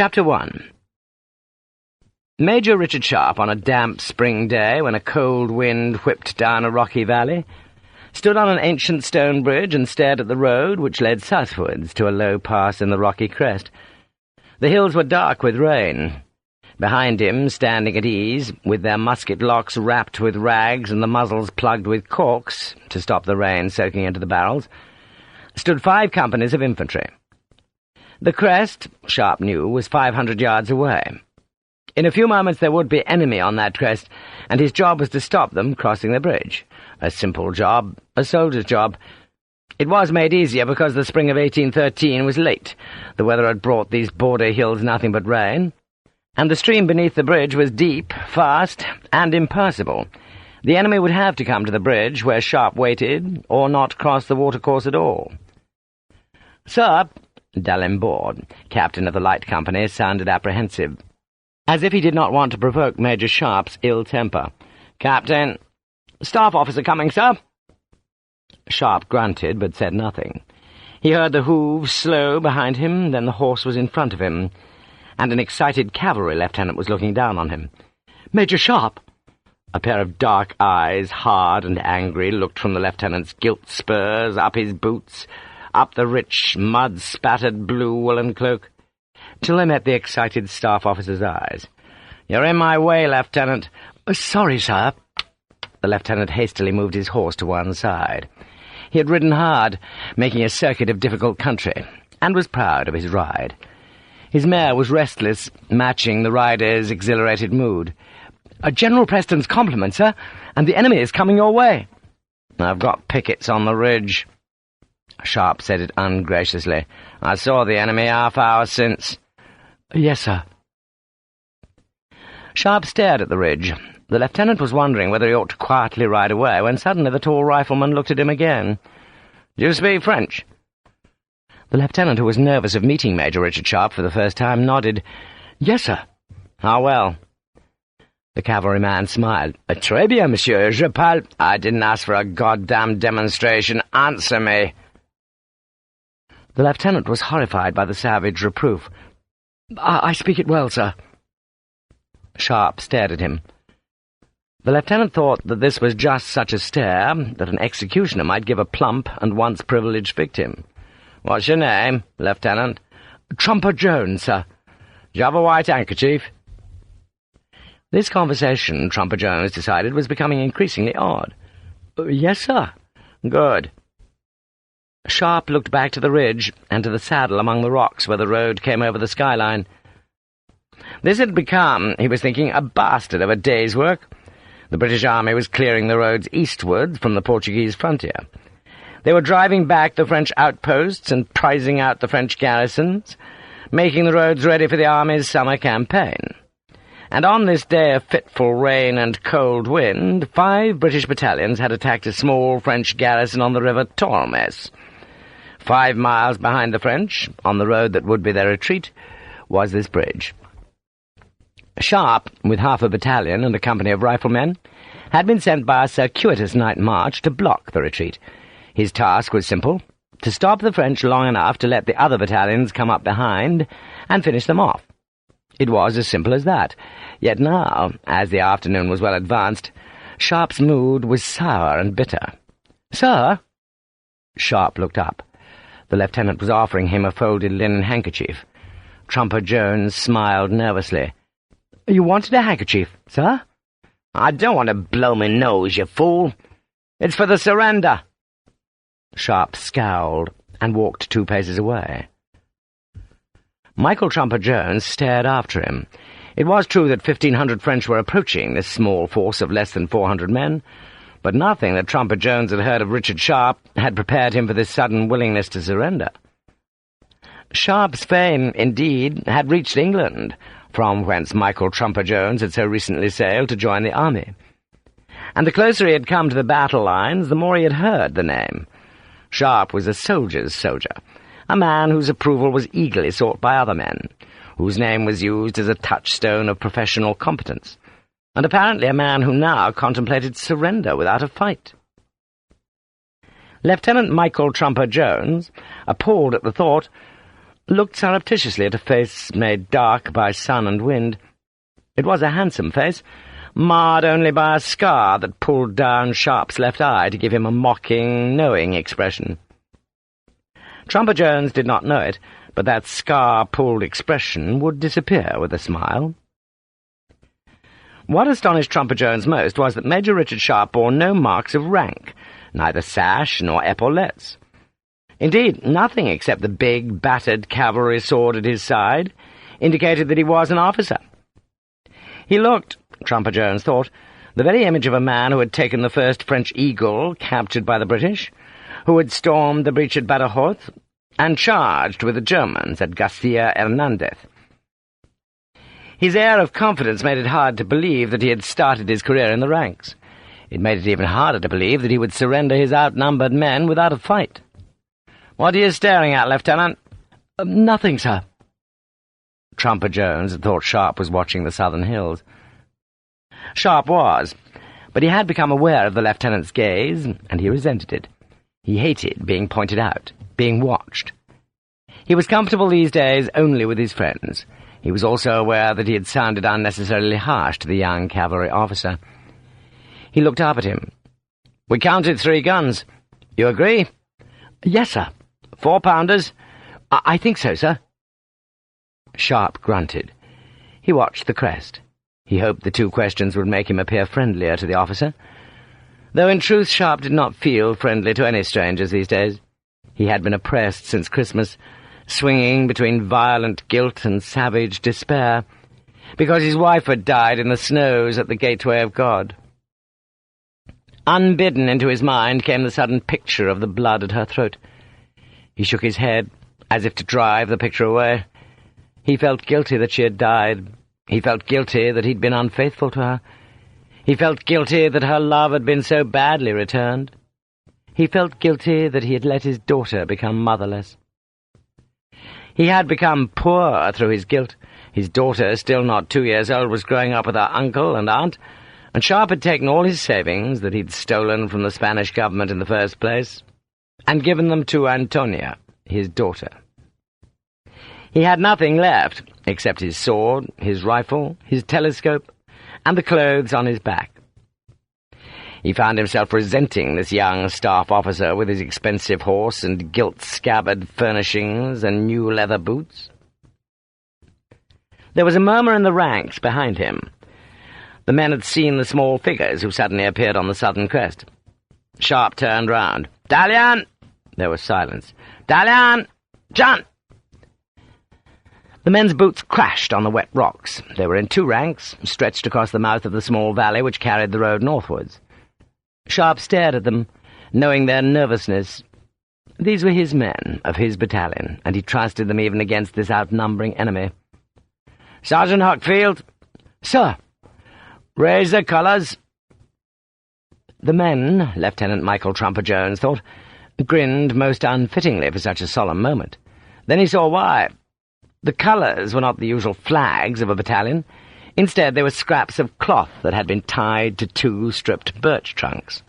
Chapter 1. Major Richard Sharpe, on a damp spring day when a cold wind whipped down a rocky valley, stood on an ancient stone bridge and stared at the road which led southwards to a low pass in the rocky crest. The hills were dark with rain. Behind him, standing at ease, with their musket locks wrapped with rags and the muzzles plugged with corks to stop the rain soaking into the barrels, stood 5 companies of infantry. The crest, Sharpe knew, was 500 yards away. In a few moments there would be enemy on that crest, and his job was to stop them crossing the bridge. A simple job, a soldier's job. It was made easier because the spring of 1813 was late. The weather had brought these border hills nothing but rain, and the stream beneath the bridge was deep, fast, and impassable. The enemy would have to come to the bridge where Sharpe waited, or not cross the watercourse at all. "Sir," D'Alembert, captain of the light company, sounded apprehensive, as if he did not want to provoke Major Sharpe's ill temper. "Captain, staff officer coming, sir." Sharpe grunted, but said nothing. He heard the hooves slow behind him, then the horse was in front of him, and an excited cavalry lieutenant was looking down on him. "Major Sharpe!" A pair of dark eyes, hard and angry, looked from the lieutenant's gilt spurs, up his boots, up the rich, mud-spattered blue woolen cloak, till they met the excited staff officer's eyes. "You're in my way, Lieutenant." "Sorry, sir." The lieutenant hastily moved his horse to one side. He had ridden hard, making a circuit of difficult country, and was proud of his ride. His mare was restless, matching the rider's exhilarated mood. "General Preston's compliments, sir, and the enemy is coming your way." "I've got pickets on the ridge." Sharpe said it ungraciously. "I saw the enemy half-hour since." "Yes, sir." Sharpe stared at the ridge. The lieutenant was wondering whether he ought to quietly ride away, when suddenly the tall rifleman looked at him again. "Do you speak French?" The lieutenant, who was nervous of meeting Major Richard Sharpe for the first time, nodded. "Yes, sir." "How well?" The cavalryman smiled. "Très bien, monsieur. Je parle—" "I didn't ask for a goddamn demonstration. Answer me." The lieutenant was horrified by the savage reproof. I speak it well, sir." Sharpe stared at him. The lieutenant thought that this was just such a stare that an executioner might give a plump and once privileged victim. "What's your name, Lieutenant?" "Trumper Jones, sir." "Do you have a white handkerchief?" This conversation, Trumper Jones decided, was becoming increasingly odd. "Yes, sir." "Good." Sharpe looked back to the ridge and to the saddle among the rocks where the road came over the skyline. This had become, he was thinking, a bastard of a day's work. The British Army was clearing the roads eastward from the Portuguese frontier. They were driving back the French outposts and prizing out the French garrisons, making the roads ready for the Army's summer campaign. And on this day of fitful rain and cold wind, 5 British battalions had attacked a small French garrison on the river Tormes. 5 miles behind the French, on the road that would be their retreat, was this bridge. Sharpe, with half a battalion and a company of riflemen, had been sent by a circuitous night march to block the retreat. His task was simple: to stop the French long enough to let the other battalions come up behind and finish them off. It was as simple as that. Yet now, as the afternoon was well advanced, Sharpe's mood was sour and bitter. "Sir?" Sharpe looked up. The lieutenant was offering him a folded linen handkerchief. Trumper Jones smiled nervously. "You wanted a handkerchief, sir?" "I don't want to blow my nose, you fool. It's for the surrender." Sharpe scowled and walked 2 paces away. Michael Trumper Jones stared after him. It was true that 1,500 French were approaching this small force of less than 400 men, but nothing that Trumper Jones had heard of Richard Sharpe had prepared him for this sudden willingness to surrender. Sharpe's fame, indeed, had reached England, from whence Michael Trumper Jones had so recently sailed to join the army. And the closer he had come to the battle lines, the more he had heard the name. Sharpe was a soldier's soldier, a man whose approval was eagerly sought by other men, whose name was used as a touchstone of professional competence, and apparently a man who now contemplated surrender without a fight. Lieutenant Michael Trumper Jones, appalled at the thought, looked surreptitiously at a face made dark by sun and wind. It was a handsome face, marred only by a scar that pulled down Sharpe's left eye to give him a mocking, knowing expression. Trumper Jones did not know it, but that scar-pulled expression would disappear with a smile. What astonished Trumper Jones most was that Major Richard Sharpe bore no marks of rank, neither sash nor epaulettes. Indeed, nothing except the big, battered cavalry sword at his side indicated that he was an officer. He looked, Trumper Jones thought, the very image of a man who had taken the first French Eagle, captured by the British, who had stormed the breach at Badajoz, and charged with the Germans at Garcia Hernandez. His air of confidence made it hard to believe that he had started his career in the ranks. It made it even harder to believe that he would surrender his outnumbered men without a fight. "What are you staring at, Lieutenant?" "Nothing, sir." Trumper Jones had thought Sharpe was watching the southern hills. Sharpe was, but he had become aware of the lieutenant's gaze, and he resented it. He hated being pointed out, being watched. He was comfortable these days only with his friends. He was also aware that he had sounded unnecessarily harsh to the young cavalry officer. He looked up at him. "We counted 3 guns. You agree?" "Yes, sir." 4-pounders? I think so, sir." Sharpe grunted. He watched the crest. He hoped the 2 questions would make him appear friendlier to the officer. Though in truth Sharpe did not feel friendly to any strangers these days. He had been oppressed since Christmas, swinging between violent guilt and savage despair, because his wife had died in the snows at the gateway of God. Unbidden into his mind came the sudden picture of the blood at her throat. He shook his head, as if to drive the picture away. He felt guilty that she had died. He felt guilty that he'd been unfaithful to her. He felt guilty that her love had been so badly returned. He felt guilty that he had let his daughter become motherless. He had become poor through his guilt. His daughter, still not 2 years old, was growing up with her uncle and aunt, and Sharpe had taken all his savings that he'd stolen from the Spanish government in the first place, and given them to Antonia, his daughter. He had nothing left, except his sword, his rifle, his telescope, and the clothes on his back. He found himself resenting this young staff officer with his expensive horse and gilt-scabbard furnishings and new leather boots. There was a murmur in the ranks behind him. The men had seen the small figures who suddenly appeared on the southern crest. Sharpe turned round. "Dalian!" There was silence. "Dalian! John!" The men's boots crashed on the wet rocks. They were in 2 ranks, stretched across the mouth of the small valley which carried the road northwards. Sharpe stared at them, knowing their nervousness. These were his men, of his battalion, and he trusted them even against this outnumbering enemy. "Sergeant Huckfield!" "Sir!" "Raise the colours!" The men, Lieutenant Michael Trumper Jones thought, grinned most unfittingly for such a solemn moment. Then he saw why. The colours were not the usual flags of a battalion. Instead, they were scraps of cloth that had been tied to 2 stripped birch trunks.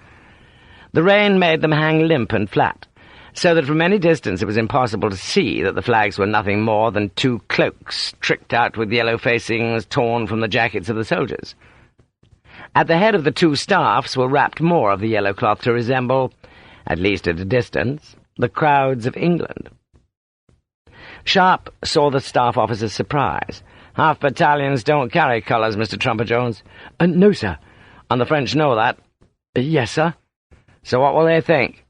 The rain made them hang limp and flat, so that from any distance it was impossible to see that the flags were nothing more than 2 cloaks tricked out with yellow facings torn from the jackets of the soldiers. At the head of the 2 staffs were wrapped more of the yellow cloth to resemble, at least at a distance, the crowds of England. Sharpe saw the staff officer's surprise. "Half battalions don't carry colours, Mr. Trumper Jones." "No, sir." "And the French know that?" "Yes, sir." "So what will they think?"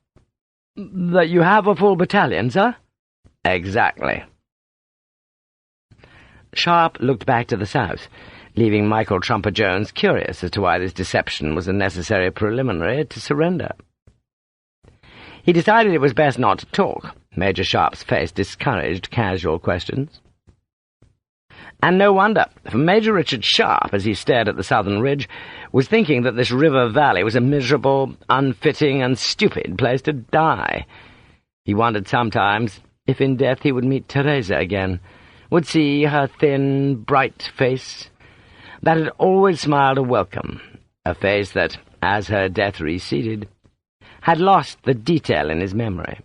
"That you have a full battalion, sir?" "Exactly." Sharpe looked back to the south, leaving Michael Trumper Jones curious as to why this deception was a necessary preliminary to surrender. He decided it was best not to talk. Major Sharpe's face discouraged casual questions. And no wonder, for Major Richard Sharpe, as he stared at the southern ridge, was thinking that this river valley was a miserable, unfitting, and stupid place to die. He wondered sometimes if in death he would meet Teresa again, would see her thin, bright face, that had always smiled a welcome, a face that, as her death receded, had lost the detail in his memory.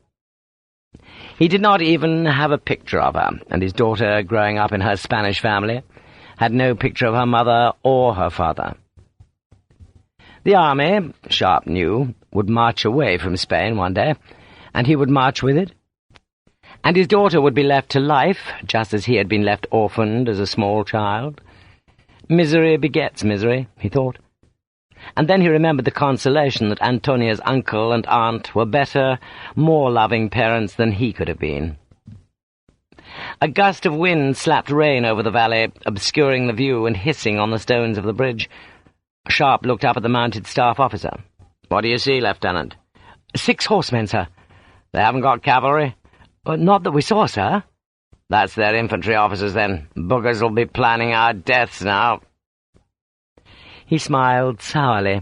He did not even have a picture of her, and his daughter, growing up in her Spanish family, had no picture of her mother or her father. The army, Sharpe knew, would march away from Spain one day, and he would march with it. And his daughter would be left to life, just as he had been left orphaned as a small child. Misery begets misery, he thought. And then he remembered the consolation that Antonia's uncle and aunt were better, more loving parents than he could have been. A gust of wind slapped rain over the valley, obscuring the view and hissing on the stones of the bridge. Sharpe looked up at the mounted staff officer. "What do you see, Lieutenant?" "6 horsemen, sir." "They haven't got cavalry?" "Not that we saw, sir." "That's their infantry officers, then. Boogers will be planning our deaths now." He smiled sourly.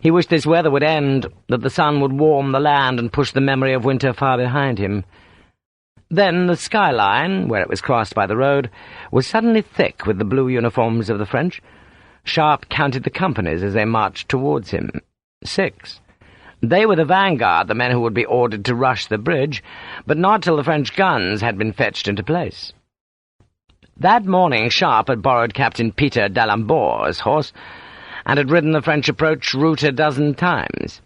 He wished this weather would end, that the sun would warm the land and push the memory of winter far behind him. Then the skyline, where it was crossed by the road, was suddenly thick with the blue uniforms of the French. Sharpe counted the companies as they marched towards him. 6. They were the vanguard, the men who would be ordered to rush the bridge, but not till the French guns had been fetched into place. That morning Sharpe had borrowed Captain Peter d'Alembour's horse, and had ridden the French approach route a dozen times.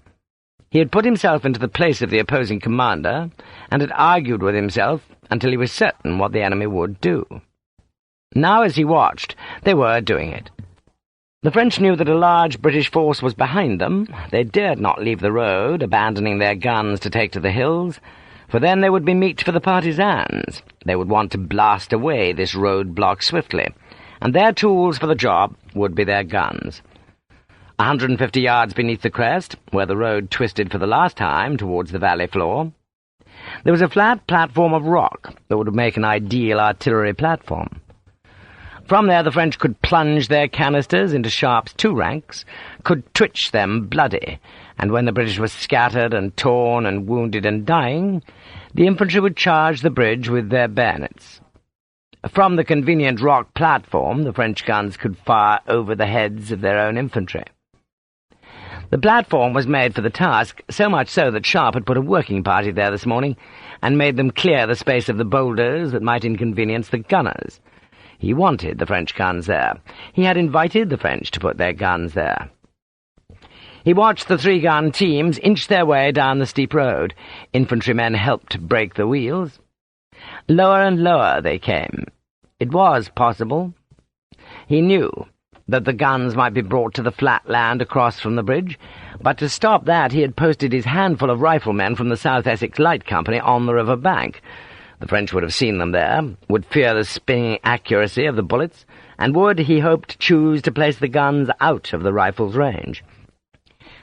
He had put himself into the place of the opposing commander, and had argued with himself until he was certain what the enemy would do. Now, as he watched, they were doing it. The French knew that a large British force was behind them. They dared not leave the road, abandoning their guns to take to the hills, for then they would be meat for the partisans. They would want to blast away this roadblock swiftly, and their tools for the job would be their guns. 150 yards beneath the crest, where the road twisted for the last time towards the valley floor, there was a flat platform of rock that would make an ideal artillery platform. From there the French could plunge their canisters into Sharpe's 2 ranks, could twitch them bloody, and when the British were scattered and torn and wounded and dying, the infantry would charge the bridge with their bayonets. From the convenient rock platform the French guns could fire over the heads of their own infantry. The platform was made for the task, so much so that Sharpe had put a working party there this morning, and made them clear the space of the boulders that might inconvenience the gunners. He wanted the French guns there. He had invited the French to put their guns there. He watched the 3-gun teams inch their way down the steep road. Infantrymen helped break the wheels. Lower and lower they came. It was possible. He knew that the guns might be brought to the flat land across from the bridge, but to stop that he had posted his handful of riflemen from the South Essex Light Company on the river bank. The French would have seen them there, would fear the spinning accuracy of the bullets, and would, he hoped, choose to place the guns out of the rifles' range.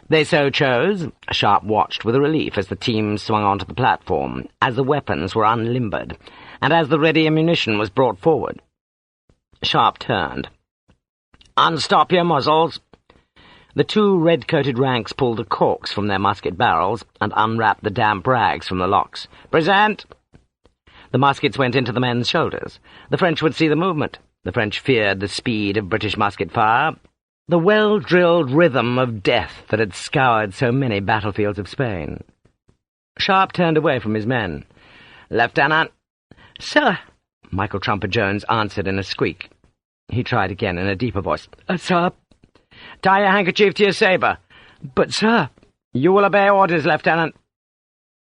They so chose. Sharpe watched with relief as the team swung onto the platform, as the weapons were unlimbered, and as the ready ammunition was brought forward. Sharpe turned. "Unstop your muzzles." The 2 red-coated ranks pulled the corks from their musket barrels and unwrapped the damp rags from the locks. "Present!" The muskets went into the men's shoulders. The French would see the movement. The French feared the speed of British musket fire, the well-drilled rhythm of death that had scoured so many battlefields of Spain. Sharpe turned away from his men. "Lieutenant!" "Sir!" Michael Trumper-Jones answered in a squeak. He tried again in a deeper voice. "Sir." "Tie your handkerchief to your sabre." "But, sir—" "You will obey orders, Lieutenant."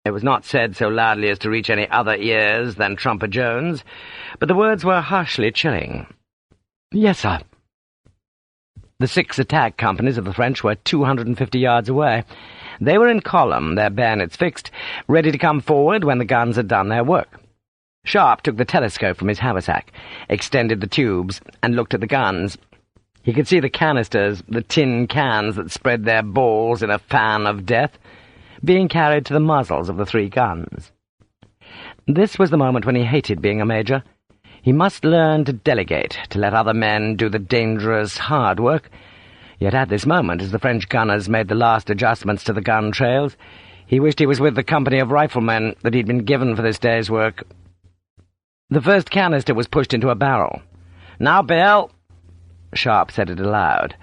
It was not said so loudly as to reach any other ears than Trumper-Jones, but the words were harshly chilling. "Yes, sir." The 6 attack companies of the French were 250 yards away. They were in column, their bayonets fixed, ready to come forward when the guns had done their work. Sharpe took the telescope from his haversack, extended the tubes, and looked at the guns. He could see the canisters, the tin cans that spread their balls in a fan of death, being carried to the muzzles of the 3 guns. This was the moment when he hated being a major. He must learn to delegate, to let other men do the dangerous, hard work. Yet at this moment, as the French gunners made the last adjustments to the gun trails, he wished he was with the company of riflemen that he'd been given for this day's work. The first canister was pushed into a barrel. "Now, Bill!" Sharpe said it aloud.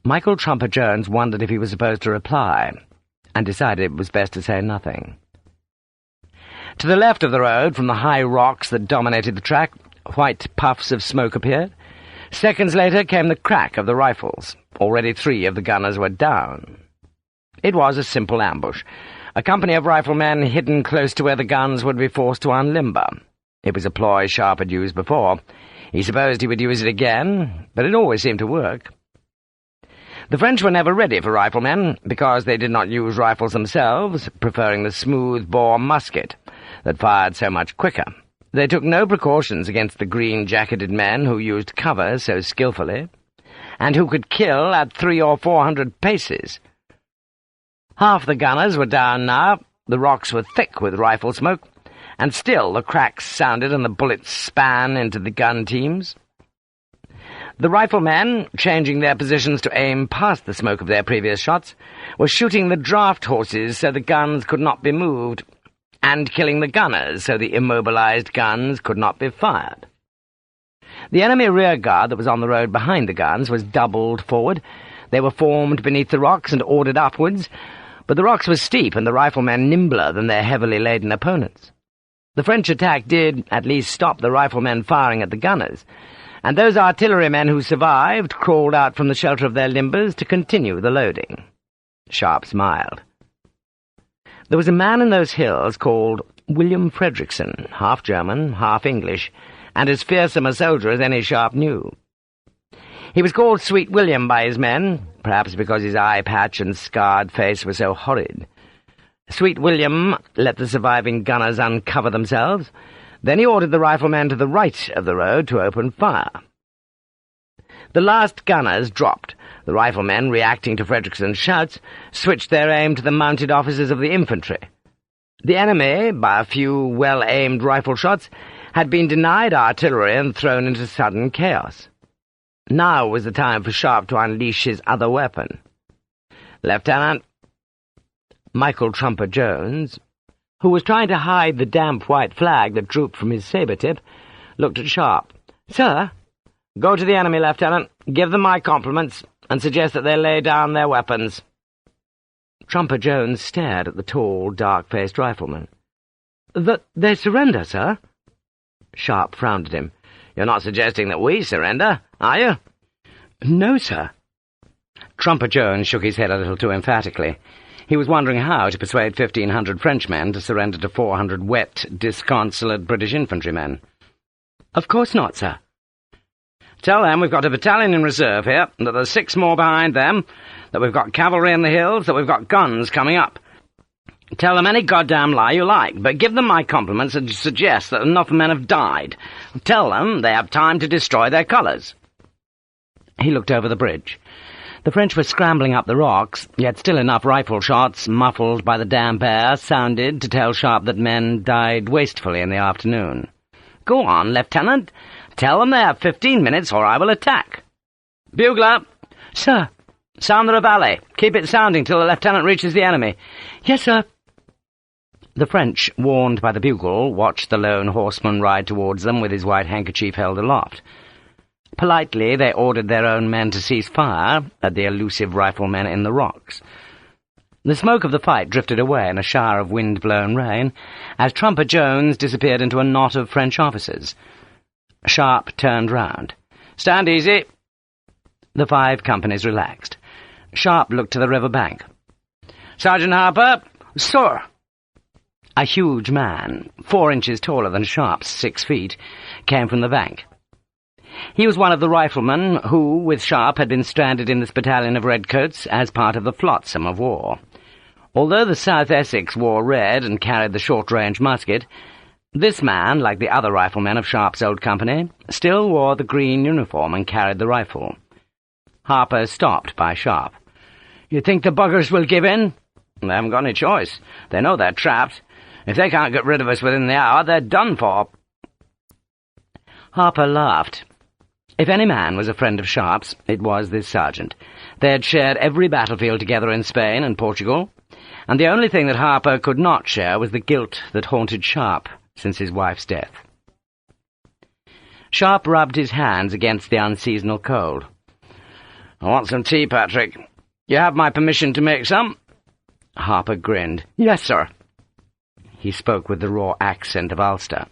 Michael Trumper-Jones wondered if he was supposed to reply, and decided it was best to say nothing. To the left of the road, from the high rocks that dominated the track, white puffs of smoke appeared. Seconds later came the crack of the rifles. Already 3 of the gunners were down. It was a simple ambush. A company of riflemen hidden close to where the guns would be forced to unlimber. It was a ploy Sharpe had used before. He supposed he would use it again, but it always seemed to work. The French were never ready for riflemen, because they did not use rifles themselves, preferring the smooth-bore musket that fired so much quicker. They took no precautions against the green-jacketed men who used cover so skillfully, and who could kill at 300 or 400 paces. Half the gunners were down now, the rocks were thick with rifle smoke, and still the cracks sounded and the bullets span into the gun teams. The riflemen, changing their positions to aim past the smoke of their previous shots, were shooting the draft horses so the guns could not be moved, and killing the gunners so the immobilized guns could not be fired. The enemy rearguard that was on the road behind the guns was doubled forward. They were formed beneath the rocks and ordered upwards, but the rocks were steep and the riflemen nimbler than their heavily laden opponents. The French attack did at least stop the riflemen firing at the gunners, and those artillerymen who survived crawled out from the shelter of their limbers to continue the loading. Sharpe smiled. There was a man in those hills called William Frederickson, half German, half English, and as fearsome a soldier as any Sharpe knew. He was called Sweet William by his men, perhaps because his eye patch and scarred face were so horrid. Sweet William let the surviving gunners uncover themselves. Then he ordered the riflemen to the right of the road to open fire. The last gunners dropped. The riflemen, reacting to Frederickson's shouts, switched their aim to the mounted officers of the infantry. The enemy, by a few well-aimed rifle shots, had been denied artillery and thrown into sudden chaos. Now was the time for Sharpe to unleash his other weapon. Lieutenant Michael Trumper Jones, who was trying to hide the damp white flag that drooped from his sabre-tip, looked at Sharpe. "Sir, go to the enemy, Lieutenant, give them my compliments, and suggest that they lay down their weapons." Trumper Jones stared at the tall, dark-faced rifleman. "That they surrender, sir?" Sharpe frowned at him. "You're not suggesting that we surrender, are you?" "No, sir." Trumper Jones shook his head a little too emphatically. He was wondering how to persuade 1,500 Frenchmen to surrender to 400 wet, disconsolate British infantrymen. "Of course not, sir." "Tell them we've got a battalion in reserve here, that there's 6 more behind them, that we've got cavalry in the hills, that we've got guns coming up. Tell them any goddamn lie you like, but give them my compliments and suggest that enough men have died. Tell them they have time to destroy their colours." He looked over the bridge. The French were scrambling up the rocks, yet still enough rifle shots, muffled by the damp air, sounded to tell Sharpe that men died wastefully in the afternoon. "Go on, Lieutenant. Tell them they have 15 minutes or I will attack." "Bugler!" "Sir." "Sound the reveille. Keep it sounding till the lieutenant reaches the enemy." "Yes, sir." The French, warned by the bugle, watched the lone horseman ride towards them with his white handkerchief held aloft. Politely they ordered their own men to cease fire at the elusive riflemen in the rocks. The smoke of the fight drifted away in a shower of wind-blown rain as Trumper Jones disappeared into a knot of French officers. Sharpe turned round. "Stand easy." The 5 companies relaxed. Sharpe looked to the river bank. "Sergeant Harper." "Sir." A huge man, 4 inches taller than Sharpe's 6 feet, came from the bank. He was one of the riflemen who, with Sharpe, had been stranded in this battalion of redcoats as part of the flotsam of war. Although the South Essex wore red and carried the short-range musket, this man, like the other riflemen of Sharpe's old company, still wore the green uniform and carried the rifle. Harper stopped by Sharpe. "You think the buggers will give in?" "They haven't got any choice. They know they're trapped. If they can't get rid of us within the hour, they're done for." Harper laughed. If any man was a friend of Sharpe's, it was this sergeant. They had shared every battlefield together in Spain and Portugal, and the only thing that Harper could not share was the guilt that haunted Sharpe since his wife's death. Sharpe rubbed his hands against the unseasonal cold. "I want some tea, Patrick. You have my permission to make some?" Harper grinned. "Yes, sir." He spoke with the raw accent of Ulster.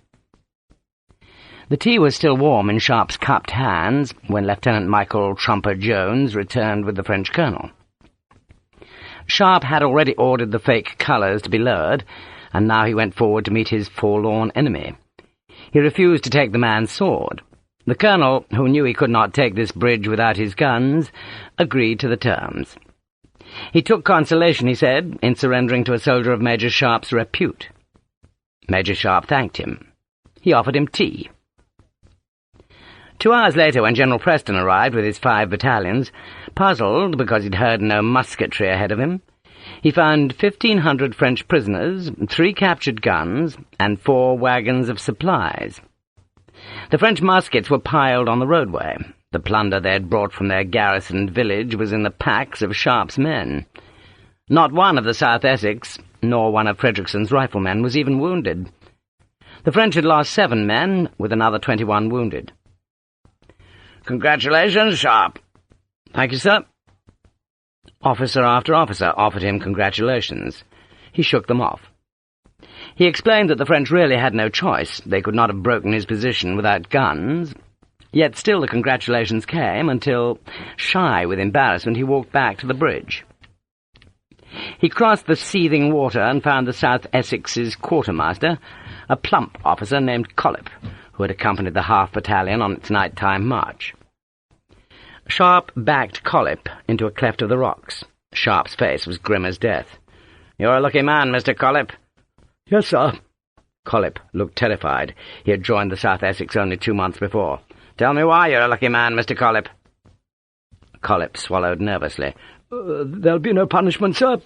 The tea was still warm in Sharpe's cupped hands when Lieutenant Michael Trumper-Jones returned with the French colonel. Sharpe had already ordered the fake colours to be lowered, and now he went forward to meet his forlorn enemy. He refused to take the man's sword. The colonel, who knew he could not take this bridge without his guns, agreed to the terms. He took consolation, he said, in surrendering to a soldier of Major Sharpe's repute. Major Sharpe thanked him. He offered him tea. 2 hours later, when General Preston arrived with his 5 battalions, puzzled because he'd heard no musketry ahead of him, he found 1,500 French prisoners, 3 captured guns, and 4 wagons of supplies. The French muskets were piled on the roadway. The plunder they had brought from their garrisoned village was in the packs of Sharpe's men. Not one of the South Essex, nor one of Frederickson's riflemen, was even wounded. The French had lost 7 men, with another 21 wounded. "Congratulations, Sharpe." "Thank you, sir." Officer after officer offered him congratulations. He shook them off. He explained that the French really had no choice. They could not have broken his position without guns. Yet still the congratulations came until, shy with embarrassment, he walked back to the bridge. He crossed the seething water and found the South Essex's quartermaster, a plump officer named Collip, who had accompanied the half-battalion on its night-time march. Sharpe backed Collip into a cleft of the rocks. Sharpe's face was grim as death. "You're a lucky man, Mr. Collip." "Yes, sir." Collip looked terrified. He had joined the South Essex only 2 months before. "Tell me why you're a lucky man, Mr. Collip." Collip swallowed nervously. "There'll be no punishment, sir."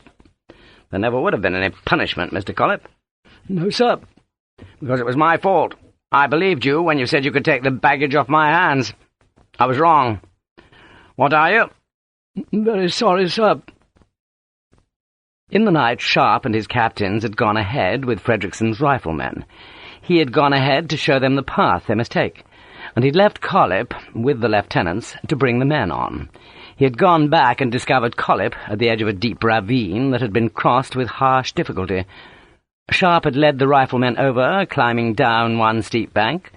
"There never would have been any punishment, Mr. Collip." "No, sir." "Because it was my fault. I believed you when you said you could take the baggage off my hands. I was wrong. What are you?" "Very sorry, sir." In the night, Sharpe and his captains had gone ahead with Frederickson's riflemen. He had gone ahead to show them the path they must take, and he'd left Collip, with the lieutenants, to bring the men on. He had gone back and discovered Collip at the edge of a deep ravine that had been crossed with harsh difficulty. Sharpe had led the riflemen over, climbing down one steep bank,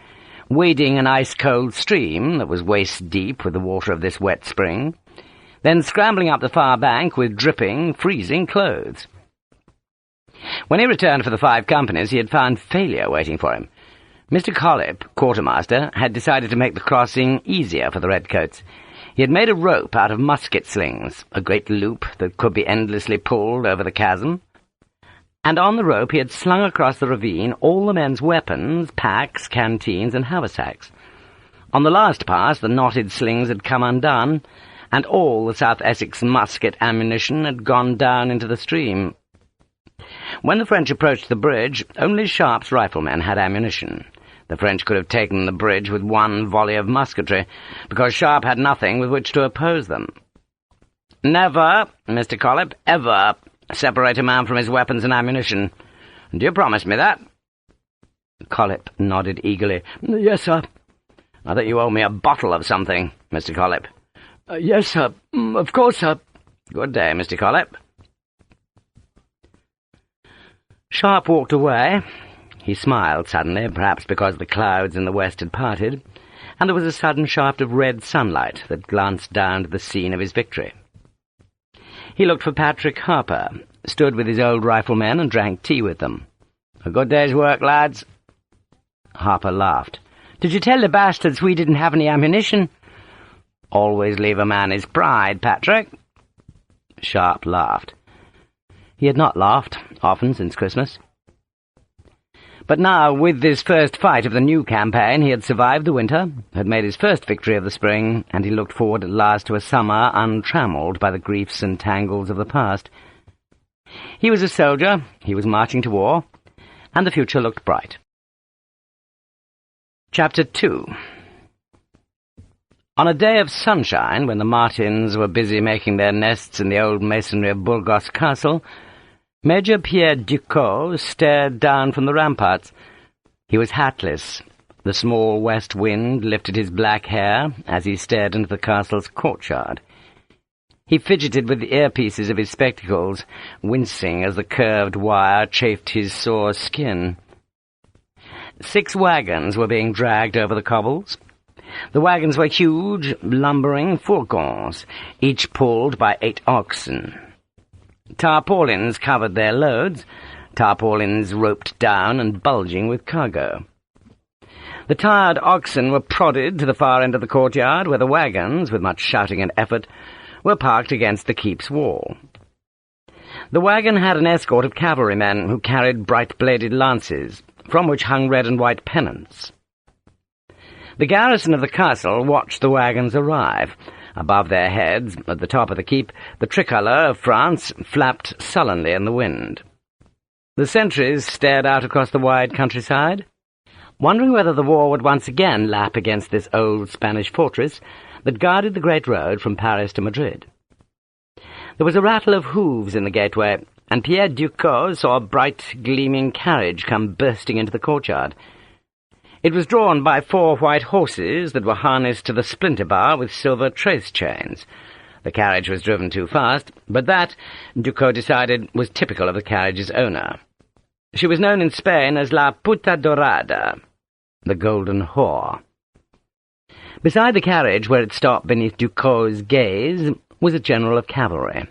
wading an ice-cold stream that was waist-deep with the water of this wet spring, then scrambling up the far bank with dripping, freezing clothes. When he returned for the 5 companies, he had found failure waiting for him. Mr. Collip, quartermaster, had decided to make the crossing easier for the redcoats. He had made a rope out of musket slings, a great loop that could be endlessly pulled over the chasm, and on the rope he had slung across the ravine all the men's weapons, packs, canteens, and haversacks. On the last pass the knotted slings had come undone, and all the South Essex musket ammunition had gone down into the stream. When the French approached the bridge, only Sharpe's riflemen had ammunition. The French could have taken the bridge with 1 volley of musketry, because Sharpe had nothing with which to oppose them. "Never, Mr. Collip, ever separate a man from his weapons and ammunition. Do you promise me that?" Collip nodded eagerly. "Yes, sir." "I thought you owe me a bottle of something, Mr. Collip." "Yes, sir. Of course, sir." "Good day, Mr. Collip." Sharpe walked away. He smiled suddenly, perhaps because the clouds in the west had parted, and there was a sudden shaft of red sunlight that glanced down to the scene of his victory. He looked for Patrick Harper, stood with his old riflemen and drank tea with them. "A good day's work, lads." Harper laughed. "Did you tell the bastards we didn't have any ammunition?" "Always leave a man his pride, Patrick." Sharpe laughed. He had not laughed often since Christmas. But now, with this first fight of the new campaign, he had survived the winter, had made his first victory of the spring, and he looked forward at last to a summer untrammelled by the griefs and tangles of the past. He was a soldier, he was marching to war, and the future looked bright. Chapter 2. On a day of sunshine, when the martins were busy making their nests in the old masonry of Burgos Castle, Major Pierre Ducos stared down from the ramparts. He was hatless. The small west wind lifted his black hair as he stared into the castle's courtyard. He fidgeted with the earpieces of his spectacles, wincing as the curved wire chafed his sore skin. 6 wagons were being dragged over the cobbles. The wagons were huge, lumbering fourgons, each pulled by 8 oxen. Tarpaulins covered their loads, tarpaulins roped down and bulging with cargo. The tired oxen were prodded to the far end of the courtyard, where the wagons, with much shouting and effort, were parked against the keep's wall. The wagon had an escort of cavalrymen who carried bright-bladed lances, from which hung red and white pennants. The garrison of the castle watched the wagons arrive. Above their heads, at the top of the keep, the tricolour of France flapped sullenly in the wind. The sentries stared out across the wide countryside, wondering whether the war would once again lap against this old Spanish fortress that guarded the great road from Paris to Madrid. There was a rattle of hooves in the gateway, and Pierre Ducos saw a bright, gleaming carriage come bursting into the courtyard. It was drawn by 4 white horses that were harnessed to the splinter bar with silver trace chains. The carriage was driven too fast, but that, Ducos decided, was typical of the carriage's owner. She was known in Spain as La Puta Dorada, the Golden Whore. Beside the carriage, where it stopped beneath Ducos's gaze, was a general of cavalry.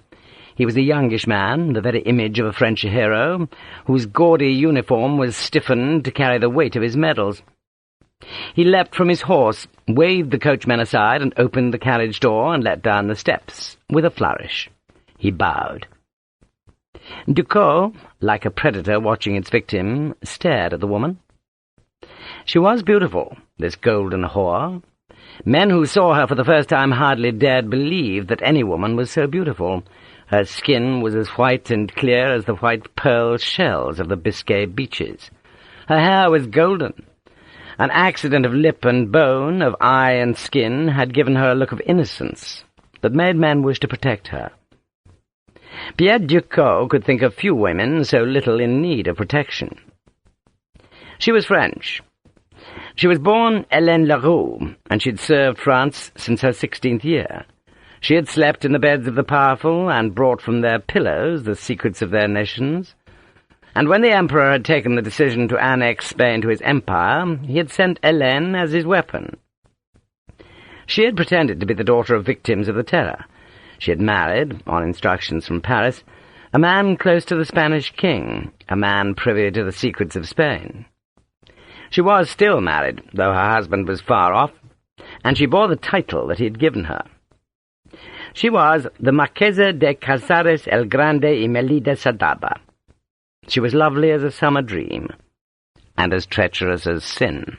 He was a youngish man, the very image of a French hero, whose gaudy uniform was stiffened to carry the weight of his medals. He leapt from his horse, waved the coachman aside, and opened the carriage door and let down the steps, with a flourish. He bowed. Ducos, like a predator watching its victim, stared at the woman. She was beautiful, this golden whore. Men who saw her for the first time hardly dared believe that any woman was so beautiful. Her skin was as white and clear as the white pearl shells of the Biscay beaches. Her hair was golden. An accident of lip and bone, of eye and skin, had given her a look of innocence that made men wish to protect her. Pierre Ducos could think of few women so little in need of protection. She was French. She was born Hélène Leroux, and she had served France since her 16th year. She had slept in the beds of the powerful and brought from their pillows the secrets of their nations. And when the Emperor had taken the decision to annex Spain to his empire, he had sent Hélène as his weapon. She had pretended to be the daughter of victims of the Terror. She had married, on instructions from Paris, a man close to the Spanish king, a man privy to the secrets of Spain. She was still married, though her husband was far off, and she bore the title that he had given her. She was the Marquessa de Casares el Grande y Melida Sadaba. She was lovely as a summer dream, and as treacherous as sin.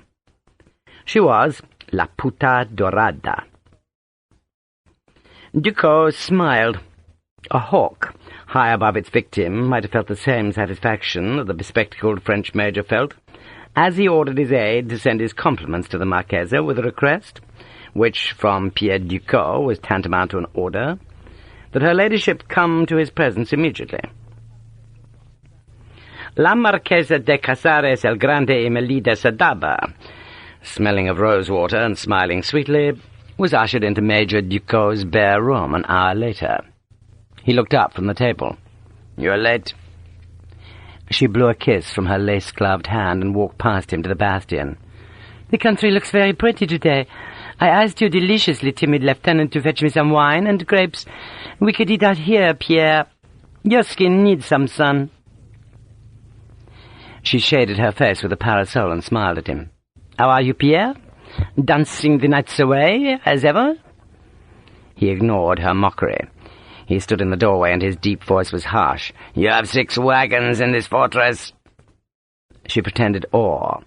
She was La Puta Dorada. Ducos smiled. A hawk, high above its victim, might have felt the same satisfaction that the bespectacled French major felt, as he ordered his aide to send his compliments to the Marquesa with a request, which from Pierre Ducos was tantamount to an order, that her ladyship come to his presence immediately. La Marquesa de Casares el Grande y Melida Sadaba, smelling of rosewater and smiling sweetly, was ushered into Major Ducos's bare room an hour later. He looked up from the table. "You're late." She blew a kiss from her lace-gloved hand and walked past him to the bastion. "The country looks very pretty today. I asked your deliciously timid lieutenant to fetch me some wine and grapes. We could eat out here, Pierre. Your skin needs some sun." She shaded her face with a parasol and smiled at him. "How are you, Pierre? Dancing the nights away, as ever?" He ignored her mockery. He stood in the doorway, and his deep voice was harsh. "You have 6 wagons in this fortress." She pretended awe.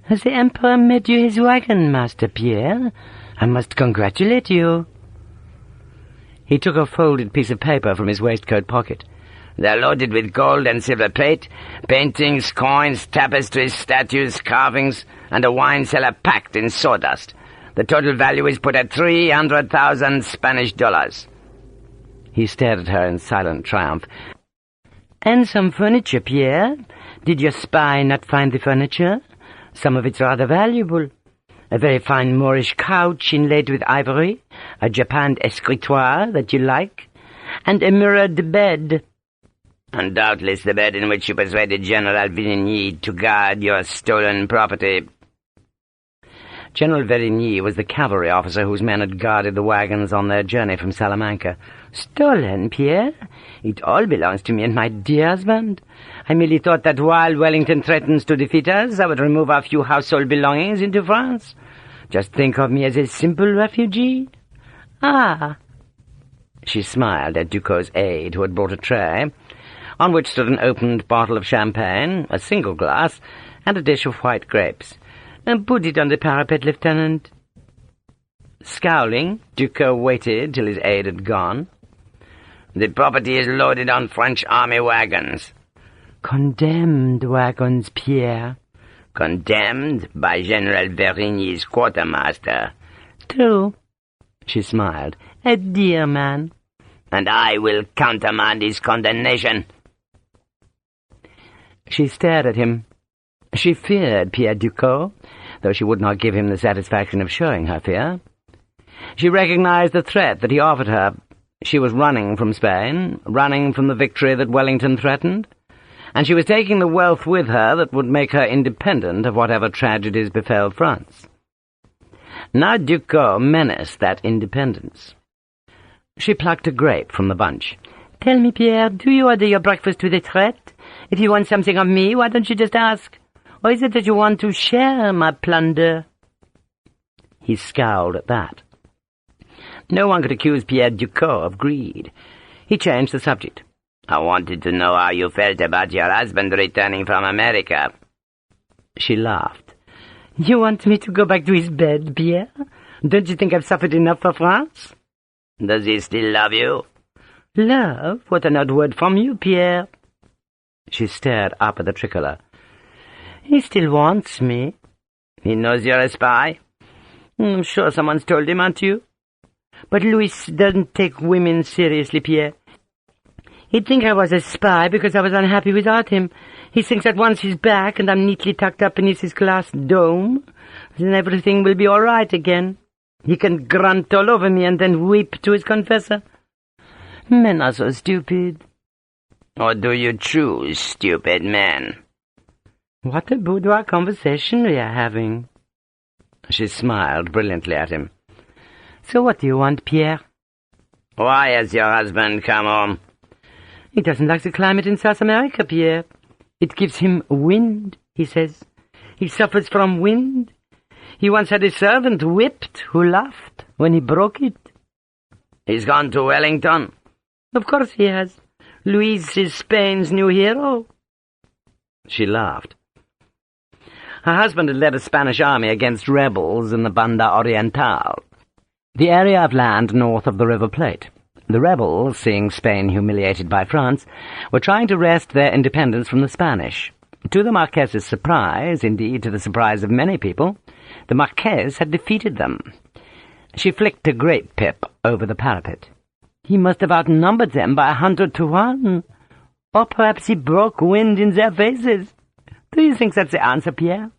"Has the Emperor made you his wagon, Master Pierre? I must congratulate you." He took a folded piece of paper from his waistcoat pocket. "They're loaded with gold and silver plate, paintings, coins, tapestries, statues, carvings, and a wine cellar packed in sawdust. The total value is put at 300,000 Spanish dollars." He stared at her in silent triumph. "And some furniture, Pierre? Did your spy not find the furniture? Some of it's rather valuable. A very fine Moorish couch inlaid with ivory, a japanned escritoire that you like, and a mirrored bed. And doubtless the bed in which you persuaded General Virigny to guard your stolen property. General Virigny was the cavalry officer whose men had guarded the wagons on their journey from Salamanca. Stolen, Pierre? It all belongs to me and my dear husband. I merely thought that while Wellington threatens to defeat us, I would remove our few household belongings into France. Just think of me as a simple refugee. Ah! She smiled at Ducos's aide, who had brought a tray, on which stood an opened bottle of champagne, a single glass, and a dish of white grapes. And put it on the parapet, Lieutenant. Scowling, Ducos waited till his aide had gone. The property is loaded on French army wagons. Condemned wagons, Pierre. Condemned by General Virigny's quartermaster. True. She smiled. A dear man. And I will countermand his condemnation. She stared at him. She feared Pierre Ducos, though she would not give him the satisfaction of showing her fear. She recognized the threat that he offered her. She was running from Spain, running from the victory that Wellington threatened, and she was taking the wealth with her that would make her independent of whatever tragedies befell France. Now Ducos menaced that independence. She plucked a grape from the bunch. Tell me, Pierre, do you order your breakfast with a threat? If you want something of me, why don't you just ask? Or is it that you want to share my plunder? He scowled at that. No one could accuse Pierre Ducos of greed. He changed the subject. I wanted to know how you felt about your husband returning from America. She laughed. You want me to go back to his bed, Pierre? Don't you think I've suffered enough for France? Does he still love you? Love? What an odd word from you, Pierre. She stared up at the tricolour. He still wants me. He knows you're a spy? I'm sure someone's told him, aren't you? But Louis doesn't take women seriously, Pierre. He'd think I was a spy because I was unhappy without him. He thinks that once he's back and I'm neatly tucked up beneath his glass dome, then everything will be all right again. He can grunt all over me and then weep to his confessor. Men are so stupid. Or do you choose stupid men? What a boudoir conversation we are having. She smiled brilliantly at him. So what do you want, Pierre? Why has your husband come home? He doesn't like the climate in South America, Pierre. It gives him wind, he says. He suffers from wind. He once had a servant whipped who laughed when he broke it. He's gone to Wellington? Of course he has. Louis is Spain's new hero. She laughed. Her husband had led a Spanish army against rebels in the Banda Oriental, the area of land north of the River Plate. The rebels, seeing Spain humiliated by France, were trying to wrest their independence from the Spanish. To the Marquessa's surprise, indeed to the surprise of many people, the Marquess had defeated them. She flicked a grape pip over the parapet. He must have outnumbered them by 100 to 1. Or perhaps he broke wind in their faces. Do you think that's the answer, Pierre?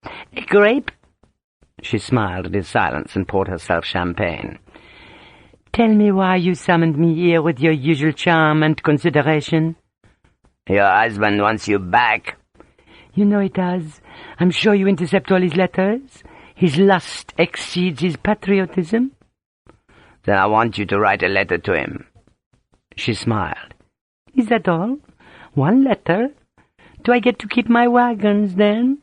A grape? She smiled at his silence and poured herself champagne. Tell me why you summoned me here with your usual charm and consideration. Your husband wants you back. You know he does. I'm sure you intercept all his letters. His lust exceeds his patriotism. Then I want you to write a letter to him. She smiled. Is that all? One letter? Do I get to keep my wagons, then?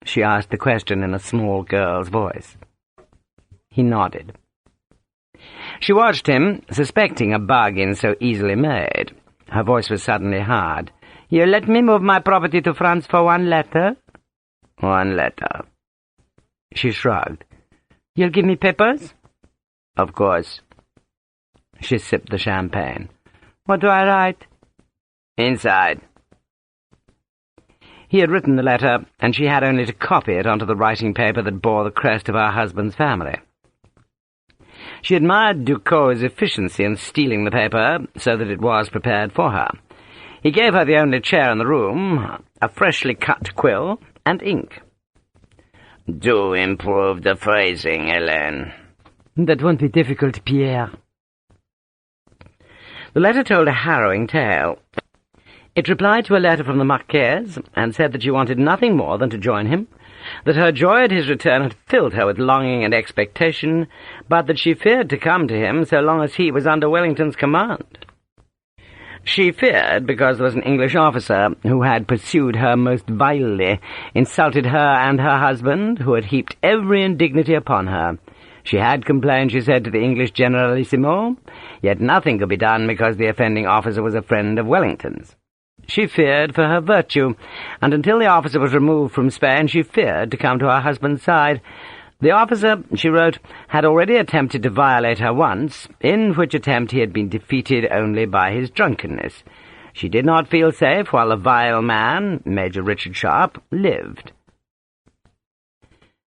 She asked the question in a small girl's voice. He nodded. She watched him, suspecting a bargain so easily made. Her voice was suddenly hard. You let me move my property to France for one letter? One letter. She shrugged. You'll give me papers? Of course. She sipped the champagne. What do I write? Inside. He had written the letter, and she had only to copy it onto the writing paper that bore the crest of her husband's family. She admired Ducos's efficiency in stealing the paper so that it was prepared for her. He gave her the only chair in the room, a freshly cut quill, and ink. Do improve the phrasing, Hélène. That won't be difficult, Pierre. The letter told a harrowing tale. It replied to a letter from the Marquesse, and said that she wanted nothing more than to join him, that her joy at his return had filled her with longing and expectation, but that she feared to come to him so long as he was under Wellington's command. She feared because there was an English officer who had pursued her most vilely, insulted her and her husband, who had heaped every indignity upon her. She had complained, she said, to the English generalissimo, yet nothing could be done because the offending officer was a friend of Wellington's. She feared for her virtue, and until the officer was removed from Spain, she feared to come to her husband's side. The officer, she wrote, had already attempted to violate her once, in which attempt he had been defeated only by his drunkenness. She did not feel safe while the vile man, Major Richard Sharpe, lived.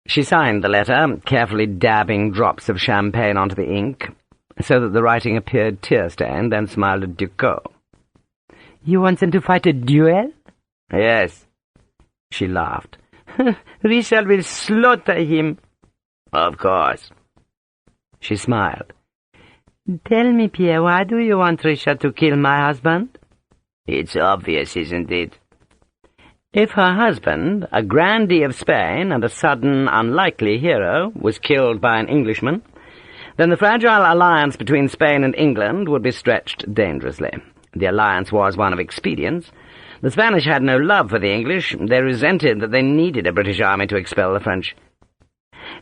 She signed the letter, carefully dabbing drops of champagne onto the ink, so that the writing appeared tear-stained, then smiled at Ducos. You want them to fight a duel? Yes. She laughed. Richard will slaughter him. Of course. She smiled. Tell me, Pierre, why do you want Richard to kill my husband? It's obvious, isn't it? If her husband, a grandee of Spain and a sudden, unlikely hero, was killed by an Englishman, then the fragile alliance between Spain and England would be stretched dangerously. The alliance was one of expedience. The Spanish had no love for the English. They resented that they needed a British army to expel the French.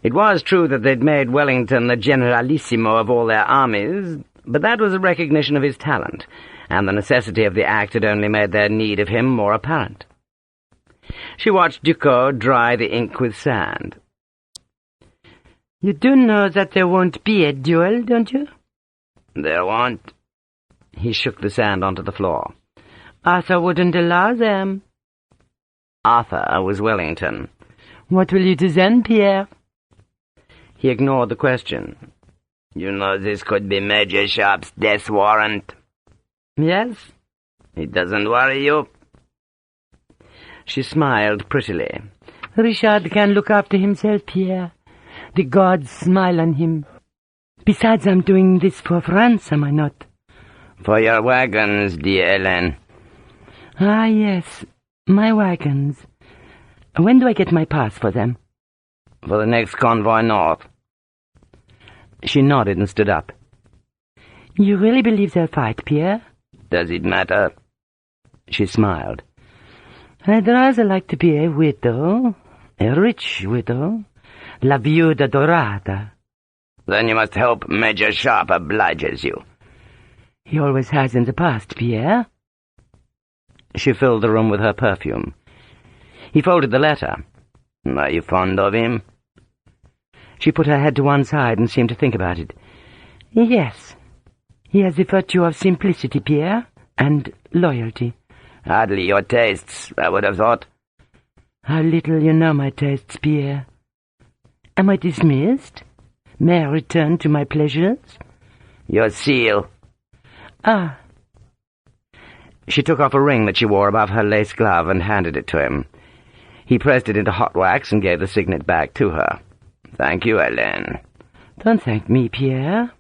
It was true that they'd made Wellington the generalissimo of all their armies, but that was a recognition of his talent, and the necessity of the act had only made their need of him more apparent. She watched Ducos dry the ink with sand. You do know that there won't be a duel, don't you? There won't. He shook the sand onto the floor. Arthur wouldn't allow them. Arthur was Wellington. What will you do then, Pierre? He ignored the question. You know this could be Major Sharpe's death warrant. Yes? It doesn't worry you? She smiled prettily. Richard can look after himself, Pierre. The gods smile on him. Besides, I'm doing this for France, am I not? For your wagons, dear Hélène. Ah, yes, my wagons. When do I get my pass for them? For the next convoy north. She nodded and stood up. You really believe they'll fight, Pierre? Does it matter? She smiled. I'd rather like to be a widow, a rich widow, la viuda dorata. Then you must hope Major Sharpe obliges you. He always has in the past, Pierre. She filled the room with her perfume. He folded the letter. Are you fond of him? She put her head to one side and seemed to think about it. Yes. He has the virtue of simplicity, Pierre, and loyalty. Hardly your tastes, I would have thought. How little you know my tastes, Pierre. Am I dismissed? May I return to my pleasures? Your seal. Ah. She took off a ring that she wore above her lace glove and handed it to him. He pressed it into hot wax and gave the signet back to her. Thank you, Hélène. Don't thank me, Pierre.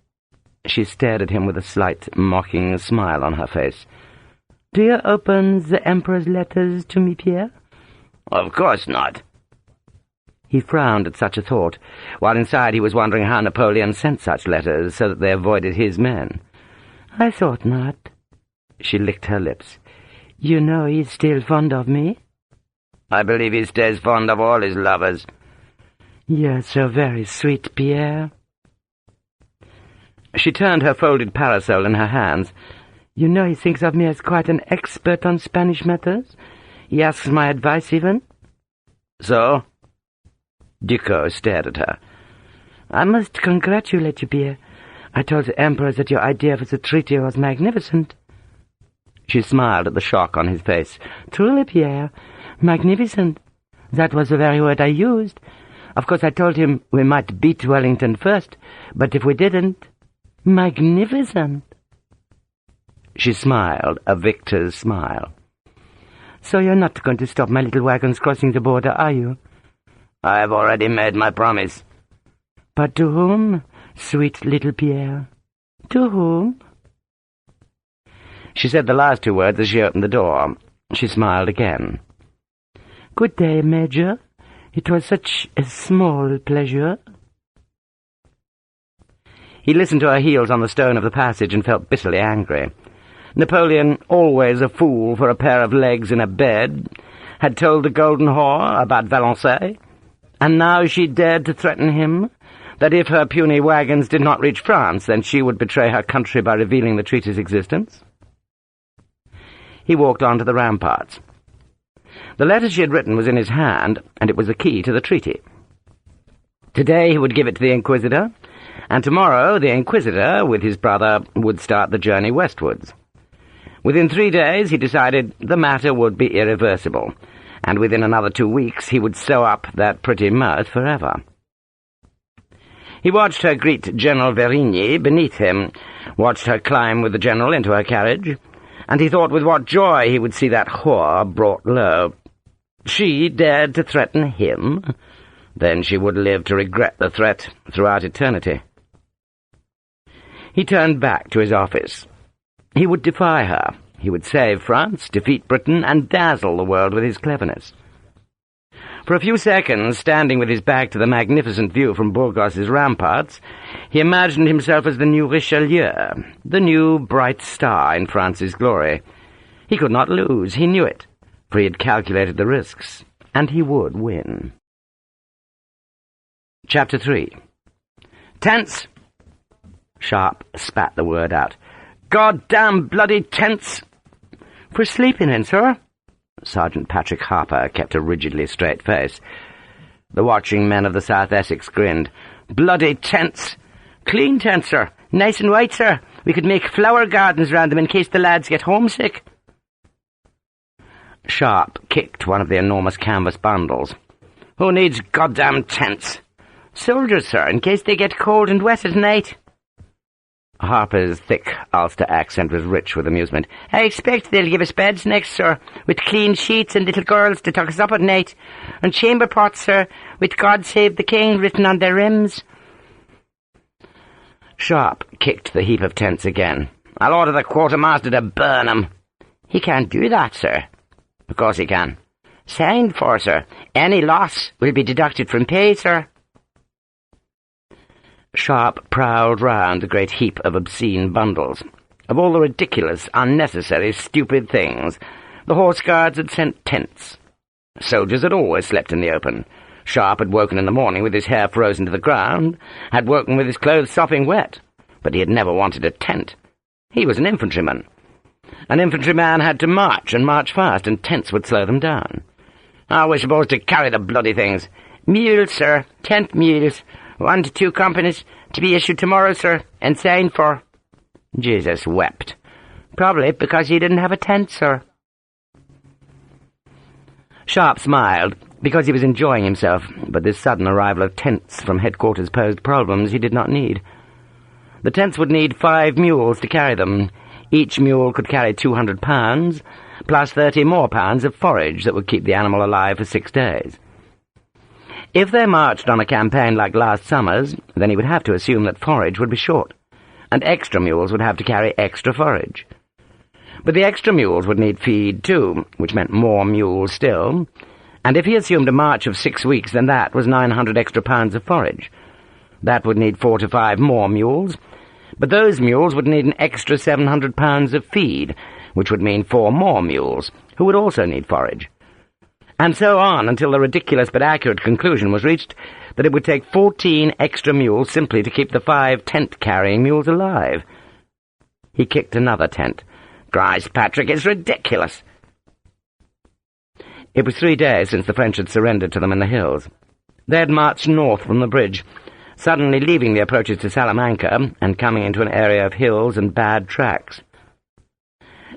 She stared at him with a slight, mocking smile on her face. Do you open the Emperor's letters to me, Pierre? Of course not. He frowned at such a thought, while inside he was wondering how Napoleon sent such letters so that they avoided his men. I thought not. She licked her lips. You know he's still fond of me? I believe he stays fond of all his lovers. You're so very sweet, Pierre. She turned her folded parasol in her hands. You know he thinks of me as quite an expert on Spanish matters. He asks my advice even. So? Ducos stared at her. I must congratulate you, Pierre. I told the Emperor that your idea for the treaty was magnificent. She smiled at the shock on his face. Truly, Pierre, magnificent. That was the very word I used. Of course, I told him we might beat Wellington first, but if we didn't, magnificent. She smiled, a victor's smile. So you're not going to stop my little wagons crossing the border, are you? I have already made my promise. But to whom, sweet little Pierre? To whom? She said the last two words as she opened the door. She smiled again. Good day, Major. It was such a small pleasure. He listened to her heels on the stone of the passage and felt bitterly angry. Napoleon, always a fool for a pair of legs in a bed, had told the Golden Whore about Valençay, and now she dared to threaten him that if her puny wagons did not reach France, then she would betray her country by revealing the treaty's existence. He walked on to the ramparts. The letter she had written was in his hand, and it was the key to the treaty. Today he would give it to the Inquisitor, and tomorrow the Inquisitor, with his brother, would start the journey westwards. Within 3 days he decided the matter would be irreversible, and within another 2 weeks he would sew up that pretty mouth forever. He watched her greet General Verigny beneath him, watched her climb with the General into her carriage, and he thought with what joy he would see that whore brought low. She dared to threaten him. Then she would live to regret the threat throughout eternity. He turned back to his office. He would defy her. He would save France, defeat Britain, and dazzle the world with his cleverness. For a few seconds, standing with his back to the magnificent view from Burgos's ramparts, he imagined himself as the new Richelieu, the new bright star in France's glory. He could not lose, he knew it, for he had calculated the risks, and he would win. Chapter 3. Tents! Sharpe spat the word out. "God-damn bloody tents!" "For sleeping in, sir?" Sergeant Patrick Harper kept a rigidly straight face. The watching men of the South Essex grinned. "Bloody tents!" "Clean tents, sir. Nice and white, sir. We could make flower gardens round them in case the lads get homesick." Sharpe kicked one of the enormous canvas bundles. "Who needs goddamn tents?" "Soldiers, sir, in case they get cold and wet at night." Harper's thick Ulster accent was rich with amusement. "I expect they'll give us beds next, sir, with clean sheets and little girls to tuck us up at night, and chamber pots, sir, with God Save the King written on their rims." Sharpe kicked the heap of tents again. "I'll order the quartermaster to burn 'em." "He can't do that, sir." "Of course he can." "Signed for, sir. Any loss will be deducted from pay, sir." Sharpe prowled round the great heap of obscene bundles. Of all the ridiculous, unnecessary, stupid things, the Horse Guards had sent tents. Soldiers had always slept in the open. Sharpe had woken in the morning with his hair frozen to the ground, had woken with his clothes sopping wet, but he had never wanted a tent. He was an infantryman. An infantryman had to march, and march fast, and tents would slow them down. "How are we supposed to carry the bloody things?" "Mules, sir. Tent mules. 1 to 2 companies, to be issued tomorrow, sir, and signed for." Jesus wept. "Probably because he didn't have a tent, sir." Sharpe smiled, because he was enjoying himself, but this sudden arrival of tents from headquarters posed problems he did not need. The tents would need 5 mules to carry them. Each mule could carry 200 pounds, plus 30 more pounds of forage that would keep the animal alive for 6 days. If they marched on a campaign like last summer's, then he would have to assume that forage would be short, and extra mules would have to carry extra forage. But the extra mules would need feed too, which meant more mules still, and if he assumed a march of 6 weeks, then that was 900 extra pounds of forage. That would need 4 to 5 more mules, but those mules would need an extra 700 pounds of feed, which would mean 4 more mules, who would also need forage. And so on until the ridiculous but accurate conclusion was reached that it would take 14 extra mules simply to keep the 5 tent-carrying mules alive. He kicked another tent. "Christ, Patrick, it's ridiculous." It was 3 days since the French had surrendered to them in the hills. They had marched north from the bridge, suddenly leaving the approaches to Salamanca and coming into an area of hills and bad tracks.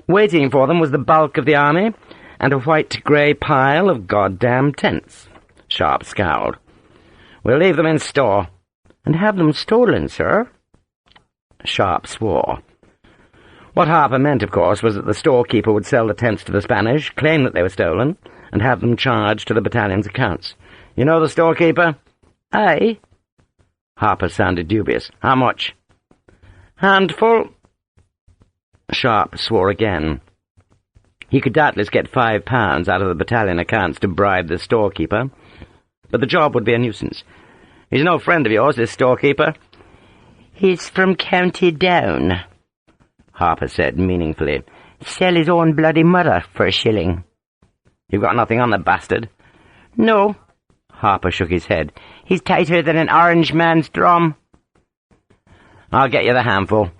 Waiting for them was the bulk of the army, and a white-grey pile of goddamn tents. Sharpe scowled. "We'll leave them in store." "And have them stolen, sir?" Sharpe swore. What Harper meant, of course, was that the storekeeper would sell the tents to the Spanish, claim that they were stolen, and have them charged to the battalion's accounts. You know the storekeeper?" "Aye." Harper sounded dubious. "How much?" "Handful." Sharpe swore again. He could doubtless get £5 out of the battalion accounts to bribe the storekeeper, but the job would be a nuisance. "He's no friend of yours, this storekeeper?" "He's from County Down," Harper said meaningfully. "Sell his own bloody mother for a shilling." "You've got nothing on the bastard?" "No." Harper shook his head. "He's tighter than an orange man's drum." "I'll get you the handful."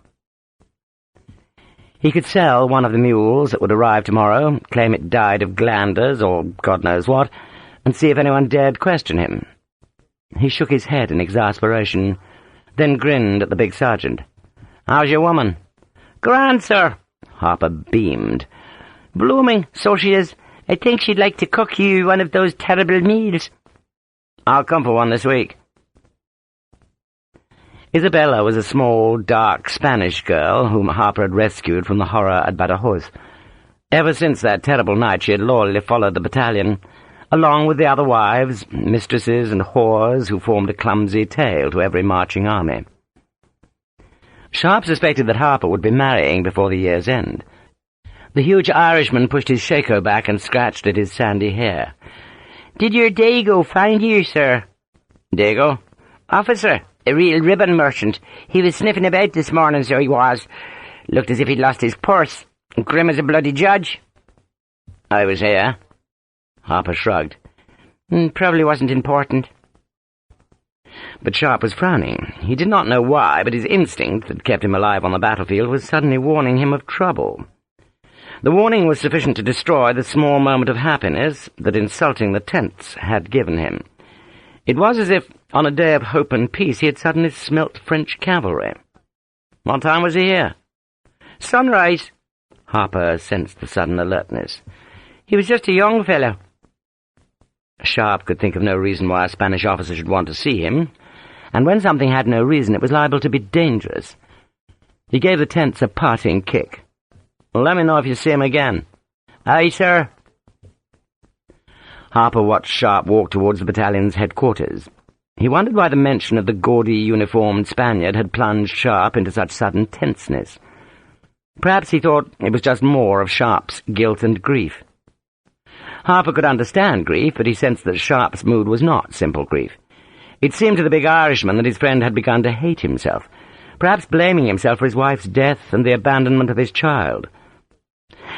He could sell one of the mules that would arrive tomorrow, claim it died of glanders or God knows what, and see if anyone dared question him. He shook his head in exasperation, then grinned at the big sergeant. "How's your woman?" "Grand, sir." Harper beamed. "Blooming, so she is. I think she'd like to cook you one of those terrible meals." "I'll come for one this week." Isabella was a small, dark Spanish girl whom Harper had rescued from the horror at Badajoz. Ever since that terrible night she had loyally followed the battalion, along with the other wives, mistresses, and whores who formed a clumsy tail to every marching army. Sharpe suspected that Harper would be marrying before the year's end. The huge Irishman pushed his shako back and scratched at his sandy hair. "Did your Dago find you, sir?" "Dago?" "Officer, a real ribbon merchant. He was sniffing about this morning, so he was. Looked as if he'd lost his purse. Grim as a bloody judge." "I was here." Harper shrugged. Probably wasn't important." But Sharpe was frowning. He did not know why, but his instinct that kept him alive on the battlefield was suddenly warning him of trouble. The warning was sufficient to destroy the small moment of happiness that insulting the tents had given him. It was as if, on a day of hope and peace, he had suddenly smelt French cavalry. "What time was he here?" "Sunrise." Harper sensed the sudden alertness. "He was just a young fellow." Sharpe could think of no reason why a Spanish officer should want to see him, and when something had no reason it was liable to be dangerous. He gave the tents a parting kick. "Let me know if you see him again." "Aye, sir." Harper watched Sharpe walk towards the battalion's headquarters. He wondered why the mention of the gaudy uniformed Spaniard had plunged Sharpe into such sudden tenseness. Perhaps he thought it was just more of Sharpe's guilt and grief. Harper could understand grief, but he sensed that Sharpe's mood was not simple grief. It seemed to the big Irishman that his friend had begun to hate himself, perhaps blaming himself for his wife's death and the abandonment of his child.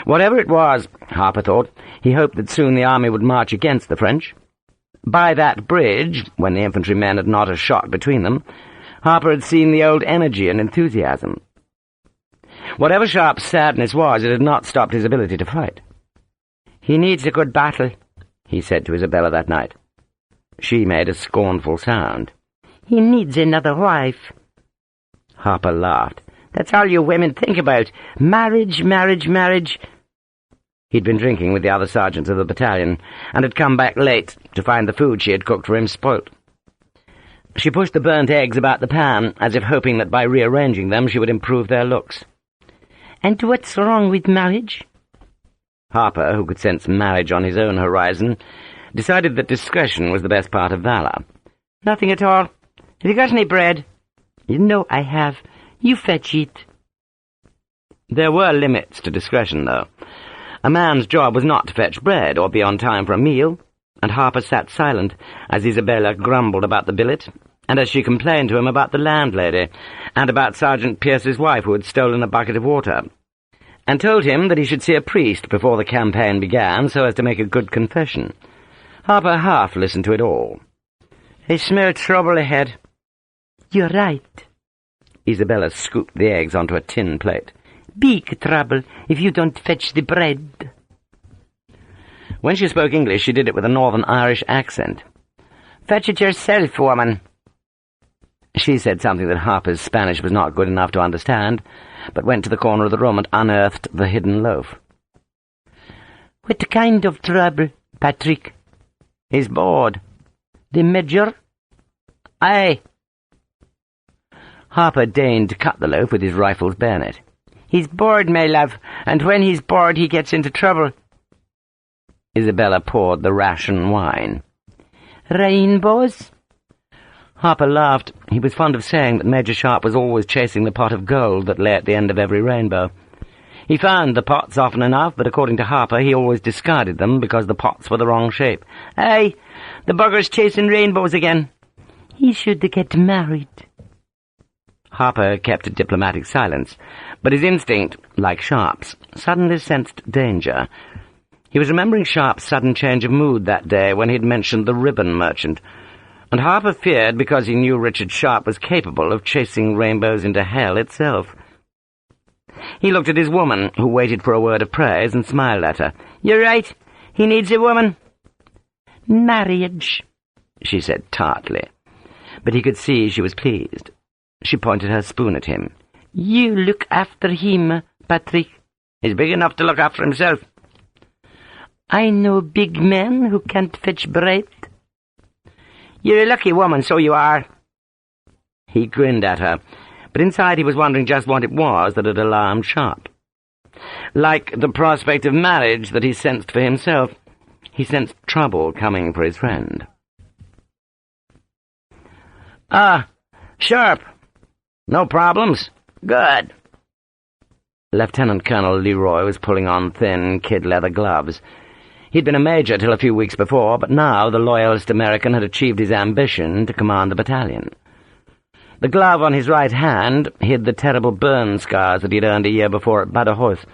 Whatever it was, Harper thought, he hoped that soon the army would march against the French. By that bridge, when the infantrymen had not a shot between them, Harper had seen the old energy and enthusiasm. Whatever Sharpe's sadness was, it had not stopped his ability to fight. "He needs a good battle," he said to Isabella that night. She made a scornful sound. "He needs another wife." Harper laughed. "That's all you women think about. Marriage, marriage, marriage." He'd been drinking with the other sergeants of the battalion, and had come back late to find the food she had cooked for him spoilt. She pushed the burnt eggs about the pan, as if hoping that by rearranging them she would improve their looks. "And what's wrong with marriage?" Harper, who could sense marriage on his own horizon, decided that discretion was the best part of valor. "Nothing at all. Have you got any bread?" "No, I have. You fetch it." There were limits to discretion, though. A man's job was not to fetch bread or be on time for a meal, and Harper sat silent as Isabella grumbled about the billet, and as she complained to him about the landlady, and about Sergeant Pierce's wife who had stolen a bucket of water, and told him that he should see a priest before the campaign began so as to make a good confession. Harper half listened to it all. "I smell trouble ahead." "You're right." Isabella scooped the eggs onto a tin plate. "Big trouble if you don't fetch the bread." When she spoke English, she did it with a Northern Irish accent. "Fetch it yourself, woman." She said something that Harper's Spanish was not good enough to understand, but went to the corner of the room and unearthed the hidden loaf. "What kind of trouble, Patrick?" "He's bored." "The Major?" "Aye." Harper deigned to cut the loaf with his rifle's bayonet. "He's bored, my love, and when he's bored he gets into trouble." Isabella poured the ration wine. Rainbows? Harper laughed. He was fond of saying that Major Sharpe was always chasing the pot of gold that lay at the end of every rainbow. He found the pots often enough, but according to Harper, he always discarded them because the pots were the wrong shape. Aye, the bugger's chasing rainbows again. He should get married. Harper kept a diplomatic silence, but his instinct, like Sharpe's, suddenly sensed danger. He was remembering Sharpe's sudden change of mood that day when he had mentioned the ribbon merchant, and Harper feared because he knew Richard Sharpe was capable of chasing rainbows into hell itself. He looked at his woman, who waited for a word of praise, and smiled at her. "You're right. He needs a woman." "Marriage," she said tartly. But he could see she was pleased. She pointed her spoon at him. "You look after him, Patrick." "He's big enough to look after himself." "I know big men who can't fetch bread." "You're a lucky woman, so you are." He grinned at her, but inside he was wondering just what it was that had alarmed Sharpe. Like the prospect of marriage that he sensed for himself, he sensed trouble coming for his friend. Sharpe. No problems? Good." Lieutenant Colonel Leroy was pulling on thin kid-leather gloves. He'd been a major till a few weeks before, but now the loyalist American had achieved his ambition to command the battalion. The glove on his right hand hid the terrible burn scars that he'd earned a year before at Badajoz.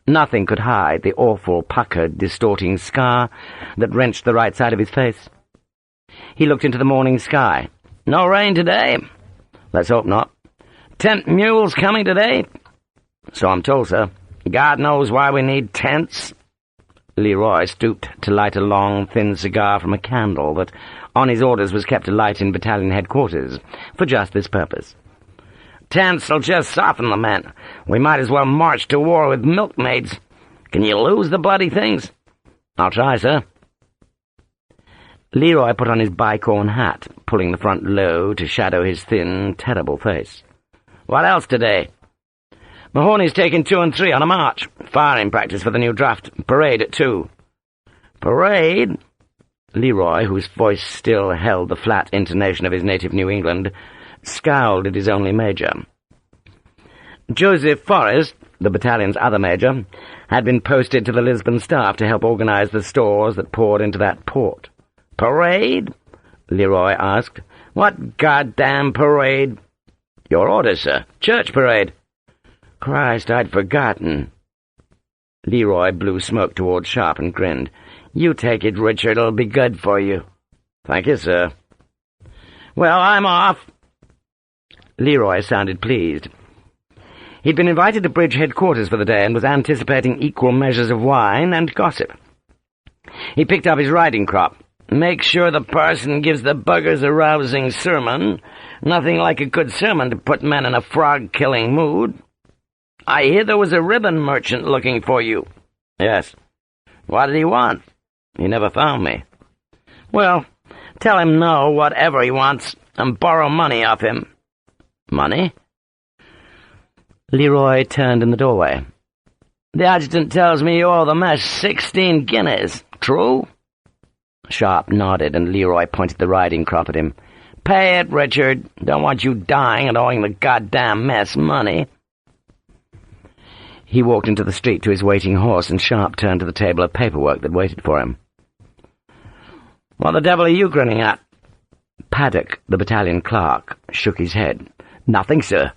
Nothing could hide the awful, puckered, distorting scar that wrenched the right side of his face. He looked into the morning sky. "No rain today?" "Let's hope not." "Tent mules coming today?" "So I'm told, sir." "God knows why we need tents." Leroy stooped to light a long, thin cigar from a candle that, on his orders, was kept alight in battalion headquarters, for just this purpose. "Tents'll just soften the men. We might as well march to war with milkmaids. Can you lose the bloody things?" "I'll try, sir." Leroy put on his bicorn hat, pulling the front low to shadow his thin, terrible face. "What else today?" "Mahoney's taking 2 and 3 on a march. Firing practice for the new draft. Parade at 2. "Parade?" Leroy, whose voice still held the flat intonation of his native New England, scowled at his only major. Joseph Forrest, the battalion's other major, had been posted to the Lisbon staff to help organize the stores that poured into that port. "Parade?" Leroy asked. "What goddamn parade?" "Your orders, sir. Church parade." "Christ, I'd forgotten." Leroy blew smoke towards Sharpe and grinned. "You take it, Richard. It'll be good for you." "Thank you, sir." "Well, I'm off." Leroy sounded pleased. He'd been invited to bridge headquarters for the day and was anticipating equal measures of wine and gossip. He picked up his riding crop. "Make sure the parson gives the buggers a rousing sermon. Nothing like a good sermon to put men in a frog-killing mood. I hear there was a ribbon merchant looking for you." "Yes." "What did he want?" "He never found me." "Well, tell him no, whatever he wants, and borrow money off him." "Money?" Leroy turned in the doorway. "The adjutant tells me you owe the mess 16 guineas. True?" Sharpe nodded, and Leroy pointed the riding crop at him. "Pay it, Richard. Don't want you dying and owing the goddamn mess money." He walked into the street to his waiting horse, and Sharpe turned to the table of paperwork that waited for him. "What the devil are you grinning at?" Paddock, the battalion clerk, shook his head. "Nothing, sir."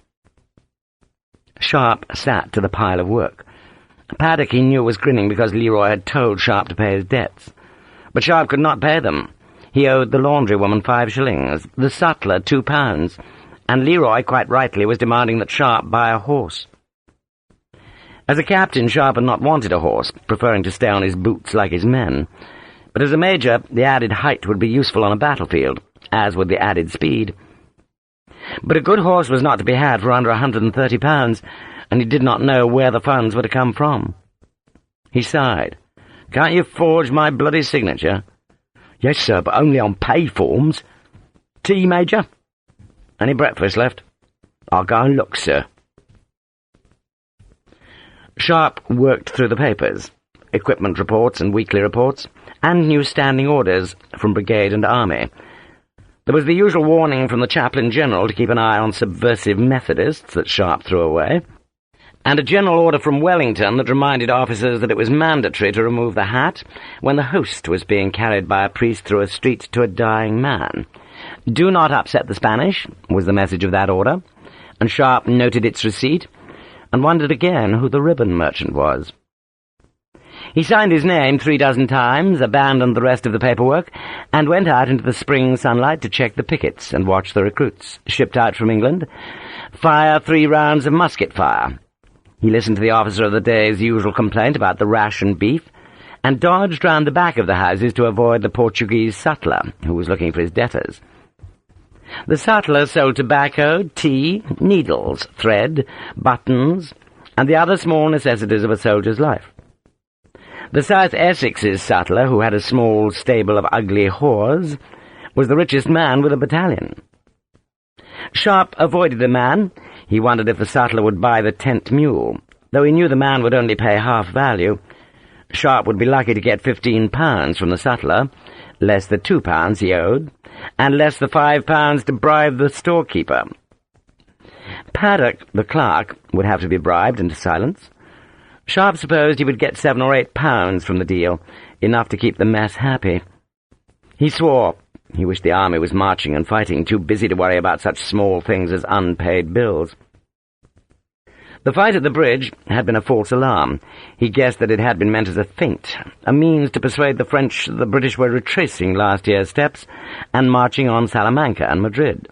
Sharpe sat to the pile of work. Paddock, he knew, was grinning because Leroy had told Sharpe to pay his debts. But Sharpe could not pay them. He owed the laundrywoman 5 shillings, the sutler 2 pounds, and Leroy, quite rightly, was demanding that Sharpe buy a horse. As a captain, Sharpe had not wanted a horse, preferring to stay on his boots like his men. But as a major, the added height would be useful on a battlefield, as would the added speed. But a good horse was not to be had for under £130, and he did not know where the funds were to come from. He sighed. "Can't you forge my bloody signature?" "Yes, sir, but only on pay forms." "Tea, Major?" "Any breakfast left?" "I'll go and look, sir." Sharpe worked through the papers. equipment reports and weekly reports, and new standing orders from brigade and army. There was the usual warning from the Chaplain-General to keep an eye on subversive Methodists that Sharpe threw away, and a general order from Wellington that reminded officers that it was mandatory to remove the hat when the host was being carried by a priest through a street to a dying man. "Do not upset the Spanish," was the message of that order, and Sharpe noted its receipt, and wondered again who the ribbon merchant was. He signed his name 36 times, abandoned the rest of the paperwork, and went out into the spring sunlight to check the pickets and watch the recruits, shipped out from England, fire 3 rounds of musket fire. He listened to the officer of the day's usual complaint about the ration beef, and dodged round the back of the houses to avoid the Portuguese sutler, who was looking for his debtors. The sutler sold tobacco, tea, needles, thread, buttons, and the other small necessities of a soldier's life. The South Essex's sutler, who had a small stable of ugly whores, was the richest man with a battalion. Sharpe avoided the man. He wondered if the sutler would buy the 10th mule, though he knew the man would only pay half value. Sharpe would be lucky to get £15 from the sutler, less the £2 he owed, and less the £5 to bribe the storekeeper. Paddock, the clerk, would have to be bribed into silence. Sharpe supposed he would get £7 or £8 from the deal, enough to keep the mess happy. He swore. He wished the army was marching and fighting, too busy to worry about such small things as unpaid bills. The fight at the bridge had been a false alarm. He guessed that it had been meant as a feint, a means to persuade the French that the British were retracing last year's steps and marching on Salamanca and Madrid.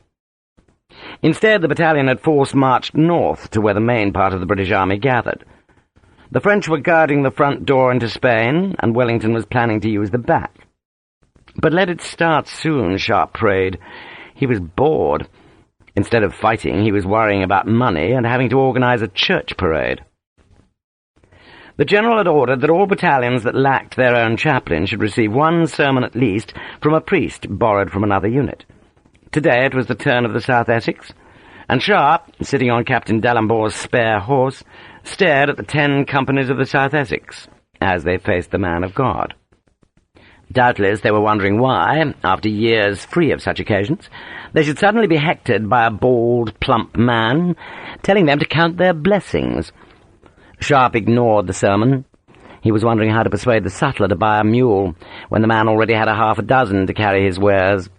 Instead, the battalion had force-marched north to where the main part of the British army gathered. The French were guarding the front door into Spain, and Wellington was planning to use the back. But let it start soon, Sharpe prayed. He was bored. Instead of fighting, he was worrying about money and having to organize a church parade. The General had ordered that all battalions that lacked their own chaplain should receive 1 sermon at least from a priest borrowed from another unit. Today it was the turn of the South Essex, and Sharpe, sitting on Captain D'Alembour's spare horse, stared at the 10 companies of the South Essex as they faced the man of God. Doubtless they were wondering why, after years free of such occasions, they should suddenly be hectored by a bald, plump man, telling them to count their blessings. Sharpe ignored the sermon. He was wondering how to persuade the sutler to buy a mule, when the man already had 6 to carry his wares.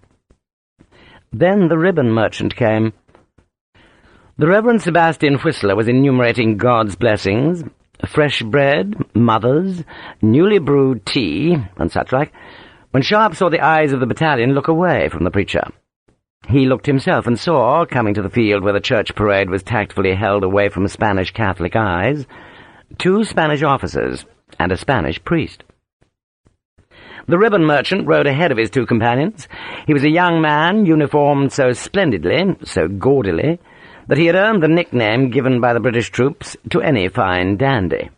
Then the ribbon merchant came. The Reverend Sebastian Whistler was enumerating God's blessings, fresh bread, mothers, newly brewed tea, and such like, when Sharpe saw the eyes of the battalion look away from the preacher. He looked himself and saw, coming to the field where the church parade was tactfully held away from Spanish Catholic eyes, 2 Spanish officers and a Spanish priest. The ribbon merchant rode ahead of his 2 companions. He was a young man, uniformed so splendidly, so gaudily, that he had earned the nickname given by the British troops to any fine dandy.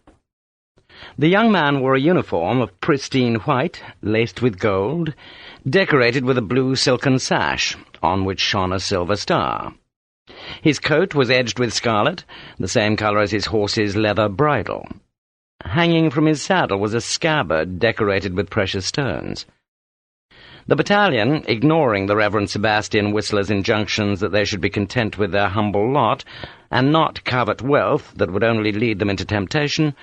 The young man wore a uniform of pristine white, laced with gold, decorated with a blue silken sash, on which shone a silver star. His coat was edged with scarlet, the same colour as his horse's leather bridle. Hanging from his saddle was a scabbard decorated with precious stones. The battalion, ignoring the Reverend Sebastian Whistler's injunctions that they should be content with their humble lot, and not covet wealth that would only lead them into temptation,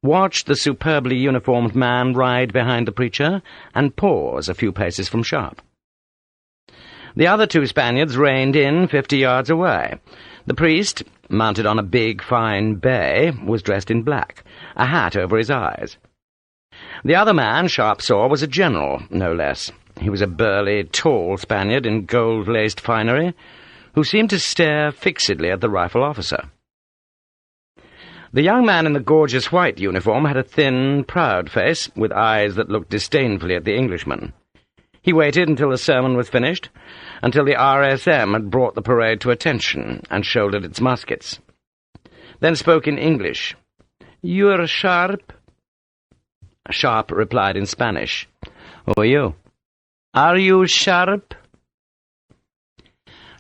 watched the superbly uniformed man ride behind the preacher and pause a few paces from Sharpe. The other 2 Spaniards reined in 50 yards away. The priest, mounted on a big, fine bay, was dressed in black, a hat over his eyes. The other man Sharpe saw was a general, no less. He was a burly, tall Spaniard in gold-laced finery, who seemed to stare fixedly at the rifle officer. The young man in the gorgeous white uniform had a thin, proud face, with eyes that looked disdainfully at the Englishman. He waited until the sermon was finished, until the RSM had brought the parade to attention and shouldered its muskets. Then spoke in English. "You're Sharpe?" Sharpe replied in Spanish. "Who are you?" "Are you Sharpe?"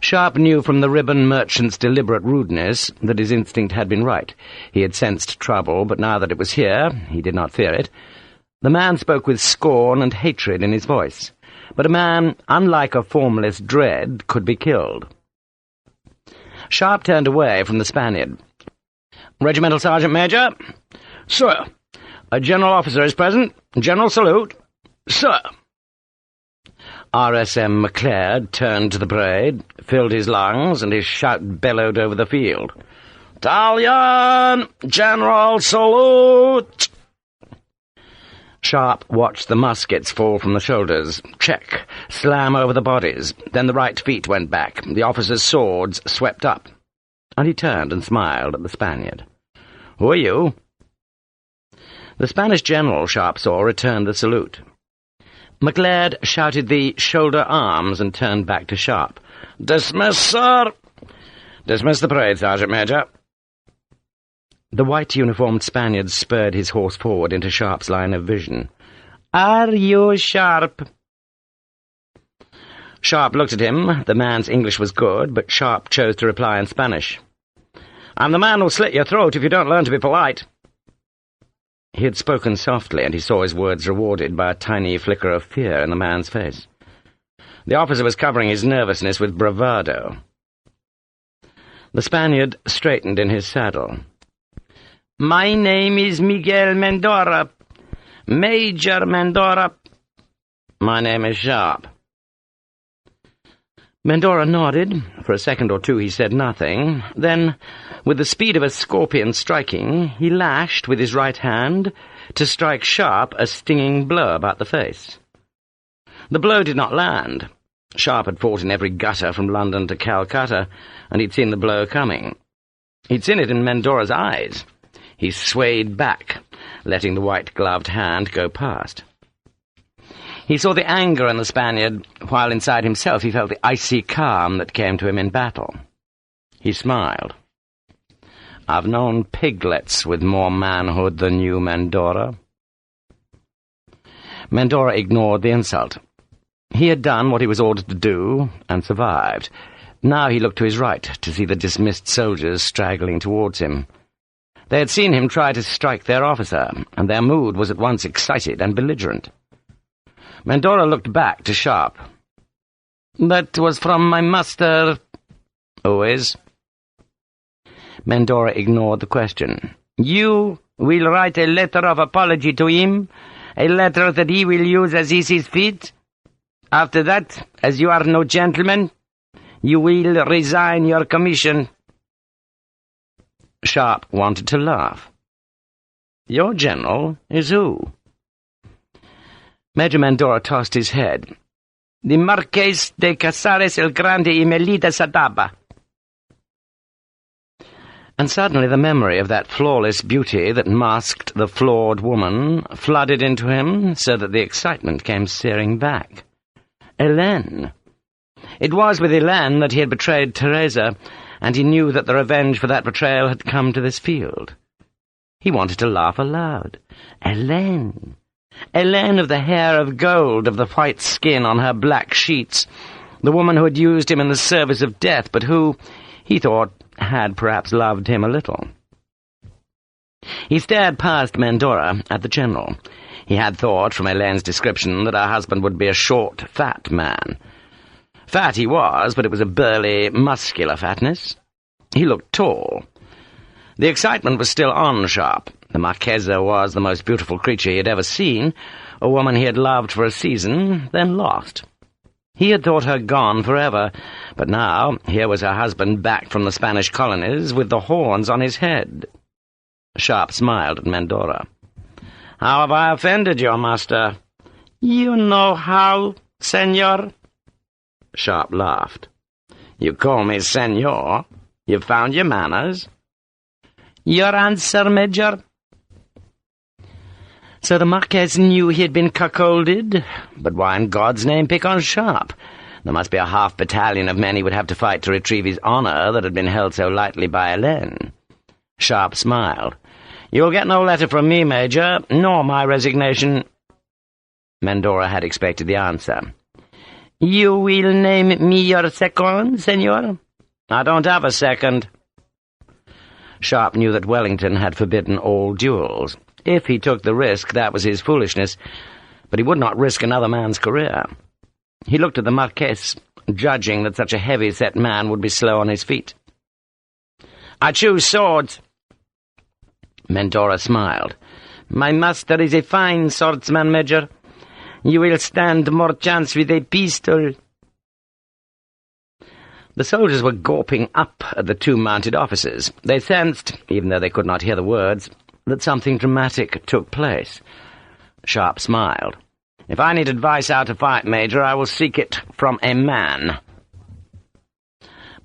Sharpe knew from the ribbon merchant's deliberate rudeness that his instinct had been right. He had sensed trouble, but now that it was here, he did not fear it. The man spoke with scorn and hatred in his voice, but a man, unlike a formless dread, could be killed. Sharpe turned away from the Spaniard. "Regimental Sergeant Major?" "Sir." "A general officer is present. General salute." "Sir." R.S.M. McLeod turned to the parade, filled his lungs, and his shout bellowed over the field. "Battalion! General salute!" Sharpe watched the muskets fall from the shoulders, check, slam over the bodies. Then the right feet went back, the officers' swords swept up. And he turned and smiled at the Spaniard. "Who are you?" The Spanish general, Sharpe saw, returned the salute. McLeod shouted the shoulder arms and turned back to Sharpe. "Dismiss, sir!" "Dismiss the parade, Sergeant Major." The white-uniformed Spaniard spurred his horse forward into Sharpe's line of vision. "Are you Sharpe?" Sharpe looked at him. The man's English was good, but Sharpe chose to reply in Spanish. "I'm the man who'll slit your throat if you don't learn to be polite." He had spoken softly, and he saw his words rewarded by a tiny flicker of fear in the man's face. The officer was covering his nervousness with bravado. The Spaniard straightened in his saddle. "My name is Miguel Mendora. Major Mendora." "My name is Sharpe." Mendora nodded. For a second or two he said nothing. Then, with the speed of a scorpion striking, he lashed with his right hand to strike Sharpe a stinging blow about the face. The blow did not land. Sharpe had fought in every gutter from London to Calcutta, and he'd seen the blow coming. He'd seen it in Mendora's eyes. He swayed back, letting the white-gloved hand go past. He saw the anger in the Spaniard, while inside himself he felt the icy calm that came to him in battle. He smiled. "I've known piglets with more manhood than you, Mendora." Mendora ignored the insult. He had done what he was ordered to do, and survived. Now he looked to his right to see the dismissed soldiers straggling towards him. They had seen him try to strike their officer, and their mood was at once excited and belligerent. Mendora looked back to Sharpe. "That was from my master." "Who is?" Mendora ignored the question. "You will write a letter of apology to him, a letter that he will use as he sees fit. After that, as you are no gentleman, you will resign your commission." Sharpe wanted to laugh. "Your general is who?" Major Mendora tossed his head. "The Marqués de Casares el Grande y Melita Sadaba." And suddenly the memory of that flawless beauty that masked the flawed woman flooded into him so that the excitement came searing back. Hélène! It was with Hélène that he had betrayed Teresa, and he knew that the revenge for that betrayal had come to this field. He wanted to laugh aloud. Hélène! Hélène of the hair of gold, of the white skin on her black sheets, the woman who had used him in the service of death, but who, he thought, had perhaps loved him a little. He stared past Mendora at the general. He had thought, from Hélène's description, that her husband would be a short, fat man. Fat he was, but it was a burly, muscular fatness. He looked tall. The excitement was still on Sharpe. The Marquessa was the most beautiful creature he had ever seen, a woman he had loved for a season, then lost. He had thought her gone forever, but now here was her husband back from the Spanish colonies with the horns on his head. Sharpe smiled at Mendora. "How have I offended your master?" "You know how, senor." Sharpe laughed. "You call me senor? You've found your manners?" "Your answer, Major?" So the Marquess knew he had been cuckolded? But why in God's name pick on Sharpe? There must be a half-battalion of men he would have to fight to retrieve his honour that had been held so lightly by Hélène. Sharpe smiled. "You'll get no letter from me, Major, nor my resignation." Mendora had expected the answer. You will name me your second, senor? I don't have a second. Sharpe knew that Wellington had forbidden all duels. If he took the risk, that was his foolishness, but he would not risk another man's career. He looked at the Marquess, judging that such a heavy-set man would be slow on his feet. I choose swords. Mendora smiled. My master is a fine swordsman, Major. You will stand more chance with a pistol. The soldiers were gawping up at the two mounted officers. They sensed, even though they could not hear the words, that something dramatic took place. Sharpe smiled. If I need advice how to fight, Major, I will seek it from a man.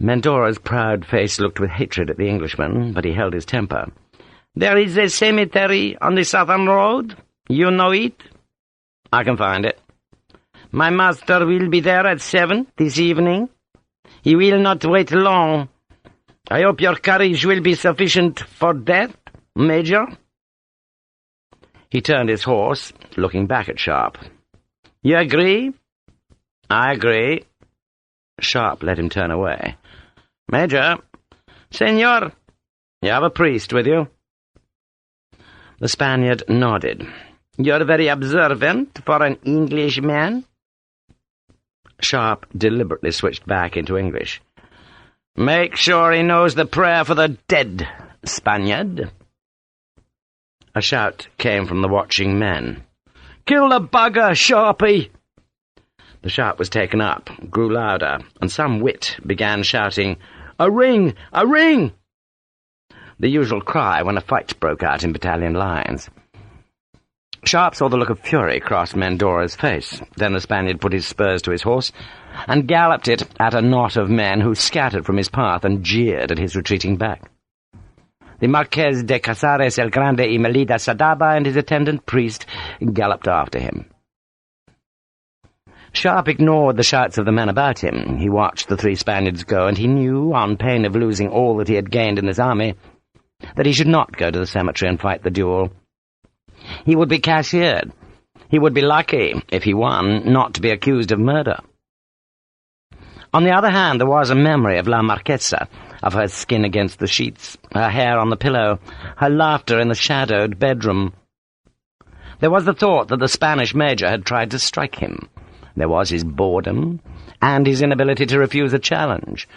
Mendora's proud face looked with hatred at the Englishman, but he held his temper. There is a cemetery on the southern road. You know it? I can find it. My master will be there at 7 this evening. He will not wait long. I hope your courage will be sufficient for that, Major. He turned his horse, looking back at Sharpe. You agree? I agree. Sharpe let him turn away. Major. Senor. You have a priest with you? The Spaniard nodded. You're very observant for an Englishman. Sharpe deliberately switched back into English. Make sure he knows the prayer for the dead, Spaniard. A shout came from the watching men. Kill the bugger, Sharpie! The shout was taken up, grew louder, and some wit began shouting, A ring! A ring! The usual cry when a fight broke out in battalion lines. Sharpe saw the look of fury cross Mendora's face. Then the Spaniard put his spurs to his horse and galloped it at a knot of men who scattered from his path and jeered at his retreating back. The Marqués de Casares el Grande y Melida Sadaba and his attendant priest galloped after him. Sharpe ignored the shouts of the men about him. He watched the three Spaniards go, and he knew, on pain of losing all that he had gained in this army, that he should not go to the cemetery and fight the duel. He would be cashiered. He would be lucky, if he won, not to be accused of murder. On the other hand, there was a memory of La Marquessa, of her skin against the sheets, her hair on the pillow, her laughter in the shadowed bedroom. There was the thought that the Spanish major had tried to strike him. There was his boredom, and his inability to refuse a challenge.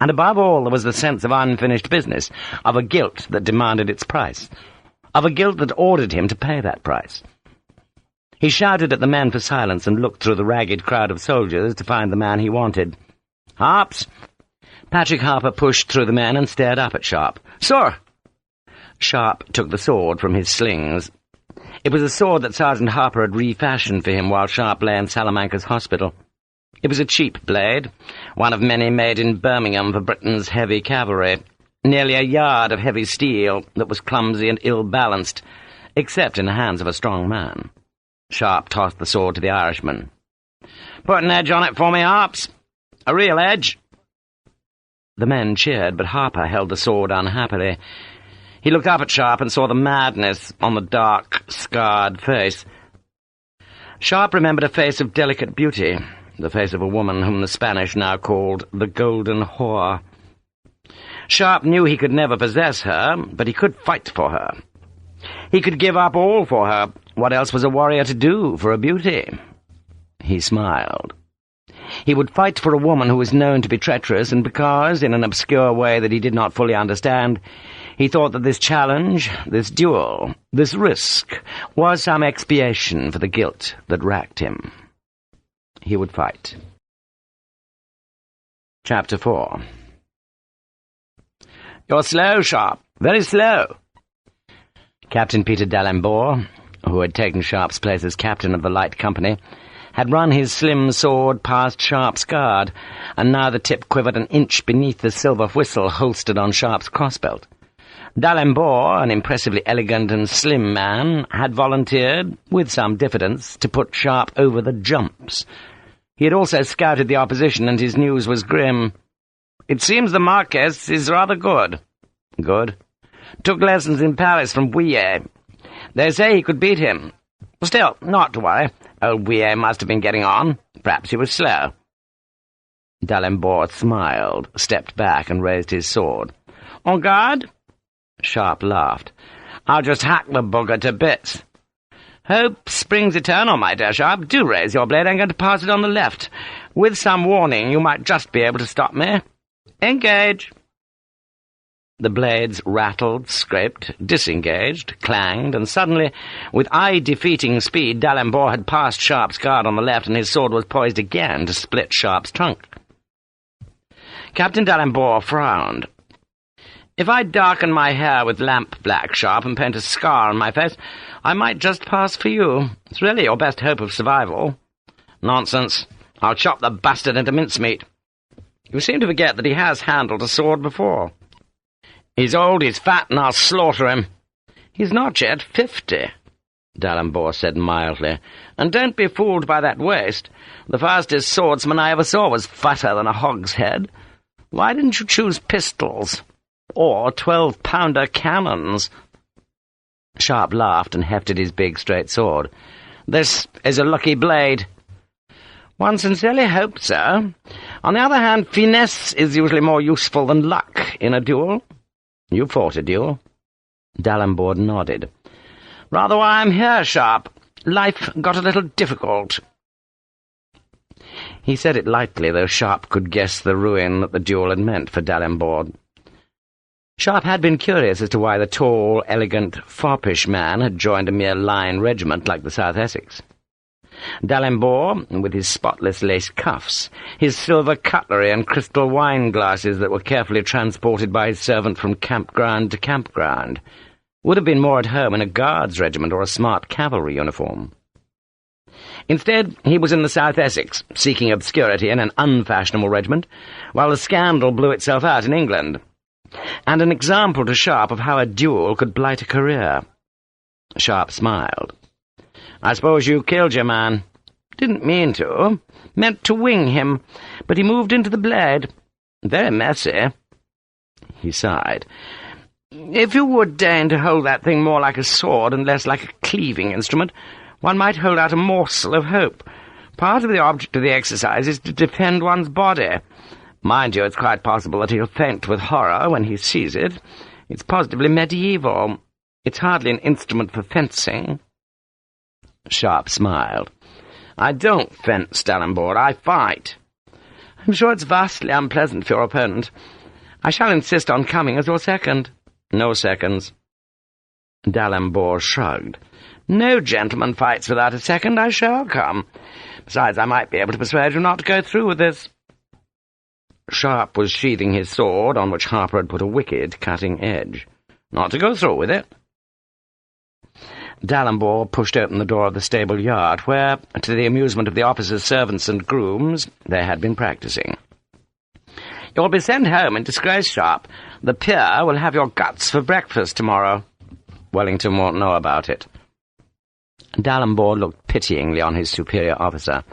And above all, there was the sense of unfinished business, of a guilt that demanded its price, of a guilt that ordered him to pay that price. He shouted at the men for silence and looked through the ragged crowd of soldiers to find the man he wanted. Harps! Patrick Harper pushed through the men and stared up at Sharpe. Sir! Sharpe took the sword from his slings. It was a sword that Sergeant Harper had refashioned for him while Sharpe lay in Salamanca's hospital. It was a cheap blade, one of many made in Birmingham for Britain's heavy cavalry, nearly a yard of heavy steel that was clumsy and ill-balanced, except in the hands of a strong man. Sharpe tossed the sword to the Irishman. Put an edge on it for me, Harps. A real edge. The men cheered, but Harper held the sword unhappily. He looked up at Sharpe and saw the madness on the dark, scarred face. Sharpe remembered a face of delicate beauty, the face of a woman whom the Spanish now called the Golden Whore. Sharpe knew he could never possess her, but he could fight for her. He could give up all for her. What else was a warrior to do for a beauty? He smiled. He would fight for a woman who was known to be treacherous, and because, in an obscure way that he did not fully understand, he thought that this challenge, this duel, this risk, was some expiation for the guilt that racked him. He would fight. Chapter 4. You're slow, Sharpe. Very slow. Captain Peter d'Alembert, who had taken Sharpe's place as captain of the light company, had run his slim sword past Sharpe's guard, and now the tip quivered an inch beneath the silver whistle holstered on Sharpe's crossbelt. D'Alembert, an impressively elegant and slim man, had volunteered, with some diffidence, to put Sharpe over the jumps. He had also scouted the opposition, and his news was grim. It seems the Marquess is rather good. Good. Took lessons in Paris from Bouillet. They say he could beat him. Still, not to worry. Old Bouillet must have been getting on. Perhaps he was slow. D'Alembert smiled, stepped back, and raised his sword. "En garde?" Sharpe laughed. "I'll just hack the bugger to bits." "Hope springs eternal, my dear Sharpe. Do raise your blade. I'm going to pass it on the left. With some warning, you might just be able to stop me. Engage!" The blades rattled, scraped, disengaged, clanged, and suddenly, with eye-defeating speed, D'Alembert had passed Sharpe's guard on the left, and his sword was poised again to split Sharpe's trunk. Captain D'Alembert frowned. "If I darken my hair with lamp-black, Sharpe, and paint a scar on my face, I might just pass for you. It's really your best hope of survival." "Nonsense. I'll chop the bastard into mincemeat." "You seem to forget that he has handled a sword before." "He's old, he's fat, and I'll slaughter him." "He's not yet 50, D'Alembert said mildly. "And don't be fooled by that waist. The fastest swordsman I ever saw was fatter than a hogshead. Why didn't you choose pistols? Or 12-pounder cannons?" Sharpe laughed and hefted his big straight sword. "This is a lucky blade." "One sincerely hopes so. On the other hand, finesse is usually more useful than luck in a duel." "You fought a duel?" D'Alembert nodded. "Rather why I'm here, Sharpe. Life got a little difficult." He said it lightly, though Sharpe could guess the ruin that the duel had meant for D'Alembert. Sharpe had been curious as to why the tall, elegant, foppish man had joined a mere line regiment like the South Essex. D'Alembert, with his spotless lace cuffs, his silver cutlery and crystal wine-glasses that were carefully transported by his servant from campground to campground, would have been more at home in a guards regiment or a smart cavalry uniform. Instead, he was in the South Essex, seeking obscurity in an unfashionable regiment, while the scandal blew itself out in England, and an example to Sharpe of how a duel could blight a career. Sharpe smiled. "I suppose you killed your man." "Didn't mean to. Meant to wing him, but he moved into the blade. Very messy." He sighed. "If you would deign to hold that thing more like a sword and less like a cleaving instrument, one might hold out a morsel of hope. Part of the object of the exercise is to defend one's body. Mind you, it's quite possible that he'll faint with horror when he sees it. It's positively medieval. It's hardly an instrument for fencing." Sharpe smiled. "I don't fence, D'Alembert. I fight." "I'm sure it's vastly unpleasant for your opponent. I shall insist on coming as your second." "No seconds." D'Alembert shrugged. "No gentleman fights without a second. I shall come. Besides, I might be able to persuade you not to go through with this." Sharpe was sheathing his sword, on which Harper had put a wicked, cutting edge. "Not to go through with it?" D'Alembert pushed open the door of the stable yard, where, to the amusement of the officers' servants and grooms, they had been practising. "You'll be sent home in disgrace, Sharpe. The peer will have your guts for breakfast tomorrow." "Wellington won't know about it." D'Alembert looked pityingly on his superior officer.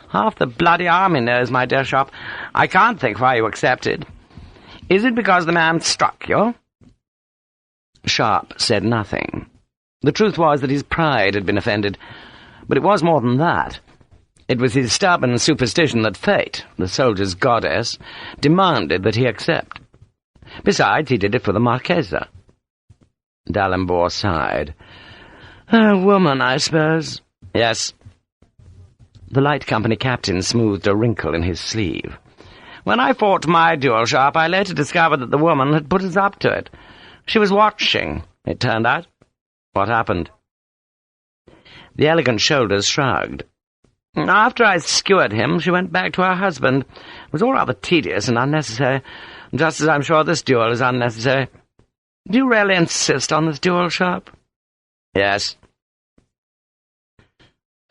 "Half the bloody army knows, my dear Sharpe. I can't think why you accepted. Is it because the man struck you?" Sharpe said nothing. The truth was that his pride had been offended, but it was more than that. It was his stubborn superstition that fate, the soldier's goddess, demanded that he accept. Besides, he did it for the Marquessa. D'Alembert sighed. "A woman, I suppose." "Yes." The light company captain smoothed a wrinkle in his sleeve. "When I fought my duel, Sharpe, I later discovered that the woman had put us up to it. She was watching, it turned out." "What happened?" The elegant shoulders shrugged. "After I skewered him, she went back to her husband. It was all rather tedious and unnecessary, just as I'm sure this duel is unnecessary. Do you really insist on this duel, Sharpe?" "Yes."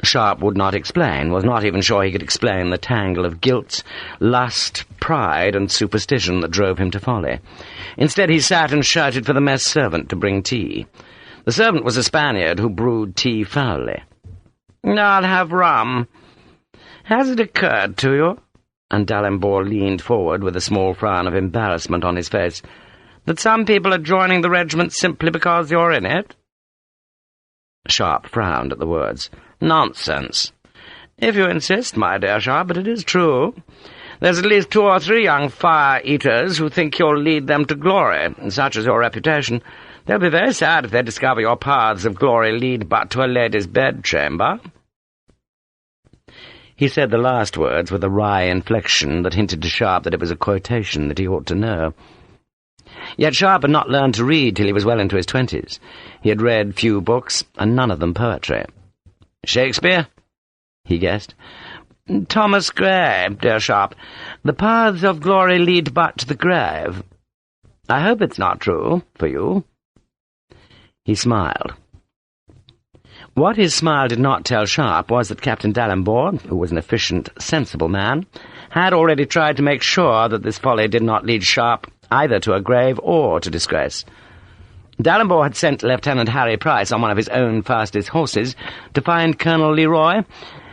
Sharpe would not explain, was not even sure he could explain the tangle of guilt, lust, pride, and superstition that drove him to folly. Instead, he sat and shouted for the mess servant to bring tea. The servant was a Spaniard who brewed tea foully. "I'll have rum. Has it occurred to you," and D'Alembert leaned forward with a small frown of embarrassment on his face, "that some people are joining the regiment simply because you're in it?" Sharpe frowned at the words. "Nonsense. "If you insist, my dear Sharpe, but it is true. There's at least 2 or 3 young fire-eaters who think you'll lead them to glory, such is your reputation. They'll be very sad if they discover your paths of glory lead but to a lady's bedchamber." He said the last words with a wry inflection that hinted to Sharpe that it was a quotation that he ought to know. Yet Sharpe had not learned to read till he was well into his 20s. He had read few books, and none of them poetry. "Shakespeare?" he guessed. "Thomas Gray, dear Sharpe. The paths of glory lead but to the grave. I hope it's not true, for you." He smiled. What his smile did not tell Sharpe was that Captain D'Alembert, who was an efficient, sensible man, had already tried to make sure that this folly did not lead Sharpe either to a grave or to disgrace. D'Alembert had sent Lieutenant Harry Price on one of his own fastest horses to find Colonel Leroy,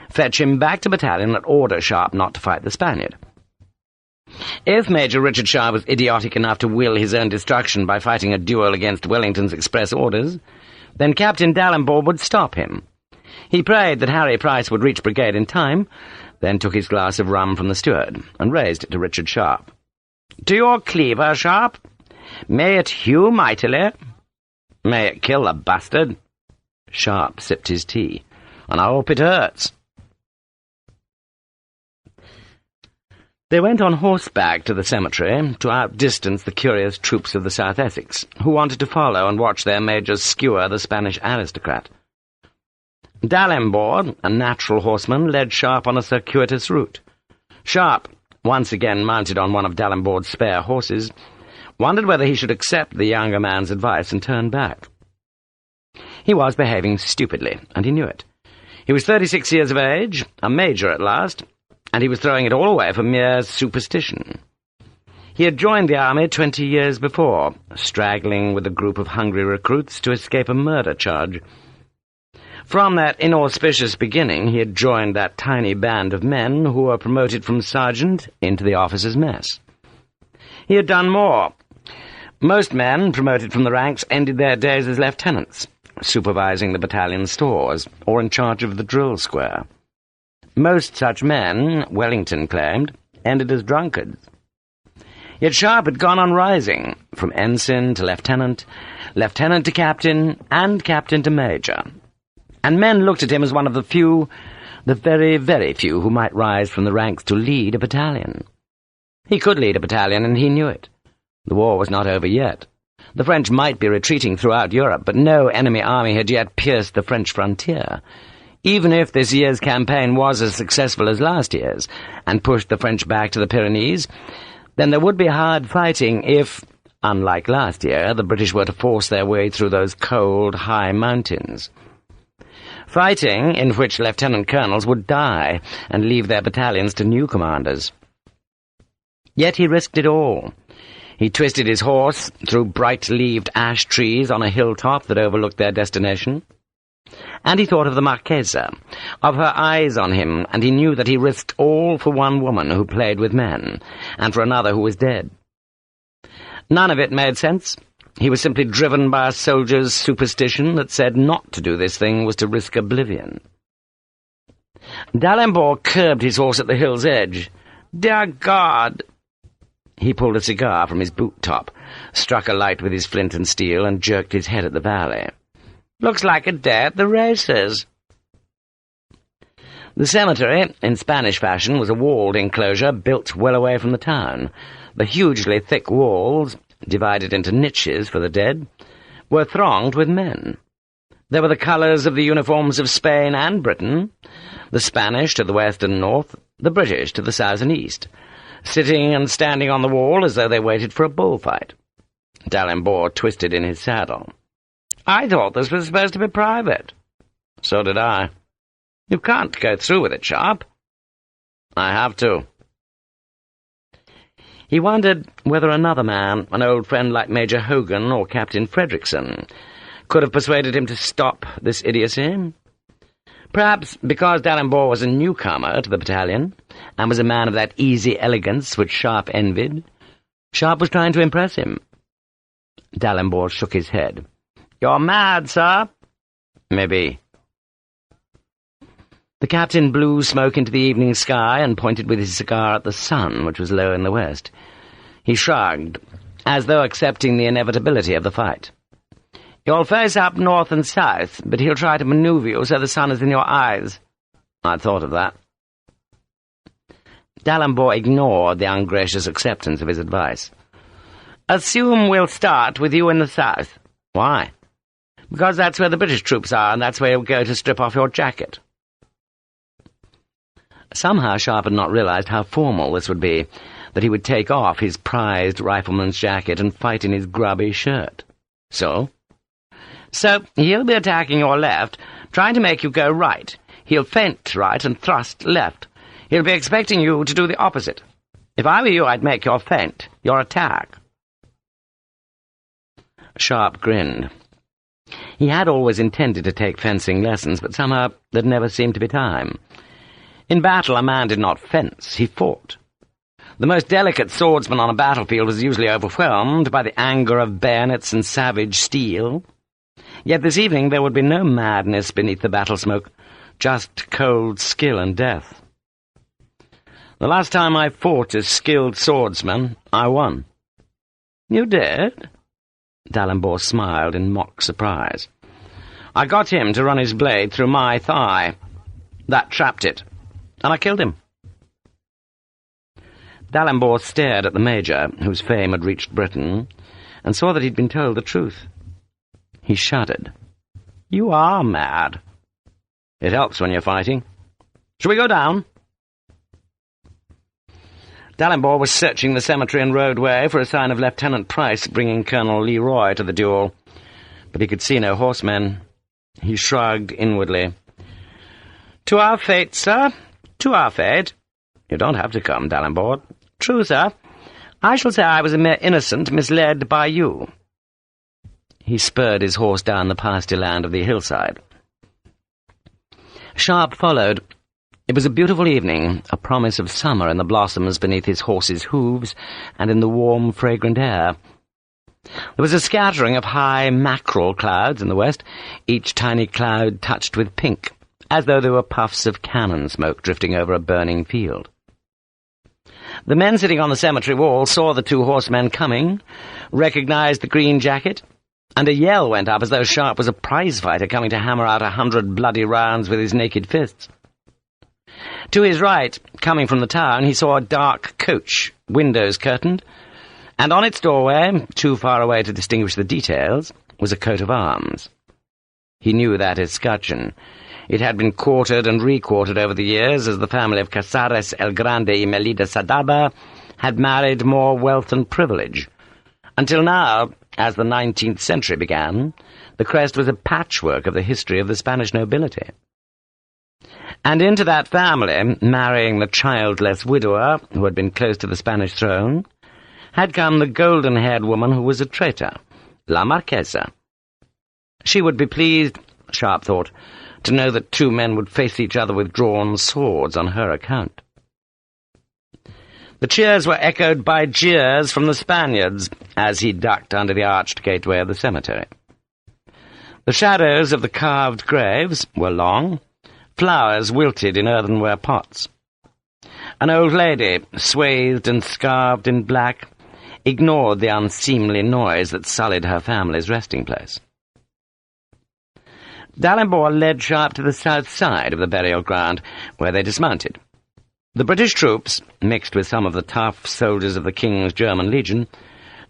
fetch him back to battalion, and order Sharpe not to fight the Spaniard. If Major Richard Sharpe was idiotic enough to will his own destruction by fighting a duel against Wellington's express orders, then Captain D'Alembert would stop him. He prayed that Harry Price would reach brigade in time, then took his glass of rum from the steward, and raised it to Richard Sharpe. "To your cleaver, Sharpe? May it hew mightily? May it kill the bastard?" Sharpe sipped his tea. "And I hope it hurts." They went on horseback to the cemetery to outdistance the curious troops of the South Essex, who wanted to follow and watch their majors skewer the Spanish aristocrat. D'Alembert, a natural horseman, led Sharpe on a circuitous route. Sharpe, once again mounted on one of D'Alembert's spare horses, wondered whether he should accept the younger man's advice and turn back. He was behaving stupidly, and he knew it. He was 36 years of age, a major at last, and he was throwing it all away for mere superstition. He had joined the army 20 years before, straggling with a group of hungry recruits to escape a murder charge. From that inauspicious beginning he had joined that tiny band of men who were promoted from sergeant into the officers' mess. He had done more. Most men promoted from the ranks ended their days as lieutenants, supervising the battalion stores or in charge of the drill square. Most such men, Wellington claimed, ended as drunkards. Yet Sharpe had gone on rising, from ensign to lieutenant, lieutenant to captain, and captain to major. And men looked at him as one of the few, the very, very few, who might rise from the ranks to lead a battalion. He could lead a battalion, and he knew it. The war was not over yet. The French might be retreating throughout Europe, but no enemy army had yet pierced the French frontier. Even if this year's campaign was as successful as last year's, and pushed the French back to the Pyrenees, then there would be hard fighting if, unlike last year, the British were to force their way through those cold, high mountains. Fighting in which lieutenant colonels would die and leave their battalions to new commanders. Yet he risked it all. He twisted his horse through bright-leaved ash trees on a hilltop that overlooked their destination. And he thought of the Marquessa, of her eyes on him, and he knew that he risked all for one woman who played with men, and for another who was dead. None of it made sense. He was simply driven by a soldier's superstition that said not to do this thing was to risk oblivion. D'Alembert curbed his horse at the hill's edge. "Dear God!" He pulled a cigar from his boot-top, struck a light with his flint and steel, and jerked his head at the valley. "Looks like a day at the races." The cemetery, in Spanish fashion, was a walled enclosure built well away from the town. The hugely thick walls, divided into niches for the dead, were thronged with men. There were the colours of the uniforms of Spain and Britain, the Spanish to the west and north, the British to the south and east, sitting and standing on the wall as though they waited for a bullfight. D'Alembert twisted in his saddle. "I thought this was supposed to be private." "So did I." "You can't go through with it, Sharpe." "I have to." He wondered whether another man, an old friend like Major Hogan or Captain Fredrickson, could have persuaded him to stop this idiocy. Perhaps because D'Alembert was a newcomer to the battalion, and was a man of that easy elegance which Sharpe envied, Sharpe was trying to impress him. D'Alembert shook his head. "You're mad, sir." "Maybe." The captain blew smoke into the evening sky and pointed with his cigar at the sun, which was low in the west. He shrugged, as though accepting the inevitability of the fight. "You'll face up north and south, but he'll try to maneuver you so the sun is in your eyes." I'd thought of that. D'Alembert ignored the ungracious acceptance of his advice. "Assume we'll start with you in the south." "Why?" "Because that's where the British troops are, and that's where you'll go to strip off your jacket." Somehow Sharpe had not realized how formal this would be, that he would take off his prized rifleman's jacket and fight in his grubby shirt. So he'll be attacking your left, trying to make you go right. He'll feint right and thrust left. He'll be expecting you to do the opposite. If I were you, I'd make your feint, your attack." Sharpe grinned. He had always intended to take fencing lessons, but somehow there'd never seemed to be time. In battle, a man did not fence, he fought. The most delicate swordsman on a battlefield was usually overwhelmed by the anger of bayonets and savage steel. Yet this evening there would be no madness beneath the battle smoke, just cold skill and death. "The last time I fought a skilled swordsman, I won." "You did?" D'Alembert smiled in mock surprise. "I got him to run his blade through my thigh. That trapped it, and I killed him." D'Alembert stared at the Major, whose fame had reached Britain, and saw that he'd been told the truth. He shuddered. "You are mad." "It helps when you're fighting. Shall we go down?" D'Alembert was searching the cemetery and roadway for a sign of Lieutenant Price bringing Colonel Leroy to the duel, but he could see no horsemen. He shrugged inwardly. "To our fate, sir, to our fate." "You don't have to come, D'Alembert." "True, sir. I shall say I was a mere innocent misled by you." He spurred his horse down the pasture land of the hillside. Sharpe followed. It was a beautiful evening, a promise of summer in the blossoms beneath his horse's hooves and in the warm, fragrant air. There was a scattering of high mackerel clouds in the west, each tiny cloud touched with pink, as though there were puffs of cannon smoke drifting over a burning field. The men sitting on the cemetery wall saw the two horsemen coming, recognized the green jacket, and a yell went up as though Sharpe was a prize-fighter coming to hammer out 100 bloody rounds with his naked fists. To his right, coming from the town, he saw a dark coach, windows curtained, and on its doorway, too far away to distinguish the details, was a coat of arms. He knew that escutcheon. It had been quartered and re-quartered over the years as the family of Casares el Grande y Melida Sadaba had married more wealth and privilege. Until now, as the 19th century began, the crest was a patchwork of the history of the Spanish nobility. And into that family, marrying the childless widower who had been close to the Spanish throne, had come the golden-haired woman who was a traitor, La Marquessa. She would be pleased, Sharpe thought, to know that two men would face each other with drawn swords on her account. The cheers were echoed by jeers from the Spaniards as he ducked under the arched gateway of the cemetery. The shadows of the carved graves were long, flowers wilted in earthenware pots. An old lady, swathed and scarved in black, ignored the unseemly noise that sullied her family's resting place. D'Alembert led Sharpe to the south side of the burial ground, where they dismounted. The British troops, mixed with some of the tough soldiers of the King's German Legion,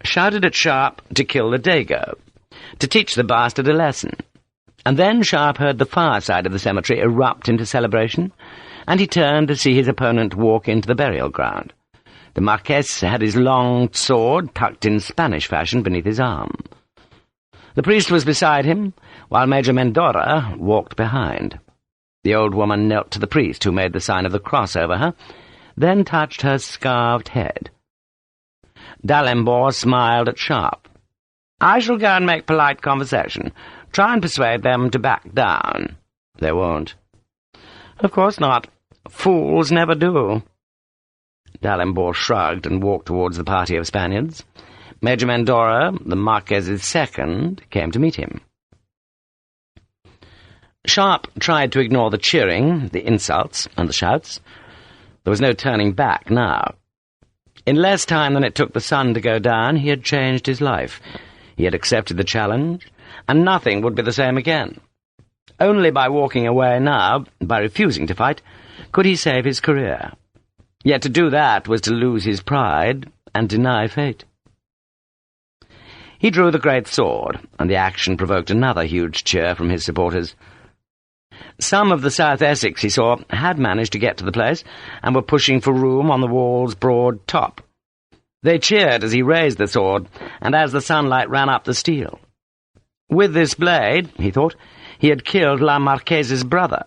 shouted at Sharpe to kill the Dago, to teach the bastard a lesson. And then Sharpe heard the far side of the cemetery erupt into celebration, and he turned to see his opponent walk into the burial ground. The Marquess had his long sword tucked in Spanish fashion beneath his arm. The priest was beside him, while Major Mendora walked behind. The old woman knelt to the priest, who made the sign of the cross over her, then touched her scarved head. D'Alembert smiled at Sharpe. "I shall go and make polite conversation. Try and persuade them to back down." "They won't." "Of course not. Fools never do." D'Alembert shrugged and walked towards the party of Spaniards. Major Mendora, the Marquess's second, came to meet him. Sharpe tried to ignore the cheering, the insults, and the shouts. There was no turning back now. In less time than it took the sun to go down, he had changed his life. He had accepted the challenge, and nothing would be the same again. Only by walking away now, by refusing to fight, could he save his career. Yet to do that was to lose his pride and deny fate. He drew the great sword, and the action provoked another huge cheer from his supporters. Some of the South Essex, he saw, had managed to get to the place, and were pushing for room on the wall's broad top. They cheered as he raised the sword, and as the sunlight ran up the steel. With this blade, he thought, he had killed La Marquesa's brother.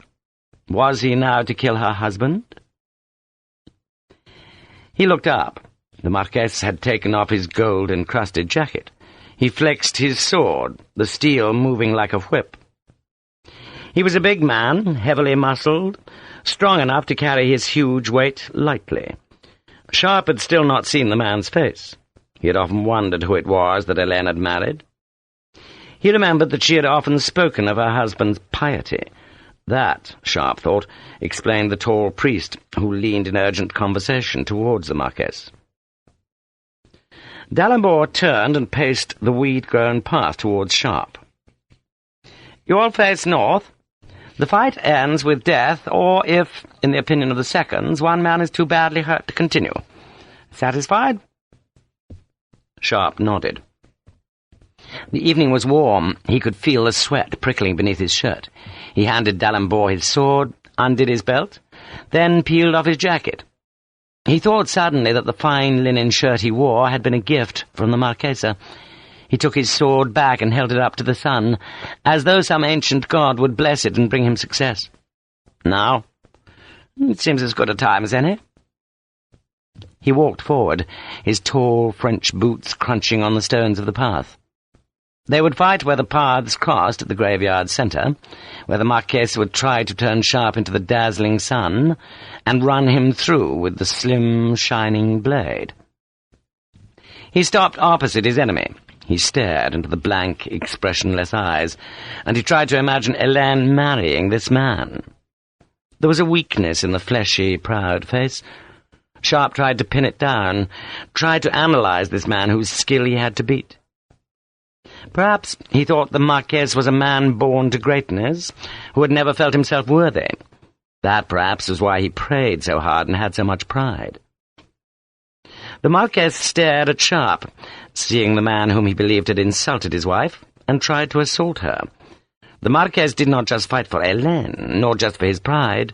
Was he now to kill her husband? He looked up. The Marquess had taken off his gold-encrusted jacket. He flexed his sword, the steel moving like a whip. He was a big man, heavily muscled, strong enough to carry his huge weight lightly. Sharpe had still not seen the man's face. He had often wondered who it was that Helene had married. He remembered that she had often spoken of her husband's piety. That, Sharpe thought, explained the tall priest who leaned in urgent conversation towards the Marquess. D'Alembert turned and paced the weed-grown path towards Sharpe. "You all face north. The fight ends with death, or if, in the opinion of the seconds, one man is too badly hurt to continue. Satisfied?" Sharpe nodded. The evening was warm. He could feel the sweat prickling beneath his shirt. He handed D'Alembert his sword, undid his belt, then peeled off his jacket. He thought suddenly that the fine linen shirt he wore had been a gift from the Marquessa. He took his sword back and held it up to the sun, as though some ancient god would bless it and bring him success. "Now, it seems as good a time as any." He walked forward, his tall French boots crunching on the stones of the path. They would fight where the paths crossed at the graveyard centre, where the Marquess would try to turn Sharpe into the dazzling sun, and run him through with the slim, shining blade. He stopped opposite his enemy. He stared into the blank, expressionless eyes, and he tried to imagine Helene marrying this man. There was a weakness in the fleshy, proud face. Sharpe tried to pin it down, tried to analyze this man whose skill he had to beat. Perhaps he thought the Marquess was a man born to greatness, who had never felt himself worthy. That, perhaps, was why he prayed so hard and had so much pride. The Marquess stared at Sharpe, seeing the man whom he believed had insulted his wife, and tried to assault her. The Marquess did not just fight for Helene, nor just for his pride,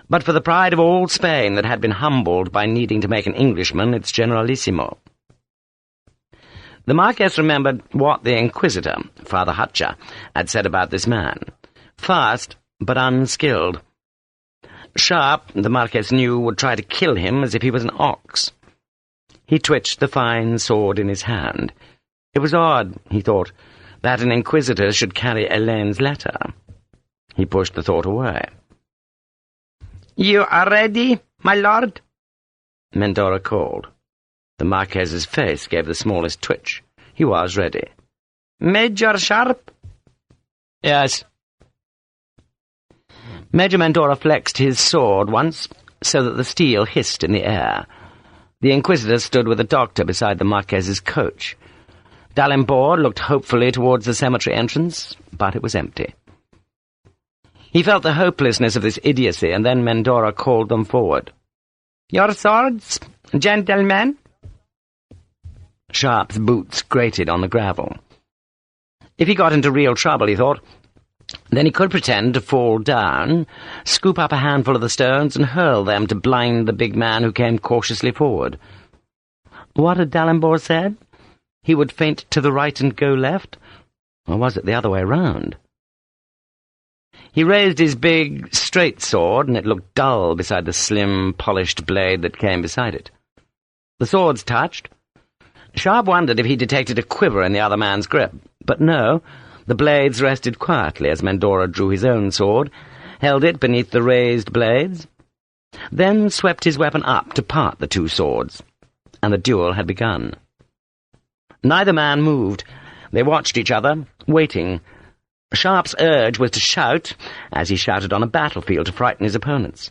but for the pride of all Spain that had been humbled by needing to make an Englishman its generalissimo. The Marquess remembered what the Inquisitor, Father Hutcher, had said about this man. Fast, but unskilled. Sharpe, the Marquess knew, would try to kill him as if he was an ox. He twitched the fine sword in his hand. It was odd, he thought, that an Inquisitor should carry Helene's letter. He pushed the thought away. "You are ready, my lord?" Mendora called. The Marquess's face gave the smallest twitch. He was ready. "Major Sharpe?" "Yes." Major Mendora flexed his sword once, so that the steel hissed in the air. The Inquisitor stood with the doctor beside the Marquess's coach. D'Alembert looked hopefully towards the cemetery entrance, but it was empty. He felt the hopelessness of this idiocy, and then Mendora called them forward. "Your swords, gentlemen?" Sharpe's boots grated on the gravel. If he got into real trouble, he thought, then he could pretend to fall down, scoop up a handful of the stones, and hurl them to blind the big man who came cautiously forward. What had D'Alembert said? He would feint to the right and go left? Or was it the other way round? He raised his big, straight sword, and it looked dull beside the slim, polished blade that came beside it. The swords touched. Sharpe wondered if he detected a quiver in the other man's grip, but no, the blades rested quietly as Mendora drew his own sword, held it beneath the raised blades, then swept his weapon up to part the two swords, and the duel had begun. Neither man moved. They watched each other, waiting. Sharpe's urge was to shout, as he shouted on a battlefield to frighten his opponents.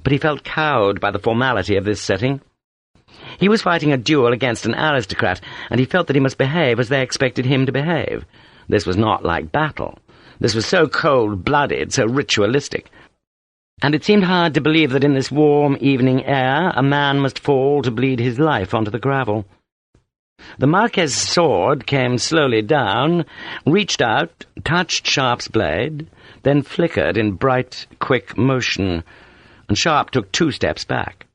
But he felt cowed by the formality of this setting. He was fighting a duel against an aristocrat, and he felt that he must behave as they expected him to behave. This was not like battle. This was so cold-blooded, so ritualistic. And it seemed hard to believe that in this warm evening air a man must fall to bleed his life onto the gravel. The Marquess's sword came slowly down, reached out, touched Sharpe's blade, then flickered in bright, quick motion, and Sharpe took 2 steps back.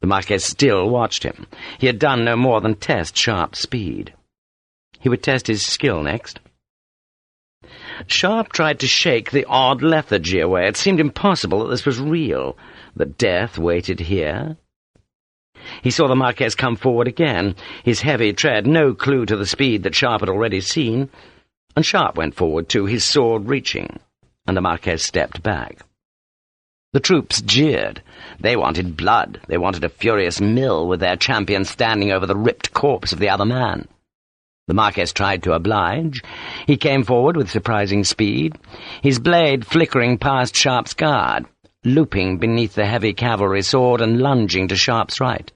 The Marquess still watched him. He had done no more than test Sharpe's speed. He would test his skill next. Sharpe tried to shake the odd lethargy away. It seemed impossible that this was real, that death waited here. He saw the Marquess come forward again, his heavy tread no clue to the speed that Sharpe had already seen, and Sharpe went forward too, his sword reaching, and the Marquess stepped back. The troops jeered. They wanted blood. They wanted a furious mill with their champion standing over the ripped corpse of the other man. The Marquess tried to oblige. He came forward with surprising speed, his blade flickering past Sharpe's guard, looping beneath the heavy cavalry sword and lunging to Sharpe's right.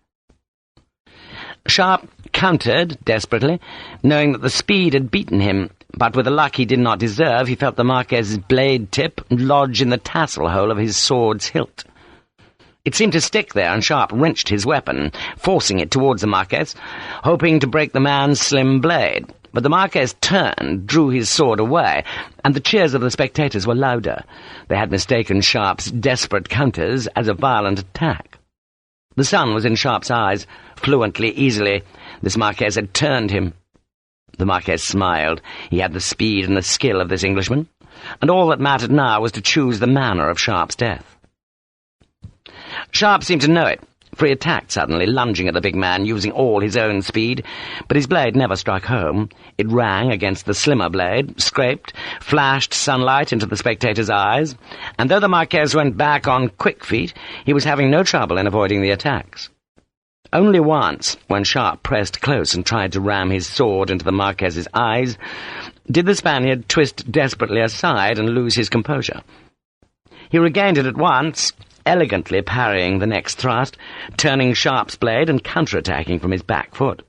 Sharpe countered desperately, knowing that the speed had beaten him, but with a luck he did not deserve, he felt the Marquess's blade tip lodge in the tassel hole of his sword's hilt. It seemed to stick there, and Sharpe wrenched his weapon, forcing it towards the Marquess, hoping to break the man's slim blade. But the Marquess turned, drew his sword away, and the cheers of the spectators were louder. They had mistaken Sharpe's desperate counters as a violent attack. The sun was in Sharpe's eyes, fluently, easily. This Marquess had turned him. The Marquess smiled. He had the speed and the skill of this Englishman, and all that mattered now was to choose the manner of Sharpe's death. Sharpe seemed to know it, for he attacked suddenly, lunging at the big man, using all his own speed, but his blade never struck home. It rang against the slimmer blade, scraped, flashed sunlight into the spectator's eyes, and though the Marquess went back on quick feet, he was having no trouble in avoiding the attacks. Only once, when Sharpe pressed close and tried to ram his sword into the Marquess's eyes, did the Spaniard twist desperately aside and lose his composure. He regained it at once, elegantly parrying the next thrust, turning Sharpe's blade and counterattacking from his back foot.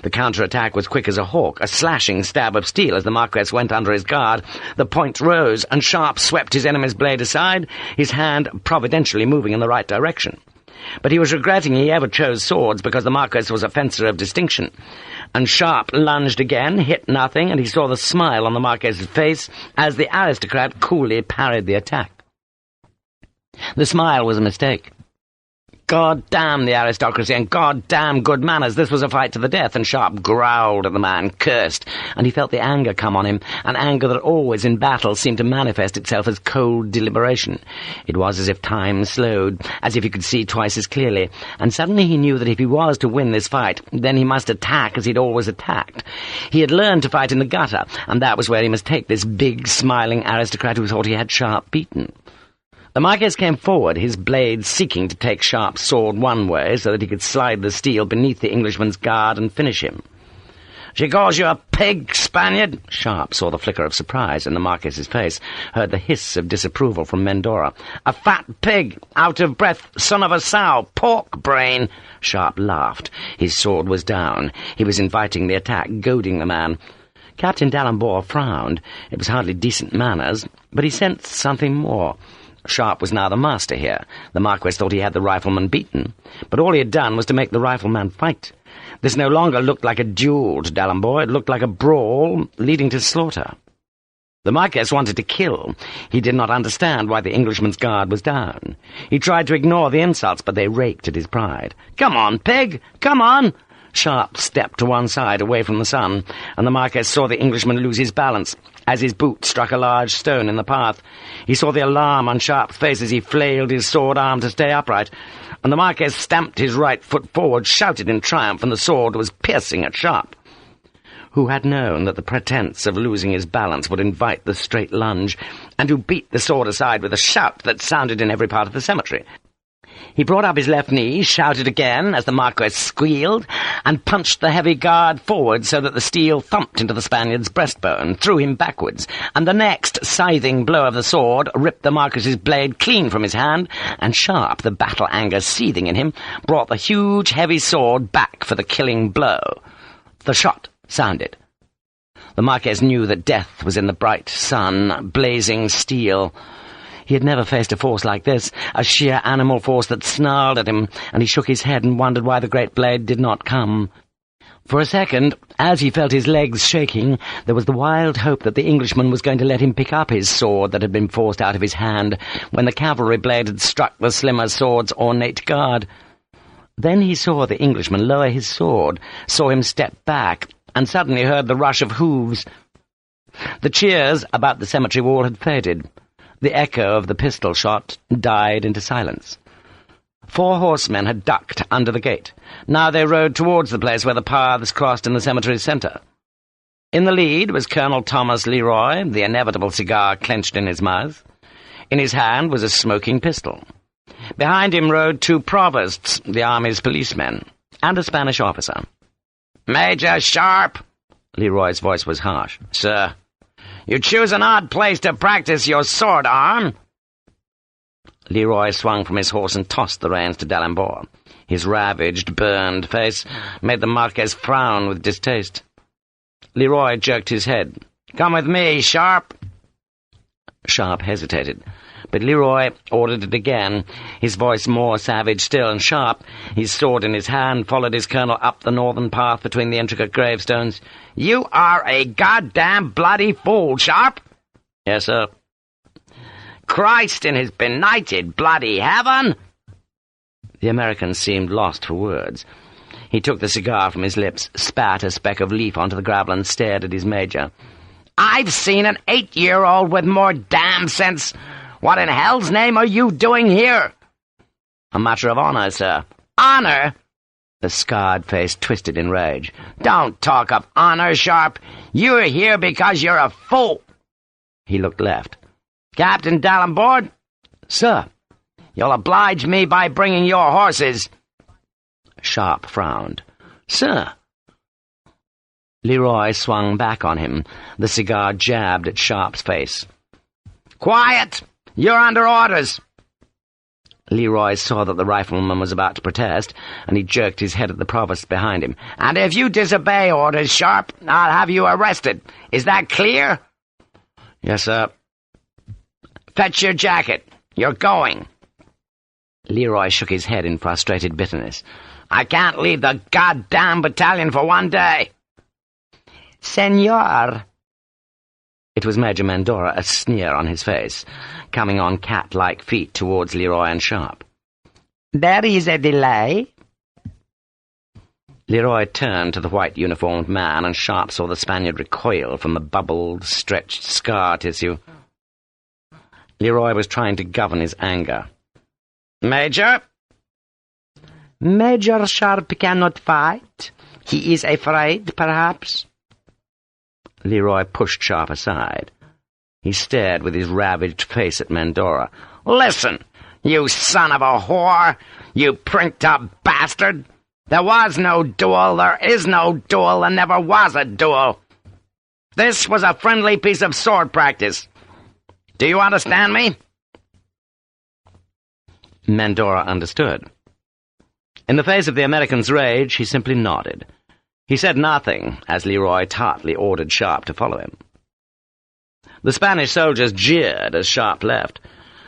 The counterattack was quick as a hawk, a slashing stab of steel as the Marquess went under his guard. The point rose, and Sharpe swept his enemy's blade aside, his hand providentially moving in the right direction. But he was regretting he ever chose swords, because the Marquess was a fencer of distinction. And Sharpe lunged again, hit nothing, and he saw the smile on the Marquess's face as the aristocrat coolly parried the attack. The smile was a mistake. God damn the aristocracy, and God damn good manners. This was a fight to the death, and Sharpe growled at the man, cursed, and he felt the anger come on him, an anger that always in battle seemed to manifest itself as cold deliberation. It was as if time slowed, as if he could see twice as clearly, and suddenly he knew that if he was to win this fight, then he must attack as he'd always attacked. He had learned to fight in the gutter, and that was where he must take this big, smiling aristocrat who thought he had Sharpe beaten. The Marquess came forward, his blade seeking to take Sharpe's sword one way so that he could slide the steel beneath the Englishman's guard and finish him. "She calls you a pig, Spaniard!" Sharpe saw the flicker of surprise in the Marquess's face, heard the hiss of disapproval from Mendora. "A fat pig, out of breath, son of a sow, pork brain!" Sharpe laughed. His sword was down. He was inviting the attack, goading the man. Captain d'Alembour frowned. It was hardly decent manners, but he sensed something more. Sharpe was now the master here. The Marquess thought he had the rifleman beaten, but all he had done was to make the rifleman fight. This no longer looked like a duel to d'Alembour, it looked like a brawl leading to slaughter. The Marquess wanted to kill. He did not understand why the Englishman's guard was down. He tried to ignore the insults, but they raked at his pride. "Come on, pig! Come on!" Sharpe stepped to one side, away from the sun, and the Marquess saw the Englishman lose his balance as his boot struck a large stone in the path. He saw the alarm on Sharpe's face as he flailed his sword arm to stay upright, and the Marquess stamped his right foot forward, shouted in triumph, and the sword was piercing at Sharpe, who had known that the pretence of losing his balance would invite the straight lunge, and who beat the sword aside with a shout that sounded in every part of the cemetery. He brought up his left knee, shouted again as the Marquess squealed, and punched the heavy guard forward so that the steel thumped into the Spaniard's breastbone, threw him backwards, and the next scything blow of the sword ripped the Marquess's blade clean from his hand, and Sharpe, the battle anger seething in him, brought the huge heavy sword back for the killing blow. The shot sounded. The Marquess knew that death was in the bright sun, blazing steel. He had never faced a force like this, a sheer animal force that snarled at him, and he shook his head and wondered why the great blade did not come. For a second, as he felt his legs shaking, there was the wild hope that the Englishman was going to let him pick up his sword that had been forced out of his hand when the cavalry blade had struck the slimmer sword's ornate guard. Then he saw the Englishman lower his sword, saw him step back, and suddenly heard the rush of hooves. The cheers about the cemetery wall had faded. The echo of the pistol shot died into silence. 4 horsemen had ducked under the gate. Now they rode towards the place where the paths crossed in the cemetery's centre. In the lead was Colonel Thomas Leroy, the inevitable cigar clenched in his mouth. In his hand was a smoking pistol. Behind him rode 2 provosts, the army's policemen, and a Spanish officer. "Major Sharpe!" Leroy's voice was harsh. "Sir." "You choose an odd place to practice your sword arm." Leroy swung from his horse and tossed the reins to D'Alembert. His ravaged, burned face made the Marquess frown with distaste. Leroy jerked his head. "Come with me, Sharpe." Sharpe hesitated, but Leroy ordered it again, his voice more savage still, and Sharpe, his sword in his hand, followed his colonel up the northern path between the intricate gravestones. "You are a goddamn bloody fool, Sharpe." "Yes, sir." "Christ in his benighted bloody heaven!" The American seemed lost for words. He took the cigar from his lips, spat a speck of leaf onto the gravel, and stared at his major. "I've seen an 8-year-old with more damn sense. What in hell's name are you doing here?" "A matter of honor, sir." "Honor?" The scarred face twisted in rage. "Don't talk of honor, Sharpe. You're here because you're a fool." He looked left. "Captain D'Alembert?" "Sir." "You'll oblige me by bringing your horses." Sharpe frowned. "Sir." Leroy swung back on him. The cigar jabbed at Sharpe's face. "Quiet! You're under orders." Leroy saw that the rifleman was about to protest, and he jerked his head at the provost behind him. "And if you disobey orders, Sharpe, I'll have you arrested. Is that clear?" "Yes, sir." "Fetch your jacket. You're going." Leroy shook his head in frustrated bitterness. "I can't leave the goddamn battalion for one day." "Senor." It was Major Mendora, a sneer on his face, coming on cat-like feet towards Leroy and Sharpe. "There is a delay." Leroy turned to the white-uniformed man, and Sharpe saw the Spaniard recoil from the bubbled, stretched scar tissue. Leroy was trying to govern his anger. "Major?" "Major Sharpe cannot fight. He is afraid, perhaps." Leroy pushed Sharpe aside. He stared with his ravaged face at Mendora. "Listen, you son of a whore! You prinked-up bastard! There was no duel, there is no duel, and never was a duel. This was a friendly piece of sword practice. Do you understand me?" Mendora understood. In the face of the American's rage, he simply nodded. He said nothing, as Leroy tartly ordered Sharpe to follow him. The Spanish soldiers jeered as Sharpe left.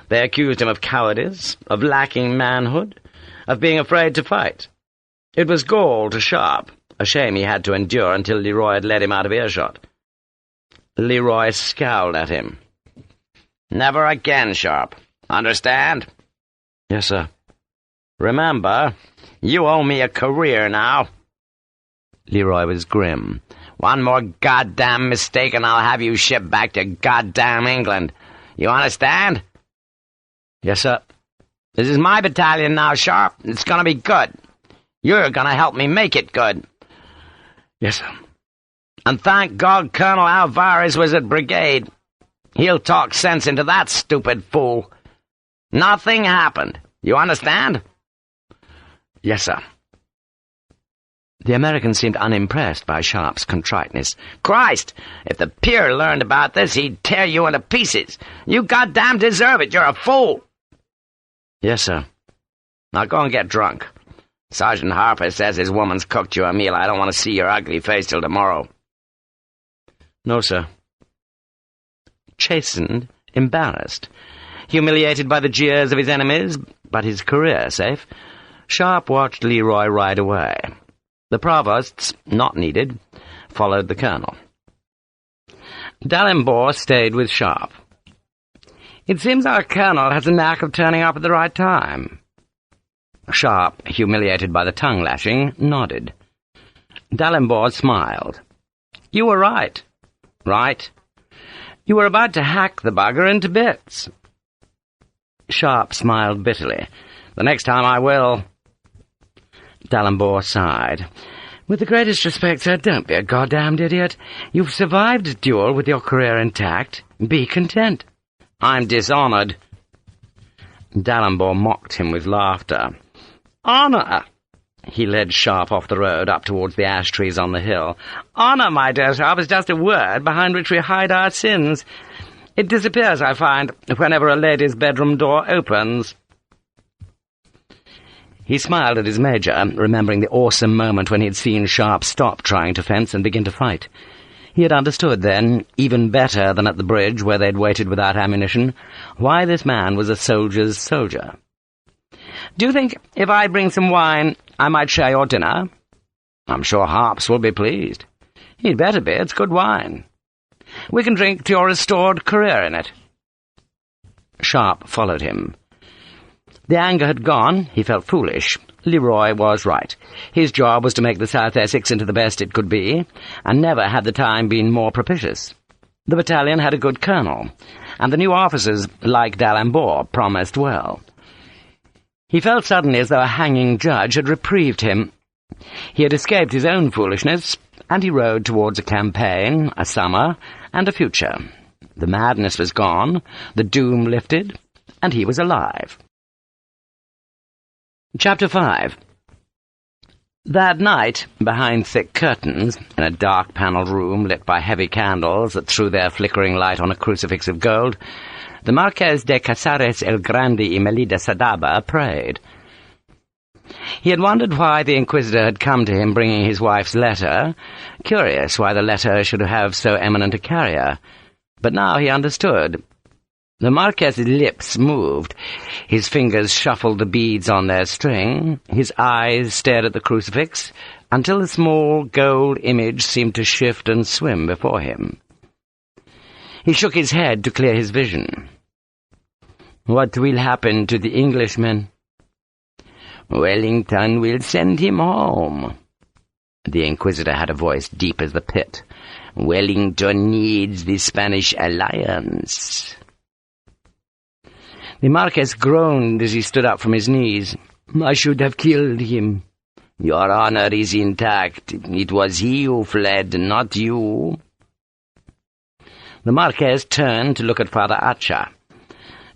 They accused him of cowardice, of lacking manhood, of being afraid to fight. It was gall to Sharpe, a shame he had to endure until Leroy had led him out of earshot. Leroy scowled at him. "Never again, Sharpe. Understand?" "Yes, sir." "Remember, you owe me a career now." Leroy was grim. "One more goddamn mistake and I'll have you shipped back to goddamn England. You understand?" "Yes, sir." "This is my battalion now, Sharpe. It's gonna be good. You're gonna help me make it good." "Yes, sir." "And thank God Colonel Alvarez was at brigade. He'll talk sense into that stupid fool. Nothing happened. You understand?" "Yes, sir." The American seemed unimpressed by Sharpe's contriteness. "Christ! If the peer learned about this, he'd tear you into pieces. You goddamn deserve it. You're a fool." "Yes, sir." "Now go and get drunk. Sergeant Harper says his woman's cooked you a meal. I don't want to see your ugly face till tomorrow." "No, sir." Chastened, embarrassed, humiliated by the jeers of his enemies, but his career safe, Sharpe watched Leroy ride away. The provosts, not needed, followed the colonel. D'Alembert stayed with Sharpe. "It seems our colonel has a knack of turning up at the right time." Sharpe, humiliated by the tongue-lashing, nodded. D'Alembert smiled. "You were right." "Right?" "You were about to hack the bugger into bits." Sharpe smiled bitterly. "The next time I will." D'Alembert sighed. "With the greatest respect, sir, don't be a goddamned idiot. You've survived a duel with your career intact. Be content." "I'm dishonored." D'Alembert mocked him with laughter. "Honor!" He led Sharpe off the road up towards the ash trees on the hill. "Honor, my dear Sharpe, is just a word behind which we hide our sins. It disappears, I find, whenever a lady's bedroom door opens." He smiled at his major, remembering the awesome moment when he had seen Sharpe stop trying to fence and begin to fight. He had understood then, even better than at the bridge where they'd waited without ammunition, why this man was a soldier's soldier. "Do you think, if I bring some wine, I might share your dinner?" "I'm sure Harps will be pleased." "He'd better be. It's good wine. We can drink to your restored career in it." Sharpe followed him. The anger had gone. He felt foolish. Leroy was right. His job was to make the South Essex into the best it could be, and never had the time been more propitious. The battalion had a good colonel, and the new officers, like D'Alembert, promised well. He felt suddenly as though a hanging judge had reprieved him. He had escaped his own foolishness, and he rode towards a campaign, a summer, and a future. The madness was gone, the doom lifted, and he was alive. Chapter 5. That night, behind thick curtains, in a dark-panelled room lit by heavy candles that threw their flickering light on a crucifix of gold, the Marqués de Casares el Grande y Melida Sadaba prayed. He had wondered why the Inquisitor had come to him bringing his wife's letter, curious why the letter should have so eminent a carrier. But now he understood. The Marquess's lips moved, his fingers shuffled the beads on their string, his eyes stared at the crucifix, until the small gold image seemed to shift and swim before him. He shook his head to clear his vision. "What will happen to the Englishman?" "Wellington will send him home." The Inquisitor had a voice deep as the pit. "Wellington needs the Spanish alliance." The Marquess groaned as he stood up from his knees. "I should have killed him." "Your honor is intact. It was he who fled, not you." The Marquess turned to look at Father Acha.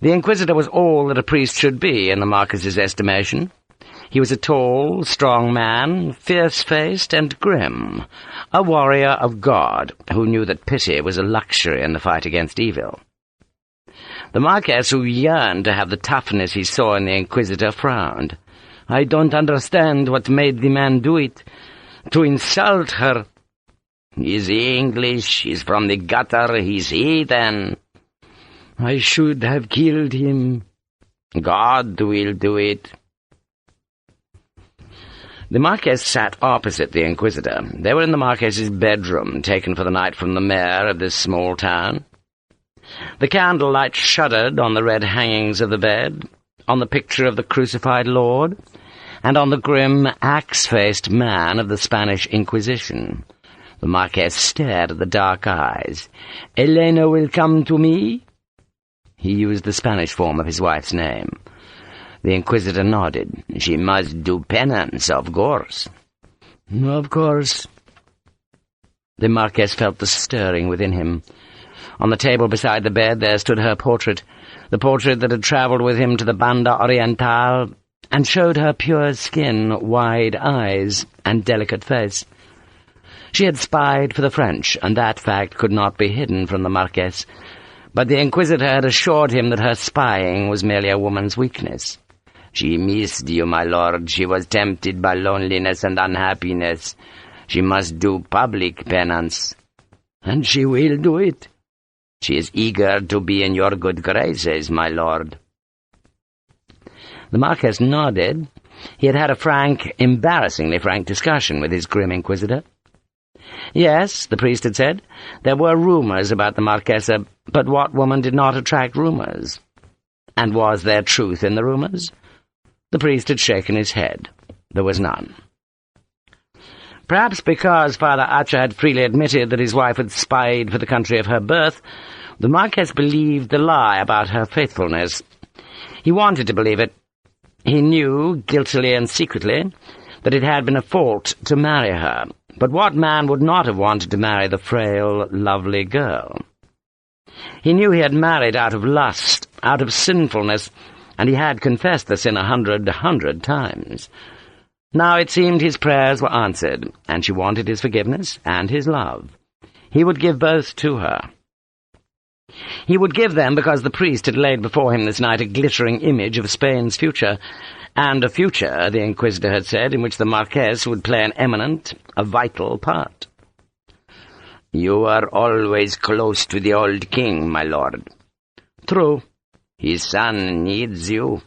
The Inquisitor was all that a priest should be in the Marquess's estimation. He was a tall, strong man, fierce-faced and grim, a warrior of God who knew that pity was a luxury in the fight against evil. The Marquess, who yearned to have the toughness he saw in the Inquisitor, frowned. "I don't understand what made the man do it. To insult her." "He's English, he's from the gutter, he's heathen." "I should have killed him." "God will do it." The Marquess sat opposite the Inquisitor. They were in the Marquess's bedroom, taken for the night from the mayor of this small town. The candlelight shuddered on the red hangings of the bed, on the picture of the crucified Lord, and on the grim, axe-faced man of the Spanish Inquisition. The Marquess stared at the dark eyes. "Elena will come to me?" He used the Spanish form of his wife's name. The Inquisitor nodded. "She must do penance, of course." "Of course." The Marquess felt the stirring within him. On the table beside the bed there stood her portrait, the portrait that had travelled with him to the Banda Oriental and showed her pure skin, wide eyes, and delicate face. She had spied for the French, and that fact could not be hidden from the Marquess, but the Inquisitor had assured him that her spying was merely a woman's weakness. "She missed you, my lord. She was tempted by loneliness and unhappiness. She must do public penance. And she will do it. She is eager to be in your good graces, my lord." The Marquess nodded. He had had a frank, embarrassingly frank discussion with his grim Inquisitor. Yes, the priest had said, there were rumours about the Marquessa, but what woman did not attract rumours? And was there truth in the rumours? The priest had shaken his head. There was none. Perhaps because Father Acha had freely admitted that his wife had spied for the country of her birth, the Marquess believed the lie about her faithfulness. He wanted to believe it. He knew, guiltily and secretly, that it had been a fault to marry her. But what man would not have wanted to marry the frail, lovely girl? He knew he had married out of lust, out of sinfulness, and he had confessed the sin 100 times. Now it seemed his prayers were answered, and she wanted his forgiveness and his love. He would give both to her. He would give them because the priest had laid before him this night a glittering image of Spain's future, and a future, the Inquisitor had said, in which the Marquess would play an eminent, a vital part. "You are always close to the old king, my lord." "True. His son needs you."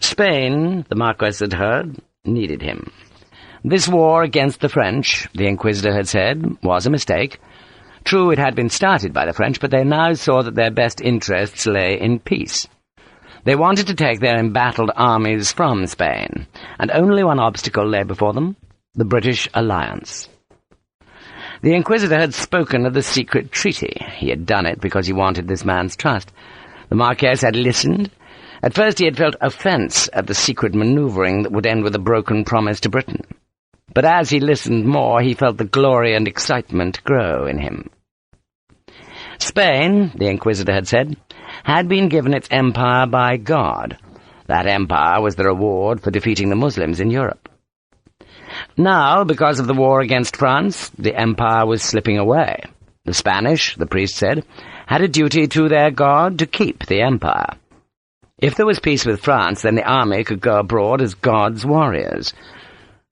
Spain, the Marquess had heard, needed him. This war against the French, the Inquisitor had said, was a mistake. True, it had been started by the French, but they now saw that their best interests lay in peace. They wanted to take their embattled armies from Spain, and only one obstacle lay before them, the British alliance. The Inquisitor had spoken of the secret treaty. He had done it because he wanted this man's trust. The Marquess had listened. At first he had felt offence at the secret manoeuvring that would end with a broken promise to Britain. But as he listened more, he felt the glory and excitement grow in him. Spain, the Inquisitor had said, had been given its empire by God. That empire was the reward for defeating the Muslims in Europe. Now, because of the war against France, the empire was slipping away. The Spanish, the priest said, had a duty to their God to keep the empire. If there was peace with France, then the army could go abroad as God's warriors.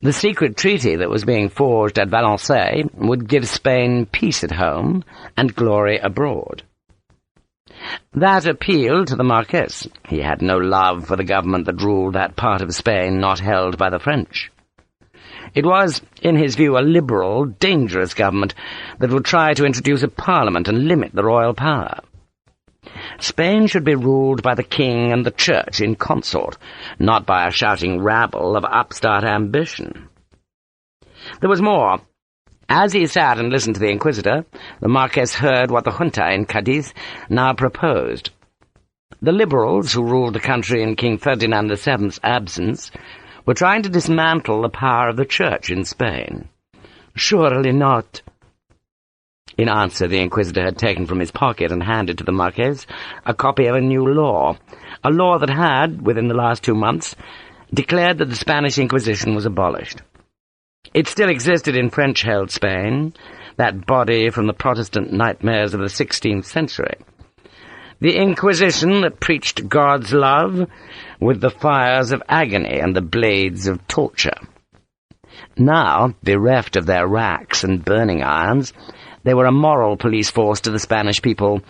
The secret treaty that was being forged at Valenciennes would give Spain peace at home and glory abroad. That appealed to the Marquess. He had no love for the government that ruled that part of Spain not held by the French. It was, in his view, a liberal, dangerous government that would try to introduce a parliament and limit the royal power. Spain should be ruled by the king and the church in consort, not by a shouting rabble of upstart ambition. There was more. As he sat and listened to the Inquisitor, the Marquess heard what the junta in Cadiz now proposed. The liberals, who ruled the country in King Ferdinand VII's absence, were trying to dismantle the power of the church in Spain. "Surely not." In answer, the Inquisitor had taken from his pocket and handed to the Marquess a copy of a new law, a law that had, within the last 2 months, declared that the Spanish Inquisition was abolished. It still existed in French-held Spain, that body from the Protestant nightmares of the 16th century. The Inquisition that preached God's love with the fires of agony and the blades of torture. Now, bereft of their racks and burning irons, they were a moral police force to the Spanish people,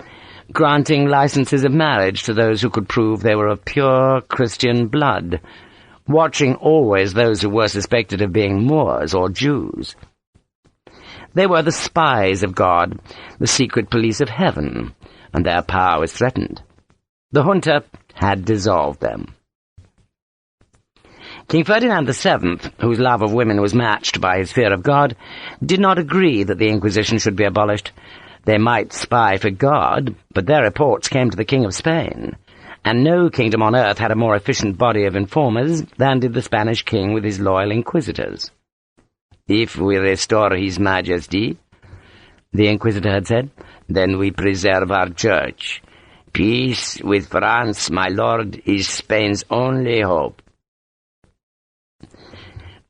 granting licenses of marriage to those who could prove they were of pure Christian blood, watching always those who were suspected of being Moors or Jews. They were the spies of God, the secret police of heaven, and their power was threatened. The junta had dissolved them. King Ferdinand VII, whose love of women was matched by his fear of God, did not agree that the Inquisition should be abolished. They might spy for God, but their reports came to the King of Spain, and no kingdom on earth had a more efficient body of informers than did the Spanish king with his loyal inquisitors. "If we restore His Majesty," the Inquisitor had said, "then we preserve our church. Peace with France, my lord, is Spain's only hope.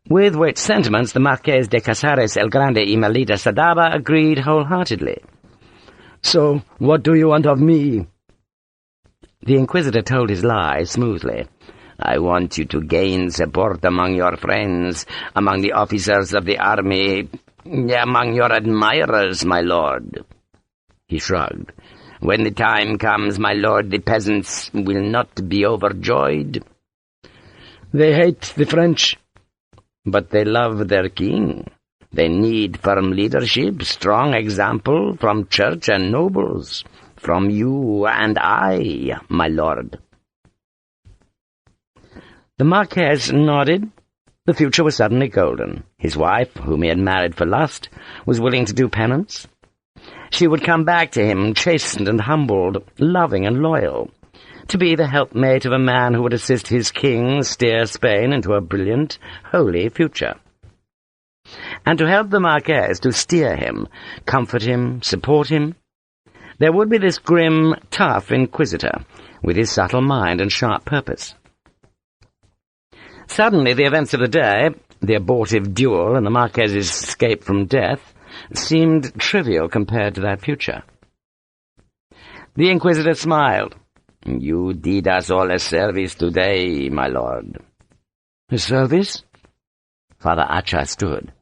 With which sentiments the Marqués de Casares el Grande y Melita Sadaba agreed wholeheartedly. So, what do you want of me? The Inquisitor told his lie smoothly. I want you to gain support among your friends, among the officers of the army, among your admirers, my lord. He shrugged. When the time comes, my lord, the peasants will not be overjoyed. They hate the French. But they love their king. They need firm leadership, strong example from church and nobles, from you and I, my lord. The Marquess nodded. The future was suddenly golden. His wife, whom he had married for lust, was willing to do penance. She would come back to him, chastened and humbled, loving and loyal, to be the helpmate of a man who would assist his king steer Spain into a brilliant, holy future. And to help the Marquess to steer him, comfort him, support him, there would be this grim, tough Inquisitor, with his subtle mind and sharp purpose. Suddenly the events of the day, the abortive duel and the Marquess's escape from death, seemed trivial compared to that future. The Inquisitor smiled. You did us all a service today, my lord. A service? Father Acha stood.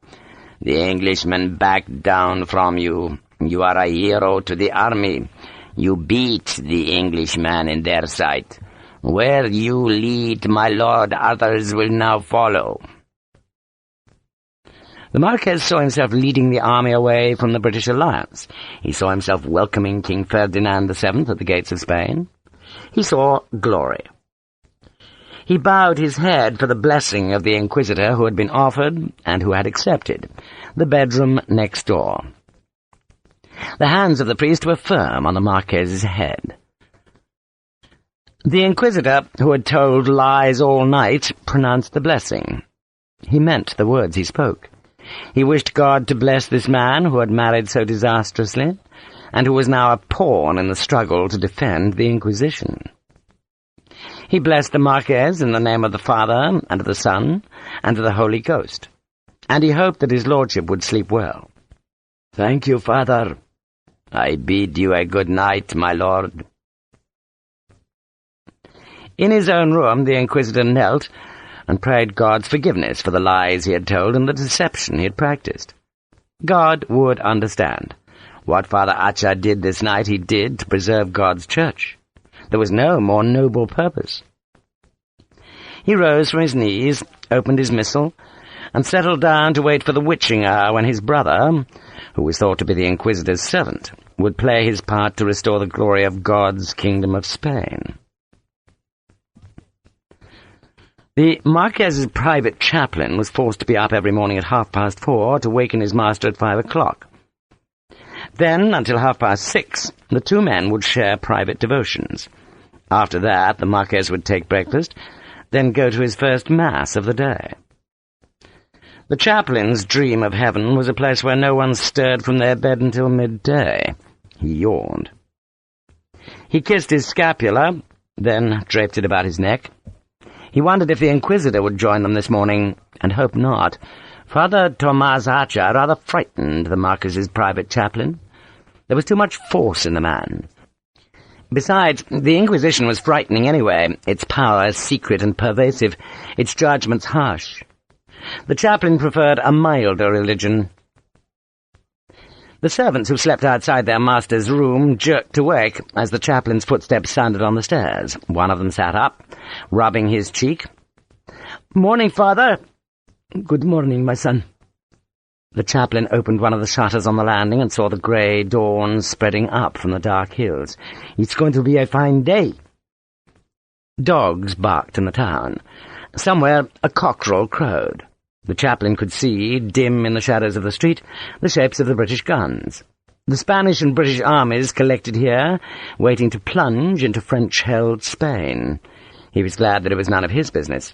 The Englishmen backed down from you. You are a hero to the army. You beat the Englishman in their sight. Where you lead, my lord, others will now follow. The Marquess saw himself leading the army away from the British alliance. He saw himself welcoming King Ferdinand VII at the gates of Spain. He saw glory. He bowed his head for the blessing of the Inquisitor who had been offered, and who had accepted, the bedroom next door. The hands of the priest were firm on the Marquess's head. The Inquisitor, who had told lies all night, pronounced the blessing. He meant the words he spoke. He wished God to bless this man who had married so disastrously, and who was now a pawn in the struggle to defend the Inquisition. He blessed the Marquess in the name of the Father, and of the Son, and of the Holy Ghost, and he hoped that his lordship would sleep well. Thank you, Father. I bid you a good night, my lord. In his own room the Inquisitor knelt and prayed God's forgiveness for the lies he had told and the deception he had practiced. God would understand. What Father Acha did this night he did to preserve God's church. There was no more noble purpose. He rose from his knees, opened his missal, and settled down to wait for the witching hour when his brother, who was thought to be the Inquisitor's servant, would play his part to restore the glory of God's kingdom of Spain. The Marquess's private chaplain was forced to be up every morning at 4:30 to waken his master at 5 o'clock. Then, until 6:30, the two men would share private devotions. After that, the Marquess would take breakfast, then go to his first Mass of the day. The chaplain's dream of heaven was a place where no one stirred from their bed until midday. He yawned. He kissed his scapula, then draped it about his neck. He wondered if the Inquisitor would join them this morning, and hoped not. Father Tomás Acha rather frightened the Marquess's private chaplain. There was too much force in the man. Besides, the Inquisition was frightening anyway, its power secret and pervasive, its judgments harsh. The chaplain preferred a milder religion. The servants who slept outside their master's room jerked awake as the chaplain's footsteps sounded on the stairs. One of them sat up, rubbing his cheek. "Morning, Father." "Good morning, my son." The chaplain opened one of the shutters on the landing and saw the grey dawn spreading up from the dark hills. "It's going to be a fine day." Dogs barked in the town. Somewhere a cockerel crowed. The chaplain could see, dim in the shadows of the street, the shapes of the British guns. The Spanish and British armies collected here, waiting to plunge into French-held Spain. He was glad that it was none of his business.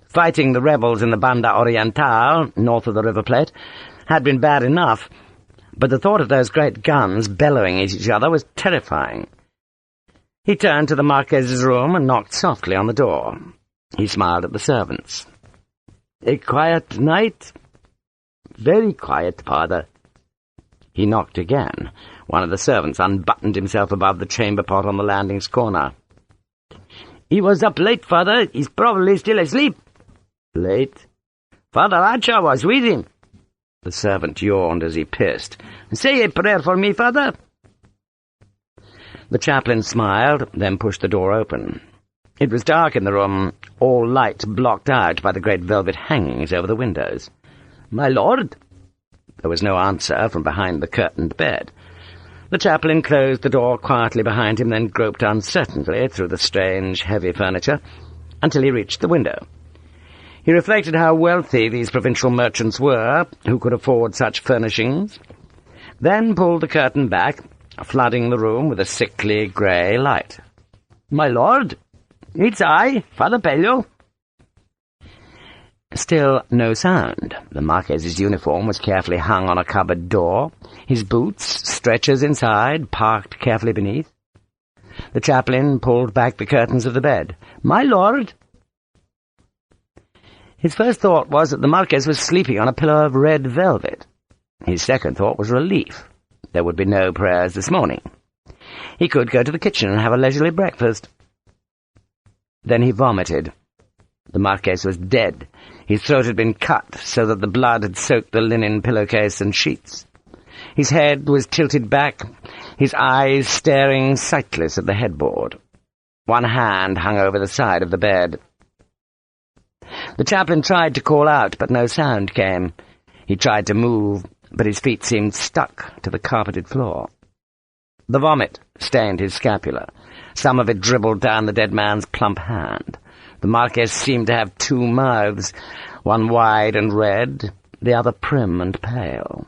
Fighting the rebels in the Banda Oriental, north of the River Plate, had been bad enough, but the thought of those great guns bellowing at each other was terrifying. He turned to the Marquessa's room and knocked softly on the door. He smiled at the servants. "A quiet night?" "Very quiet, father." He knocked again. One of the servants unbuttoned himself above the chamber pot on the landing's corner. "He was up late, father. He's probably still asleep." "Late?" "Father Archer was with him." The servant yawned as he pissed. "Say a prayer for me, father." The chaplain smiled, then pushed the door open. It was dark in the room, all light blocked out by the great velvet hangings over the windows. "My lord?" There was no answer from behind the curtained bed. The chaplain closed the door quietly behind him, then groped uncertainly through the strange, heavy furniture until he reached the window. He reflected how wealthy these provincial merchants were, who could afford such furnishings, then pulled the curtain back, flooding the room with a sickly grey light. "My lord, it's I, Father Pello." Still no sound. The Marquess's uniform was carefully hung on a cupboard door, his boots, stretchers inside, parked carefully beneath. The chaplain pulled back the curtains of the bed. "My lord!" His first thought was that the Marquess was sleeping on a pillow of red velvet. His second thought was relief. There would be no prayers this morning. He could go to the kitchen and have a leisurely breakfast. Then he vomited. The Marquess was dead. His throat had been cut so that the blood had soaked the linen pillowcase and sheets. His head was tilted back, his eyes staring sightless at the headboard. One hand hung over the side of the bed. The chaplain tried to call out, but no sound came. He tried to move, but his feet seemed stuck to the carpeted floor. The vomit stained his scapula. Some of it dribbled down the dead man's plump hand. The Marquess seemed to have two mouths, one wide and red, the other prim and pale.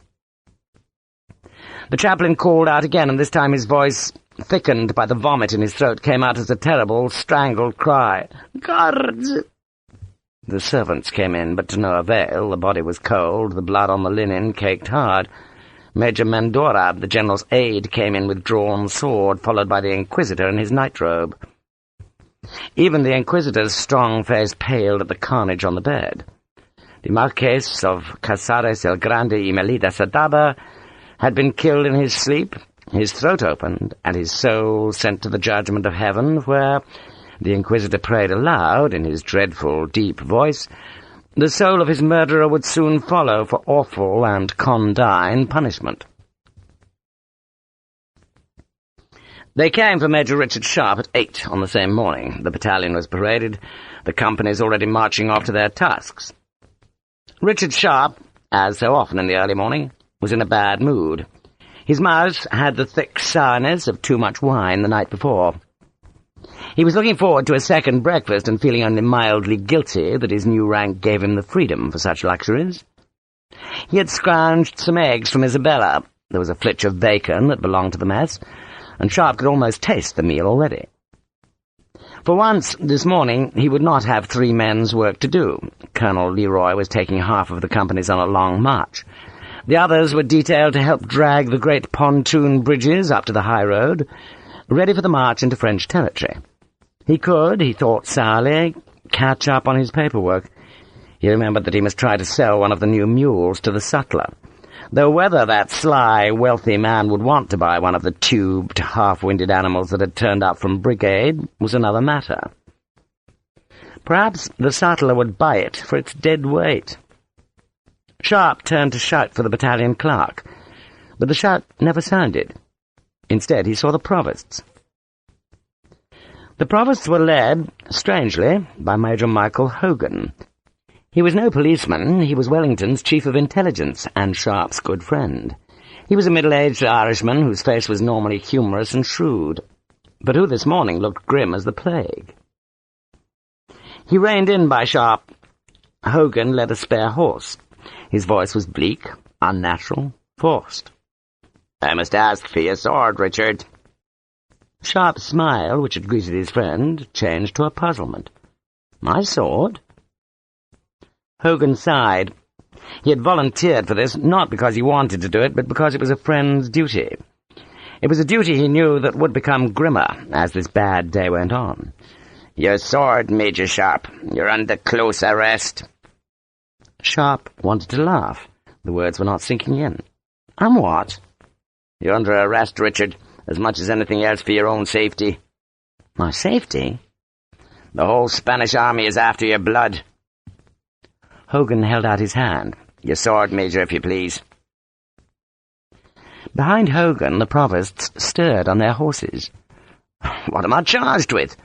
The chaplain called out again, and this time his voice, thickened by the vomit in his throat, came out as a terrible, strangled cry. "Guards!" The servants came in, but to no avail. The body was cold, the blood on the linen caked hard. Major Mendora, the general's aide, came in with drawn sword, followed by the Inquisitor in his nightrobe. Even the Inquisitor's strong face paled at the carnage on the bed. The Marquess of Casares el Grande y Melida Sadaba had been killed in his sleep, his throat opened, and his soul sent to the judgment of heaven, where, the Inquisitor prayed aloud, in his dreadful, deep voice, the soul of his murderer would soon follow for awful and condign punishment. They came for Major Richard Sharpe at 8 on the same morning. The battalion was paraded, the companies already marching off to their tasks. Richard Sharpe, as so often in the early morning, was in a bad mood. His mouth had the thick sourness of too much wine the night before. He was looking forward to a second breakfast and feeling only mildly guilty that his new rank gave him the freedom for such luxuries. He had scrounged some eggs from Isabella. There was a flitch of bacon that belonged to the mess, and Sharpe could almost taste the meal already. For once, this morning, he would not have 3 men's work to do. Colonel Leroy was taking half of the companies on a long march. The others were detailed to help drag the great pontoon bridges up to the high road, ready for the march into French territory. He could, he thought sourly, catch up on his paperwork. He remembered that he must try to sell one of the new mules to the sutler, though whether that sly, wealthy man would want to buy one of the tubed, half-winded animals that had turned up from Brigade was another matter. Perhaps the sutler would buy it for its dead weight. Sharpe turned to shout for the battalion clerk, but the shout never sounded. Instead, he saw the provosts. The provosts were led, strangely, by Major Michael Hogan. He was no policeman, he was Wellington's chief of intelligence and Sharpe's good friend. He was a middle-aged Irishman whose face was normally humorous and shrewd, but who this morning looked grim as the plague. He reined in by Sharpe. Hogan led a spare horse. His voice was bleak, unnatural, forced. "I must ask for your sword, Richard." Sharpe's smile, which had greeted his friend, changed to a puzzlement. "My sword?" Hogan sighed. He had volunteered for this, not because he wanted to do it, but because it was a friend's duty. It was a duty he knew that would become grimmer as this bad day went on. "Your sword, Major Sharpe. You're under close arrest." Sharpe wanted to laugh. The words were not sinking in. "I'm what?" "You're under arrest, Richard, as much as anything else for your own safety." "My safety?" "The whole Spanish army is after your blood." Hogan held out his hand. "Your sword, Major, if you please." Behind Hogan, the provosts stirred on their horses. "What am I charged with?"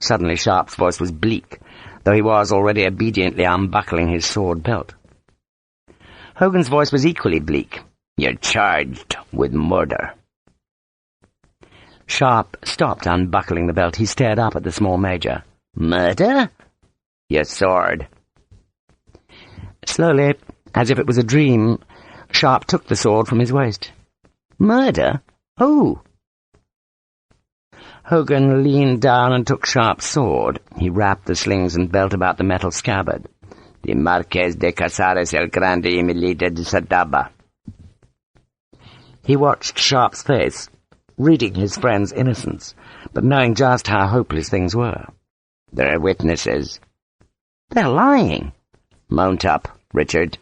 Suddenly Sharpe's voice was bleak, though he was already obediently unbuckling his sword belt. Hogan's voice was equally bleak. "You're charged with murder." Sharpe stopped unbuckling the belt. He stared up at the small major. "Murder?" "Your sword." Slowly, as if it was a dream, Sharpe took the sword from his waist. "Murder? Who?" Hogan leaned down and took Sharpe's sword. He wrapped the slings and belt about the metal scabbard. "The Marqués de Casares el Grande y Melita de Sadaba." He watched Sharpe's face, reading his friend's innocence, but knowing just how hopeless things were. "There are witnesses." "They're lying." "Mount up, Richard."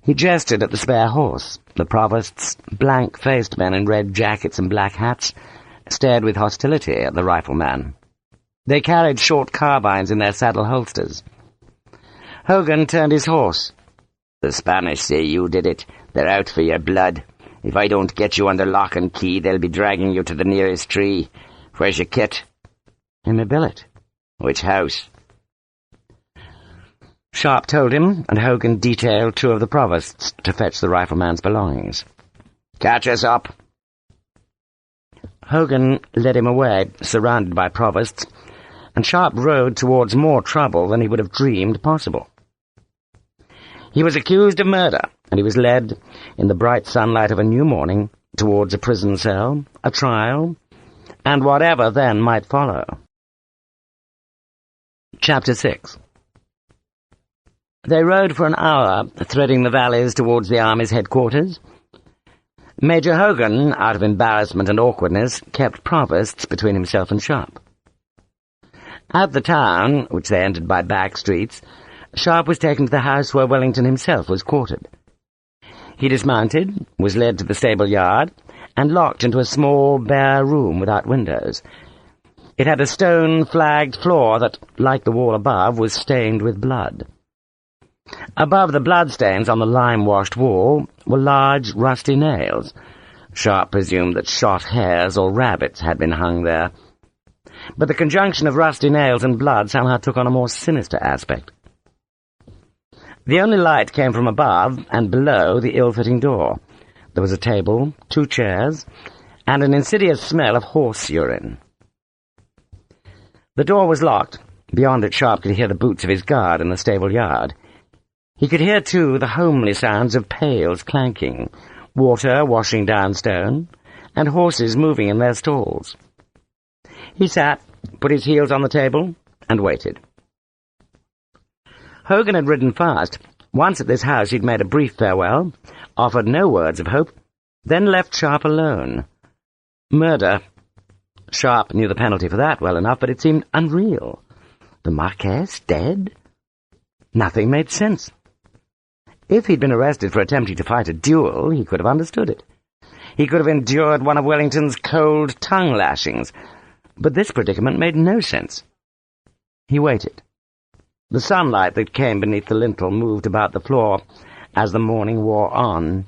He gestured at the spare horse. The provosts, blank-faced men in red jackets and black hats, stared with hostility at the rifleman. They carried short carbines in their saddle holsters. Hogan turned his horse. "The Spanish say you did it. They're out for your blood. If I don't get you under lock and key, they'll be dragging you to the nearest tree. Where's your kit?" "In my billet." "Which house?" Sharpe told him, and Hogan detailed 2 of the provosts to fetch the rifleman's belongings. "Catch us up." Hogan led him away, surrounded by provosts, and Sharpe rode towards more trouble than he would have dreamed possible. He was accused of murder, and he was led, in the bright sunlight of a new morning, towards a prison cell, a trial, and whatever then might follow. Chapter 6. They rode for an hour, threading the valleys towards the army's headquarters. Major Hogan, out of embarrassment and awkwardness, kept provosts between himself and Sharpe. At the town, which they entered by back streets, Sharpe was taken to the house where Wellington himself was quartered. He dismounted, was led to the stable yard, and locked into a small, bare room without windows. It had a stone-flagged floor that, like the wall above, was stained with blood. Above the bloodstains on the lime-washed wall were large, rusty nails. Sharpe presumed that shot hares or rabbits had been hung there. But the conjunction of rusty nails and blood somehow took on a more sinister aspect. The only light came from above and below the ill-fitting door. There was a table, 2 chairs, and an insidious smell of horse urine. The door was locked. Beyond it Sharpe could hear the boots of his guard in the stable yard. He could hear, too, the homely sounds of pails clanking, water washing down stone, and horses moving in their stalls. He sat, put his heels on the table, and waited. Hogan had ridden fast. Once at this house he'd made a brief farewell, offered no words of hope, then left Sharpe alone. Murder. Sharpe knew the penalty for that well enough, but it seemed unreal. The Marquess dead? Nothing made sense. If he'd been arrested for attempting to fight a duel, he could have understood it. He could have endured one of Wellington's cold tongue lashings, but this predicament made no sense. He waited. The sunlight that came beneath the lintel moved about the floor as the morning wore on.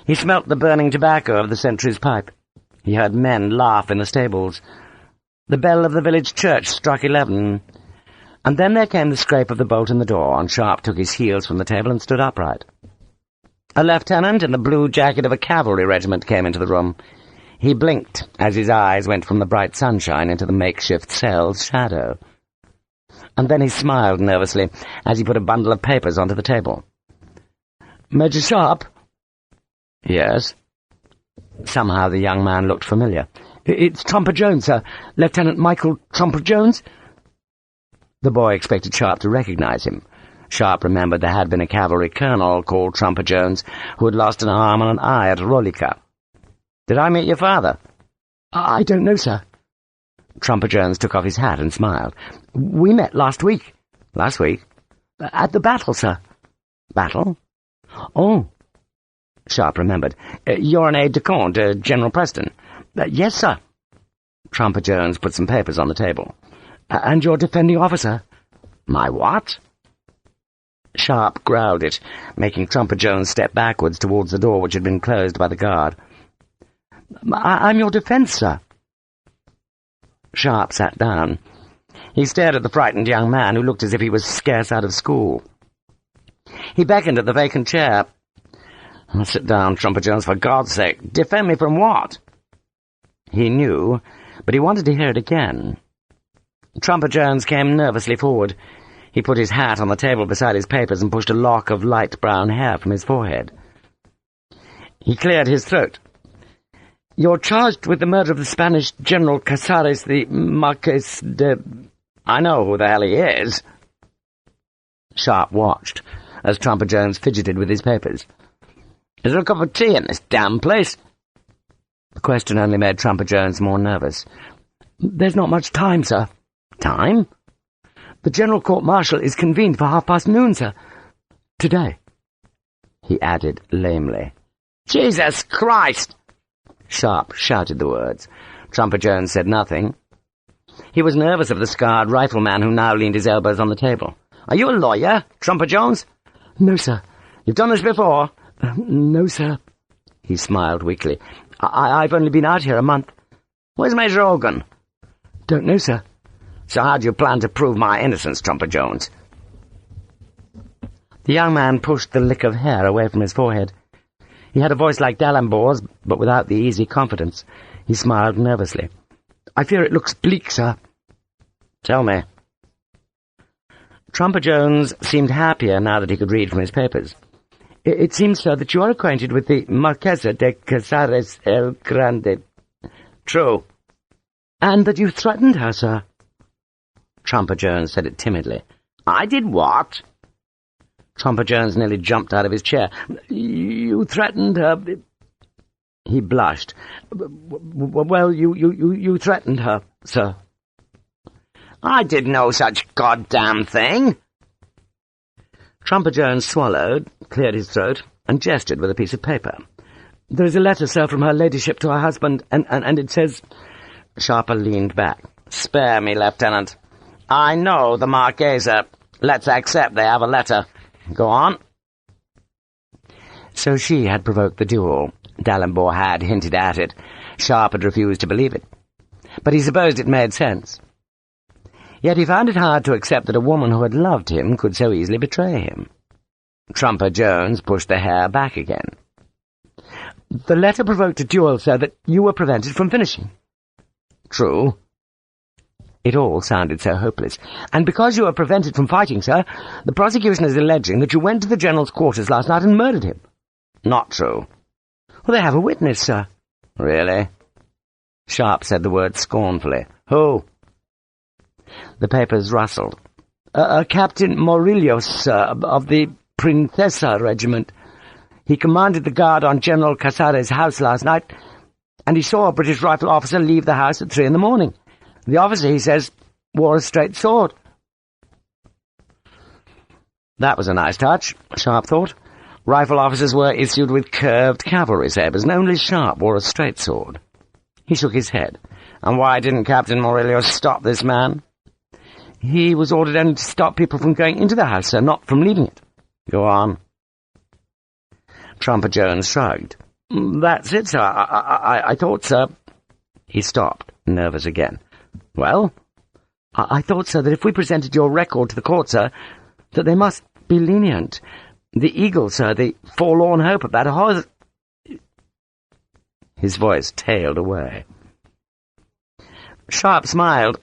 He smelt the burning tobacco of the sentry's pipe. He heard men laugh in the stables. The bell of the village church struck 11, and then there came the scrape of the bolt in the door, and Sharpe took his heels from the table and stood upright. A lieutenant in the blue jacket of a cavalry regiment came into the room. He blinked as his eyes went from the bright sunshine into the makeshift cell's shadow. And then he smiled nervously as he put a bundle of papers onto the table. "Major Sharpe?" "Yes?" Somehow the young man looked familiar. "It's Trumper Jones, sir. Lieutenant Michael Trumper Jones." The boy expected Sharpe to recognize him. Sharpe remembered there had been a cavalry colonel called Trumper Jones who had lost an arm and an eye at Rolica. "Did I meet your father?" "I don't know, sir." Trumper Jones took off his hat and smiled. "We met last week." "Last week?" "At the battle, sir." "Battle?" "Oh." Sharpe remembered. "You're an aide-de-camp to General Preston?" "Yes, sir." Trumper Jones put some papers on the table. "And your defending officer?" "My what?" Sharpe growled it, making Trumper Jones step backwards towards the door which had been closed by the guard. "I'm your defence, sir." Sharpe sat down. He stared at the frightened young man who looked as if he was scarce out of school. He beckoned at the vacant chair. "Sit down, Trumper Jones, for God's sake. Defend me from what?" He knew, but he wanted to hear it again. Trumper Jones came nervously forward. He put his hat on the table beside his papers and pushed a lock of light brown hair from his forehead. He cleared his throat. "You're charged with the murder of the Spanish General Casares, the Marquess de—" "I know who the hell he is." Sharpe watched as Trumper Jones fidgeted with his papers. "Is there a cup of tea in this damn place?" The question only made Trumper Jones more nervous. "There's not much time, sir." "Time?" "The General Court-Martial is convened for noon, sir. Today," he added lamely. "Jesus Christ!" Sharpe shouted the words. Trumper Jones said nothing. He was nervous of the scarred rifleman who now leaned his elbows on the table. "Are you a lawyer, Trumper Jones?" "No, sir." "You've done this before?" "No, sir." He smiled weakly. I've only been out here a month." "Where's Major Hogan?" "Don't know, sir." "So how do you plan to prove my innocence, Trumper Jones?" The young man pushed the lick of hair away from his forehead. He had a voice like D'Alembour's, but without the easy confidence. He smiled nervously. "I fear it looks bleak, sir." "Tell me." Trumper Jones seemed happier now that he could read from his papers. It seems, sir, that you are acquainted with the Marquessa de Casares el Grande." "True." "And that you threatened her, sir." Trumper Jones said it timidly. "I did what?" Trumper Jones nearly jumped out of his chair. "You threatened her." He blushed. "Well, you threatened her, sir." "I did no such goddamn thing." Trumper Jones swallowed, cleared his throat, and gestured with a piece of paper. "There is a letter, sir, from her ladyship to her husband, and it says—" Sharpe leaned back. "Spare me, Lieutenant. I know the Marquessa. Let's accept they have a letter. Go on." So she had provoked the duel. D'Alembour had hinted at it. Sharpe had refused to believe it. But he supposed it made sense. Yet he found it hard to accept that a woman who had loved him could so easily betray him. Trumper Jones pushed the hair back again. "The letter provoked a duel, sir, that you were prevented from finishing." "True." It all sounded so hopeless. "And because you were prevented from fighting, sir, the prosecution is alleging that you went to the General's quarters last night and murdered him." "Not true." "Well, they have a witness, sir." "Really?" Sharpe said the word scornfully. "Who?" The papers rustled. Captain Morillos, sir, of the Princesa Regiment. He commanded the guard on General Casares' house last night, and he saw a British rifle officer leave the house at 3 in the morning. The officer, he says, wore a straight sword." That was a nice touch, Sharpe thought. Rifle officers were issued with curved cavalry sabres, and only Sharpe wore a straight sword. He shook his head. "And why didn't Captain Morillo stop this man?" "He was ordered only to stop people from going into the house, sir, not from leaving it." "Go on." Trumper Jones shrugged. "That's it, sir. I thought, sir—" He stopped, nervous again. "Well?" I thought, sir, that if we presented your record to the court, sir, that they must be lenient. The eagle, sir, the forlorn hope of that horse—" His voice tailed away. Sharpe smiled.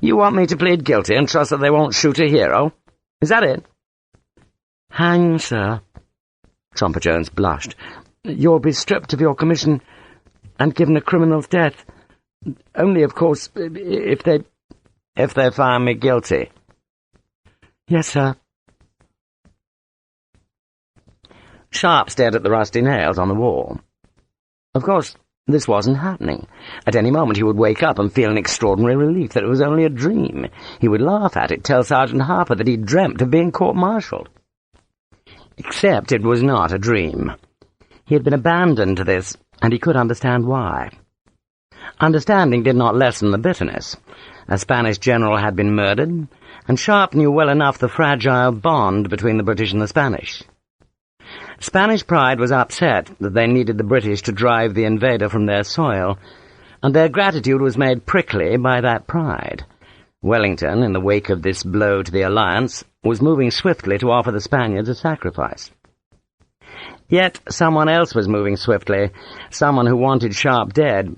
"You want me to plead guilty and trust that they won't shoot a hero? Is that it?" "Hang, sir." Trumper Jones blushed. "You'll be stripped of your commission and given a criminal's death. Only, of course, if they... If they find me guilty." "Yes, sir." Sharpe stared at the rusty nails on the wall. Of course, this wasn't happening. At any moment he would wake up and feel an extraordinary relief that it was only a dream. He would laugh at it, tell Sergeant Harper that he'd dreamt of being court-martialed. Except it was not a dream. He had been abandoned to this, and he could understand why. Understanding did not lessen the bitterness. A Spanish general had been murdered, and Sharpe knew well enough the fragile bond between the British and the Spanish. Spanish pride was upset that they needed the British to drive the invader from their soil, and their gratitude was made prickly by that pride. Wellington, in the wake of this blow to the alliance, was moving swiftly to offer the Spaniards a sacrifice. Yet someone else was moving swiftly, someone who wanted Sharpe dead,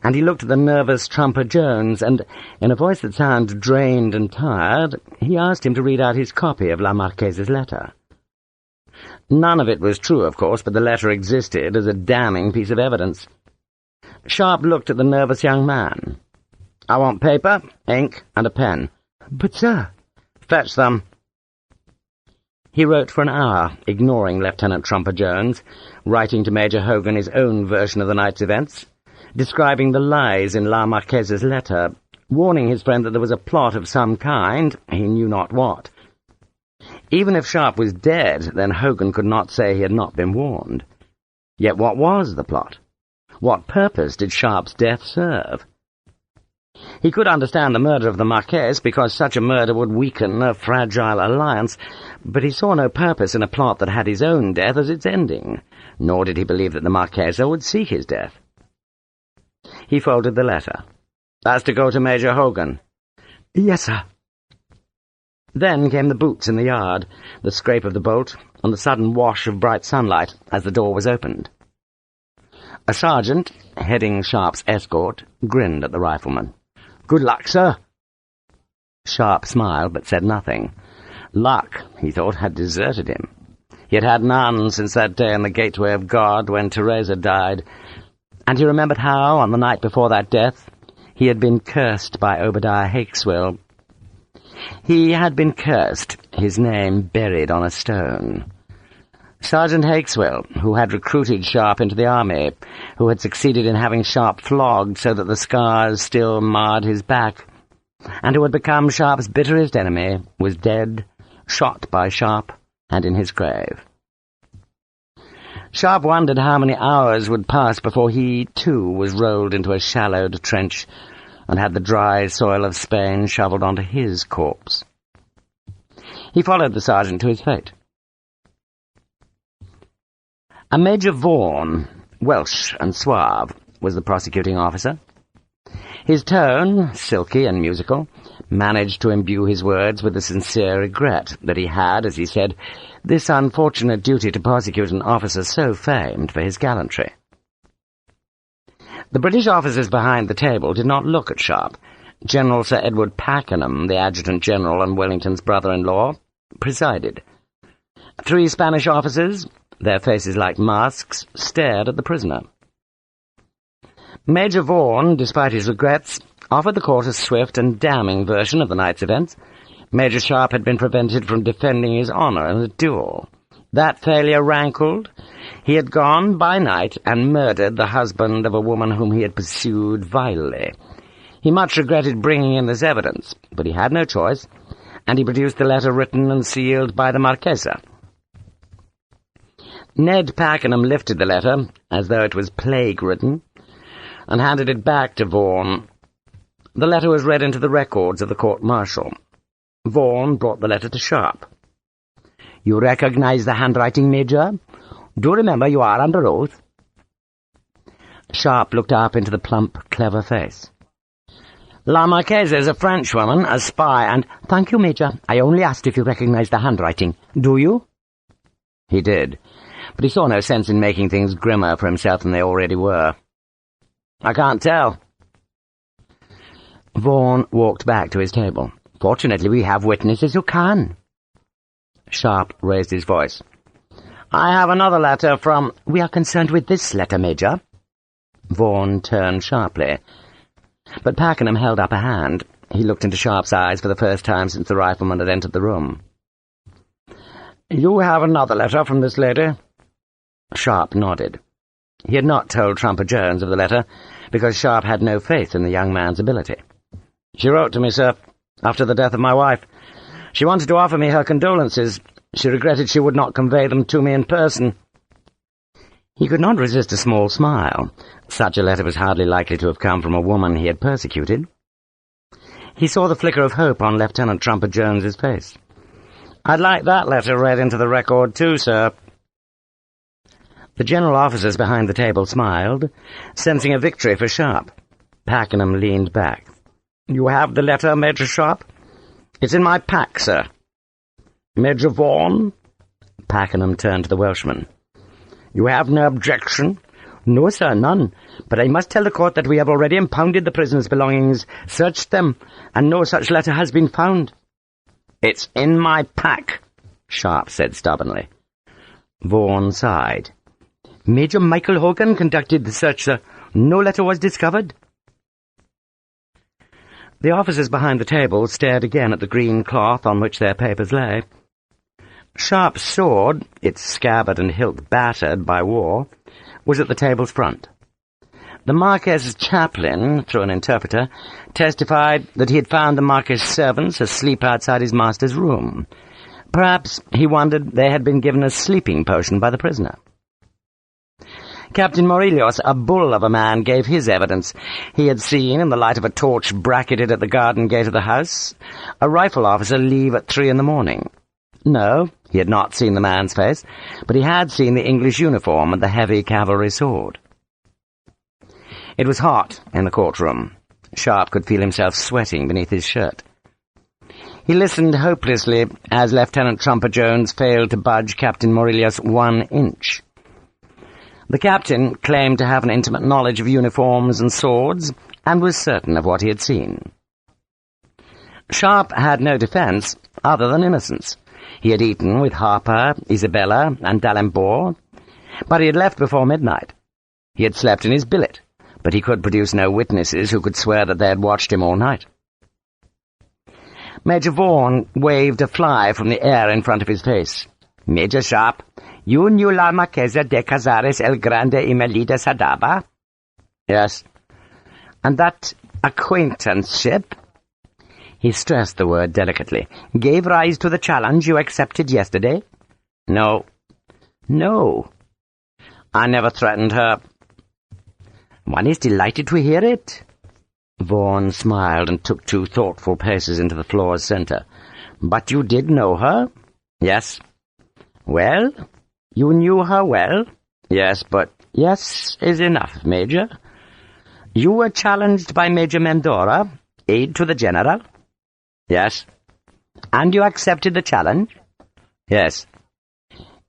and he looked at the nervous Trumper Jones, and, in a voice that sounded drained and tired, he asked him to read out his copy of La Marquesa's letter. None of it was true, of course, but the letter existed as a damning piece of evidence. Sharpe looked at the nervous young man. "I want paper, ink, and a pen." "But, sir—" "Fetch them." He wrote for an hour, ignoring Lieutenant Trumper Jones, writing to Major Hogan his own version of the night's events, describing the lies in La Marquesa's letter, warning his friend that there was a plot of some kind, he knew not what. Even if Sharpe was dead, then Hogan could not say he had not been warned. Yet what was the plot? What purpose did Sharpe's death serve? He could understand the murder of the Marquess, because such a murder would weaken a fragile alliance, but he saw no purpose in a plot that had his own death as its ending, nor did he believe that the Marquessa would seek his death. He folded the letter. "That's to go to Major Hogan." "Yes, sir." Then came the boots in the yard, the scrape of the bolt, and the sudden wash of bright sunlight as the door was opened. A sergeant, heading Sharpe's escort, grinned at the rifleman. "Good luck, sir." Sharpe smiled, but said nothing. Luck, he thought, had deserted him. He had had none since that day on the gateway of God when Teresa died, and he remembered how, on the night before that death, he had been cursed by Obadiah Hakeswill. He had been cursed, his name buried on a stone. Sergeant Hakeswill, who had recruited Sharpe into the army, who had succeeded in having Sharpe flogged so that the scars still marred his back, and who had become Sharpe's bitterest enemy, was dead, shot by Sharpe, and in his grave. Sharpe wondered how many hours would pass before he, too, was rolled into a shallowed trench, and had the dry soil of Spain shovelled onto his corpse. He followed the sergeant to his fate. A Major Vaughan, Welsh and suave, was the prosecuting officer. His tone, silky and musical, managed to imbue his words with a sincere regret that he had, as he said, this unfortunate duty to prosecute an officer so famed for his gallantry. The British officers behind the table did not look at Sharpe. General Sir Edward Pakenham, the Adjutant-General and Wellington's brother-in-law, presided. 3 Spanish officers, their faces like masks, stared at the prisoner. Major Vaughan, despite his regrets, offered the court a swift and damning version of the night's events. Major Sharpe had been prevented from defending his honour in a duel. That failure rankled. He had gone by night and murdered the husband of a woman whom he had pursued vilely. He much regretted bringing in this evidence, but he had no choice, and he produced the letter written and sealed by the Marquessa. Ned Pakenham lifted the letter, as though it was plague-ridden, and handed it back to Vaughan. The letter was read into the records of the court-martial. Vaughan brought the letter to Sharpe. "You recognize the handwriting, Major? Do remember you are under oath." Sharpe looked up into the plump, clever face. "La Marquesa is a Frenchwoman, a spy, and—" "Thank you, Major. I only asked if you recognized the handwriting. Do you?" He did, but he saw no sense in making things grimmer for himself than they already were. "I can't tell." Vaughan walked back to his table. "Fortunately, we have witnesses who can." Sharpe raised his voice. "I have another letter from—" "We are concerned with this letter, Major." Vaughan turned sharply. But Pakenham held up a hand. He looked into Sharpe's eyes for the first time since the rifleman had entered the room. "You have another letter from this lady?" Sharpe nodded. He had not told Trumper Jones of the letter, because Sharpe had no faith in the young man's ability. "She wrote to me, sir, after the death of my wife. She wanted to offer me her condolences. She regretted she would not convey them to me in person." He could not resist a small smile. Such a letter was hardly likely to have come from a woman he had persecuted. He saw the flicker of hope on Lieutenant Trumper Jones's face. "I'd like that letter read into the record too, sir." The general officers behind the table smiled, sensing a victory for Sharpe. Pakenham leaned back. "You have the letter, Major Sharpe?" "It's in my pack, sir." "Major Vaughan?" Pakenham turned to the Welshman. "You have no objection?" "No, sir, none. But I must tell the court that we have already impounded the prisoner's belongings, searched them, and no such letter has been found." "It's in my pack," Sharpe said stubbornly. Vaughan sighed. "Major Michael Hogan conducted the search, sir. No letter was discovered." The officers behind the table stared again at the green cloth on which their papers lay. Sharpe's sword, its scabbard and hilt battered by war, was at the table's front. The Marquessa's chaplain, through an interpreter, testified that he had found the Marquess' servants asleep outside his master's room. Perhaps, he wondered, they had been given a sleeping potion by the prisoner. Captain Morillos, a bull of a man, gave his evidence. He had seen, in the light of a torch bracketed at the garden gate of the house, a rifle officer leave at 3 in the morning. No, he had not seen the man's face, but he had seen the English uniform and the heavy cavalry sword. It was hot in the courtroom. Sharpe could feel himself sweating beneath his shirt. He listened hopelessly as Lieutenant Trumper Jones failed to budge Captain Morillos 1 inch. The captain claimed to have an intimate knowledge of uniforms and swords, and was certain of what he had seen. Sharpe had no defence other than innocence. He had eaten with Harper, Isabella, and D'Alembert, but he had left before midnight. He had slept in his billet, but he could produce no witnesses who could swear that they had watched him all night. Major Vaughan waved a fly from the air in front of his face. "Major Sharpe, you knew la Marquesa de Casares el Grande y Melida Sadaba?" "Yes." "And that acquaintanceship," he stressed the word delicately, "gave rise to the challenge you accepted yesterday?" "No." "No." "I never threatened her." "One is delighted to hear it." Vaughan smiled and took 2 thoughtful paces into the floor's centre. "But you did know her?" "Yes." "Well? You knew her well?" "Yes, but—" "Yes is enough, Major. You were challenged by Major Mendora, aide to the General?" "Yes." "And you accepted the challenge?" "Yes."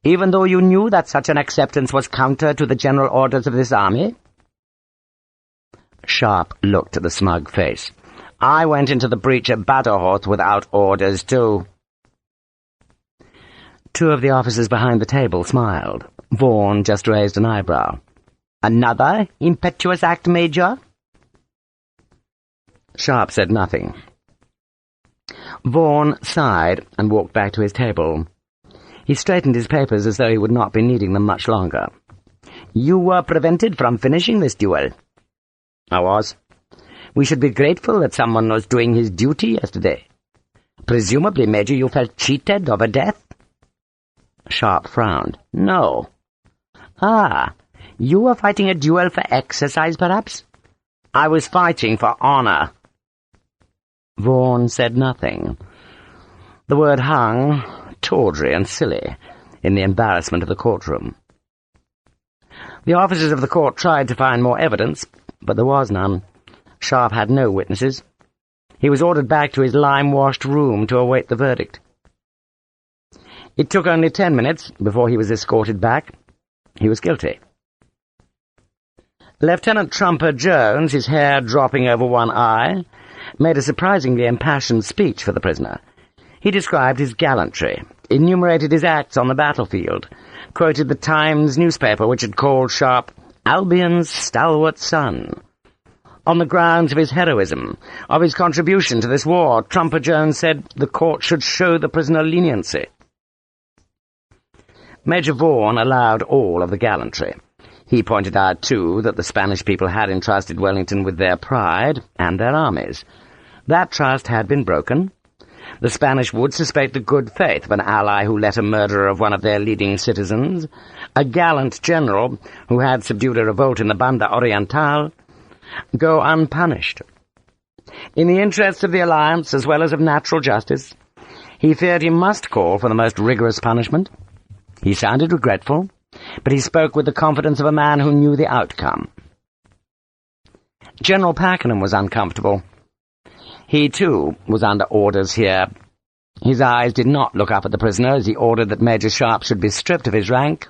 "Even though you knew that such an acceptance was counter to the general orders of this army?" Sharpe looked at the smug face. "I went into the breach at Badajoz without orders, too." 2 of the officers behind the table smiled. Vaughan just raised an eyebrow. "Another impetuous act, Major?" Sharpe said nothing. Vaughan sighed and walked back to his table. He straightened his papers as though he would not be needing them much longer. "You were prevented from finishing this duel." "I was." "We should be grateful that someone was doing his duty yesterday. Presumably, Major, you felt cheated of a death?" Sharpe frowned. "No." "Ah, you were fighting a duel for exercise, perhaps?" "I was fighting for honour." Vaughan said nothing. The word hung, tawdry and silly, in the embarrassment of the courtroom. The officers of the court tried to find more evidence, but there was none. Sharpe had no witnesses. He was ordered back to his lime-washed room to await the verdict. It took only 10 minutes before he was escorted back. He was guilty. Lieutenant Trumper Jones, his hair dropping over one eye, made a surprisingly impassioned speech for the prisoner. He described his gallantry, enumerated his acts on the battlefield, quoted the Times newspaper which had called Sharpe Albion's stalwart son. On the grounds of his heroism, of his contribution to this war, Trumper Jones said the court should show the prisoner leniency. Major Vaughan allowed all of the gallantry. He pointed out, too, that the Spanish people had entrusted Wellington with their pride and their armies. That trust had been broken. The Spanish would suspect the good faith of an ally who let a murderer of one of their leading citizens, a gallant general who had subdued a revolt in the Banda Oriental, go unpunished. In the interests of the alliance, as well as of natural justice, he feared he must call for the most rigorous punishment. He sounded regretful, but he spoke with the confidence of a man who knew the outcome. General Pakenham was uncomfortable. He, too, was under orders here. His eyes did not look up at the prisoner as he ordered that Major Sharpe should be stripped of his rank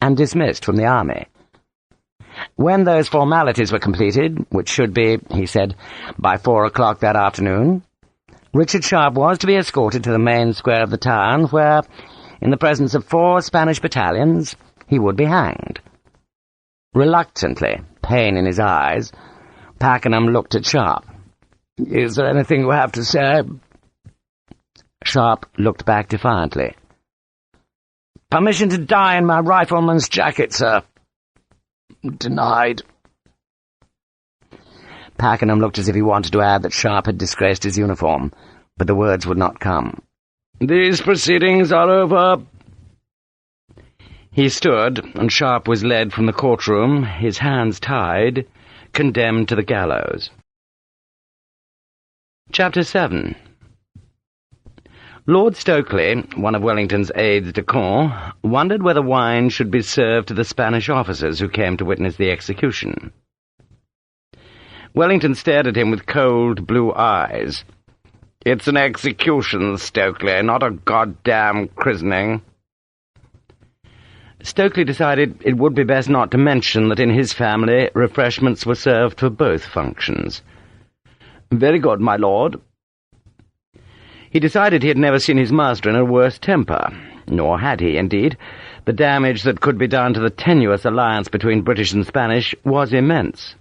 and dismissed from the army. When those formalities were completed, which should be, he said, by 4 o'clock that afternoon, Richard Sharpe was to be escorted to the main square of the town, where, in the presence of 4 Spanish battalions, he would be hanged. Reluctantly, pain in his eyes, Pakenham looked at Sharpe. "Is there anything you have to say?" Sharpe looked back defiantly. "Permission to die in my rifleman's jacket, sir." "Denied." Pakenham looked as if he wanted to add that Sharpe had disgraced his uniform, but the words would not come. "These proceedings are over." He stood, and Sharpe was led from the courtroom, his hands tied, condemned to the gallows. Chapter 7. Lord Stokely, one of Wellington's aides-de-camp, wondered whether wine should be served to the Spanish officers who came to witness the execution. Wellington stared at him with cold blue eyes. "It's an execution, Stokely, not a goddamn christening." Stokely decided it would be best not to mention that in his family refreshments were served for both functions. "Very good, my lord." He decided he had never seen his master in a worse temper, nor had he, indeed. The damage that could be done to the tenuous alliance between British and Spanish was immense.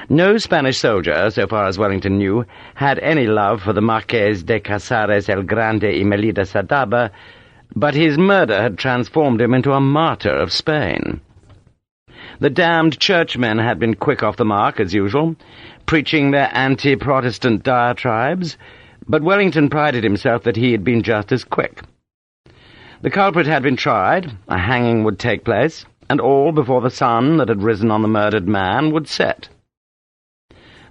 No Spanish soldier, so far as Wellington knew, had any love for the Marqués de Casares el Grande y Melida Sadaba, but his murder had transformed him into a martyr of Spain. The damned churchmen had been quick off the mark, as usual, preaching their anti-Protestant diatribes, but Wellington prided himself that he had been just as quick. The culprit had been tried, a hanging would take place, and all before the sun that had risen on the murdered man would set.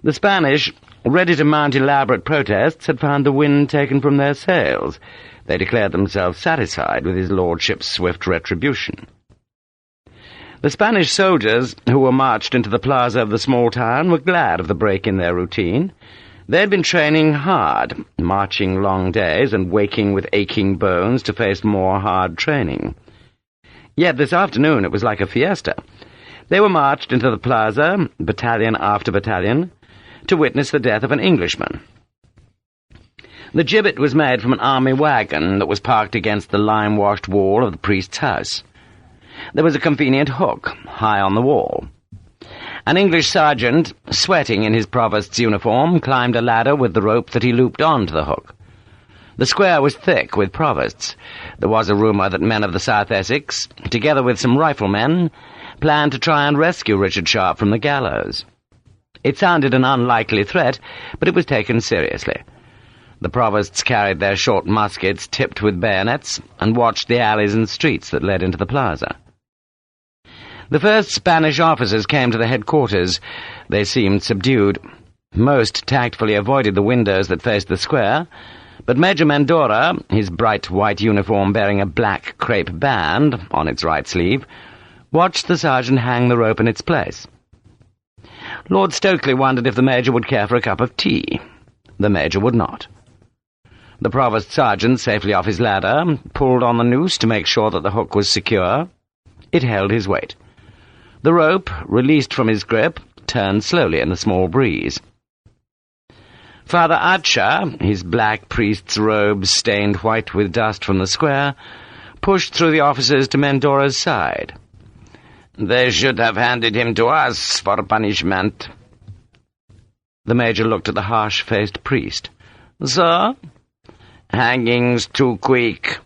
The Spanish, ready to mount elaborate protests, had found the wind taken from their sails. They declared themselves satisfied with his lordship's swift retribution. The Spanish soldiers, who were marched into the plaza of the small town, were glad of the break in their routine. They had been training hard, marching long days and waking with aching bones to face more hard training. Yet this afternoon it was like a fiesta. They were marched into the plaza, battalion after battalion, to witness the death of an Englishman. The gibbet was made from an army wagon that was parked against the lime-washed wall of the priest's house. There was a convenient hook, high on the wall. An English sergeant, sweating in his provost's uniform, climbed a ladder with the rope that he looped on to the hook. The square was thick with provosts. There was a rumour that men of the South Essex, together with some riflemen, planned to try and rescue Richard Sharpe from the gallows. It sounded an unlikely threat, but it was taken seriously. The provosts carried their short muskets tipped with bayonets and watched the alleys and streets that led into the plaza. The first Spanish officers came to the headquarters. They seemed subdued. Most tactfully avoided the windows that faced the square, but Major Mendora, his bright white uniform bearing a black crepe band on its right sleeve, watched the sergeant hang the rope in its place. Lord Stokely wondered if the Major would care for a cup of tea. The Major would not. The provost sergeant, safely off his ladder, pulled on the noose to make sure that the hook was secure. It held his weight. The rope, released from his grip, turned slowly in the small breeze. Father Acha, his black priest's robes stained white with dust from the square, pushed through the officers to Mendora's side. "They should have handed him to us for punishment." The Major looked at the harsh-faced priest. "Sir?" "Hanging's too quick."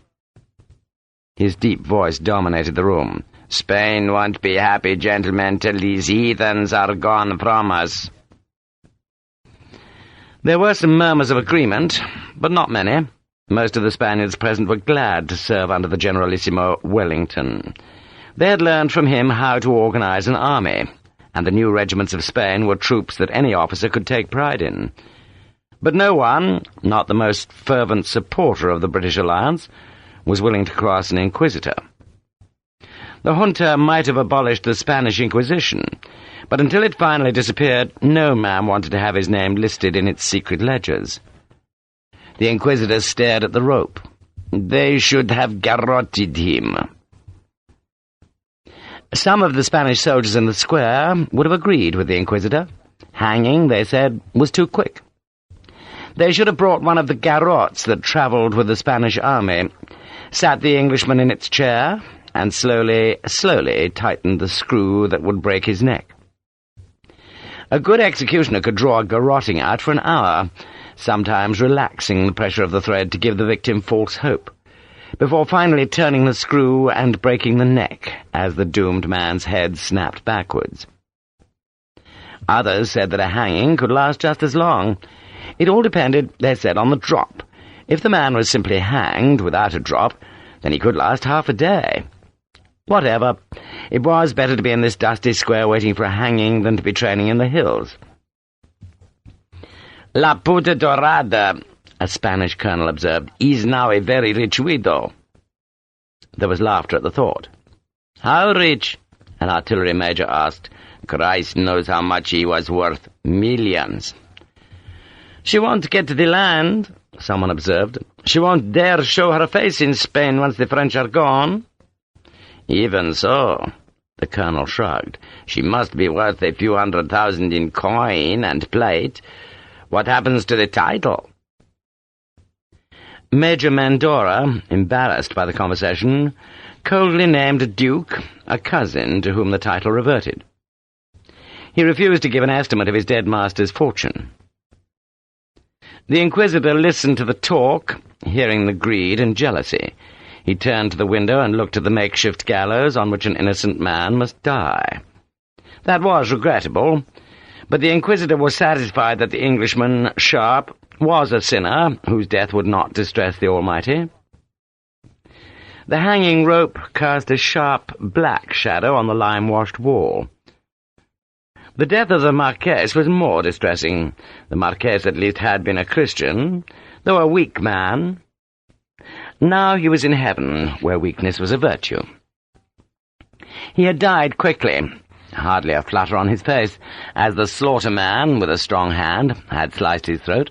His deep voice dominated the room. "Spain won't be happy, gentlemen, till these heathens are gone from us." There were some murmurs of agreement, but not many. Most of the Spaniards present were glad to serve under the Generalissimo Wellington. They had learned from him how to organize an army, and the new regiments of Spain were troops that any officer could take pride in. But no one, not the most fervent supporter of the British alliance, was willing to cross an inquisitor. The junta might have abolished the Spanish Inquisition, but until it finally disappeared, no man wanted to have his name listed in its secret ledgers. The inquisitors stared at the rope. They should have garroted him. Some of the Spanish soldiers in the square would have agreed with the inquisitor. Hanging, they said, was too quick. They should have brought one of the garrotes that travelled with the Spanish army, sat the Englishman in its chair, and slowly tightened the screw that would break his neck. A good executioner could draw a garroting out for an hour, sometimes relaxing the pressure of the thread to give the victim false hope, before finally turning the screw and breaking the neck as the doomed man's head snapped backwards. Others said that a hanging could last just as long. It all depended, they said, on the drop. If the man was simply hanged without a drop, then he could last half a day. Whatever. It was better to be in this dusty square waiting for a hanging than to be training in the hills. "La puta dorada," a Spanish colonel observed, "is now a very rich widow." There was laughter at the thought. "How rich?" an artillery major asked. "Christ knows how much he was worth. Millions." "She won't get the land," someone observed. "She won't dare show her face in Spain once the French are gone." "Even so," the colonel shrugged, "she must be worth a few 100,000 in coin and plate. What happens to the title?" Major Mandora, embarrassed by the conversation, coldly named a duke, a cousin to whom the title reverted. He refused to give an estimate of his dead master's fortune. The inquisitor listened to the talk, hearing the greed and jealousy. He turned to the window and looked at the makeshift gallows on which an innocent man must die. That was regrettable, but the inquisitor was satisfied that the Englishman, Sharpe, was a sinner whose death would not distress the Almighty. The hanging rope cast a sharp black shadow on the lime-washed wall. The death of the Marquess was more distressing. The Marquess at least had been a Christian, though a weak man. Now he was in heaven, where weakness was a virtue. He had died quickly, hardly a flutter on his face, as the slaughterman, with a strong hand, had sliced his throat.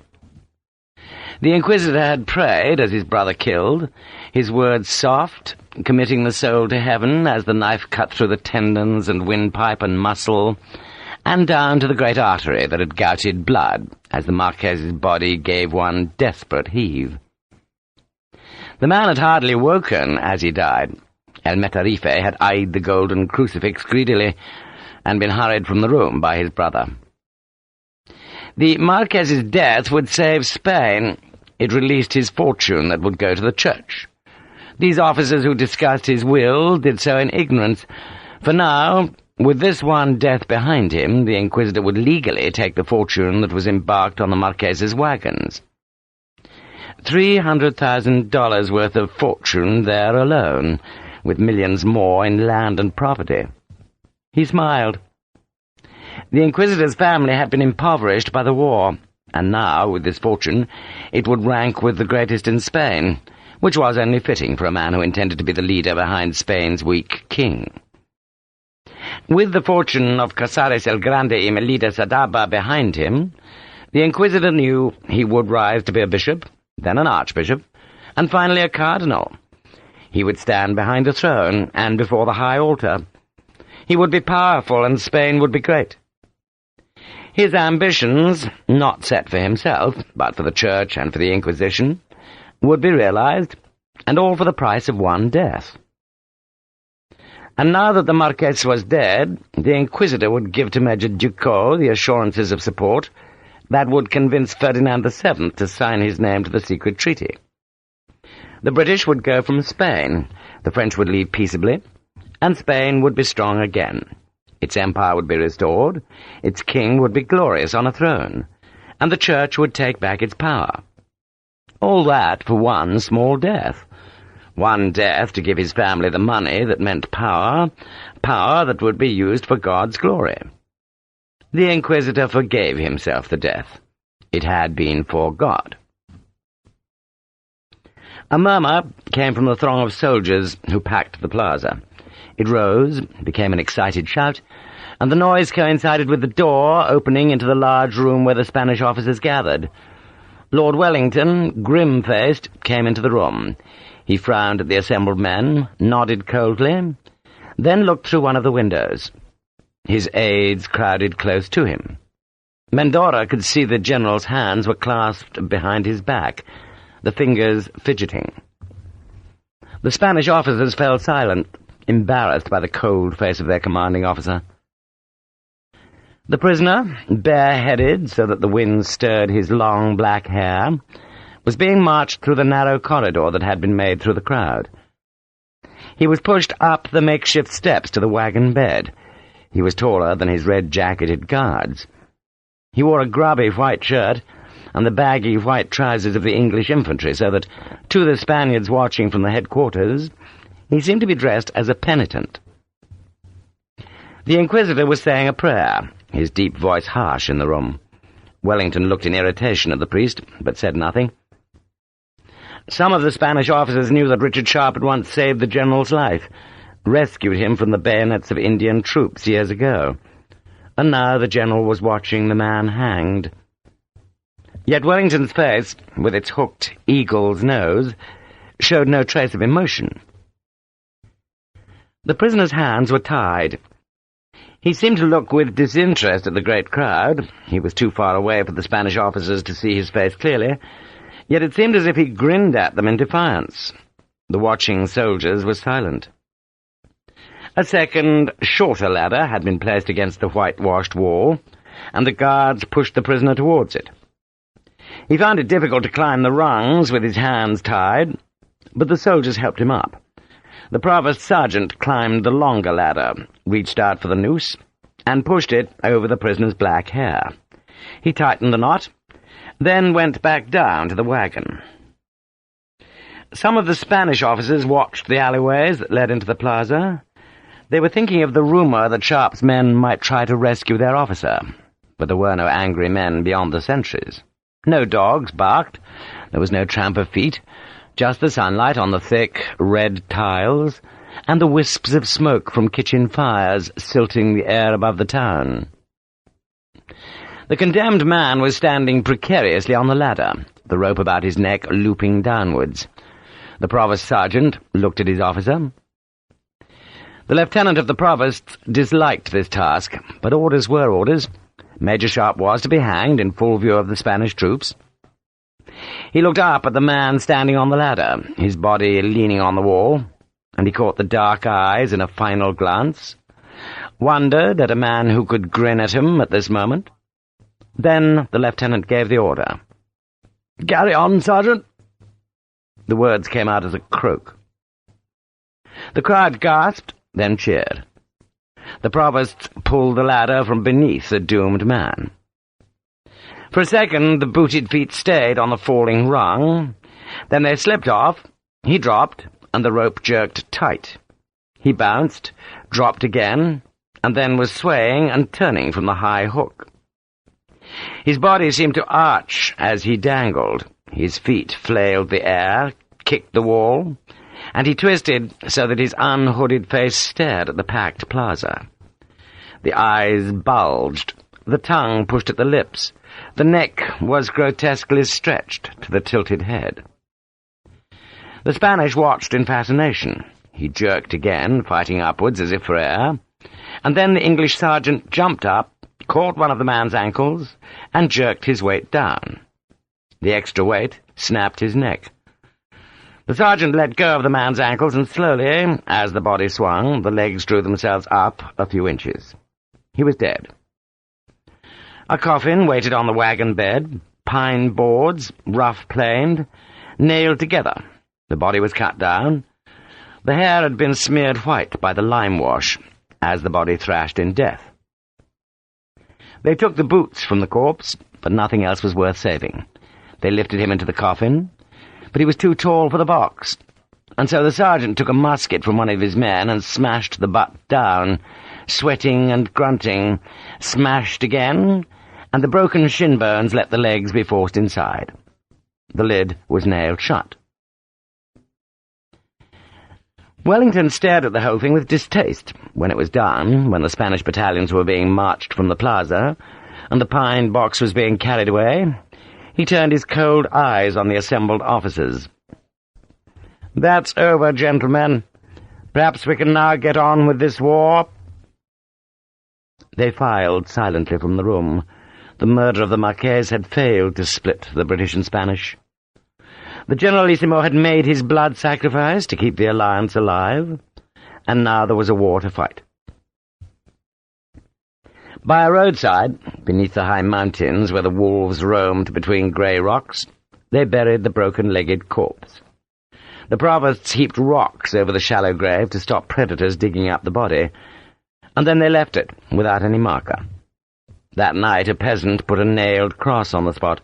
The inquisitor had prayed as his brother killed, his words soft, committing the soul to heaven as the knife cut through the tendons and windpipe and muscle, and down to the great artery that had gouted blood as the Marquess's body gave one desperate heave. The man had hardly woken as he died. El Metarife had eyed the golden crucifix greedily and been hurried from the room by his brother. The Marquess's death would save Spain. It released his fortune that would go to the church. These officers who discussed his will did so in ignorance, for now, with this one death behind him, the inquisitor would legally take the fortune that was embarked on the Marquess's wagons. $300,000 worth of fortune there alone, with millions more in land and property. He smiled. The inquisitor's family had been impoverished by the war, and now, with this fortune, it would rank with the greatest in Spain, which was only fitting for a man who intended to be the leader behind Spain's weak king. With the fortune of Casares el Grande y Melida Sadaba behind him, the inquisitor knew he would rise to be a bishop, then an archbishop, and finally a cardinal. He would stand behind a throne and before the high altar. He would be powerful, and Spain would be great. His ambitions, not set for himself, but for the Church and for the Inquisition, would be realized, and all for the price of one death. And now that the Marquess was dead, the Inquisitor would give to Major Ducos the assurances of support that would convince Ferdinand VII to sign his name to the secret treaty. The British would go from Spain. The French would leave peaceably, and Spain would be strong again. Its empire would be restored, its king would be glorious on a throne, and the Church would take back its power. All that for one small death. One death to give his family the money that meant power, power that would be used for God's glory. The Inquisitor forgave himself the death. It had been for God. A murmur came from the throng of soldiers who packed the plaza. It rose, became an excited shout, and the noise coincided with the door opening into the large room where the Spanish officers gathered. Lord Wellington, grim-faced, came into the room. He frowned at the assembled men, nodded coldly, then looked through one of the windows. His aides crowded close to him. Mendora could see the general's hands were clasped behind his back, the fingers fidgeting. The Spanish officers fell silent, embarrassed by the cold face of their commanding officer. The prisoner, bareheaded so that the wind stirred his long black hair, was being marched through the narrow corridor that had been made through the crowd. He was pushed up the makeshift steps to the wagon bed. He was taller than his red-jacketed guards. He wore a grubby white shirt and the baggy white trousers of the English infantry, so that, to the Spaniards watching from the headquarters, he seemed to be dressed as a penitent. The Inquisitor was saying a prayer, his deep voice harsh in the room. Wellington looked in irritation at the priest, but said nothing. Some of the Spanish officers knew that Richard Sharpe had once saved the general's life, rescued him from the bayonets of Indian troops years ago, and now the general was watching the man hanged. Yet Wellington's face, with its hooked eagle's nose, showed no trace of emotion. The prisoner's hands were tied. He seemed to look with disinterest at the great crowd. He was too far away for the Spanish officers to see his face clearly, yet it seemed as if he grinned at them in defiance. The watching soldiers were silent. A second, shorter ladder had been placed against the whitewashed wall, and the guards pushed the prisoner towards it. He found it difficult to climb the rungs with his hands tied, but the soldiers helped him up. The provost sergeant climbed the longer ladder, reached out for the noose, and pushed it over the prisoner's black hair. He tightened the knot, then went back down to the wagon. Some of the Spanish officers watched the alleyways that led into the plaza. They were thinking of the rumor that Sharpe's men might try to rescue their officer, but there were no angry men beyond the sentries. No dogs barked. There was no tramp of feet, just the sunlight on the thick, red tiles, and the wisps of smoke from kitchen fires silting the air above the town. The condemned man was standing precariously on the ladder, the rope about his neck looping downwards. The provost sergeant looked at his officer. The lieutenant of the provost disliked this task, but orders were orders. Major Sharpe was to be hanged in full view of the Spanish troops. He looked up at the man standing on the ladder, his body leaning on the wall, and he caught the dark eyes in a final glance, wondered at a man who could grin at him at this moment. Then the lieutenant gave the order. "Carry on, Sergeant." The words came out as a croak. The crowd gasped, then cheered. The provost pulled the ladder from beneath the doomed man. For a second, the booted feet stayed on the falling rung. Then they slipped off. He dropped, and the rope jerked tight. He bounced, dropped again, and then was swaying and turning from the high hook. His body seemed to arch as he dangled. His feet flailed the air, kicked the wall, and he twisted so that his unhooded face stared at the packed plaza. The eyes bulged, the tongue pushed at the lips, the neck was grotesquely stretched to the tilted head. The Spanish watched in fascination. He jerked again, fighting upwards as if for air, and then the English sergeant jumped up, caught one of the man's ankles, and jerked his weight down. The extra weight snapped his neck. The sergeant let go of the man's ankles, and slowly, as the body swung, the legs drew themselves up a few inches. He was dead. A coffin waited on the wagon bed, pine boards, rough-planed, nailed together. The body was cut down. The hair had been smeared white by the lime wash, as the body thrashed in death. They took the boots from the corpse, but nothing else was worth saving. They lifted him into the coffin, but he was too tall for the box, and so the sergeant took a musket from one of his men and smashed the butt down, sweating and grunting, smashed again, and the broken shin bones let the legs be forced inside. The lid was nailed shut. Wellington stared at the whole thing with distaste. When it was done, when the Spanish battalions were being marched from the plaza, and the pine box was being carried away, he turned his cold eyes on the assembled officers. "That's over, gentlemen. Perhaps we can now get on with this war." They filed silently from the room. The murder of the Marquess had failed to split the British and Spanish. The Generalissimo had made his blood sacrifice to keep the alliance alive, and now there was a war to fight. By a roadside, beneath the high mountains where the wolves roamed between grey rocks, they buried the broken-legged corpse. The provosts heaped rocks over the shallow grave to stop predators digging up the body, and then they left it without any marker. That night a peasant put a nailed cross on the spot,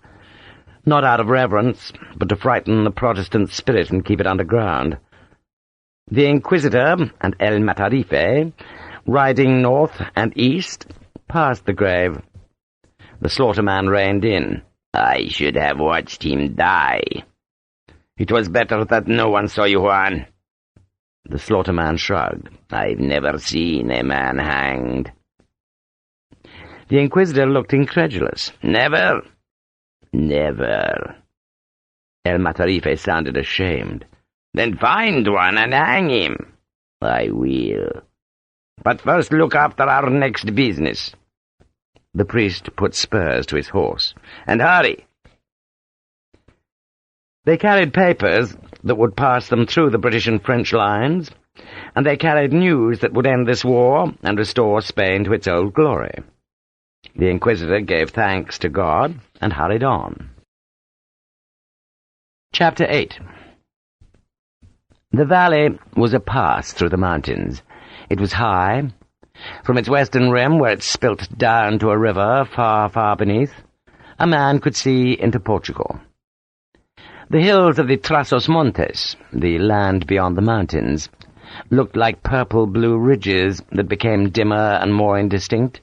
not out of reverence, but to frighten the Protestant spirit and keep it underground. The Inquisitor and El Matarife, riding north and east, passed the grave. The slaughterman reined in. "I should have watched him die." "It was better that no one saw you, Juan." The slaughterman shrugged. "I've never seen a man hanged." The Inquisitor looked incredulous. "Never?" "Never." El Matarife sounded ashamed. "Then find one and hang him." "I will. But first look after our next business." The priest put spurs to his horse. "And hurry." They carried papers that would pass them through the British and French lines, and they carried news that would end this war and restore Spain to its old glory. The Inquisitor gave thanks to God and hurried on. Chapter 8. The valley was a pass through the mountains. It was high. From its western rim, where it spilt down to a river far, far beneath, a man could see into Portugal. The hills of the Trasos Montes, the land beyond the mountains, looked like purple-blue ridges that became dimmer and more indistinct,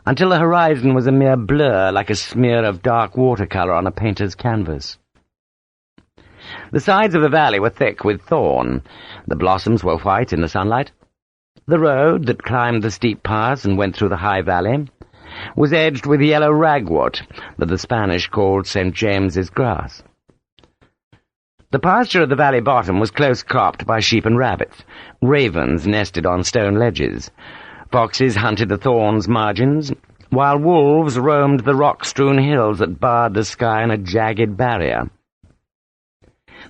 until the horizon was a mere blur like a smear of dark watercolour on a painter's canvas. The sides of the valley were thick with thorn. The blossoms were white in the sunlight. The road that climbed the steep pass and went through the high valley was edged with yellow ragwort that the Spanish called St. James's grass. The pasture at the valley bottom was close cropped by sheep and rabbits. Ravens nested on stone ledges. Foxes hunted the thorns' margins, while wolves roamed the rock-strewn hills that barred the sky in a jagged barrier.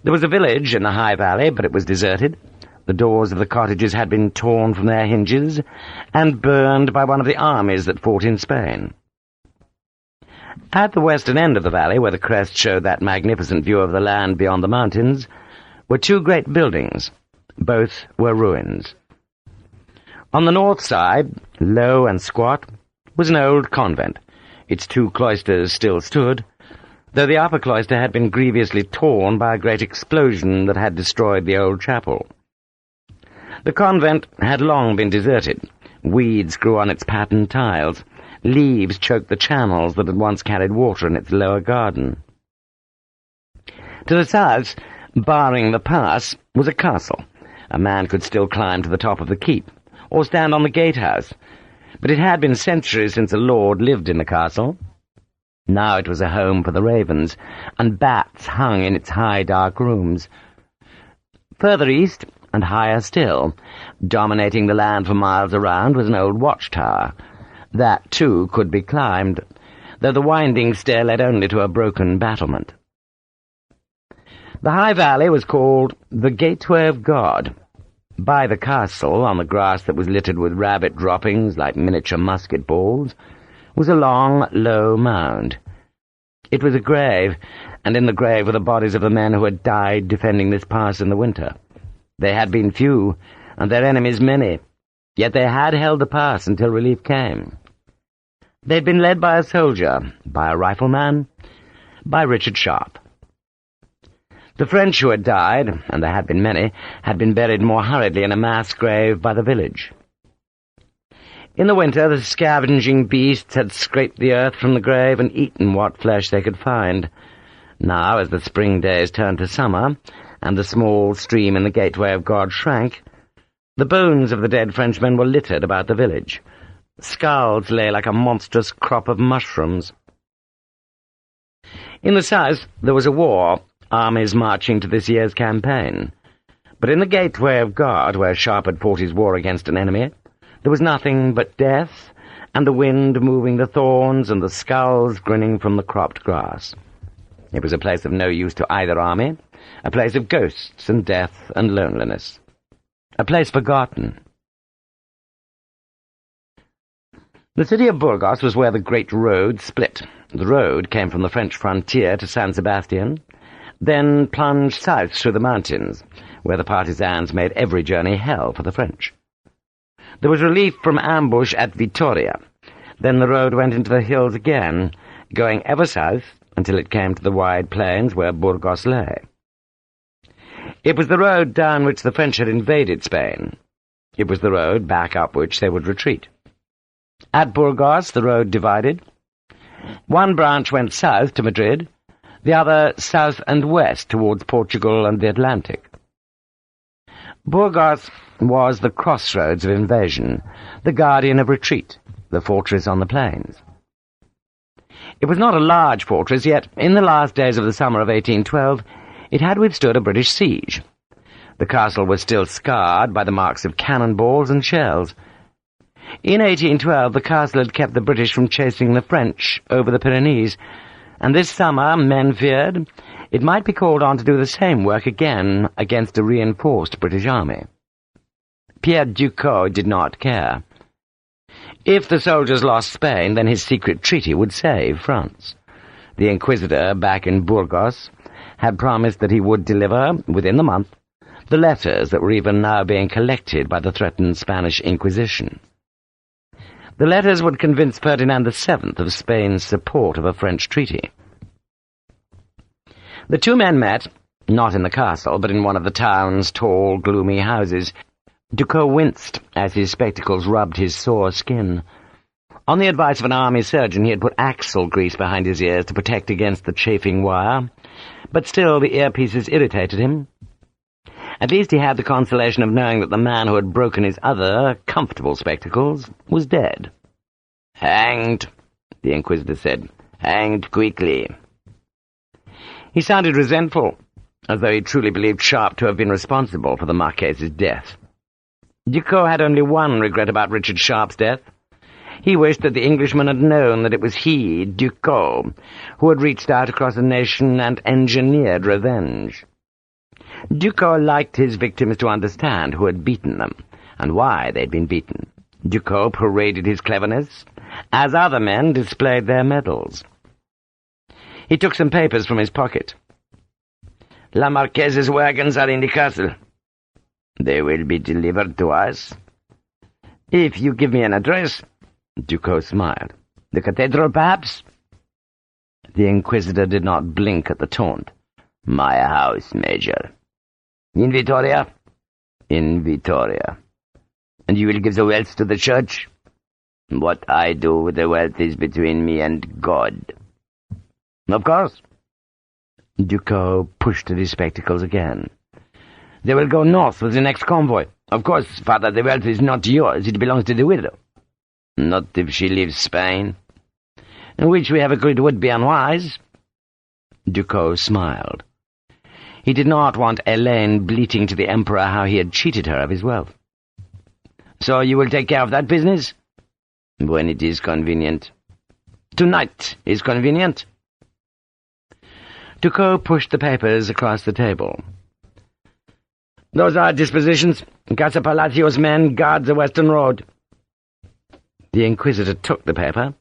There was a village in the high valley, but it was deserted. The doors of the cottages had been torn from their hinges and burned by one of the armies that fought in Spain. At the western end of the valley, where the crest showed that magnificent view of the land beyond the mountains, were two great buildings. Both were ruins. On the north side, low and squat, was an old convent. Its two cloisters still stood, though the upper cloister had been grievously torn by a great explosion that had destroyed the old chapel. The convent had long been deserted. Weeds grew on its patterned tiles. Leaves choked the channels that had once carried water in its lower garden. To the south, barring the pass, was a castle. A man could still climb to the top of the keep, or stand on the gatehouse, but it had been centuries since a lord lived in the castle. Now it was a home for the ravens, and bats hung in its high, dark rooms. Further east, and higher still, dominating the land for miles around, was an old watchtower. That, too, could be climbed, though the winding stair led only to a broken battlement. The high valley was called the Gateway of God. By the castle, on the grass that was littered with rabbit droppings like miniature musket balls, was a long, low mound. It was a grave, and in the grave were the bodies of the men who had died defending this pass in the winter. They had been few, and their enemies many, yet they had held the pass until relief came. They'd been led by a soldier, by a rifleman, by Richard Sharpe. The French who had died, and there had been many, had been buried more hurriedly in a mass grave by the village. In the winter, the scavenging beasts had scraped the earth from the grave and eaten what flesh they could find. Now, as the spring days turned to summer, and the small stream in the gateway of God shrank, the bones of the dead Frenchmen were littered about the village. Skulls lay like a monstrous crop of mushrooms. In the south, there was a war, armies marching to this year's campaign. But in the gateway of God, where Sharpe had fought his war against an enemy, there was nothing but death, and the wind moving the thorns, and the skulls grinning from the cropped grass. It was a place of no use to either army, a place of ghosts and death and loneliness. A place forgotten. The city of Burgos was where the great road split. The road came from the French frontier to San Sebastian, then plunged south through the mountains, where the partisans made every journey hell for the French. There was relief from ambush at Vitoria. Then the road went into the hills again, going ever south until it came to the wide plains where Burgos lay. It was the road down which the French had invaded Spain. It was the road back up which they would retreat. At Burgos the road divided. One branch went south to Madrid, the other south and west towards Portugal and the Atlantic. Burgos was the crossroads of invasion, the guardian of retreat, the fortress on the plains. It was not a large fortress, yet in the last days of the summer of 1812 it had withstood a British siege. The castle was still scarred by the marks of cannonballs and shells. In 1812 the castle had kept the British from chasing the French over the Pyrenees, and this summer men feared it might be called on to do the same work again against a reinforced British army. Pierre Ducos did not care. If the soldiers lost Spain, then his secret treaty would save France. The Inquisitor, back in Burgos, had promised that he would deliver, within the month, the letters that were even now being collected by the threatened Spanish Inquisition. The letters would convince Ferdinand VII of Spain's support of a French treaty. The two men met, not in the castle, but in one of the town's tall, gloomy houses. Ducos winced as his spectacles rubbed his sore skin. On the advice of an army surgeon, he had put axle grease behind his ears to protect against the chafing wire, but still the earpieces irritated him. At least he had the consolation of knowing that the man who had broken his other, comfortable spectacles was dead. "Hanged," the Inquisitor said. "Hanged quickly." He sounded resentful, as though he truly believed Sharpe to have been responsible for the Marquessa's death. Ducos had only one regret about Richard Sharpe's death. He wished that the Englishman had known that it was he, Ducos, who had reached out across the nation and engineered revenge. Ducos liked his victims to understand who had beaten them, and why they'd been beaten. Ducos paraded his cleverness, as other men displayed their medals. He took some papers from his pocket. "La Marquessa's wagons are in the castle. They will be delivered to us. If you give me an address." Ducos smiled. "The cathedral, perhaps?" The Inquisitor did not blink at the taunt. "My house, Major." "In Vitoria?" "In Vitoria." "And you will give the wealth to the church?" "What I do with the wealth is between me and God." "Of course." Ducos pushed at his spectacles again. "They will go north with the next convoy. Of course, Father, the wealth is not yours. It belongs to the widow." "Not if she leaves Spain." "Which we have agreed would be unwise." Ducos smiled. He did not want Helene bleating to the Emperor how he had cheated her of his wealth. "So you will take care of that business?" "When it is convenient." "Tonight is convenient?" Ducos pushed the papers across the table. "Those are dispositions. Casa Palacio's men guard the western road." The Inquisitor took the paper,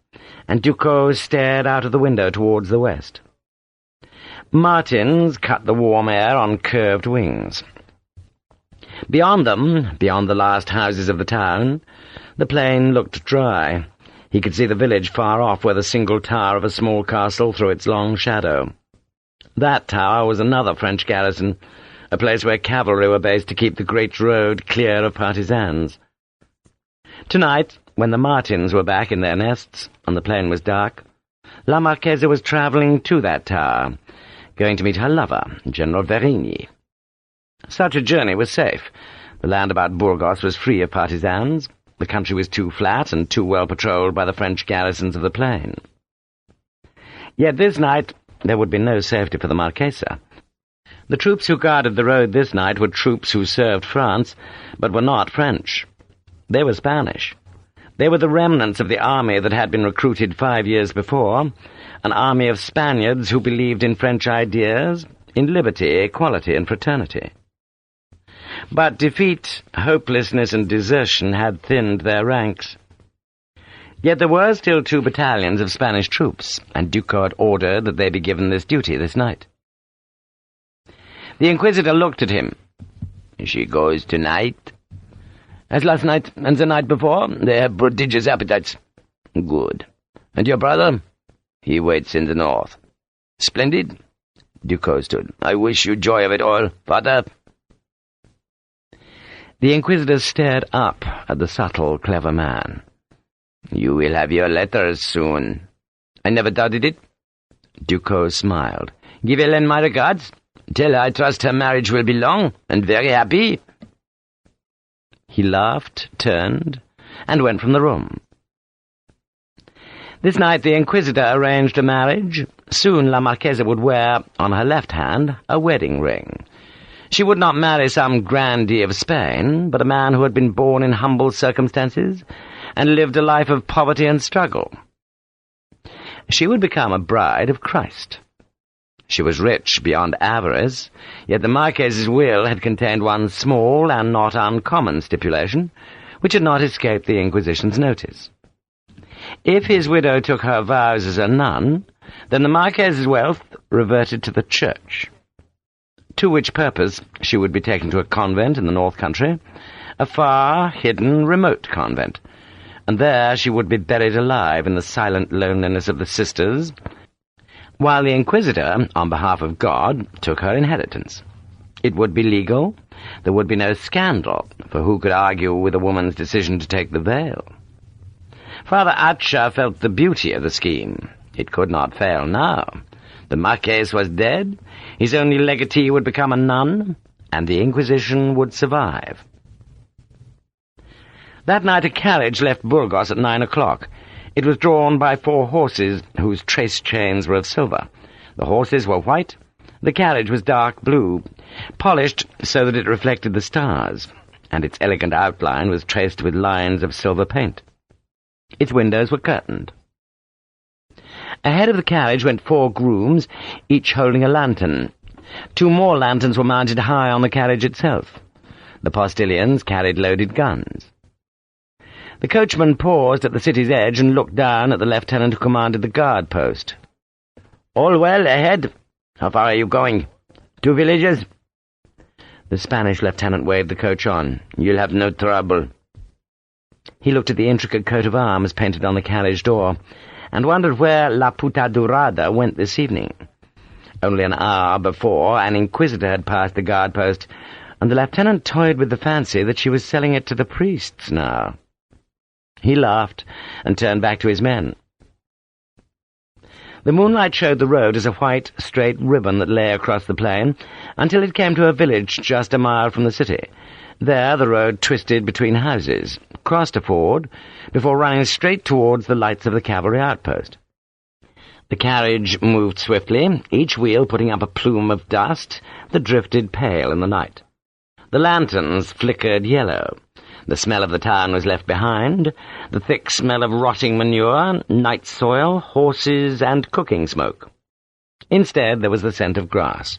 and Ducos stared out of the window towards the west. Martins cut the warm air on curved wings. Beyond them, beyond the last houses of the town, the plain looked dry. He could see the village far off where the single tower of a small castle threw its long shadow. That tower was another French garrison, a place where cavalry were based to keep the great road clear of partisans. Tonight, when the Martins were back in their nests and the plain was dark, La Marquessa was travelling to that tower, going to meet her lover, General Verigny. Such a journey was safe. The land about Burgos was free of partisans. The country was too flat and too well patrolled by the French garrisons of the plain. Yet this night there would be no safety for the Marquessa. The troops who guarded the road this night were troops who served France, but were not French. They were Spanish. They were the remnants of the army that had been recruited 5 years before, an army of Spaniards who believed in French ideas, in liberty, equality, and fraternity. But defeat, hopelessness, and desertion had thinned their ranks. Yet there were still 2 battalions of Spanish troops, and Ducos had ordered that they be given this duty this night. The Inquisitor looked at him. "She goes tonight?" "As last night and the night before. They have prodigious appetites." "Good. And your brother?" "He waits in the north." "Splendid." Ducos stood. "I wish you joy of it all, Father." The Inquisitor stared up at the subtle, clever man. "You will have your letters soon." "I never doubted it." Ducos smiled. "Give Hélène my regards. Tell her I trust her marriage will be long and very happy." He laughed, turned, and went from the room. This night the Inquisitor arranged a marriage. Soon La Marquessa would wear, on her left hand, a wedding ring. She would not marry some grandee of Spain, but a man who had been born in humble circumstances and lived a life of poverty and struggle. She would become a bride of Christ. She was rich beyond avarice, yet the Marquess's will had contained one small and not uncommon stipulation, which had not escaped the Inquisition's notice. If his widow took her vows as a nun, then the Marquess's wealth reverted to the Church, to which purpose she would be taken to a convent in the North Country, a far, hidden, remote convent, and there she would be buried alive in the silent loneliness of the sisters, while the Inquisitor, on behalf of God, took her inheritance. It would be legal. There would be no scandal, for who could argue with a woman's decision to take the veil? Father Acha felt the beauty of the scheme. It could not fail now. The Marquess was dead, his only legatee would become a nun, and the Inquisition would survive. That night a carriage left Burgos at 9 o'clock. It was drawn by 4 horses, whose trace chains were of silver. The horses were white. The carriage was dark blue, polished so that it reflected the stars, and its elegant outline was traced with lines of silver paint. Its windows were curtained. Ahead of the carriage went 4 grooms, each holding a lantern. 2 more lanterns were mounted high on the carriage itself. The postilions carried loaded guns. The coachman paused at the city's edge and looked down at the lieutenant who commanded the guard post. "All well ahead? How far are you going?" "2 villages." The Spanish lieutenant waved the coach on. "You'll have no trouble." He looked at the intricate coat of arms painted on the carriage door, and wondered where La Puta Dorada went this evening. Only an hour before, an Inquisitor had passed the guard post, and the lieutenant toyed with the fancy that she was selling it to the priests now. He laughed and turned back to his men. The moonlight showed the road as a white, straight ribbon that lay across the plain, until it came to a village just a mile from the city. There the road twisted between houses, crossed a ford, before running straight towards the lights of the cavalry outpost. The carriage moved swiftly, each wheel putting up a plume of dust that drifted pale in the night. The lanterns flickered yellow. The smell of the town was left behind, the thick smell of rotting manure, night soil, horses, and cooking smoke. Instead, there was the scent of grass.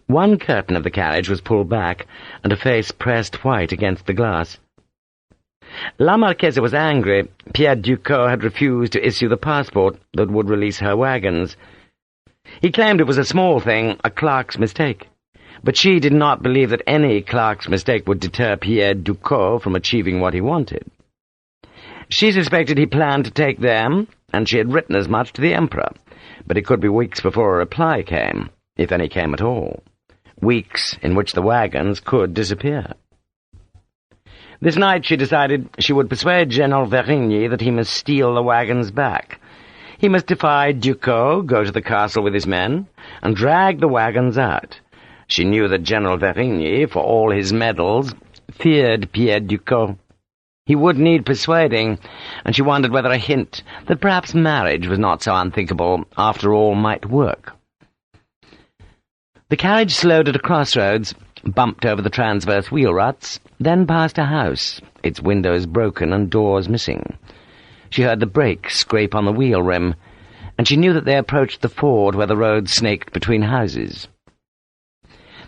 One curtain of the carriage was pulled back, and a face pressed white against the glass. La Marquessa was angry. Pierre Ducos had refused to issue the passport that would release her wagons. He claimed it was a small thing, a clerk's mistake. But she did not believe that any clerk's mistake would deter Pierre Ducos from achieving what he wanted. She suspected he planned to take them, and she had written as much to the Emperor, but it could be weeks before a reply came, if any came at all. Weeks in which the wagons could disappear. This night she decided she would persuade General Verigny that he must steal the wagons back. He must defy Ducos, go to the castle with his men, and drag the wagons out. She knew that General Verigny, for all his medals, feared Pierre Ducos. He would need persuading, and she wondered whether a hint that perhaps marriage was not so unthinkable after all might work. The carriage slowed at a crossroads, bumped over the transverse wheel ruts, then past a house, its windows broken and doors missing. She heard the brakes scrape on the wheel rim, and she knew that they approached the ford where the road snaked between houses.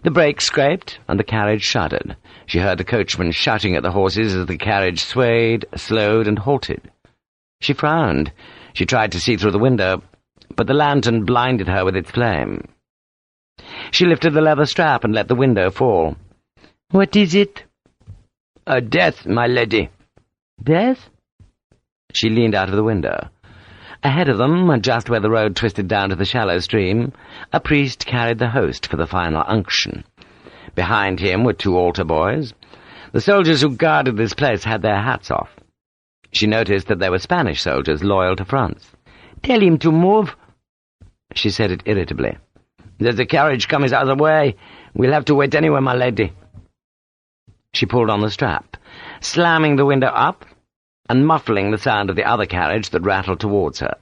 The brakes scraped, and the carriage shuddered. She heard the coachman shouting at the horses as the carriage swayed, slowed, and halted. She frowned. She tried to see through the window, but the lantern blinded her with its flame. She lifted the leather strap and let the window fall. "What is it?" "A death, my lady." "Death?" She leaned out of the window. Ahead of them, just where the road twisted down to the shallow stream, a priest carried the host for the final unction. Behind him were 2 altar boys. The soldiers who guarded this place had their hats off. She noticed that they were Spanish soldiers loyal to France. "Tell him to move." She said it irritably. "There's a carriage coming the other way. We'll have to wait anyway, my lady." She pulled on the strap, slamming the window up and muffling the sound of the other carriage that rattled towards her.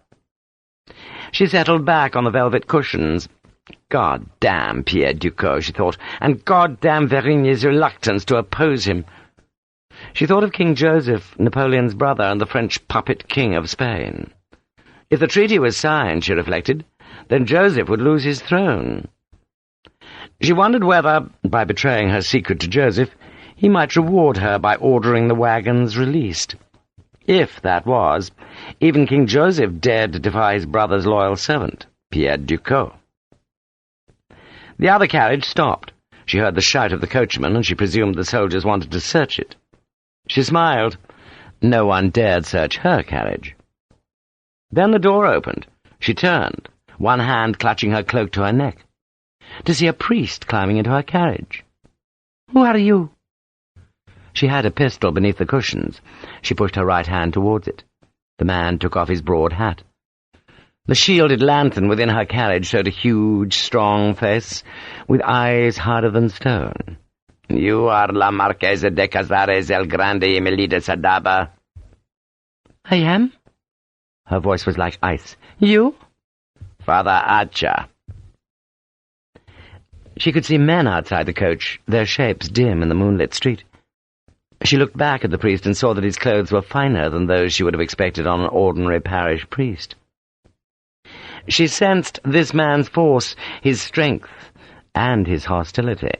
She settled back on the velvet cushions. God damn Pierre Ducos, she thought, and God damn Verigny's reluctance to oppose him. She thought of King Joseph, Napoleon's brother, and the French puppet king of Spain. If the treaty was signed, she reflected, then Joseph would lose his throne. She wondered whether, by betraying her secret to Joseph, he might reward her by ordering the wagons released. If that was, even King Joseph dared to defy his brother's loyal servant, Pierre Ducos. The other carriage stopped. She heard the shout of the coachman, and she presumed the soldiers wanted to search it. She smiled. No one dared search her carriage. Then the door opened. She turned, one hand clutching her cloak to her neck, to see a priest climbing into her carriage. "Who are you?" She had a pistol beneath the cushions. She pushed her right hand towards it. The man took off his broad hat. The shielded lantern within her carriage showed a huge, strong face, with eyes harder than stone. "You are la Marquessa de Casares el Grande y Melida Sadaba." "I am?" Her voice was like ice. "You?" "Father Acha." She could see men outside the coach, their shapes dim in the moonlit street. She looked back at the priest and saw that his clothes were finer than those she would have expected on an ordinary parish priest. She sensed this man's force, his strength, and his hostility.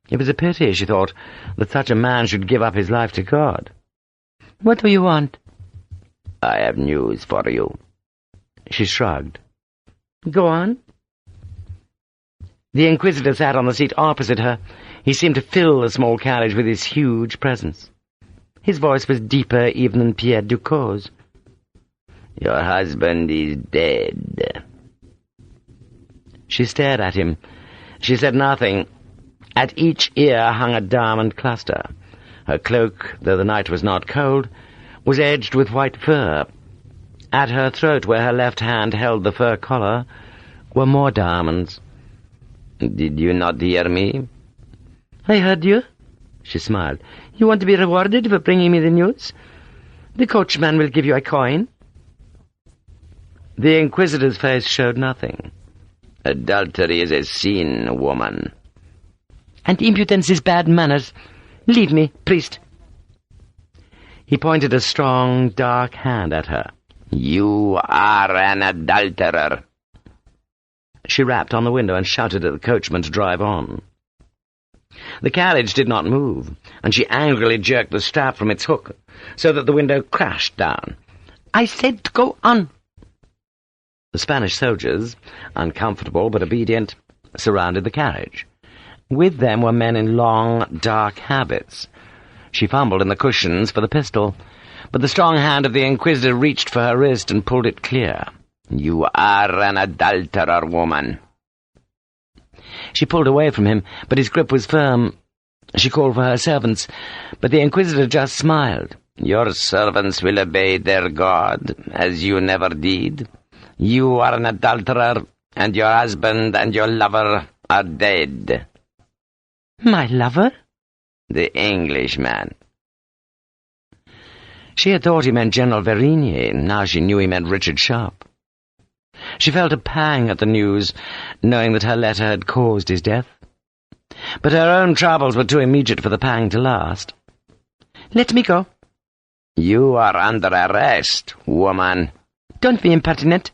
It was a pity, she thought, that such a man should give up his life to God. "What do you want?" "I have news for you." She shrugged. "Go on." The Inquisitor sat on the seat opposite her. He seemed to fill the small carriage with his huge presence. His voice was deeper even than Pierre Ducos. "Your husband is dead." She stared at him. She said nothing. At each ear hung a diamond cluster. Her cloak, though the night was not cold, was edged with white fur. At her throat, where her left hand held the fur collar, were more diamonds. "Did you not hear me?" "I heard you." She smiled. "You want to be rewarded for bringing me the news? The coachman will give you a coin." The Inquisitor's face showed nothing. "Adultery is a sin, woman." "And impudence is bad manners. Leave me, priest." He pointed a strong, dark hand at her. "You are an adulterer." She rapped on the window and shouted at the coachman to drive on. The carriage did not move, and she angrily jerked the strap from its hook, so that the window crashed down. "I said go on." The Spanish soldiers, uncomfortable but obedient, surrounded the carriage. With them were men in long, dark habits. She fumbled in the cushions for the pistol, but the strong hand of the Inquisitor reached for her wrist and pulled it clear. "You are an adulterer, woman." She pulled away from him, but his grip was firm. She called for her servants, but the Inquisitor just smiled. "Your servants will obey their God, as you never did. You are an adulterer, and your husband and your lover are dead." "My lover?" "The Englishman." She had thought he meant General Verigny. Now she knew he meant Richard Sharpe. She felt a pang at the news, knowing that her letter had caused his death. But her own troubles were too immediate for the pang to last. "Let me go." "You are under arrest, woman." "Don't be impertinent."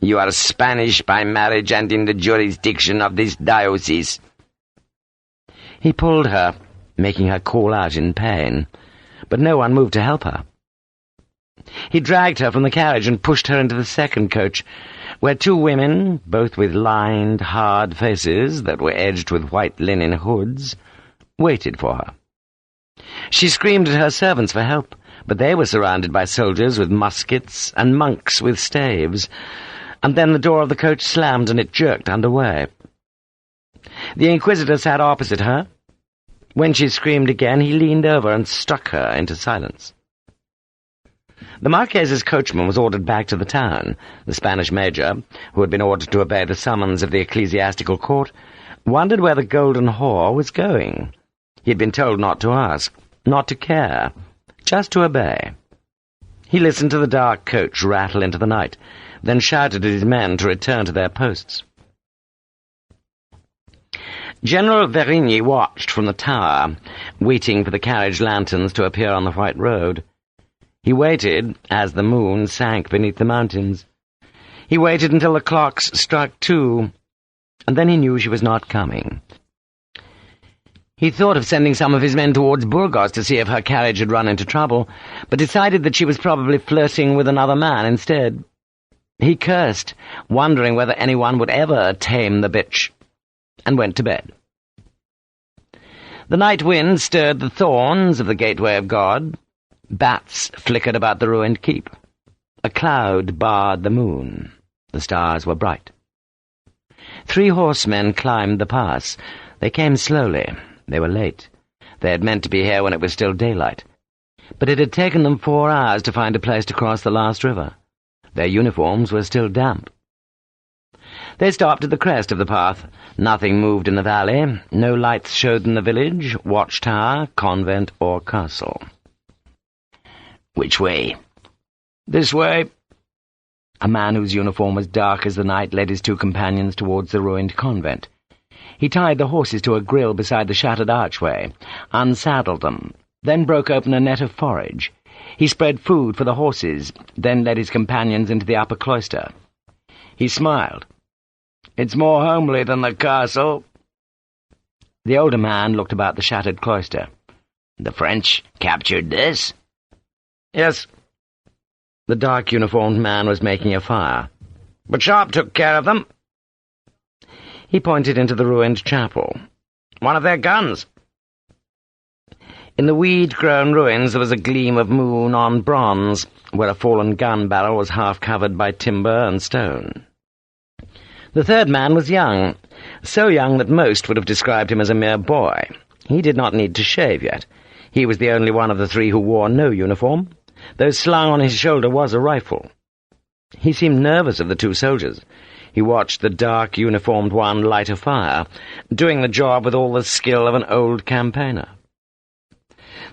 "You are Spanish by marriage and in the jurisdiction of this diocese." He pulled her, making her call out in pain, but no one moved to help her. He dragged her from the carriage and pushed her into the second coach, where two women, both with lined, hard faces that were edged with white linen hoods, waited for her. She screamed at her servants for help, but they were surrounded by soldiers with muskets and monks with staves, and then the door of the coach slammed and it jerked underway. The Inquisitor sat opposite her. When she screamed again, he leaned over and struck her into silence. The Marquessa's coachman was ordered back to the town. The Spanish major, who had been ordered to obey the summons of the ecclesiastical court, wondered where the golden whore was going. He had been told not to ask, not to care, just to obey. He listened to the dark coach rattle into the night, then shouted at his men to return to their posts. General Verigny watched from the tower, waiting for the carriage lanterns to appear on the white road. He waited as the moon sank beneath the mountains. He waited until the clocks struck 2, and then he knew she was not coming. He thought of sending some of his men towards Burgos to see if her carriage had run into trouble, but decided that she was probably flirting with another man instead. He cursed, wondering whether anyone would ever tame the bitch, and went to bed. The night wind stirred the thorns of the gateway of God. Bats flickered about the ruined keep. A cloud barred the moon. The stars were bright. 3 horsemen climbed the pass. They came slowly. They were late. They had meant to be here when it was still daylight. But it had taken them 4 hours to find a place to cross the last river. Their uniforms were still damp. They stopped at the crest of the path. Nothing moved in the valley. No lights showed in the village, watchtower, convent, or castle. "Which way?" "This way." A man whose uniform was dark as the night led his 2 companions towards the ruined convent. He tied the horses to a grill beside the shattered archway, unsaddled them, then broke open a net of forage. He spread food for the horses, then led his companions into the upper cloister. He smiled. "It's more homely than the castle." The older man looked about the shattered cloister. "The French captured this?" "Yes." The dark-uniformed man was making a fire. "But Sharpe took care of them." He pointed into the ruined chapel. "One of their guns." In the weed-grown ruins there was a gleam of moon on bronze, where a fallen gun barrel was half covered by timber and stone. The third man was young, so young that most would have described him as a mere boy. He did not need to shave yet. He was the only one of the 3 who wore no uniform, though slung on his shoulder was a rifle. He seemed nervous of the 2 soldiers. He watched the dark-uniformed one light a fire, doing the job with all the skill of an old campaigner.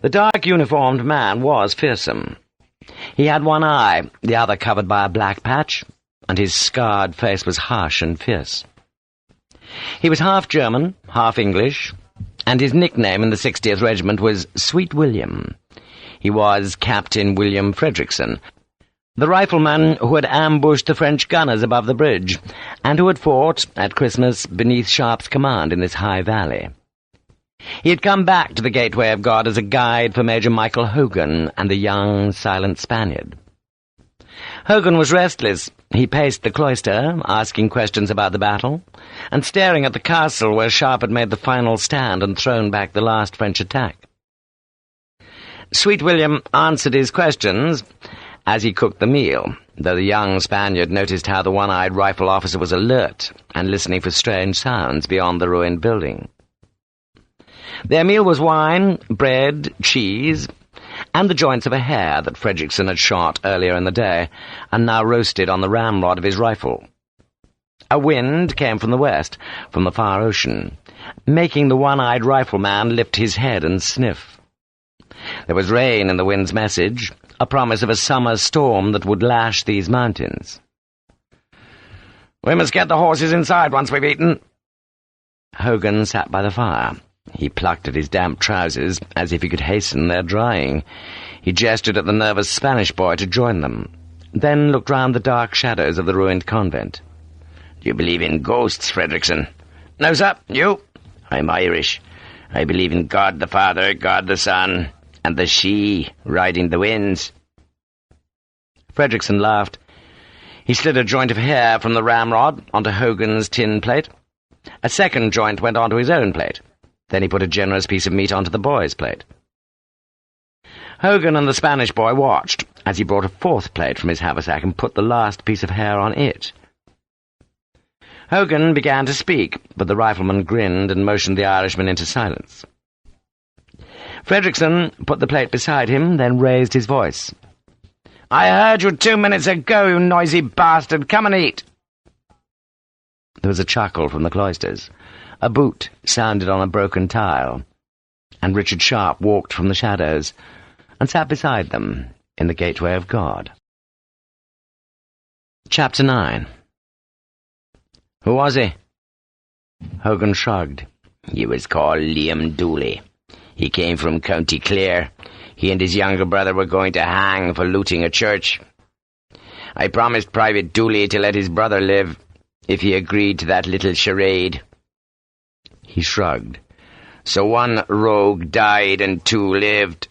The dark-uniformed man was fearsome. He had one eye, the other covered by a black patch, and his scarred face was harsh and fierce. He was half German, half English, and his nickname in the 60th Regiment was Sweet William. He was Captain William Frederickson, the rifleman who had ambushed the French gunners above the bridge, and who had fought, at Christmas, beneath Sharpe's command in this high valley. He had come back to the Gateway of God as a guide for Major Michael Hogan and the young, silent Spaniard. Hogan was restless. He paced the cloister, asking questions about the battle, and staring at the castle where Sharpe had made the final stand and thrown back the last French attack. Sweet William answered his questions as he cooked the meal, though the young Spaniard noticed how the one-eyed rifle officer was alert and listening for strange sounds beyond the ruined building. Their meal was wine, bread, cheese, and the joints of a hare that Fredrickson had shot earlier in the day, and now roasted on the ramrod of his rifle. A wind came from the west, from the far ocean, making the one-eyed rifleman lift his head and sniff. There was rain in the wind's message, a promise of a summer storm that would lash these mountains. "We must get the horses inside once we've eaten." Hogan sat by the fire. He plucked at his damp trousers as if he could hasten their drying. He gestured at the nervous Spanish boy to join them, then looked round the dark shadows of the ruined convent. "Do you believe in ghosts, Fredrickson?" "No, sir. You?" "I'm Irish. I believe in God the Father, God the Son, and the She riding the winds." Fredrickson laughed. He slid a joint of hair from the ramrod onto Hogan's tin plate. A second joint went onto his own plate. Then he put a generous piece of meat onto the boy's plate. Hogan and the Spanish boy watched as he brought a fourth plate from his haversack and put the last piece of hair on it. Hogan began to speak, but the rifleman grinned and motioned the Irishman into silence. Fredrickson put the plate beside him, then raised his voice. "I heard you 2 minutes ago, you noisy bastard! Come and eat!" There was a chuckle from the cloisters. A boot sounded on a broken tile, and Richard Sharpe walked from the shadows and sat beside them in the gateway of God. Chapter 9. "Who was he?" Hogan shrugged. "He was called Liam Dooley. He came from County Clare. He and his younger brother were going to hang for looting a church. I promised Private Dooley to let his brother live, if he agreed to that little charade." He shrugged. "So one rogue died and 2 lived."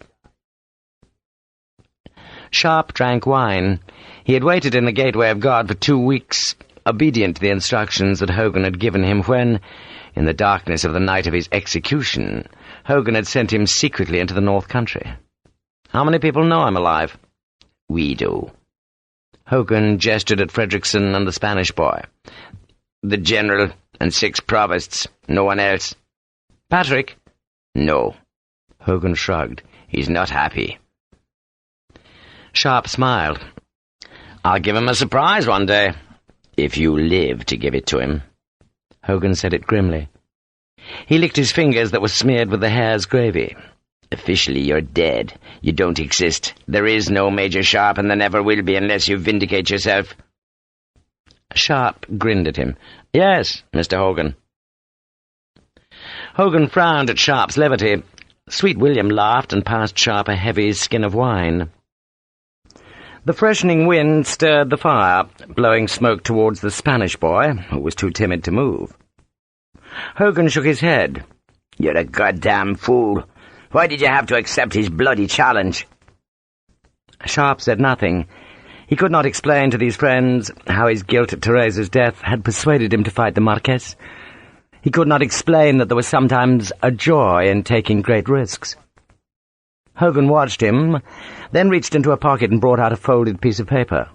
Sharpe drank wine. He had waited in the gateway of God for 2 weeks, obedient to the instructions that Hogan had given him when, in the darkness of the night of his execution, Hogan had sent him secretly into the North Country. "How many people know I'm alive?" "We do." Hogan gestured at Fredrickson and the Spanish boy. "The general and 6 provosts. No one else." "Patrick?" "No." Hogan shrugged. "He's not happy." Sharpe smiled. "I'll give him a surprise one day." "If you live to give it to him." Hogan said it grimly. He licked his fingers that were smeared with the hare's gravy. "Officially you're dead. You don't exist. There is no Major Sharpe, and there never will be unless you vindicate yourself." Sharpe grinned at him. "Yes, Mr. Hogan." Hogan frowned at Sharpe's levity. Sweet William laughed and passed Sharpe a heavy skin of wine. The freshening wind stirred the fire, blowing smoke towards the Spanish boy, who was too timid to move. Hogan shook his head. "You're a goddamn fool. Why did you have to accept his bloody challenge?" Sharpe said nothing. He could not explain to these friends how his guilt at Therese's death had persuaded him to fight the Marquess. He could not explain that there was sometimes a joy in taking great risks. Hogan watched him, then reached into a pocket and brought out a folded piece of paper.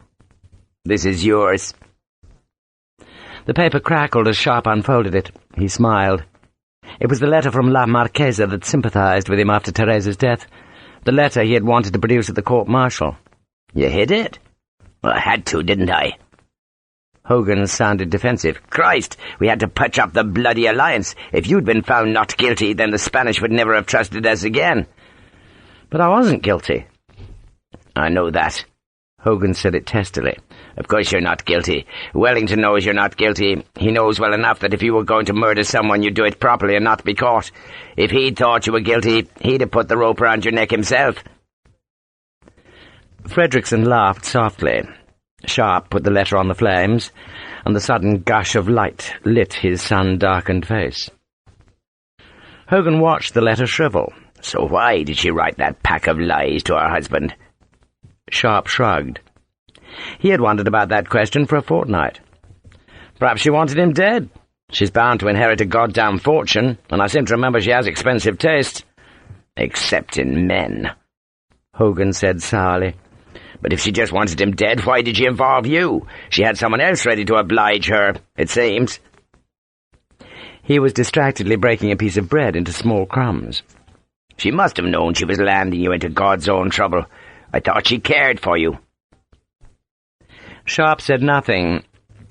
"This is yours." The paper crackled as Sharpe unfolded it. He smiled. It was the letter from La Marquessa that sympathized with him after Therese's death, the letter he had wanted to produce at the court-martial. "You hid it?" "Well, I had to, didn't I?" Hogan sounded defensive. "Christ, we had to patch up the bloody alliance. If you'd been found not guilty, then the Spanish would never have trusted us again." "But I wasn't guilty." "I know that." Hogan said it testily. "Of course you're not guilty. Wellington knows you're not guilty. He knows well enough that if you were going to murder someone, you'd do it properly and not be caught. If he'd thought you were guilty, he'd have put the rope around your neck himself." Fredrickson laughed softly. Sharpe put the letter on the flames, and the sudden gush of light lit his sun-darkened face. Hogan watched the letter shrivel. "So why did she write that pack of lies to her husband?" Sharpe shrugged. He had wondered about that question for a fortnight. Perhaps she wanted him dead. She's bound to inherit a goddamn fortune, and I seem to remember she has expensive tastes. Except in men, Hogan said sourly. But if she just wanted him dead, why did she involve you? She had someone else ready to oblige her, it seems. He was distractedly breaking a piece of bread into small crumbs. She must have known she was landing you into God's own trouble. I thought she cared for you. Sharpe said nothing.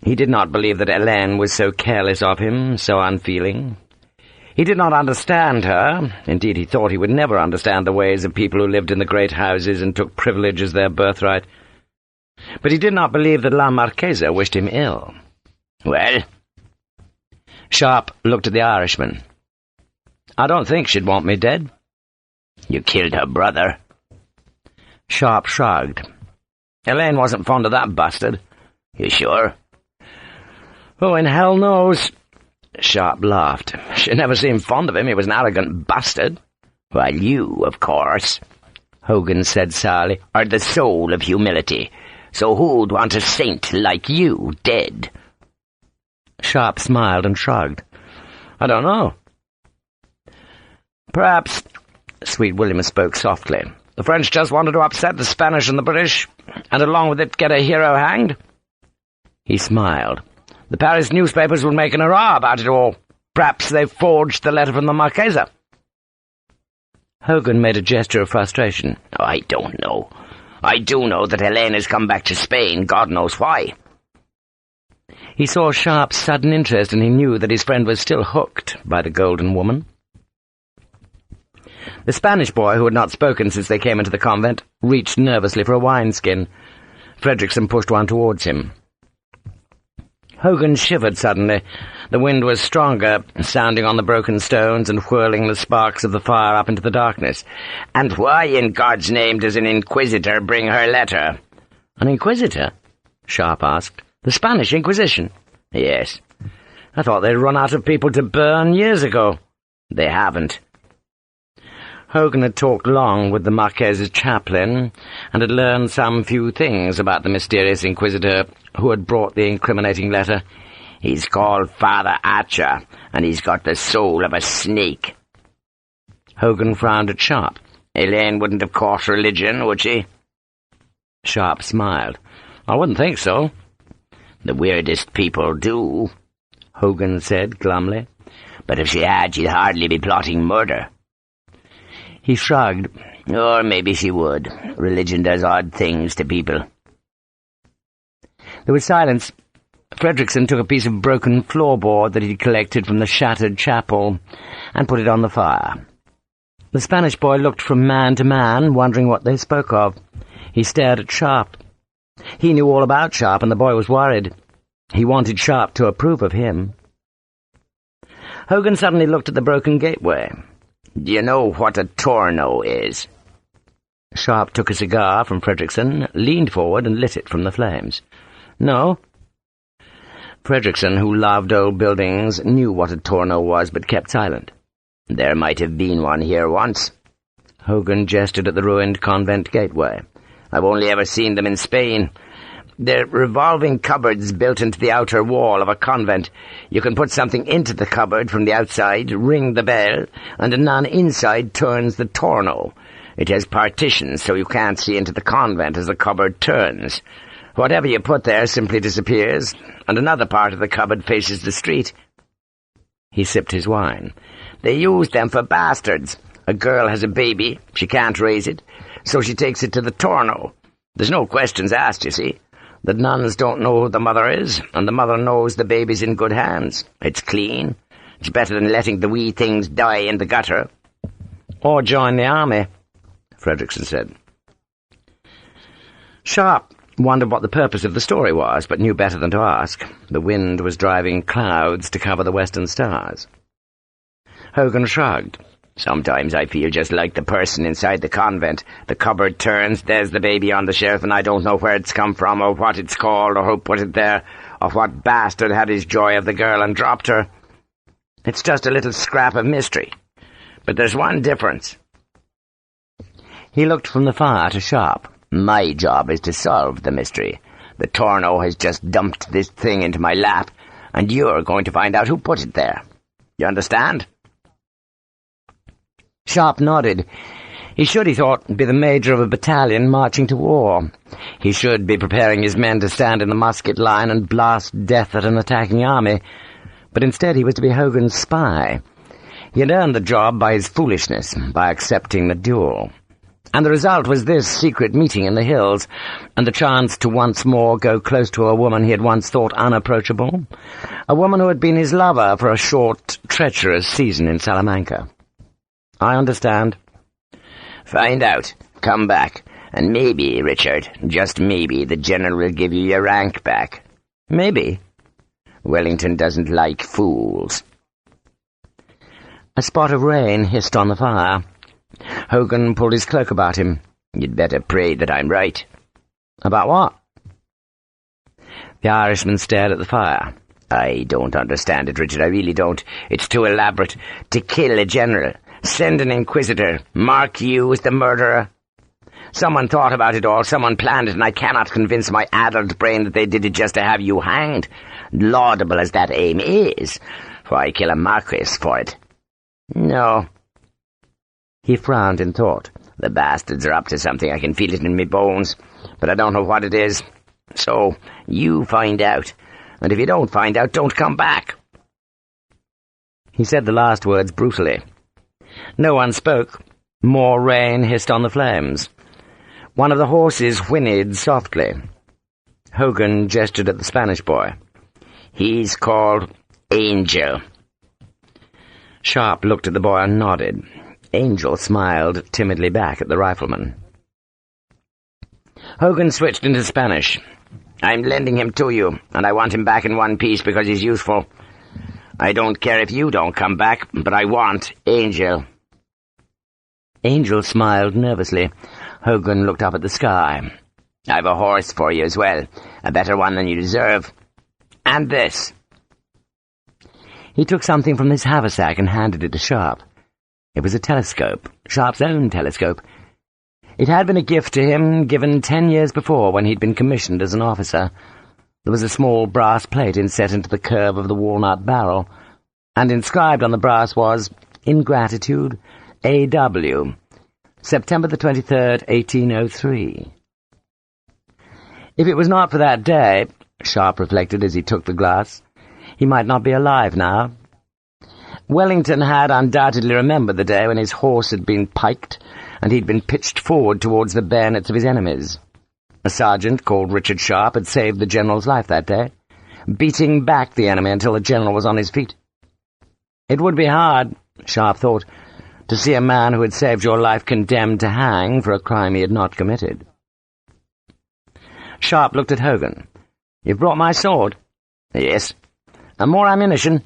He did not believe that Helene was so careless of him, so unfeeling. He did not understand her. Indeed, he thought he would never understand the ways of people who lived in the great houses and took privilege as their birthright. But he did not believe that La Marquessa wished him ill. Well? Sharpe looked at the Irishman. I don't think she'd want me dead. You killed her brother. Sharpe shrugged. Helene wasn't fond of that bastard. You sure? Oh, in hell knows. Sharpe laughed. She never seemed fond of him. He was an arrogant bastard. While you, of course, Hogan said sourly, are the soul of humility. So who'd want a saint like you dead? Sharpe smiled and shrugged. I don't know. Perhaps, Sweet William spoke softly, the French just wanted to upset the Spanish and the British, and along with it get a hero hanged. He smiled. The Paris newspapers will make an hurrah about it all. Perhaps they've forged the letter from the Marquessa. Hogan made a gesture of frustration. Oh, I don't know. I do know that Helene has come back to Spain, God knows why. He saw Sharpe's sudden interest, and he knew that his friend was still hooked by the golden woman. The Spanish boy, who had not spoken since they came into the convent, reached nervously for a wineskin. Fredrickson pushed one towards him. Hogan shivered suddenly. The wind was stronger, sounding on the broken stones and whirling the sparks of the fire up into the darkness. And why in God's name does an inquisitor bring her letter? An inquisitor? Sharpe asked. The Spanish Inquisition? Yes. I thought they'd run out of people to burn years ago. They haven't. Hogan had talked long with the Marquessa's chaplain, and had learned some few things about the mysterious inquisitor who had brought the incriminating letter. He's called Father Archer, and he's got the soul of a snake. Hogan frowned at Sharpe. Helene wouldn't have caught religion, would she? Sharpe smiled. I wouldn't think so. The weirdest people do, Hogan said glumly. But if she had, she'd hardly be plotting murder. He shrugged. Or maybe she would. Religion does odd things to people. There was silence. Fredrickson took a piece of broken floorboard that he'd collected from the shattered chapel and put it on the fire. The Spanish boy looked from man to man, wondering what they spoke of. He stared at Sharpe. He knew all about Sharpe, and the boy was worried. He wanted Sharpe to approve of him. Hogan suddenly looked at the broken gateway. Do you know what a torno is? Sharpe took a cigar from Fredrickson, leaned forward and lit it from the flames. No. Fredrickson, who loved old buildings, knew what a torno was, but kept silent. There might have been one here once. Hogan gestured at the ruined convent gateway. I've only ever seen them in Spain. They're revolving cupboards built into the outer wall of a convent. You can put something into the cupboard from the outside, ring the bell, and a nun inside turns the torno. It has partitions, so you can't see into the convent as the cupboard turns. Whatever you put there simply disappears, and another part of the cupboard faces the street. He sipped his wine. They use them for bastards. A girl has a baby, she can't raise it, so she takes it to the torno. There's no questions asked, you see. The nuns don't know who the mother is, and the mother knows the baby's in good hands. It's clean. It's better than letting the wee things die in the gutter. Or join the army, Fredrickson said. Sharpe wondered what the purpose of the story was, but knew better than to ask. The wind was driving clouds to cover the western stars. Hogan shrugged. Sometimes I feel just like the person inside the convent. The cupboard turns, there's the baby on the shelf, and I don't know where it's come from, or what it's called, or who put it there, or what bastard had his joy of the girl and dropped her. It's just a little scrap of mystery. But there's one difference. He looked from the fire to Sharpe. My job is to solve the mystery. The Torno has just dumped this thing into my lap, and you're going to find out who put it there. You understand?" Sharpe nodded. He should, he thought, be the major of a battalion marching to war. He should be preparing his men to stand in the musket line and blast death at an attacking army. But instead he was to be Hogan's spy. He had earned the job by his foolishness, by accepting the duel. And the result was this secret meeting in the hills, and the chance to once more go close to a woman he had once thought unapproachable, a woman who had been his lover for a short, treacherous season in Salamanca. "I understand." "Find out. Come back. And maybe, Richard, just maybe, the General will give you your rank back." "Maybe." "Wellington doesn't like fools." A spot of rain hissed on the fire. Hogan pulled his cloak about him. "You'd better pray that I'm right." "About what?" The Irishman stared at the fire. "I don't understand it, Richard, I really don't. It's too elaborate. To kill a general, send an inquisitor, mark you as the murderer. Someone thought about it all, someone planned it, and I cannot convince my addled brain that they did it just to have you hanged. Laudable as that aim is, why kill a Marquess for it? No." He frowned in thought. "The bastards are up to something, I can feel it in me bones, but I don't know what it is. So, you find out, and if you don't find out, don't come back." He said the last words brutally. No one spoke. More rain hissed on the flames. One of the horses whinnied softly. Hogan gestured at the Spanish boy. "He's called Angel." Sharpe looked at the boy and nodded. Angel smiled timidly back at the rifleman. Hogan switched into Spanish. "I'm lending him to you, and I want him back in one piece because he's useful. I don't care if you don't come back, but I want Angel." Angel smiled nervously. Hogan looked up at the sky. "I've a horse for you as well, a better one than you deserve. And this." He took something from his haversack and handed it to Sharpe. It was a telescope, Sharpe's own telescope. It had been a gift to him, given 10 years before when he'd been commissioned as an officer. There was a small brass plate inset into the curve of the walnut barrel, and inscribed on the brass was, "In gratitude, A.W., September the 23rd, 1803. If it was not for that day, Sharpe reflected as he took the glass, he might not be alive now. Wellington had undoubtedly remembered the day when his horse had been piked and he'd been pitched forward towards the bayonets of his enemies. A sergeant called Richard Sharpe had saved the general's life that day, beating back the enemy until the general was on his feet. It would be hard, Sharpe thought, to see a man who had saved your life condemned to hang for a crime he had not committed. Sharpe looked at Hogan. "You've brought my sword?" "Yes." "And more ammunition?"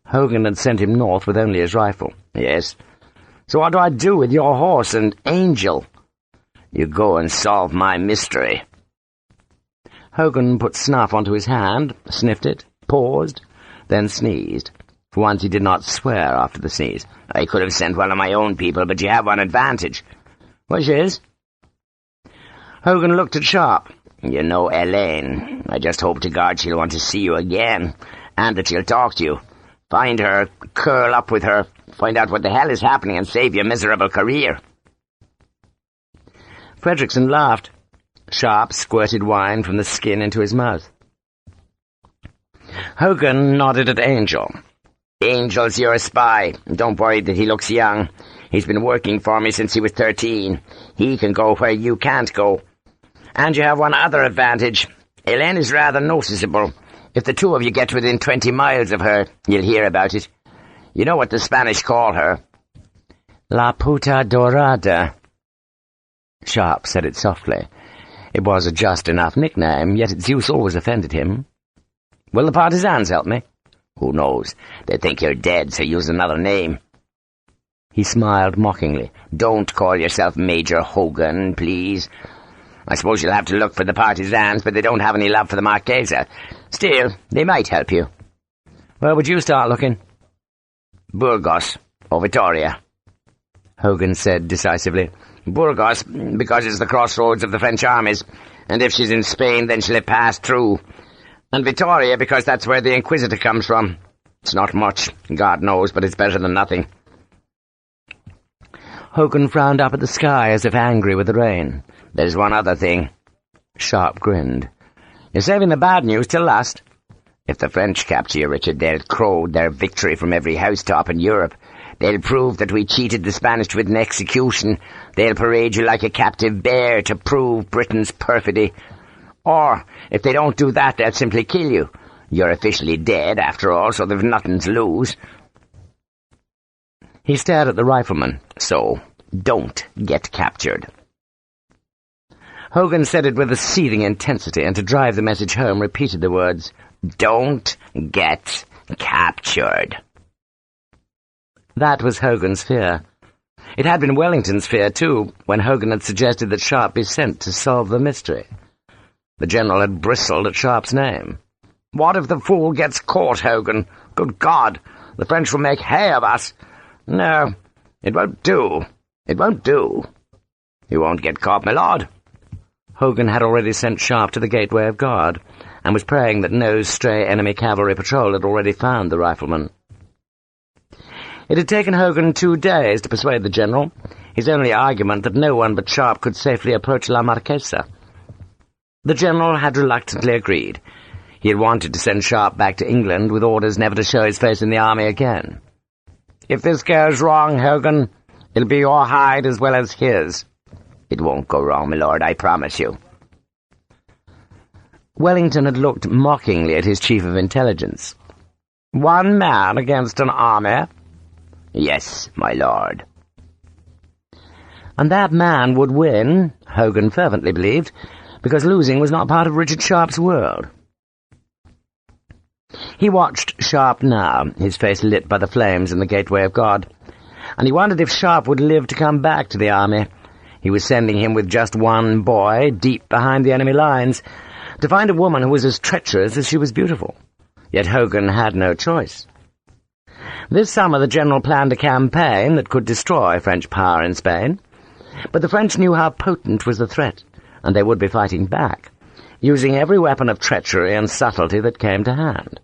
Hogan had sent him north with only his rifle. "Yes." "So what do I do with your horse and Angel?" "You go and solve my mystery." Hogan put snuff onto his hand, sniffed it, paused, then sneezed. For once he did not swear after the sneeze. "I could have sent one of my own people, but you have one advantage." "Which is?" Hogan looked at Sharpe. "You know Elaine. I just hope to God she'll want to see you again, and that she'll talk to you. Find her, curl up with her, find out what the hell is happening, and save your miserable career." Fredrickson laughed. Sharpe squirted wine from the skin into his mouth. Hogan nodded at Angel. "Angel's your spy. Don't worry that he looks young. He's been working for me since he was 13. He can go where you can't go. And you have one other advantage. Elaine is rather noticeable. If the two of you get within 20 miles of her, you'll hear about it. You know what the Spanish call her?" "La puta dorada." Sharpe said it softly. It was a just enough nickname, yet its use always offended him. "Will the partisans help me?" "Who knows? They think you're dead, so use another name." He smiled mockingly. "Don't call yourself Major Hogan, please. I suppose you'll have to look for the partisans, but they don't have any love for the Marquessa. Still, they might help you." "Where would you start looking?" "Burgos, or Vitoria," Hogan said decisively. "Burgos, because it's the crossroads of the French armies. And if she's in Spain, then she'll have passed through. And Vittoria, because that's where the Inquisitor comes from. It's not much, God knows, but it's better than nothing. Hogan frowned up at the sky as if angry with the rain. There's one other thing. Sharpe grinned. You're saving the bad news till last. If the French capture you, Richard, they'll crow their victory from every housetop in Europe. They'll prove that we cheated the Spanish with an execution. They'll parade you like a captive bear to prove Britain's perfidy. Or, if they don't do that, they'll simply kill you. You're officially dead, after all, so they've nothing to lose. He stared at the rifleman. So, don't get captured. Hogan said it with a seething intensity, and to drive the message home, repeated the words, "Don't get captured." That was Hogan's fear. It had been Wellington's fear, too, when Hogan had suggested that Sharpe be sent to solve the mystery. The General had bristled at Sharpe's name. "What if the fool gets caught, Hogan? Good God, the French will make hay of us. No, it won't do. It won't do. You won't get caught, my lord." Hogan had already sent Sharpe to the gateway of guard, and was praying that no stray enemy cavalry patrol had already found the rifleman. It had taken Hogan 2 days to persuade the General, his only argument that no one but Sharpe could safely approach La Marquessa. The General had reluctantly agreed. He had wanted to send Sharpe back to England with orders never to show his face in the army again. "If this goes wrong, Hogan, it'll be your hide as well as his." "It won't go wrong, my lord, I promise you." Wellington had looked mockingly at his chief of intelligence. "One man against an army?" "Yes, my lord." And that man would win, Hogan fervently believed, because losing was not part of Richard Sharpe's world. He watched Sharpe now, his face lit by the flames in the gateway of God, and he wondered if Sharpe would live to come back to the army. He was sending him with just one boy, deep behind the enemy lines, to find a woman who was as treacherous as she was beautiful. Yet Hogan had no choice. This summer the General planned a campaign that could destroy French power in Spain, but the French knew how potent was the threat, and they would be fighting back, using every weapon of treachery and subtlety that came to hand.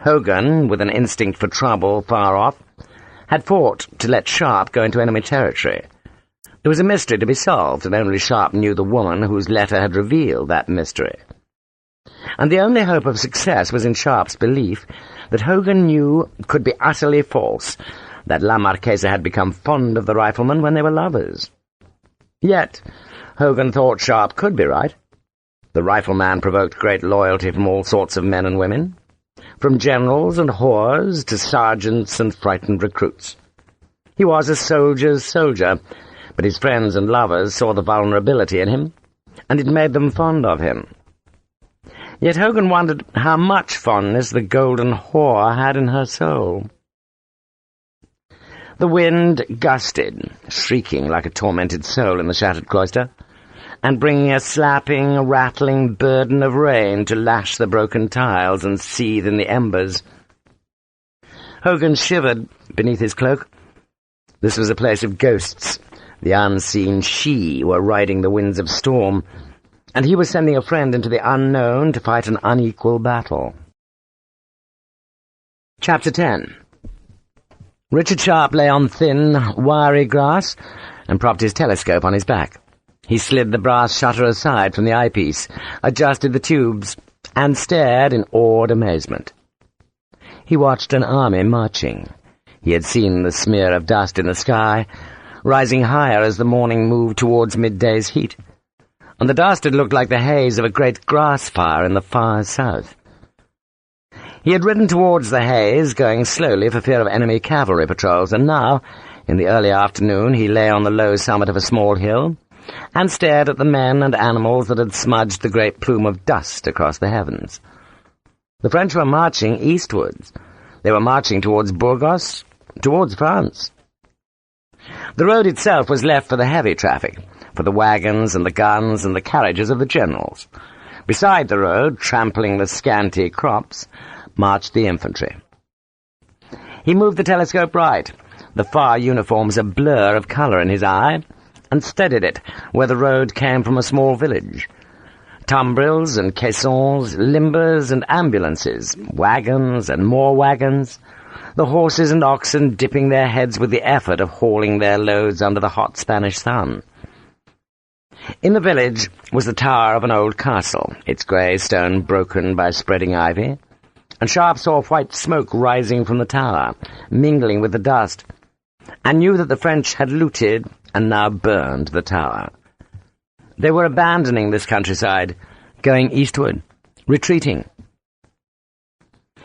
Hogan, with an instinct for trouble far off, had fought to let Sharpe go into enemy territory. There was a mystery to be solved, and only Sharpe knew the woman whose letter had revealed that mystery. And the only hope of success was in Sharpe's belief that Hogan knew could be utterly false, that La Marquesa had become fond of the rifleman when they were lovers. Yet Hogan thought Sharpe could be right. The rifleman provoked great loyalty from all sorts of men and women, from generals and whores to sergeants and frightened recruits. He was a soldier's soldier, but his friends and lovers saw the vulnerability in him, and it made them fond of him. Yet Hogan wondered how much fondness the golden whore had in her soul. The wind gusted, shrieking like a tormented soul in the shattered cloister, and bringing a slapping, rattling burden of rain to lash the broken tiles and seethe in the embers. Hogan shivered beneath his cloak. This was a place of ghosts. The unseen she were riding the winds of storm, and he was sending a friend into the unknown to fight an unequal battle. Chapter 10. Richard Sharpe lay on thin, wiry grass and propped his telescope on his back. He slid the brass shutter aside from the eyepiece, adjusted the tubes, and stared in awed amazement. He watched an army marching. He had seen the smear of dust in the sky, rising higher as the morning moved towards midday's heat, and the dust had looked like the haze of a great grass fire in the far south. He had ridden towards the haze, going slowly for fear of enemy cavalry patrols, and now, in the early afternoon, he lay on the low summit of a small hill and stared at the men and animals that had smudged the great plume of dust across the heavens. The French were marching eastwards. They were marching towards Burgos, towards France. The road itself was left for the heavy traffic, for the wagons and the guns and the carriages of the generals. Beside the road, trampling the scanty crops, marched the infantry. He moved the telescope right, the far uniforms a blur of colour in his eye, and steadied it where the road came from a small village. tumbrils and caissons, limbers and ambulances, wagons and more wagons, the horses and oxen dipping their heads with the effort of hauling their loads under the hot Spanish sun. In the village was the tower of an old castle, its grey stone broken by spreading ivy, and Sharpe saw white smoke rising from the tower, mingling with the dust, and knew that the French had looted and now burned the tower. They were abandoning this countryside, going eastward, retreating.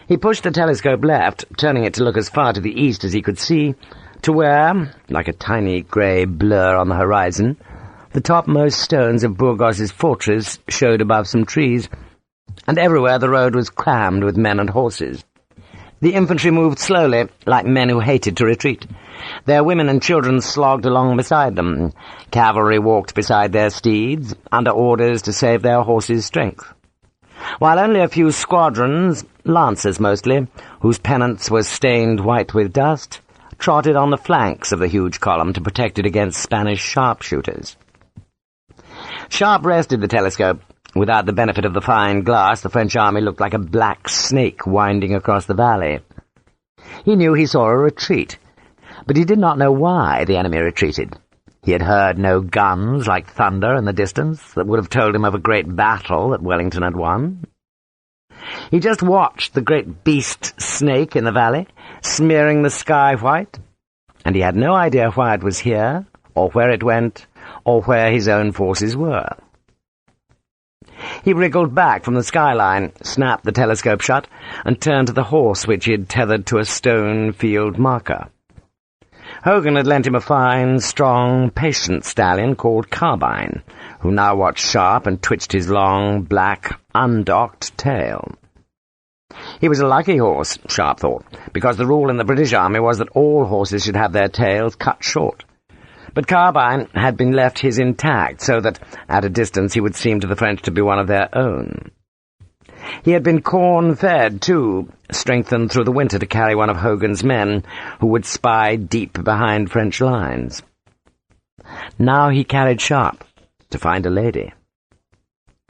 He pushed the telescope left, turning it to look as far to the east as he could see, to where, like a tiny grey blur on the horizon, the topmost stones of Burgos's fortress showed above some trees, and everywhere the road was crammed with men and horses. The infantry moved slowly, like men who hated to retreat. Their women and children slogged along beside them. Cavalry walked beside their steeds, under orders to save their horses' strength. While only a few squadrons, lancers mostly, whose pennants were stained white with dust, trotted on the flanks of the huge column to protect it against Spanish sharpshooters. Sharpe rested the telescope. Without the benefit of the fine glass, the French army looked like a black snake winding across the valley. He knew he saw a retreat, but he did not know why the enemy retreated. He had heard no guns like thunder in the distance that would have told him of a great battle that Wellington had won. He just watched the great beast snake in the valley, smearing the sky white, and he had no idea why it was here, or where it went, or where his own forces were. He wriggled back from the skyline, snapped the telescope shut, and turned to the horse which he had tethered to a stone field marker. Hogan had lent him a fine, strong, patient stallion called Carbine, who now watched Sharpe and twitched his long, black, undocked tail. He was a lucky horse, Sharpe thought, because the rule in the British Army was that all horses should have their tails cut short. But Carbine had been left his intact, so that, at a distance, he would seem to the French to be one of their own. He had been corn-fed, too, strengthened through the winter to carry one of Hogan's men, who would spy deep behind French lines. Now he carried Sharpe to find a lady.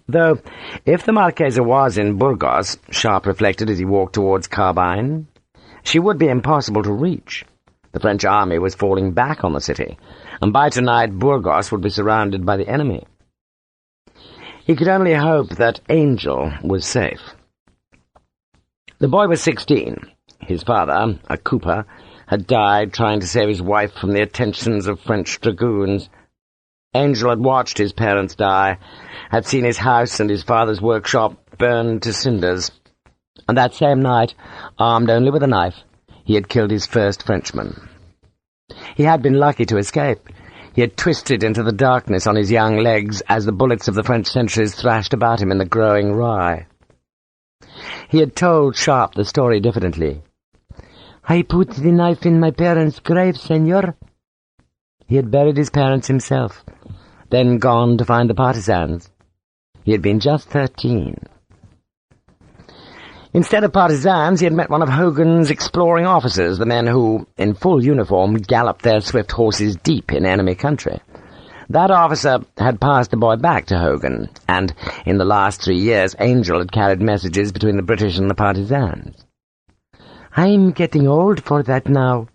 Though, if the Marquessa was in Burgos, Sharpe reflected as he walked towards Carbine, she would be impossible to reach. The French army was falling back on the city, and by tonight Burgos would be surrounded by the enemy. He could only hope that Angel was safe. The boy was 16. His father, a cooper, had died trying to save his wife from the attentions of French dragoons. Angel had watched his parents die, had seen his house and his father's workshop burned to cinders, and that same night, armed only with a knife, he had killed his first Frenchman. He had been lucky to escape. He had twisted into the darkness on his young legs as the bullets of the French sentries thrashed about him in the growing rye. He had told Sharpe the story diffidently. "I put the knife in my parents' grave, senor." He had buried his parents himself, then gone to find the partisans. He had been just 13. Instead of partisans, he had met one of Hogan's exploring officers, the men who, in full uniform, galloped their swift horses deep in enemy country. That officer had passed the boy back to Hogan, and in the last 3 years Angel had carried messages between the British and the partisans. "I'm getting old for that now,"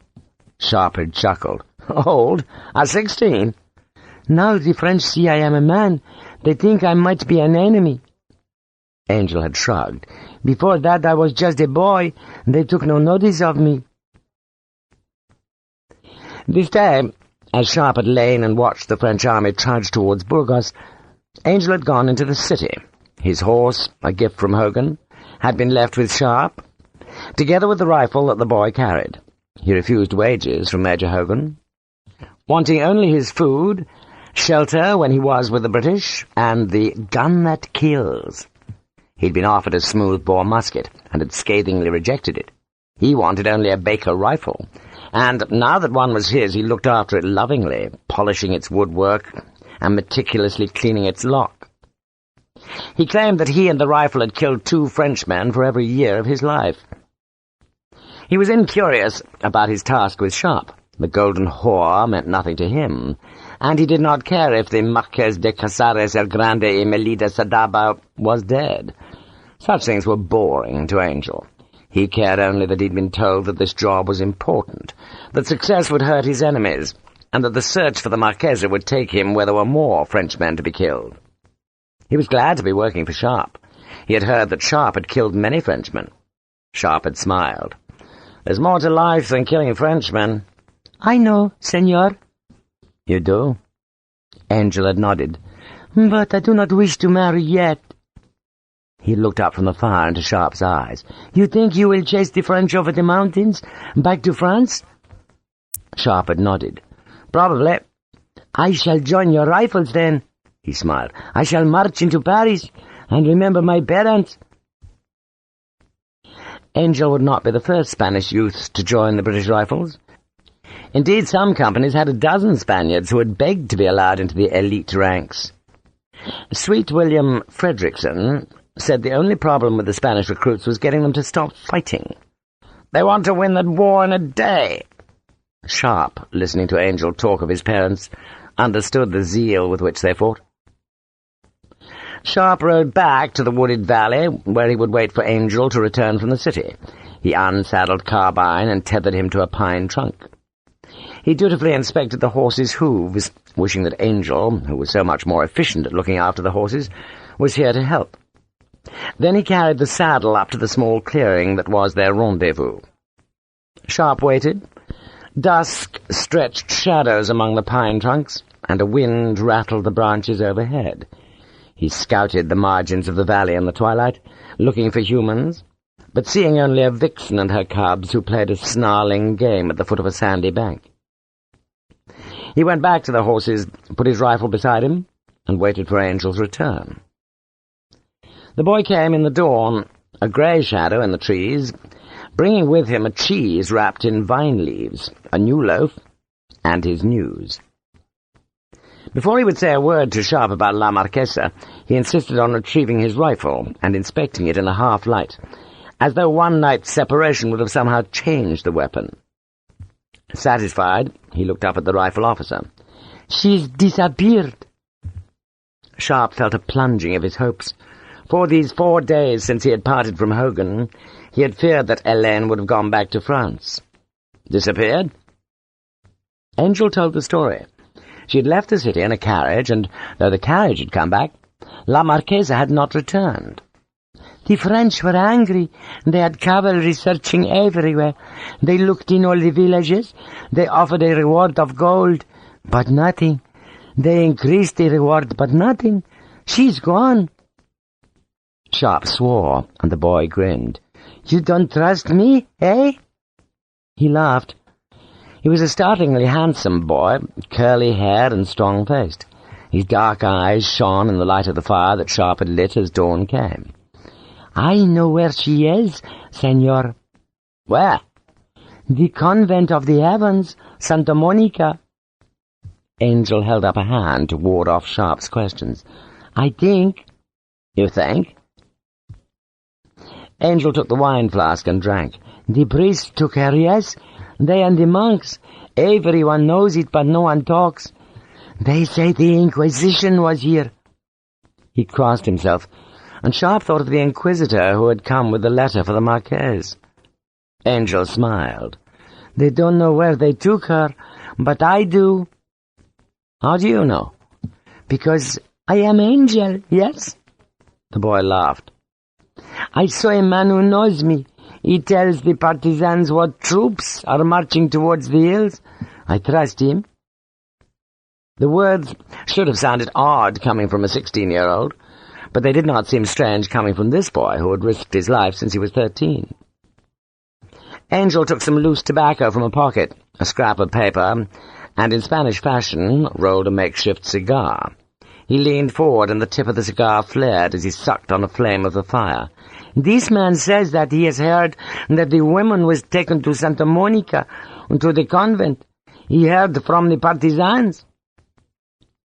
Sharpe had chuckled. "Old? At 16? "Now the French see I am a man. They think I might be an enemy." Angel had shrugged. "Before that I was just a boy. They took no notice of me." This day, as Sharpe had lain and watched the French army trudge towards Burgos, Angel had gone into the city. His horse, a gift from Hogan, had been left with Sharpe, together with the rifle that the boy carried. He refused wages from Major Hogan, wanting only his food, shelter when he was with the British, and the gun that kills. He'd been offered a smooth-bore musket, and had scathingly rejected it. He wanted only a Baker rifle, and now that one was his, he looked after it lovingly, polishing its woodwork and meticulously cleaning its lock. He claimed that he and the rifle had killed 2 Frenchmen for every year of his life. He was incurious about his task with Sharpe. The golden whore meant nothing to him, and he did not care if the Marquess de Casares el Grande y Melida Sadaba was dead. Such things were boring to Angel. He cared only that he'd been told that this job was important, that success would hurt his enemies, and that the search for the Marquessa would take him where there were more Frenchmen to be killed. He was glad to be working for Sharpe. He had heard that Sharpe had killed many Frenchmen. Sharpe had smiled. "There's more to life than killing Frenchmen." "I know, senor." "You do?" Angel had nodded. "But I do not wish to marry yet." He looked up from the fire into Sharpe's eyes. "You think you will chase the French over the mountains, back to France?" Sharpe had nodded. "Probably." "I shall join your rifles then," he smiled. "I shall march into Paris and remember my parents." Angel would not be the first Spanish youth to join the British Rifles. Indeed, some companies had a dozen Spaniards who had begged to be allowed into the elite ranks. Sweet William Frederickson said the only problem with the Spanish recruits was getting them to stop fighting. "They want to win that war in a day." Sharpe, listening to Angel talk of his parents, understood the zeal with which they fought. Sharpe rode back to the wooded valley, where he would wait for Angel to return from the city. He unsaddled Carbine and tethered him to a pine trunk. He dutifully inspected the horses' hooves, wishing that Angel, who was so much more efficient at looking after the horses, was here to help. Then he carried the saddle up to the small clearing that was their rendezvous. Sharpe waited. Dusk stretched shadows among the pine trunks, and a wind rattled the branches overhead. He scouted the margins of the valley in the twilight, looking for humans, but seeing only a vixen and her cubs who played a snarling game at the foot of a sandy bank. He went back to the horses, put his rifle beside him, and waited for Angel's return. The boy came in the dawn, a grey shadow in the trees, bringing with him a cheese wrapped in vine leaves, a new loaf, and his news. Before he would say a word to Sharpe about La Marquessa, he insisted on retrieving his rifle and inspecting it in the half-light, as though one night's separation would have somehow changed the weapon. Satisfied, he looked up at the rifle officer. "She's disappeared." Sharpe felt a plunging of his hopes. For these 4 days since he had parted from Hogan, he had feared that Hélène would have gone back to France. Disappeared? Angel told the story. She had left the city in a carriage, and though the carriage had come back, La Marquessa had not returned. "The French were angry. They had cavalry searching everywhere. They looked in all the villages. They offered a reward of gold, but nothing. They increased the reward, but nothing. She's gone." Sharpe swore, and the boy grinned. "You don't trust me, eh?" He laughed. He was a startlingly handsome boy, curly haired and strong-faced. His dark eyes shone in the light of the fire that Sharpe had lit as dawn came. "I know where she is, senor." "Where?" "The Convent of the Heavens, Santa Monica." Angel held up a hand to ward off Sharpe's questions. "I think." "You think?" Angel took the wine flask and drank. "The priest took her, yes. They and the monks. Everyone knows it, but no one talks. They say the Inquisition was here." He crossed himself, and Sharpe thought of the Inquisitor who had come with the letter for the Marquess. Angel smiled. "They don't know where they took her, but I do." "How do you know?" "Because I am Angel, yes?" The boy laughed. "I saw a man who knows me. He tells the partisans what troops are marching towards the hills. I trust him." The words should have sounded odd coming from a 16-year-old, but they did not seem strange coming from this boy who had risked his life since he was 13. Angel took some loose tobacco from a pocket, a scrap of paper, and in Spanish fashion rolled a makeshift cigar. He leaned forward, and the tip of the cigar flared as he sucked on the flame of the fire. "This man says that he has heard that the woman was taken to Santa Monica, to the convent. He heard from the partisans."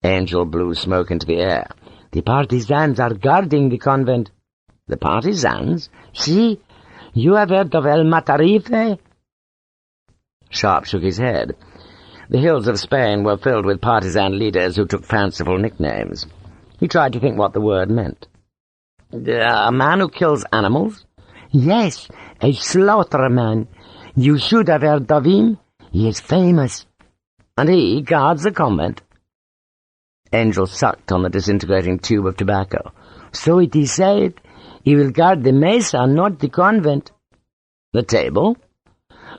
Angel blew smoke into the air. "The partisans are guarding the convent." "The partisans?" "Si. You have heard of El Matarife?" Sharpe shook his head. The hills of Spain were filled with partisan leaders who took fanciful nicknames. He tried to think what the word meant. A man who kills animals? Yes, a slaughterman. You should have heard of him. He is famous. And he guards the convent. Angel sucked on the disintegrating tube of tobacco. So it is said. He will guard the mesa, not the convent. The table?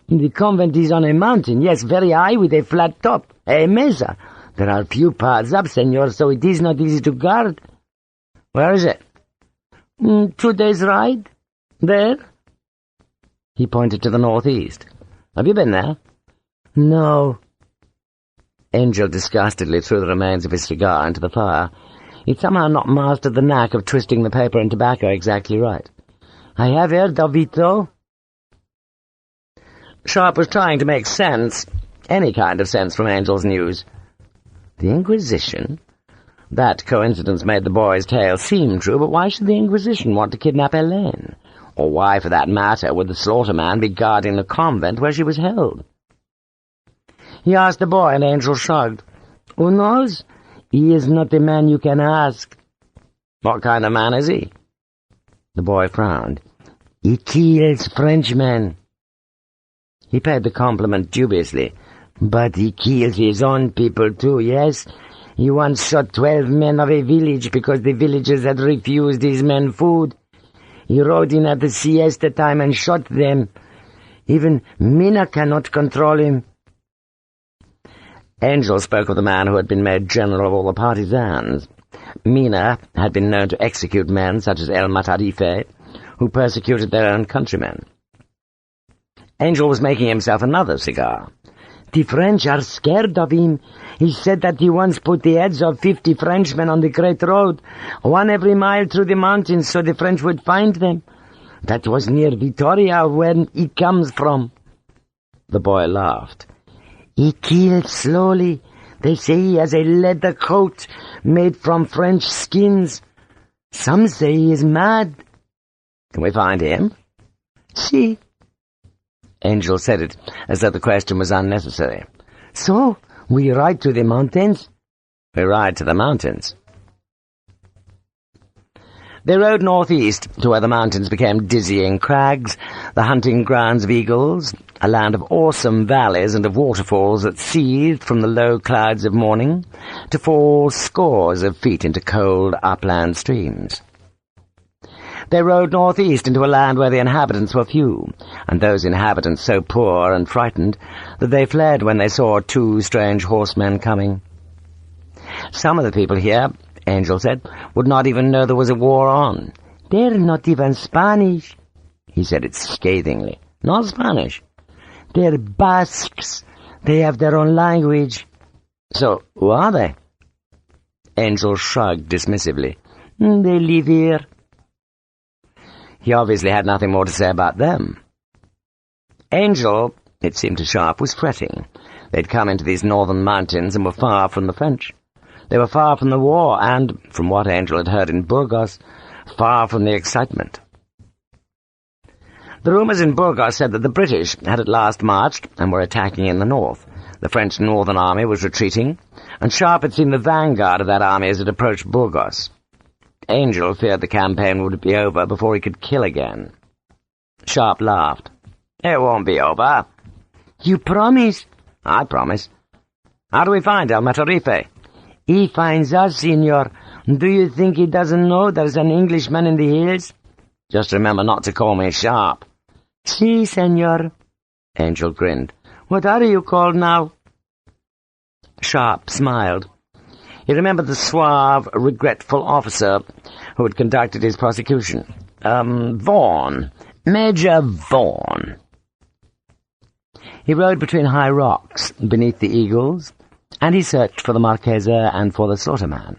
The convent is on a mountain, yes, very high with a flat top, a mesa. There are few paths up, senor, so it is not easy to guard. Where is it? 2 days' ride. There. He pointed to the northeast. Have you been there? No. Angel disgustedly threw the remains of his cigar into the fire. He'd somehow not mastered the knack of twisting the paper and tobacco exactly right. I have heard of it, though. Sharpe was trying to make sense, any kind of sense, from Angel's news. The Inquisition? That coincidence made the boy's tale seem true, but why should the Inquisition want to kidnap Helene? Or why, for that matter, would the slaughterman be guarding the convent where she was held? He asked the boy, and Angel shrugged. Who knows? He is not a man you can ask. What kind of man is he? The boy frowned. He kills Frenchmen. He paid the compliment dubiously. But he kills his own people too, yes? He once shot 12 men of a village because the villagers had refused his men food. He rode in at the siesta time and shot them. Even Mina cannot control him. Angel spoke of the man who had been made general of all the partisans. Mina had been known to execute men such as El Matarife, who persecuted their own countrymen. Angel was making himself another cigar. The French are scared of him. He said that he once put the heads of 50 Frenchmen on the Great Road, one every mile through the mountains so the French would find them. That was near Vitoria, where he comes from. The boy laughed. He kills slowly. They say he has a leather coat made from French skins. Some say he is mad. Can we find him? Si. Angel said it as though the question was unnecessary. So, we ride to the mountains? We ride to the mountains. They rode northeast to where the mountains became dizzying crags, the hunting grounds of eagles, a land of awesome valleys and of waterfalls that seethed from the low clouds of morning to fall scores of feet into cold upland streams. They rode northeast into a land where the inhabitants were few, and those inhabitants so poor and frightened that they fled when they saw 2 strange horsemen coming. Some of the people here, Angel said, would not even know there was a war on. They're not even Spanish. He said it scathingly. Not Spanish. They're Basques. They have their own language. So, who are they? Angel shrugged dismissively. They live here. He obviously had nothing more to say about them. Angel, it seemed to Sharpe, was fretting. They'd come into these northern mountains and were far from the French. They were far from the war and, from what Angel had heard in Burgos, far from the excitement. The rumours in Burgos said that the British had at last marched and were attacking in the north. The French northern army was retreating, and Sharpe had seen the vanguard of that army as it approached Burgos. Angel feared the campaign would be over before he could kill again. Sharpe laughed. It won't be over. You promise? I promise. How do we find El Matarife? He finds us, senor. Do you think he doesn't know there's an Englishman in the hills? Just remember not to call me Sharpe. Si, senor. Angel grinned. What are you called now? Sharpe smiled. He remembered the suave, regretful officer who had conducted his prosecution. Vaughan. Major Vaughan. He rode between high rocks, beneath the eagles, and he searched for the Marquessa and for the slaughterman.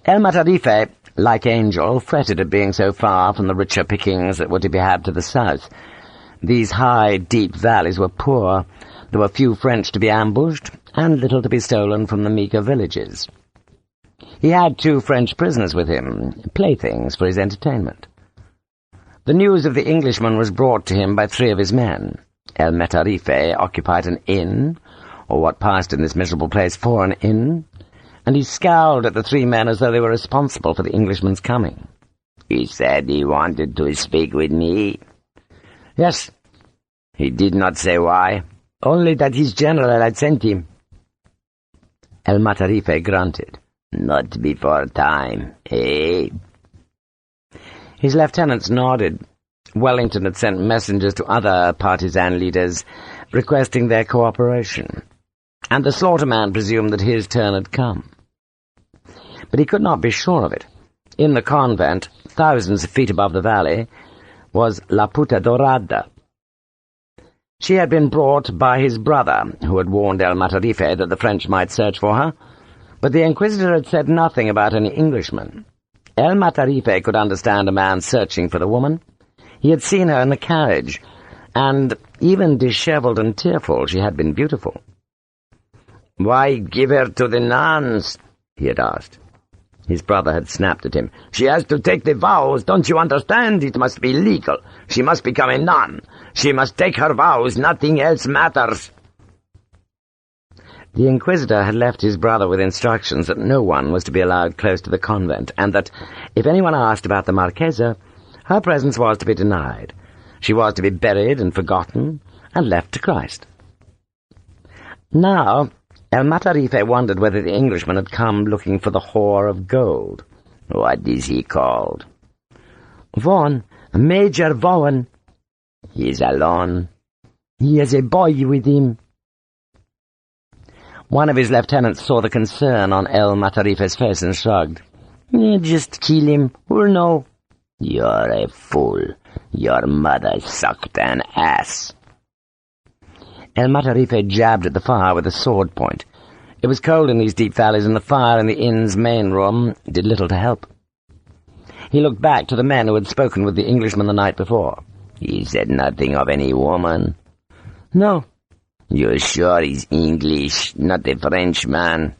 El Matarife, like Angel, fretted at being so far from the richer pickings that were to be had to the south. These high, deep valleys were poor. There were few French to be ambushed, and little to be stolen from the meager villages. He had 2 French prisoners with him, playthings for his entertainment. The news of the Englishman was brought to him by 3 of his men. El Metarife occupied an inn, or what passed in this miserable place for an inn, and he scowled at the three men as though they were responsible for the Englishman's coming. "He said he wanted to speak with me." "Yes." "He did not say why?" "Only that his general had sent him." El Metarife grunted. "Not before time, eh?" His lieutenants nodded. Wellington had sent messengers to other partisan leaders, requesting their cooperation, and the slaughterman presumed that his turn had come. But he could not be sure of it. In the convent, thousands of feet above the valley, was La Puta Dorada. She had been brought by his brother, who had warned El Metarife that the French might search for her, but the Inquisitor had said nothing about any Englishman. El Metarife could understand a man searching for the woman. He had seen her in the carriage, and, even dishevelled and tearful, she had been beautiful. "Why give her to the nuns?" he had asked. His brother had snapped at him. "She has to take the vows, don't you understand? It must be legal. She must become a nun. She must take her vows, nothing else matters." The Inquisitor had left his brother with instructions that no one was to be allowed close to the convent, and that, if anyone asked about the Marquessa, her presence was to be denied. She was to be buried and forgotten, and left to Christ. Now, El Metarife wondered whether the Englishman had come looking for the whore of gold. "What is he called?" "Vaughan, Major Vaughan." "He is alone?" "He has a boy with him." One of his lieutenants saw the concern on El Metarife's face and shrugged. "Just kill him, we'll know." "You're a fool. Your mother sucked an ass." El Metarife jabbed at the fire with a sword point. It was cold in these deep valleys, and the fire in the inn's main room did little to help. He looked back to the men who had spoken with the Englishman the night before. "He said nothing of any woman?" "No." "You're sure he's English, not a Frenchman?"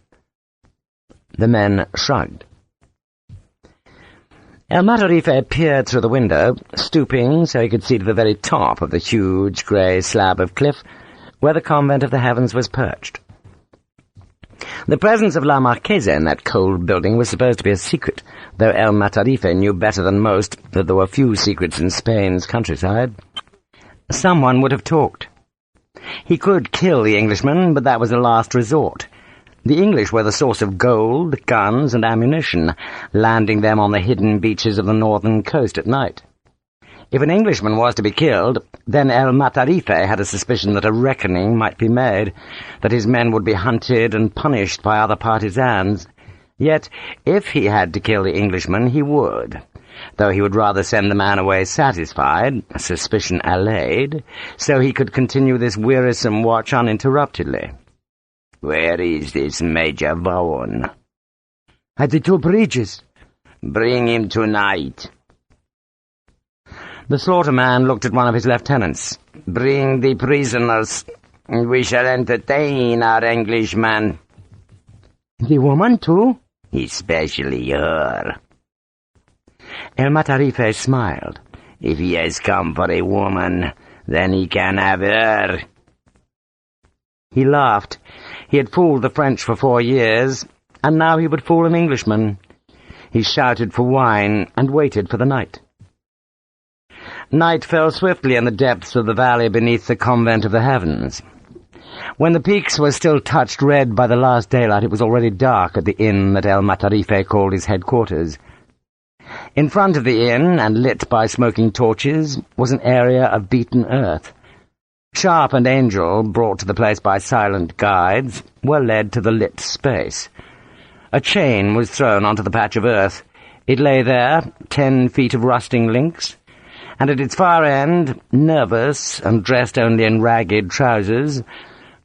The men shrugged. El Metarife peered through the window, stooping so he could see to the very top of the huge grey slab of cliff where the convent of the heavens was perched. The presence of La Marquesa in that cold building was supposed to be a secret, though El Metarife knew better than most that there were few secrets in Spain's countryside. Someone would have talked. He could kill the Englishman, but that was a last resort. The English were the source of gold, guns, and ammunition, landing them on the hidden beaches of the northern coast at night. If an Englishman was to be killed, then El Metarife had a suspicion that a reckoning might be made, that his men would be hunted and punished by other partisans. Yet, if he had to kill the Englishman, he would, though he would rather send the man away satisfied, suspicion allayed, so he could continue this wearisome watch uninterruptedly. "Where is this Major Vaughan?" "At the 2 bridges." "Bring him tonight." The slaughterman looked at one of his lieutenants. "Bring the prisoners. We shall entertain our Englishman." "The woman, too?" "Especially her." El Metarife smiled. "If he has come for a woman, then he can have her." He laughed. He had fooled the French for 4 years, and now he would fool an Englishman. He shouted for wine and waited for the night. Night fell swiftly in the depths of the valley beneath the convent of the heavens. When the peaks were still touched red by the last daylight, it was already dark at the inn that El Metarife called his headquarters. In front of the inn, and lit by smoking torches, was an area of beaten earth. Sharpe and Angel, brought to the place by silent guides, were led to the lit space. A chain was thrown onto the patch of earth. It lay there, 10 feet of rusting links, and at its far end, nervous and dressed only in ragged trousers,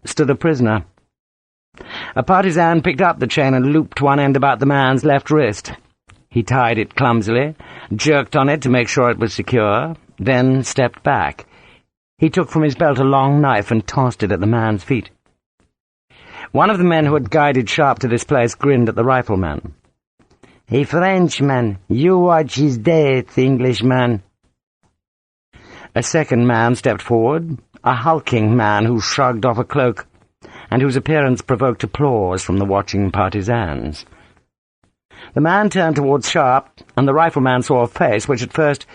stood a prisoner. A partisan picked up the chain and looped one end about the man's left wrist. He tied it clumsily, jerked on it to make sure it was secure, then stepped back. He took from his belt a long knife and tossed it at the man's feet. One of the men who had guided Sharpe to this place grinned at the rifleman. "A Frenchman, you watch his death, Englishman." A second man stepped forward, a hulking man who shrugged off a cloak, and whose appearance provoked applause from the watching partisans. The man turned towards Sharpe, and the rifleman saw a face which at first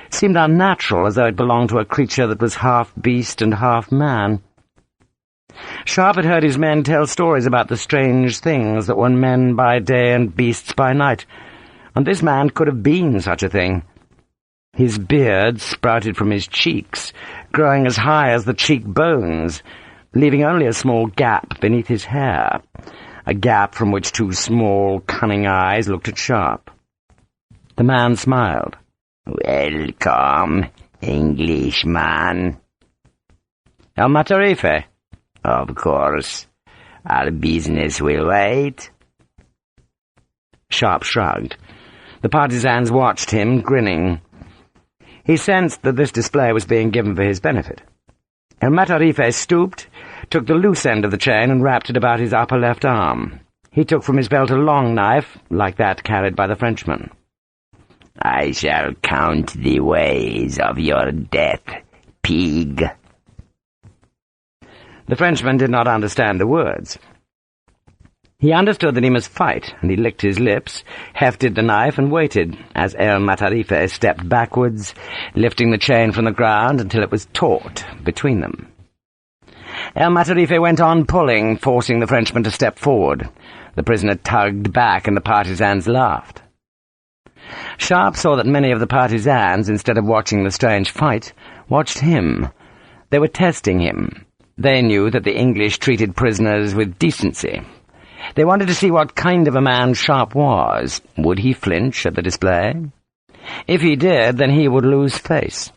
seemed unnatural, as though it belonged to a creature that was half beast and half man. Sharpe had heard his men tell stories about the strange things that were men by day and beasts by night, and this man could have been such a thing. His beard sprouted from his cheeks, growing as high as the cheekbones, leaving only a small gap beneath his hair, a gap from which two small, cunning eyes looked at Sharpe. The man smiled. "Welcome, Englishman." "El Matarife?" "Of course. Our business will wait." Sharpe shrugged. The partisans watched him, grinning. He sensed that this display was being given for his benefit. El Matarife stooped, took the loose end of the chain and wrapped it about his upper left arm. He took from his belt a long knife, like that carried by the Frenchman. "I shall count the ways of your death, pig." The Frenchman did not understand the words. He understood that he must fight, and he licked his lips, hefted the knife, and waited as El Matarife stepped backwards, lifting the chain from the ground until it was taut between them. El Matarife went on pulling, forcing the Frenchman to step forward. The prisoner tugged back, and the partisans laughed. Sharpe saw that many of the partisans, instead of watching the strange fight, watched him. They were testing him. They knew that the English treated prisoners with decency. They wanted to see what kind of a man Sharpe was. Would he flinch at the display? If he did, then he would lose face.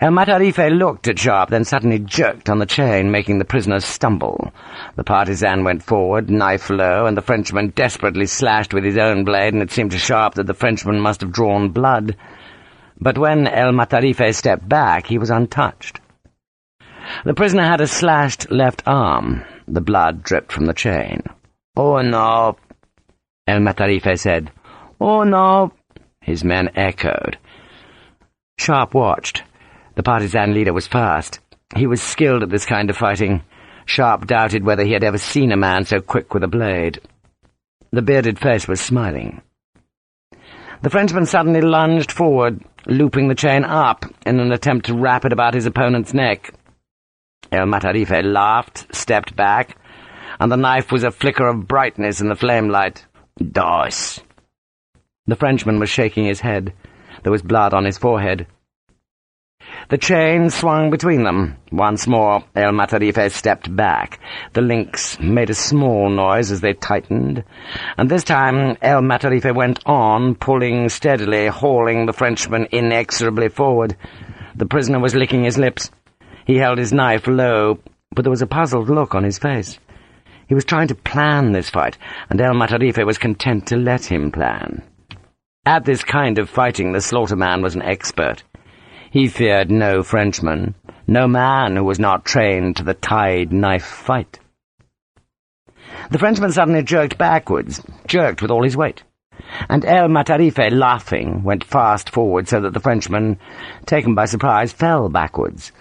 El Matarife looked at Sharpe, then suddenly jerked on the chain, making the prisoner stumble. The partisan went forward, knife low, and the Frenchman desperately slashed with his own blade, and it seemed to Sharpe that the Frenchman must have drawn blood. But when El Matarife stepped back, he was untouched. The prisoner had a slashed left arm. The blood dripped from the chain. "Oh, no," El Matarife said. "Oh, no," his men echoed. Sharpe watched. The partisan leader was fast. He was skilled at this kind of fighting. Sharpe doubted whether he had ever seen a man so quick with a blade. The bearded face was smiling. The Frenchman suddenly lunged forward, looping the chain up in an attempt to wrap it about his opponent's neck. El Matarife laughed, stepped back, and the knife was a flicker of brightness in the flame-light. "Dos." The Frenchman was shaking his head. There was blood on his forehead. The chain swung between them. Once more, El Matarife stepped back. The links made a small noise as they tightened, and this time El Matarife went on, pulling steadily, hauling the Frenchman inexorably forward. The prisoner was licking his lips. He held his knife low, but there was a puzzled look on his face. He was trying to plan this fight, and El Matarife was content to let him plan. At this kind of fighting, the slaughterman was an expert. He feared no Frenchman, no man who was not trained to the tied knife fight. The Frenchman suddenly jerked backwards, jerked with all his weight, and El Matarife, laughing, went fast forward so that the Frenchman, taken by surprise, fell backwards.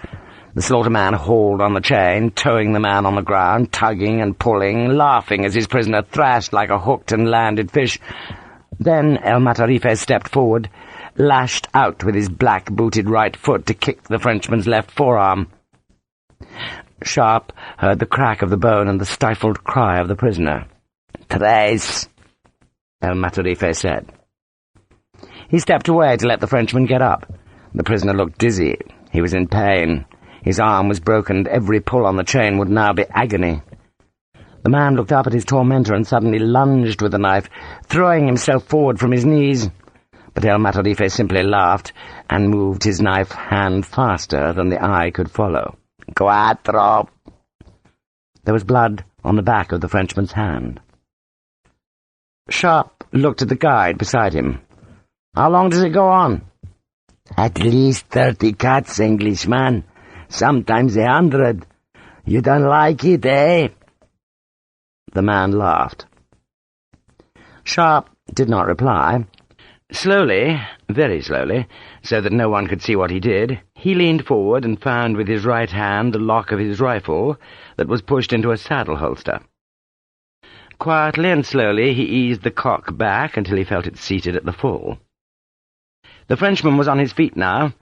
The slaughterman hauled on the chain, towing the man on the ground, tugging and pulling, laughing as his prisoner thrashed like a hooked and landed fish. Then El Matarife stepped forward, lashed out with his black-booted right foot to kick the Frenchman's left forearm. Sharpe heard the crack of the bone and the stifled cry of the prisoner. "Tres," El Matarife said. He stepped away to let the Frenchman get up. The prisoner looked dizzy. He was in pain. His arm was broken, and every pull on the chain would now be agony. The man looked up at his tormentor and suddenly lunged with the knife, throwing himself forward from his knees. But El Matarife simply laughed and moved his knife hand faster than the eye could follow. "Cuatro." There was blood on the back of the Frenchman's hand. Sharpe looked at the guide beside him. "How long does it go on?" "At least 30 cuts, Englishman. Sometimes 100. You don't like it, eh?" The man laughed. Sharpe did not reply. Slowly, very slowly, so that no one could see what he did, He leaned forward and found with his right hand the lock of his rifle that was pushed into a saddle holster. Quietly and slowly he eased the cock back until he felt it seated at the full. The Frenchman was on his feet now.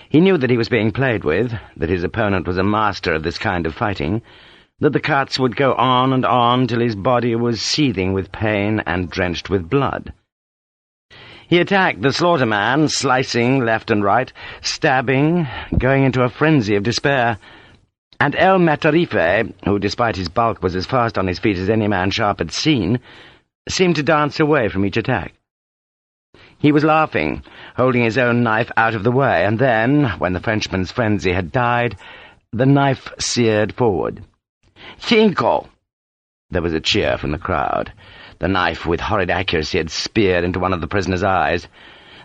He knew that he was being played with, that his opponent was a master of this kind of fighting, that the cuts would go on and on till his body was seething with pain and drenched with blood. He attacked the slaughterman, slicing left and right, stabbing, going into a frenzy of despair, and El Matarife, who despite his bulk was as fast on his feet as any man Sharpe had seen, seemed to dance away from each attack. He was laughing, holding his own knife out of the way, and then, when the Frenchman's frenzy had died, the knife seared forward. "Cinco!" There was a cheer from the crowd. The knife, with horrid accuracy, had speared into one of the prisoner's eyes.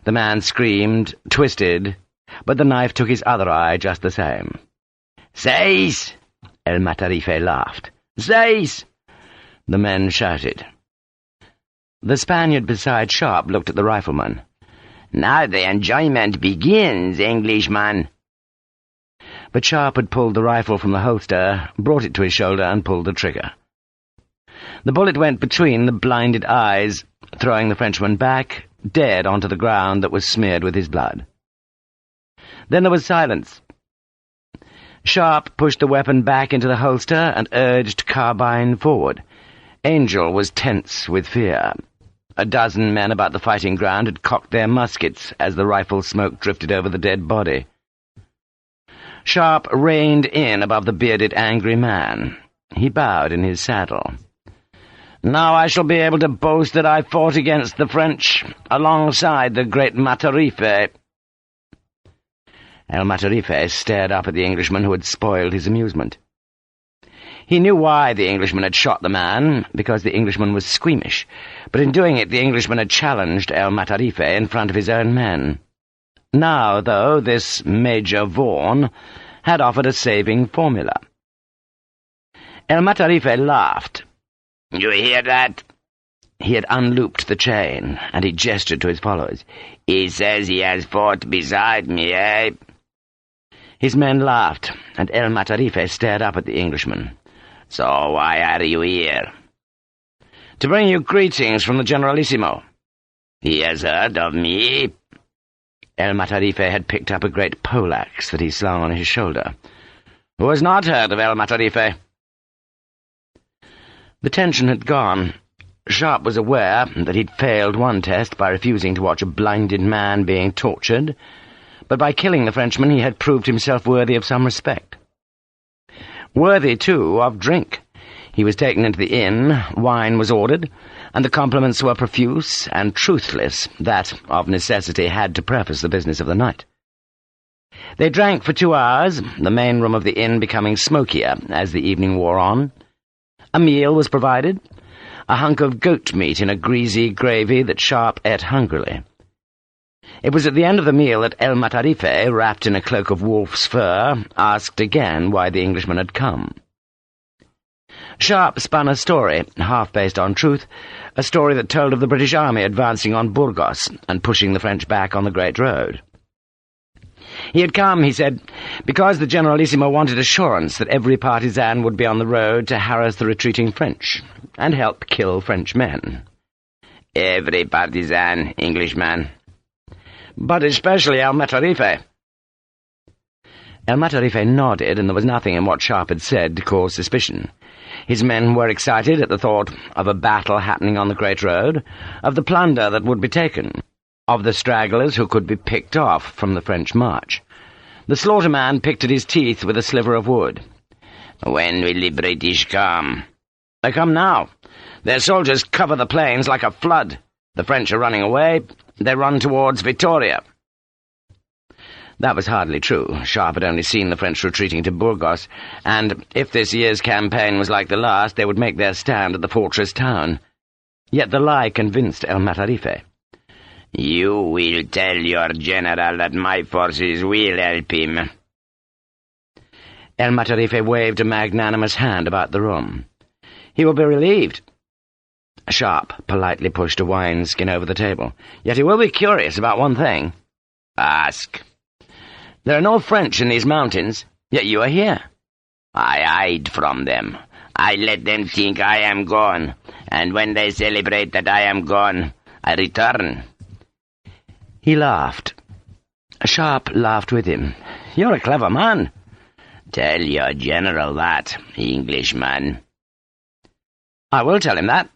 The man screamed, twisted, but the knife took his other eye just the same. "Seis!" El Matarife laughed. "Seis!" The men shouted. The Spaniard beside Sharpe looked at the rifleman. "Now the enjoyment begins, Englishman." But Sharpe had pulled the rifle from the holster, brought it to his shoulder, and pulled the trigger. The bullet went between the blinded eyes, throwing the Frenchman back, dead onto the ground that was smeared with his blood. Then there was silence. Sharpe pushed the weapon back into the holster and urged carbine forward. Angel was tense with fear. A dozen men about the fighting ground had cocked their muskets as the rifle smoke drifted over the dead body. Sharpe reined in above the bearded, angry man. He bowed in his saddle. "Now I shall be able to boast that I fought against the French, alongside the great Matarife." El Matarife stared up at the Englishman who had spoiled his amusement. He knew why the Englishman had shot the man, because the Englishman was squeamish, but in doing it the Englishman had challenged El Matarife in front of his own men. Now, though, this Major Vaughan had offered a saving formula. El Matarife laughed. "You hear that?" He had unlooped the chain, and he gestured to his followers. "He says he has fought beside me, eh?" His men laughed, and El Matarife stared up at the Englishman. "So why are you here?" "To bring you greetings from the Generalissimo." "He has heard of me." El Matarife had picked up a great poleaxe that he slung on his shoulder. "Who has not heard of El Matarife?" The tension had gone. Sharpe was aware that he'd failed one test by refusing to watch a blinded man being tortured, but by killing the Frenchman he had proved himself worthy of some respect. Worthy, too, of drink. He was taken into the inn, wine was ordered, and the compliments were profuse and truthless that, of necessity, had to preface the business of the night. They drank for 2 hours, the main room of the inn becoming smokier as the evening wore on. A meal was provided, a hunk of goat meat in a greasy gravy that Sharpe ate hungrily. It was at the end of the meal that El Matarife, wrapped in a cloak of wolf's fur, asked again why the Englishman had come. Sharpe spun a story, half based on truth, a story that told of the British army advancing on Burgos and pushing the French back on the Great Road. He had come, he said, because the Generalissimo wanted assurance that every partisan would be on the road to harass the retreating French and help kill French men. "Every partisan, Englishman." "But especially El Matarife." El Matarife nodded, and there was nothing in what Sharpe had said to cause suspicion. His men were excited at the thought of a battle happening on the Great Road, of the plunder that would be taken, of the stragglers who could be picked off from the French march. The slaughterman picked at his teeth with a sliver of wood. "When will the British come?" "They come now. Their soldiers cover the plains like a flood. The French are running away. They run towards Vittoria." That was hardly true. Sharpe had only seen the French retreating to Burgos, and if this year's campaign was like the last, they would make their stand at the fortress town. Yet the lie convinced El Matarife. "You will tell your general that my forces will help him." El Matarife waved a magnanimous hand about the room. "He will be relieved." Sharpe politely pushed a wineskin over the table. "Yet he will be curious about one thing." "Ask." There are no French in these mountains, yet you are here. I hide from them. I let them think I am gone, and when they celebrate that I am gone, I return." He laughed. Sharpe laughed with him. "You're a clever man." "Tell your general that, Englishman." "I will tell him that."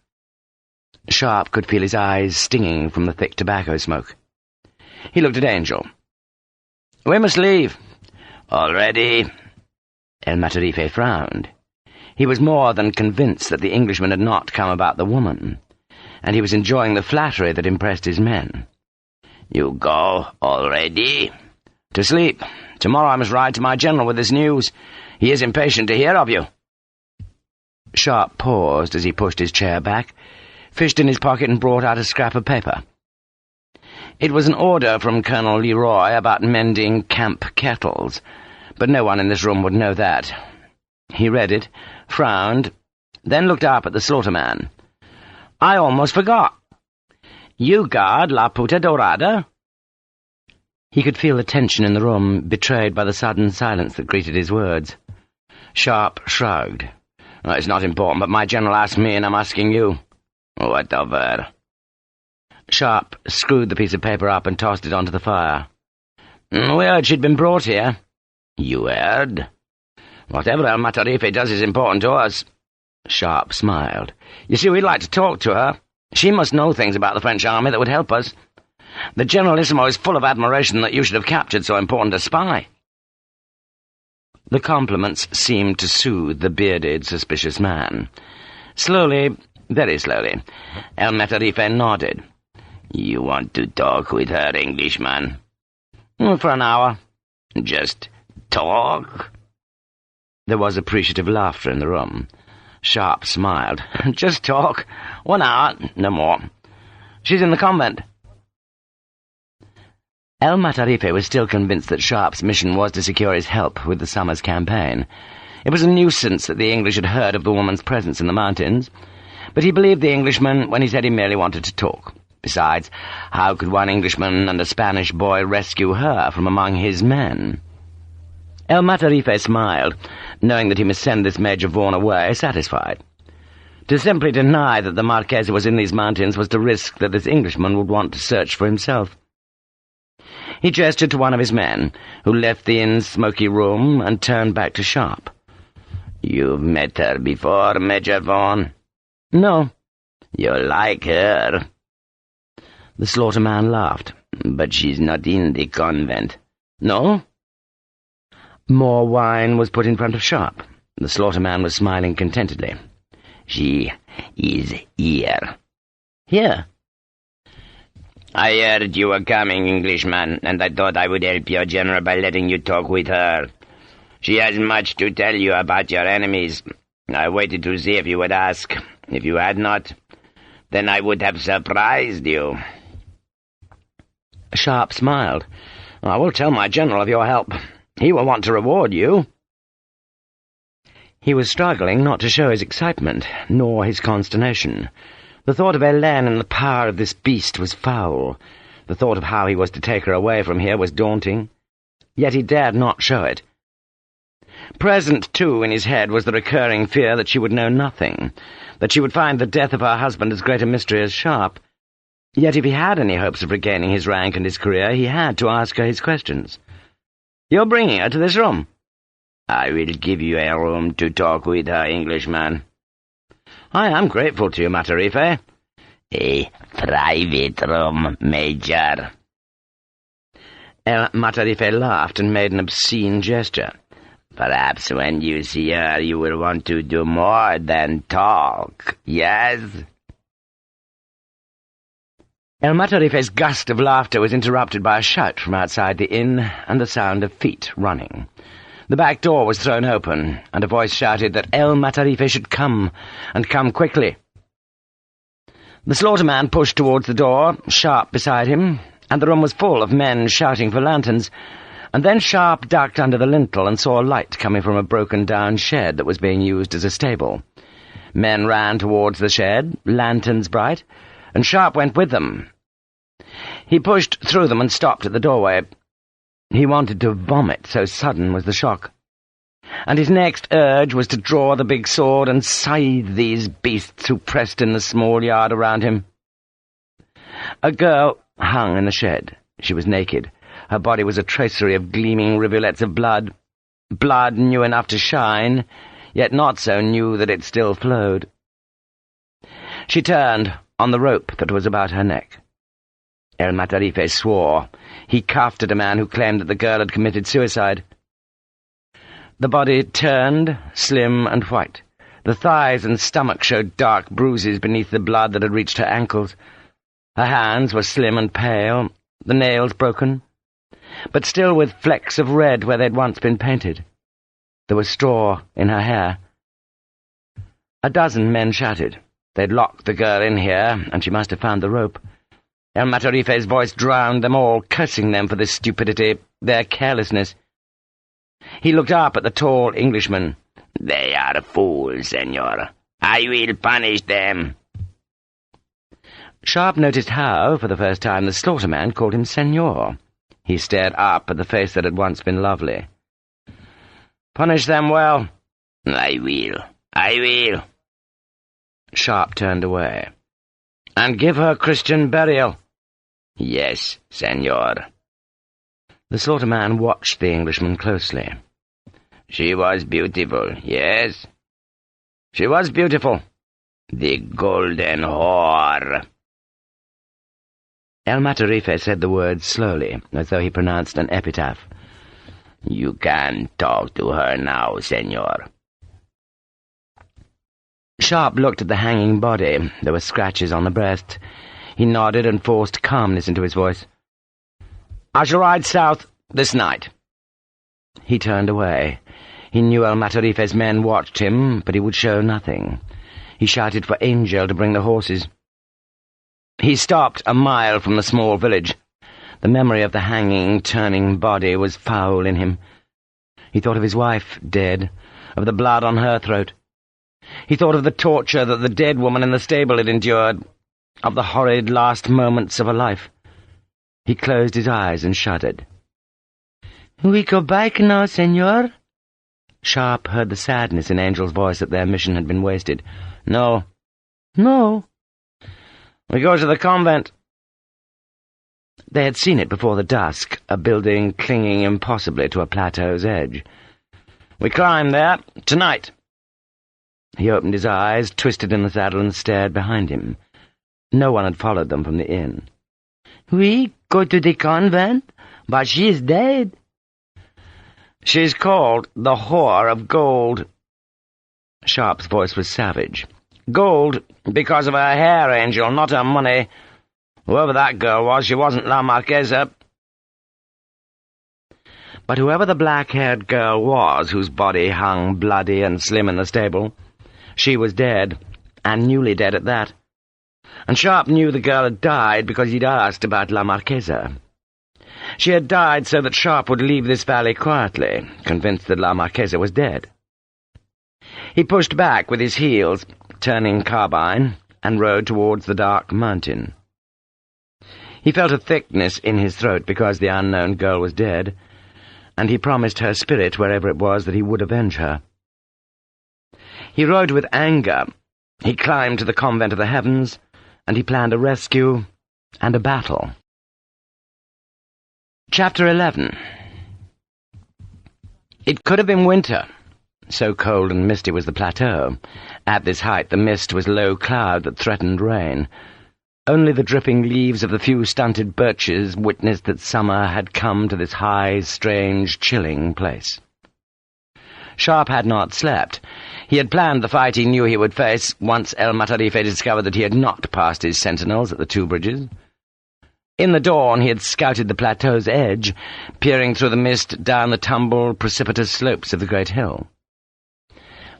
Sharpe could feel his eyes stinging from the thick tobacco smoke. He looked at Angel. "We must leave." "Already?" El Matarife frowned. He was more than convinced that the Englishman had not come about the woman, and he was enjoying the flattery that impressed his men. "You go already?" "To sleep. Tomorrow I must ride to my general with this news. He is impatient to hear of you." Sharpe paused as he pushed his chair back, fished in his pocket and brought out a scrap of paper. It was an order from Colonel Leroy about mending camp kettles, but no one in this room would know that. He read it, frowned, then looked up at the slaughterman. "I almost forgot. You guard La Puta Dorada?" He could feel the tension in the room, betrayed by the sudden silence that greeted his words. Sharpe shrugged. "It's not important, but my general asked me, and I'm asking you." "What of her?" Sharpe screwed the piece of paper up and tossed it onto the fire. "We heard she'd been brought here." "You heard?" "Whatever El Matarife does is important to us." Sharpe smiled. "You see, we'd like to talk to her. She must know things about the French army that would help us. The Generalissimo is full of admiration that you should have captured so important a spy." The compliments seemed to soothe the bearded, suspicious man. Slowly, very slowly, El Matarife nodded. "You want to talk with her, Englishman?" "For an hour." "Just talk?" There was appreciative laughter in the room. Sharpe smiled. "Just talk. 1 hour, no more. She's in the convent." El Matarife was still convinced that Sharpe's mission was to secure his help with the summer's campaign. It was a nuisance that the English had heard of the woman's presence in the mountains, but he believed the Englishman when he said he merely wanted to talk. Besides, how could one Englishman and a Spanish boy rescue her from among his men? El Matarife smiled, knowing that he must send this Major Vaughan away satisfied. To simply deny that the Marquessa was in these mountains was to risk that this Englishman would want to search for himself. He gestured to one of his men, who left the inn's smoky room and turned back to Sharpe. "You've met her before, Major Vaughan?" "No." "You like her?" The slaughterman laughed. "But she's not in the convent." "No?" More wine was put in front of Sharpe. The slaughterman was smiling contentedly. "She is here." "Here?" "I heard you were coming, Englishman, and I thought I would help your general by letting you talk with her. She has much to tell you about your enemies. I waited to see if you would ask. If you had not, then I would have surprised you." Sharpe smiled. "I will tell my general of your help. He will want to reward you." He was struggling not to show his excitement, nor his consternation. The thought of Hélène in the power of this beast was foul. The thought of how he was to take her away from here was daunting. Yet he dared not show it. Present, too, in his head was the recurring fear that she would know nothing, that she would find the death of her husband as great a mystery as Sharpe. Yet if he had any hopes of regaining his rank and his career, he had to ask her his questions. "You're bringing her to this room?" "I will give you a room to talk with her, Englishman." "I am grateful to you, Matarife." "A private room, Major." El Matarife laughed and made an obscene gesture. "Perhaps when you see her you will want to do more than talk, yes?" El Matarife's gust of laughter was interrupted by a shout from outside the inn and the sound of feet running. The back door was thrown open, and a voice shouted that El Matarife should come, and come quickly. The slaughterman pushed towards the door, Sharpe beside him, and the room was full of men shouting for lanterns, and then Sharpe ducked under the lintel and saw a light coming from a broken-down shed that was being used as a stable. Men ran towards the shed, lanterns bright, and Sharpe went with them. He pushed through them and stopped at the doorway. He wanted to vomit, so sudden was the shock. And his next urge was to draw the big sword and scythe these beasts who pressed in the small yard around him. A girl hung in the shed. She was naked. Her body was a tracery of gleaming rivulets of blood. Blood new enough to shine, yet not so new that it still flowed. She turned on the rope that was about her neck. El Matarife swore. He cuffed at a man who claimed that the girl had committed suicide. The body turned, slim and white. The thighs and stomach showed dark bruises beneath the blood that had reached her ankles. Her hands were slim and pale, the nails broken, but still with flecks of red where they'd once been painted. There was straw in her hair. A dozen men shouted. They'd locked the girl in here, and she must have found the rope. El Matarife's voice drowned them all, cursing them for their stupidity, their carelessness. He looked up at the tall Englishman. "They are fools, senor. I will punish them." Sharpe noticed how, for the first time, the slaughterman called him senor. He stared up at the face that had once been lovely. "Punish them well." I will. Sharpe turned away. "And give her Christian burial." "Yes, senor." The slaughterman watched the Englishman closely. "She was beautiful, yes?" "She was beautiful." "The golden whore." El Matarife said the words slowly, as though he pronounced an epitaph. "You can talk to her now, senor." Sharpe looked at the hanging body. There were scratches on the breast. He nodded and forced calmness into his voice. "I shall ride south this night." He turned away. He knew El Matarife's men watched him, but he would show nothing. He shouted for Angel to bring the horses. He stopped a mile from the small village. The memory of the hanging, turning body was foul in him. He thought of his wife, dead, of the blood on her throat. He thought of the torture that the dead woman in the stable had endured, of the horrid last moments of her life. He closed his eyes and shuddered. "We go back now, senor?" Sharpe heard the sadness in Angel's voice that their mission had been wasted. "No." "No?" "We go to the convent." They had seen it before the dusk, a building clinging impossibly to a plateau's edge. "We climb there, tonight." He opened his eyes, twisted in the saddle, and stared behind him. No one had followed them from the inn. "We go to the convent, but she is dead." "She's called the Whore of Gold." Sharpe's voice was savage. "Gold because of her hair, Angel, not her money. Whoever that girl was, she wasn't La Marquessa." But whoever the black-haired girl was whose body hung bloody and slim in the stable, she was dead, and newly dead at that. And Sharpe knew the girl had died because he'd asked about La Marquessa. She had died so that Sharpe would leave this valley quietly, convinced that La Marquessa was dead. He pushed back with his heels, turning carbine, and rode towards the dark mountain. He felt a thickness in his throat because the unknown girl was dead, and he promised her spirit, wherever it was, that he would avenge her. He rode with anger. He climbed to the Convent of the Heavens, and he planned a rescue and a battle. Chapter 11. It could have been winter. So cold and misty was the plateau. At this height the mist was low cloud that threatened rain. Only the dripping leaves of the few stunted birches witnessed that summer had come to this high, strange, chilling place. Sharpe had not slept. He had planned the fight he knew he would face once El Matarife discovered that he had not passed his sentinels at the two bridges. In the dawn he had scouted the plateau's edge, peering through the mist down the tumbled, precipitous slopes of the great hill.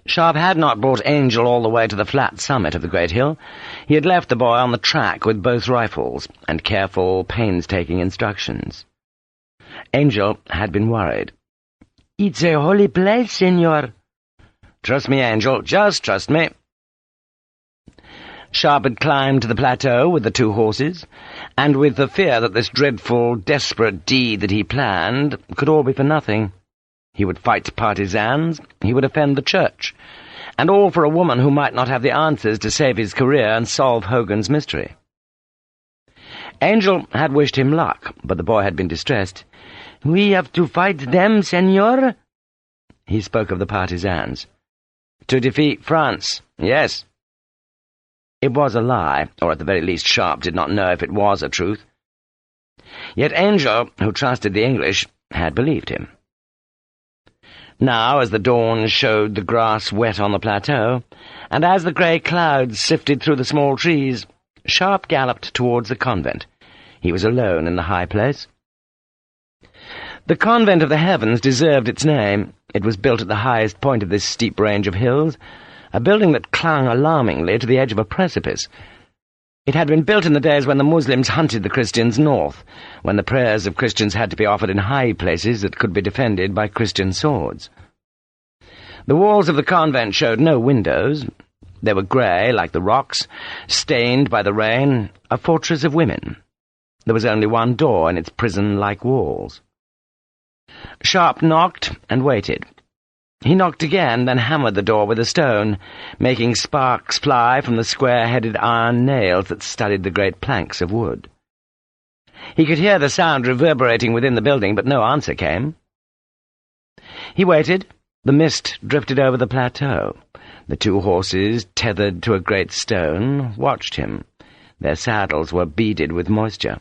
Sharpe had not brought Angel all the way to the flat summit of the great hill. He had left the boy on the track with both rifles and careful, painstaking instructions. Angel had been worried. "It's a holy place, senor." "Trust me, Angel, just trust me." Sharpe had climbed to the plateau with the 2 horses, and with the fear that this dreadful, desperate deed that he planned could all be for nothing. He would fight partisans, he would offend the church, and all for a woman who might not have the answers to save his career and solve Hogan's mystery. Angel had wished him luck, but the boy had been distressed. "We have to fight them, senor?" He spoke of the partisans. "To defeat France, yes." It was a lie, or at the very least Sharpe did not know if it was a truth. Yet Angel, who trusted the English, had believed him. Now, as the dawn showed the grass wet on the plateau, and as the grey clouds sifted through the small trees, Sharpe galloped towards the convent. He was alone in the high place. The Convent of the Heavens deserved its name. It was built at the highest point of this steep range of hills, a building that clung alarmingly to the edge of a precipice. It had been built in the days when the Muslims hunted the Christians north, when the prayers of Christians had to be offered in high places that could be defended by Christian swords. The walls of the convent showed no windows. They were grey, like the rocks, stained by the rain, a fortress of women. There was only one door in its prison-like walls. Sharpe knocked and waited. He knocked again, then hammered the door with a stone, making sparks fly from the square-headed iron nails that studded the great planks of wood. He could hear the sound reverberating within the building, but no answer came. He waited. The mist drifted over the plateau. The 2 horses, tethered to a great stone, watched him. Their saddles were beaded with moisture.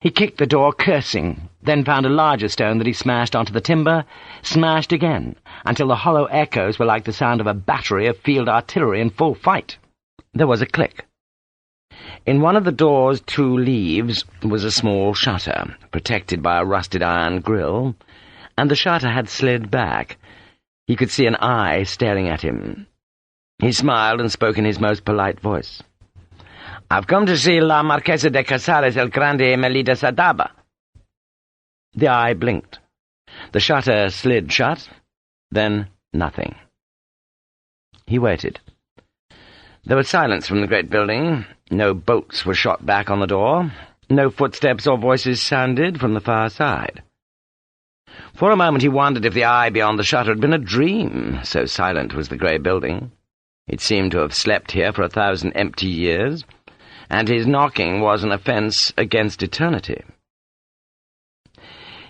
He kicked the door, cursing, then found a larger stone that he smashed onto the timber, smashed again, until the hollow echoes were like the sound of a battery of field artillery in full fight. There was a click. In one of the door's 2 leaves was a small shutter, protected by a rusted iron grill, and the shutter had slid back. He could see an eye staring at him. He smiled and spoke in his most polite voice. "I've come to see La Marquessa de Casares el Grande Melida Sadaba." The eye blinked. The shutter slid shut, then nothing. He waited. There was silence from the great building. No bolts were shot back on the door. No footsteps or voices sounded from the far side. For a moment he wondered if the eye beyond the shutter had been a dream, so silent was the grey building. It seemed to have slept here for 1,000 empty years, and his knocking was an offence against eternity.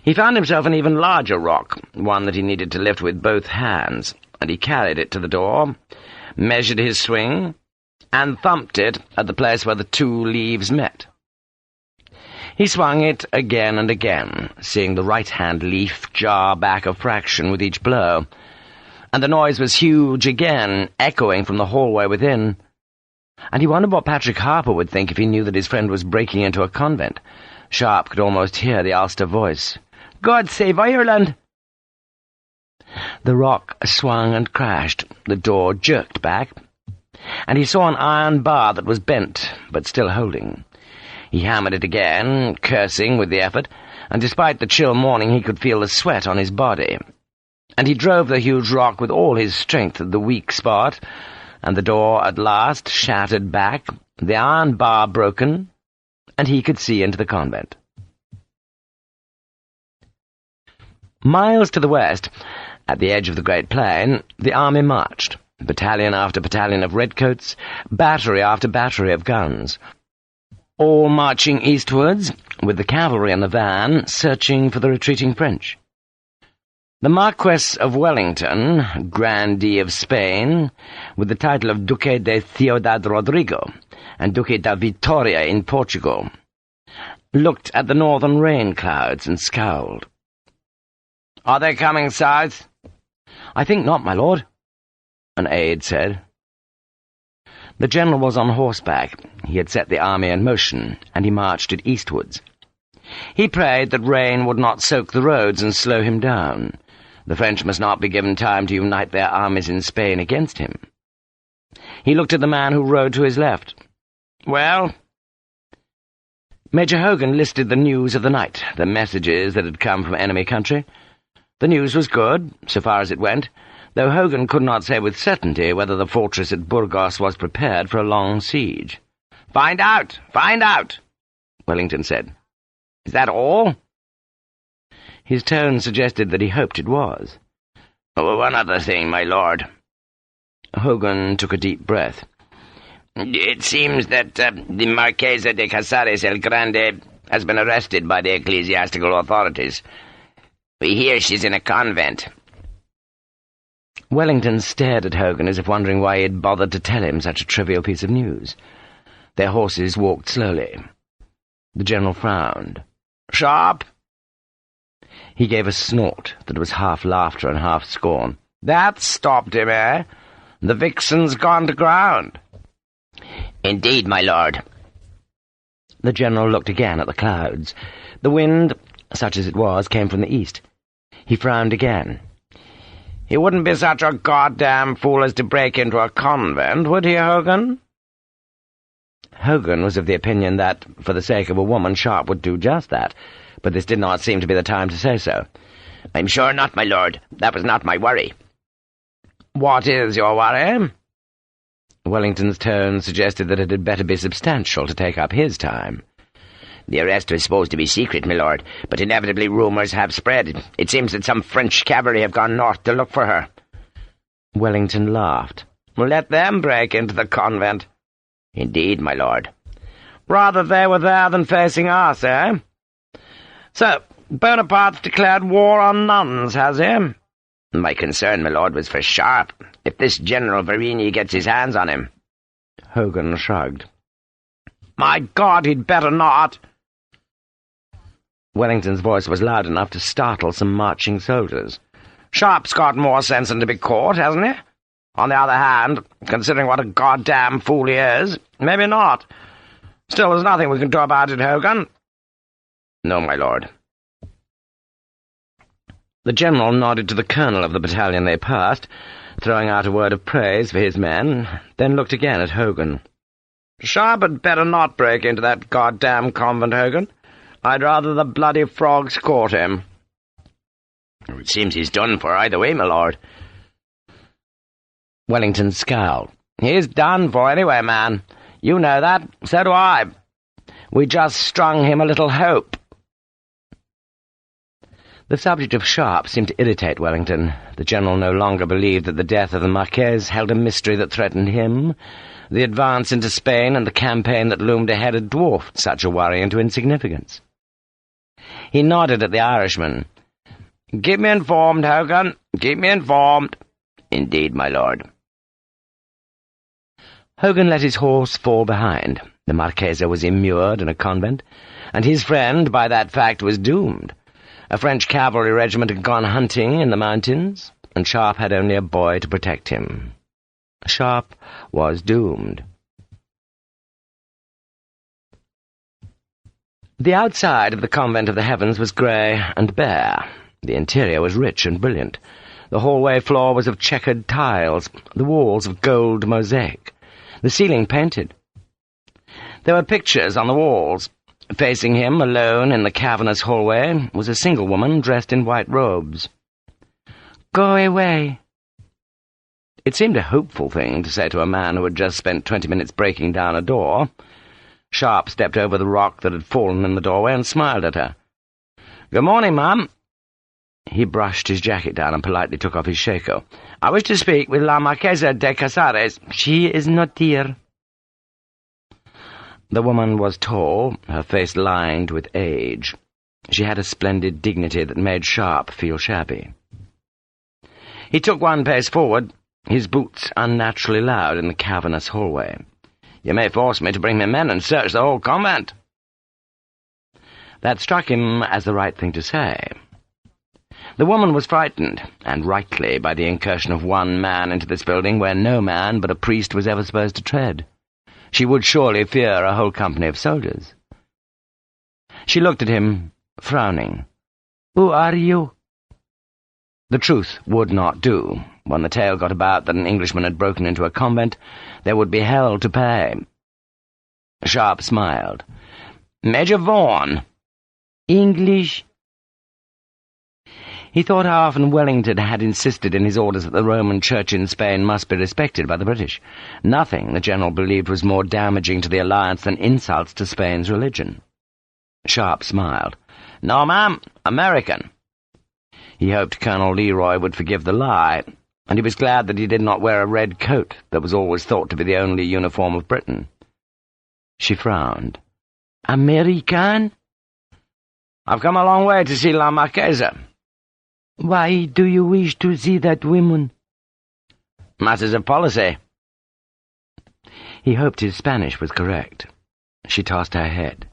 He found himself an even larger rock, one that he needed to lift with both hands, and he carried it to the door, measured his swing, and thumped it at the place where the 2 leaves met. He swung it again and again, seeing the right-hand leaf jar back a fraction with each blow, and the noise was huge again, echoing from the hallway within. And he wondered what Patrick Harper would think if he knew that his friend was breaking into a convent. Sharpe could almost hear the Ulster voice. "God save Ireland!" The rock swung and crashed. The door jerked back, and he saw an iron bar that was bent, but still holding. He hammered it again, cursing with the effort, and despite the chill morning he could feel the sweat on his body. And he drove the huge rock with all his strength at the weak spot, and the door at last shattered back, the iron bar broken, and he could see into the convent. Miles to the west, at the edge of the great plain, the army marched, battalion after battalion of redcoats, battery after battery of guns, all marching eastwards, with the cavalry in the van, searching for the retreating French. The Marquess of Wellington, Grandee of Spain, with the title of Duque de Ciudad Rodrigo, and Duque da Vitoria in Portugal, looked at the northern rain clouds and scowled. "Are they coming south?" "I think not, my lord," an aide said. The general was on horseback. He had set the army in motion, and he marched it eastwards. He prayed that rain would not soak the roads and slow him down. The French must not be given time to unite their armies in Spain against him. He looked at the man who rode to his left. "Well?" Major Hogan listed the news of the night, the messages that had come from enemy country. The news was good, so far as it went. though Hogan could not say with certainty whether the fortress at Burgos was prepared for a long siege. "Find out! Find out!" Wellington said. "Is that all?" His tone suggested that he hoped it was. "Oh, one other thing, my lord." Hogan took a deep breath. "It seems that the Marquesa de Casares el Grande has been arrested by the ecclesiastical authorities. We hear she's in a convent." Wellington stared at Hogan as if wondering why he had bothered to tell him such a trivial piece of news. Their horses walked slowly. The general frowned. "Sharpe?" He gave a snort that was half laughter and half scorn. "That stopped him, eh? The vixen's gone to ground." "Indeed, my lord." The general looked again at the clouds. The wind, such as it was, came from the east. He frowned again. "He wouldn't be such a goddamn fool as to break into a convent, would he, Hogan?" Hogan was of the opinion that, for the sake of a woman, Sharpe would do just that, but this did not seem to be the time to say so. "I'm sure not, my lord. That was not my worry." "What is your worry?" Wellington's tone suggested that it had better be substantial to take up his time. "The arrest was supposed to be secret, my lord, but inevitably rumours have spread. It seems that some French cavalry have gone north to look for her." Wellington laughed. "Let them break into the convent." "Indeed, my lord." "Rather they were there than facing us, eh? So, Bonaparte's declared war on nuns, has he?" "My concern, my lord, was for Sharpe. If this General Varigny gets his hands on him." Hogan shrugged. "My God, he'd better not!" Wellington's voice was loud enough to startle some marching soldiers. "Sharpe's got more sense than to be caught, hasn't he? On the other hand, considering what a goddamn fool he is, maybe not. Still, there's nothing we can do about it, Hogan." "No, my lord." The general nodded to the colonel of the battalion they passed, throwing out a word of praise for his men, then looked again at Hogan. "Sharpe had better not break into that goddamn convent, Hogan. I'd rather the bloody frogs caught him." "It seems he's done for either way, my lord." Wellington scowled. "He's done for anyway, man. You know that. So do I. We just strung him a little hope." The subject of Sharpe seemed to irritate Wellington. The general no longer believed that the death of the Marquess held a mystery that threatened him. The advance into Spain and the campaign that loomed ahead had dwarfed such a worry into insignificance. He nodded at the Irishman. "Keep me informed, Hogan. Keep me informed." "Indeed, my lord." Hogan let his horse fall behind. The Marquesa was immured in a convent, and his friend, by that fact, was doomed. A French cavalry regiment had gone hunting in the mountains, and Sharpe had only a boy to protect him. Sharpe was doomed. The outside of the Convent of the Heavens was grey and bare. The interior was rich and brilliant. The hallway floor was of checkered tiles, the walls of gold mosaic, the ceiling painted. There were pictures on the walls. Facing him, alone in the cavernous hallway, was a single woman dressed in white robes. "Go away." It seemed a hopeful thing to say to a man who had just spent 20 minutes breaking down a door. Sharpe stepped over the rock that had fallen in the doorway and smiled at her. "Good morning, ma'am." He brushed his jacket down and politely took off his shako. "I wish to speak with La Marquesa de Casares." "She is not here." The woman was tall, her face lined with age. She had a splendid dignity that made Sharpe feel shabby. He took one pace forward, his boots unnaturally loud in the cavernous hallway. "You may force me to bring my men and search the whole convent." That struck him as the right thing to say. The woman was frightened, and rightly, by the incursion of one man into this building where no man but a priest was ever supposed to tread. She would surely fear a whole company of soldiers. She looked at him, frowning. "Who are you?" The truth would not do. When the tale got about that an Englishman had broken into a convent, there would be hell to pay. Sharpe smiled. "Major Vaughan." "English?" He thought how often Wellington had insisted in his orders that the Roman Church in Spain must be respected by the British. Nothing, the General believed, was more damaging to the alliance than insults to Spain's religion. Sharpe smiled. "No, ma'am, American." He hoped Colonel Leroy would forgive the lie, and he was glad that he did not wear a red coat that was always thought to be the only uniform of Britain. She frowned. "American?" "I've come a long way to see La Marquessa." "Why do you wish to see that woman?" "Matters of policy." He hoped his Spanish was correct. She tossed her head.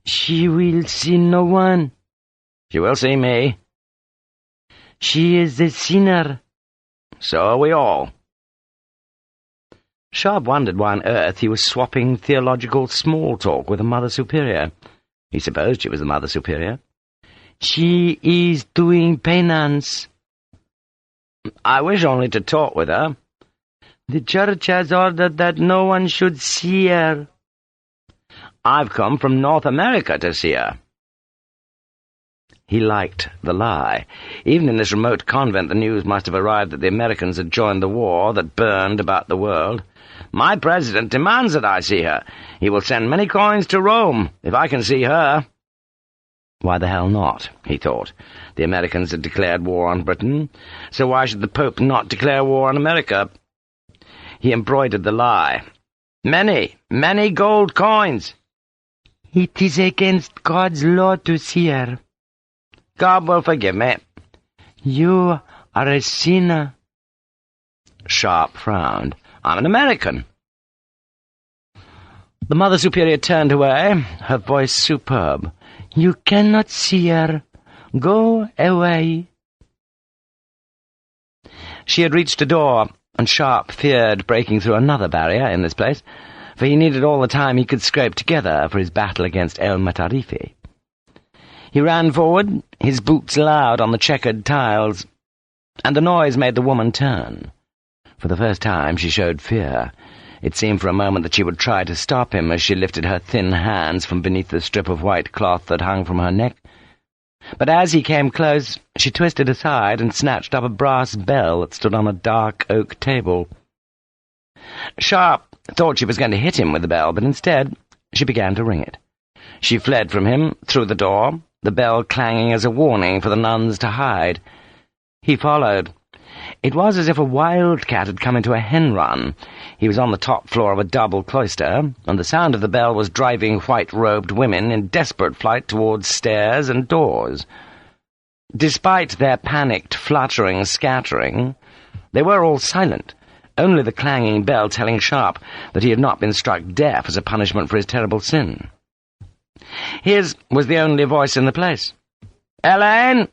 "She will see no one." "She will see me." "She is a sinner." "So are we all." Sharpe wondered why on earth he was swapping theological small talk with a Mother Superior. He supposed she was the Mother Superior. "She is doing penance." "I wish only to talk with her." "The Church has ordered that no one should see her." "I've come from North America to see her." He liked the lie. Even in this remote convent the news must have arrived that the Americans had joined the war that burned about the world. "My president demands that I see her. He will send many coins to Rome, if I can see her." Why the hell not, he thought. The Americans had declared war on Britain, so why should the Pope not declare war on America? He embroidered the lie. Many, many gold coins." "It is against God's law to see her." "God will forgive me." "You are a sinner." Sharpe frowned. "I'm an American." The Mother Superior turned away, her voice superb. "You cannot see her. Go away." She had reached a door, and Sharpe feared breaking through another barrier in this place, for he needed all the time he could scrape together for his battle against El Matarifi. He ran forward, his boots loud on the checkered tiles, and the noise made the woman turn. For the first time she showed fear. It seemed for a moment that she would try to stop him as she lifted her thin hands from beneath the strip of white cloth that hung from her neck. But as he came close, she twisted aside and snatched up a brass bell that stood on a dark oak table. Sharpe thought she was going to hit him with the bell, but instead she began to ring it. She fled from him through the door, the bell clanging as a warning for the nuns to hide. He followed. It was as if a wildcat had come into a hen run. He was on the top floor of a double cloister, and the sound of the bell was driving white-robed women in desperate flight towards stairs and doors. Despite their panicked, fluttering scattering, they were all silent, only the clanging bell telling Sharpe that he had not been struck deaf as a punishment for his terrible sin. His was the only voice in the place. "Elaine!"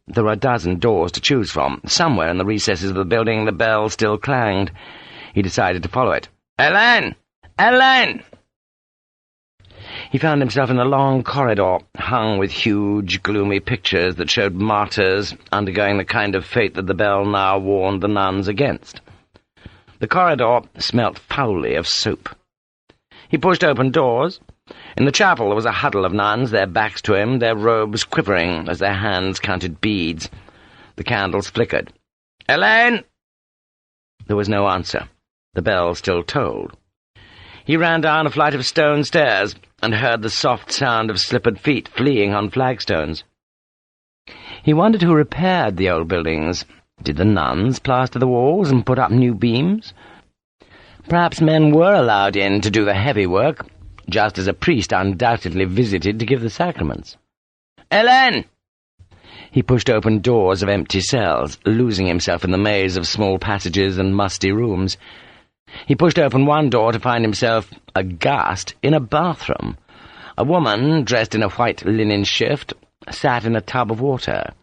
There were a dozen doors to choose from. Somewhere in the recesses of the building the bell still clanged. He decided to follow it. "Elaine! Elaine!" He found himself in a long corridor, hung with huge, gloomy pictures that showed martyrs undergoing the kind of fate that the bell now warned the nuns against. The corridor smelt foully of soap. He pushed open doors. In the chapel there was a huddle of nuns, their backs to him, their robes quivering as their hands counted beads. The candles flickered. "Elaine!" There was no answer. The bell still tolled. He ran down a flight of stone stairs and heard the soft sound of slippered feet fleeing on flagstones. He wondered who repaired the old buildings. Did the nuns plaster the walls and put up new beams? Perhaps men were allowed in to do the heavy work, just as a priest undoubtedly visited to give the sacraments. "Elaine!" He pushed open doors of empty cells, losing himself in the maze of small passages and musty rooms. He pushed open one door to find himself, aghast, in a bathroom. A woman, dressed in a white linen shift, sat in a tub of water.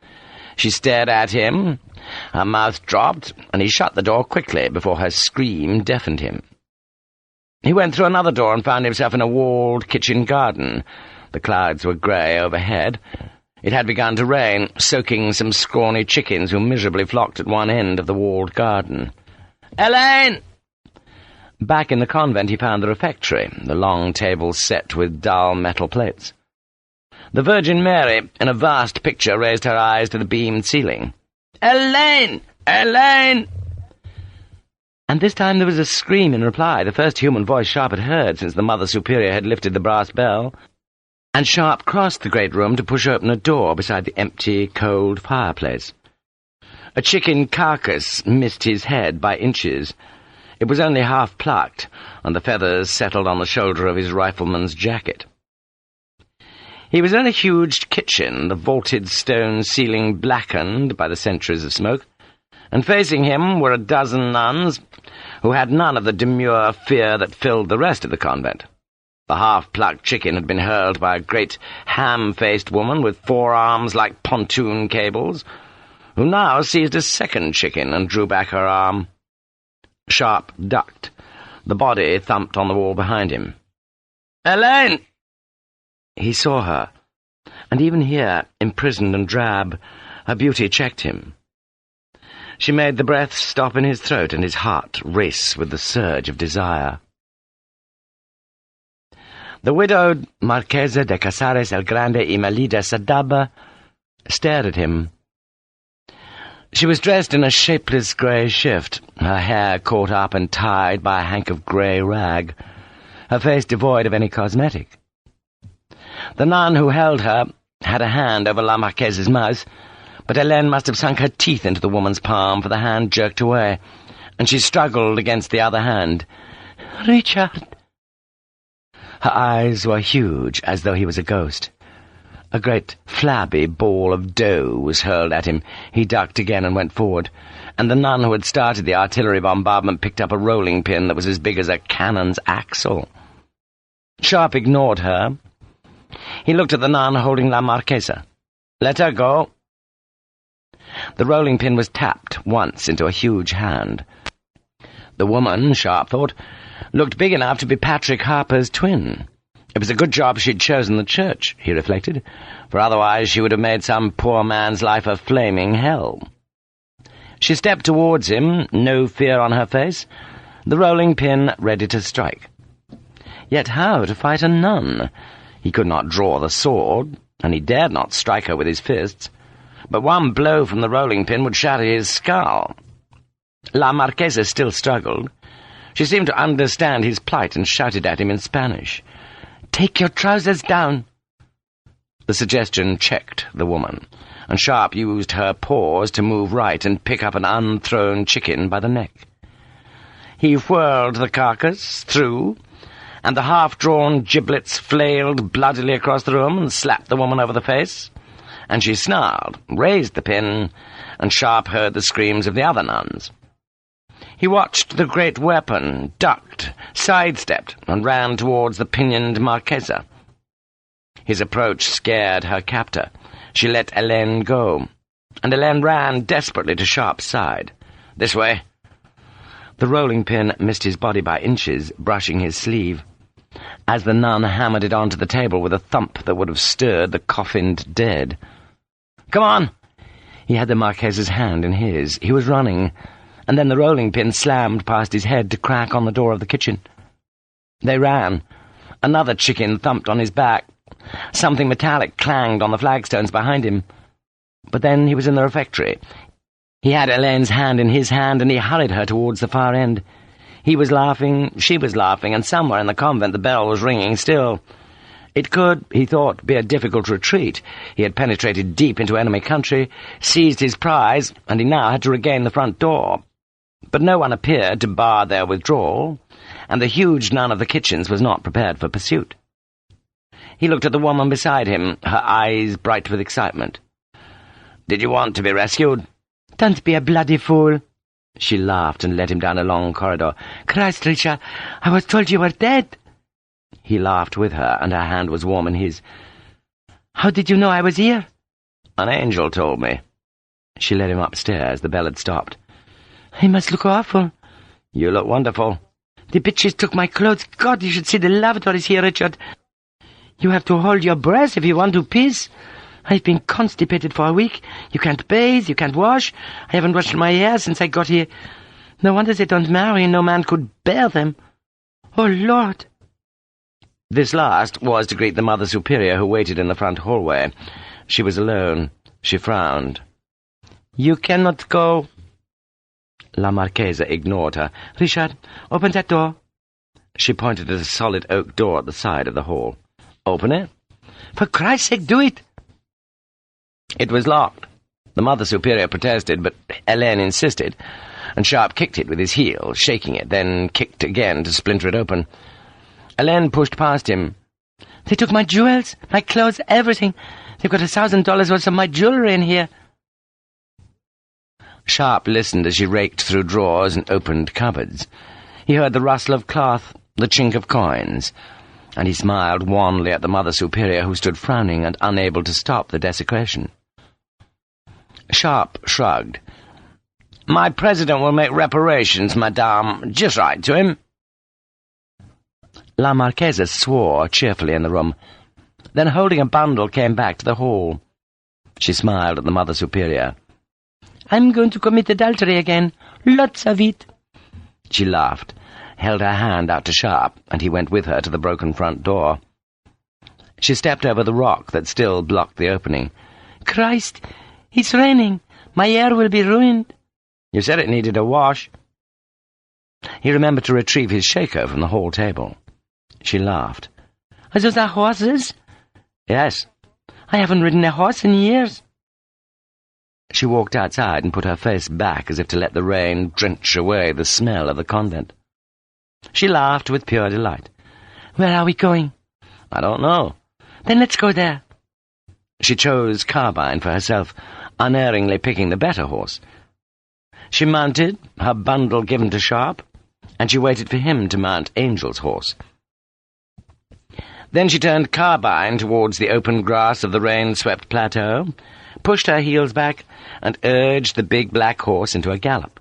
She stared at him, her mouth dropped, and he shut the door quickly before her scream deafened him. He went through another door and found himself in a walled kitchen garden. The clouds were grey overhead. It had begun to rain, soaking some scrawny chickens who miserably flocked at one end of the walled garden. "Elaine!" Back in the convent he found the refectory, the long tables set with dull metal plates. The Virgin Mary, in a vast picture, raised her eyes to the beamed ceiling. "Elaine! Elaine!" And this time there was a scream in reply, the first human voice Sharpe had heard since the Mother Superior had lifted the brass bell, and Sharpe crossed the great room to push open a door beside the empty, cold fireplace. A chicken carcass missed his head by inches. It was only half plucked, and the feathers settled on the shoulder of his rifleman's jacket. He was in a huge kitchen, the vaulted stone ceiling blackened by the centuries of smoke, and facing him were a dozen nuns who had none of the demure fear that filled the rest of the convent. The half-plucked chicken had been hurled by a great ham-faced woman with forearms like pontoon cables, who now seized a second chicken and drew back her arm. Sharpe ducked. The body thumped on the wall behind him. "Elaine!" He saw her, and even here, imprisoned and drab, her beauty checked him. She made the breath stop in his throat and his heart race with the surge of desire. The widowed Marquessa de Casares el Grande y Melida Sadaba stared at him. She was dressed in a shapeless grey shift, her hair caught up and tied by a hank of grey rag, her face devoid of any cosmetic. The nun who held her had a hand over La Marquesa's mouth, but Hélène must have sunk her teeth into the woman's palm, for the hand jerked away, and she struggled against the other hand. "Richard!" Her eyes were huge, as though he was a ghost. A great flabby ball of dough was hurled at him. He ducked again and went forward, and the nun who had started the artillery bombardment picked up a rolling pin that was as big as a cannon's axle. Sharpe ignored her. He looked at the nun holding La Marquesa. "Let her go." The rolling pin was tapped once into a huge hand. The woman, Sharpe thought, looked big enough to be Patrick Harper's twin. It was a good job she'd chosen the church, he reflected, for otherwise she would have made some poor man's life a flaming hell. She stepped towards him, no fear on her face, the rolling pin ready to strike. Yet how to fight a nun? He could not draw the sword, and he dared not strike her with his fists, but one blow from the rolling pin would shatter his skull. La Marquesa still struggled. She seemed to understand his plight and shouted at him in Spanish. "Take your trousers down!" The suggestion checked the woman, and Sharpe used her paws to move right and pick up an unthrown chicken by the neck. He whirled the carcass through, and the half-drawn giblets flailed bloodily across the room and slapped the woman over the face, and she snarled, raised the pin, and Sharpe heard the screams of the other nuns. He watched the great weapon, ducked, sidestepped, and ran towards the pinioned Marquesa. His approach scared her captor. She let Hélène go, and Hélène ran desperately to Sharpe's side. "This way." The rolling pin missed his body by inches, brushing his sleeve, as the nun hammered it onto the table with a thump that would have stirred the coffined dead. "Come on!" He had the Marquesa's hand in his. He was running, and then the rolling pin slammed past his head to crack on the door of the kitchen. They ran. Another chicken thumped on his back. Something metallic clanged on the flagstones behind him. But then he was in the refectory. He had Hélène's hand in his hand, and he hurried her towards the far end. He was laughing, she was laughing, and somewhere in the convent the bell was ringing still. It could, he thought, be a difficult retreat. He had penetrated deep into enemy country, seized his prize, and he now had to regain the front door. But no one appeared to bar their withdrawal, and the huge nun of the kitchens was not prepared for pursuit. He looked at the woman beside him, her eyes bright with excitement. "Did you want to be rescued?" "Don't be a bloody fool." She laughed and led him down a long corridor. "Christ, Richard, I was told you were dead." He laughed with her, and her hand was warm in his. "How did you know I was here?" "An angel told me." She led him upstairs. The bell had stopped. "I must look awful." "You look wonderful." "The bitches took my clothes. God, you should see the lavatories here, Richard. You have to hold your breath if you want to piss. I've been constipated for a week. You can't bathe, you can't wash. I haven't washed my hair since I got here. No wonder they don't marry. No man could bear them. Oh, Lord!" This last was to greet the Mother Superior who waited in the front hallway. She was alone. She frowned. "You cannot go." La Marquesa ignored her. "Richard, open that door." She pointed at a solid oak door at the side of the hall. "Open it?" "For Christ's sake, do it!" It was locked. The Mother Superior protested, but Hélène insisted, and Sharpe kicked it with his heel, shaking it, then kicked again to splinter it open. Hélène pushed past him. "They took my jewels, my clothes, everything. They've got $1,000 worth of my jewelry in here." Sharpe listened as she raked through drawers and opened cupboards. He heard the rustle of cloth, the chink of coins, and he smiled wanly at the Mother Superior who stood frowning and unable to stop the desecration. Sharpe shrugged. "My president will make reparations, madame. Just write to him." La Marquesa swore cheerfully in the room, then holding a bundle came back to the hall. She smiled at the Mother Superior. "I'm going to commit adultery again. Lots of it." She laughed, held her hand out to Sharpe, and he went with her to the broken front door. She stepped over the rock that still blocked the opening. "Christ, it's raining. My hair will be ruined." "You said it needed a wash." He remembered to retrieve his shaker from the hall table. She laughed. "Are those our horses?" "Yes." "I haven't ridden a horse in years." She walked outside and put her face back as if to let the rain drench away the smell of the convent. She laughed with pure delight. "Where are we going?" "I don't know." "Then let's go there." She chose Carbine for herself, unerringly picking the better horse. She mounted, her bundle given to Sharpe, and she waited for him to mount Angel's horse. Then she turned Carbine towards the open grass of the rain-swept plateau, pushed her heels back, and urged the big black horse into a gallop.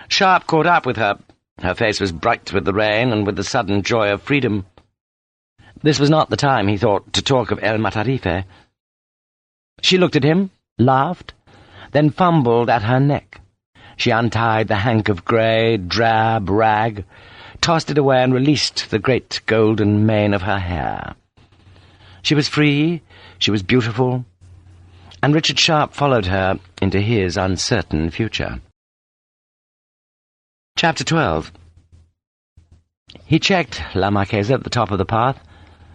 Sharpe caught up with her. Her face was bright with the rain and with the sudden joy of freedom. This was not the time, he thought, to talk of El Matarife. She looked at him, laughed, then fumbled at her neck. She untied the hank of grey, drab rag, tossed it away and released the great golden mane of her hair. She was free, she was beautiful, and Richard Sharpe followed her into his uncertain future. Chapter 12. He checked La Marquesa at the top of the path.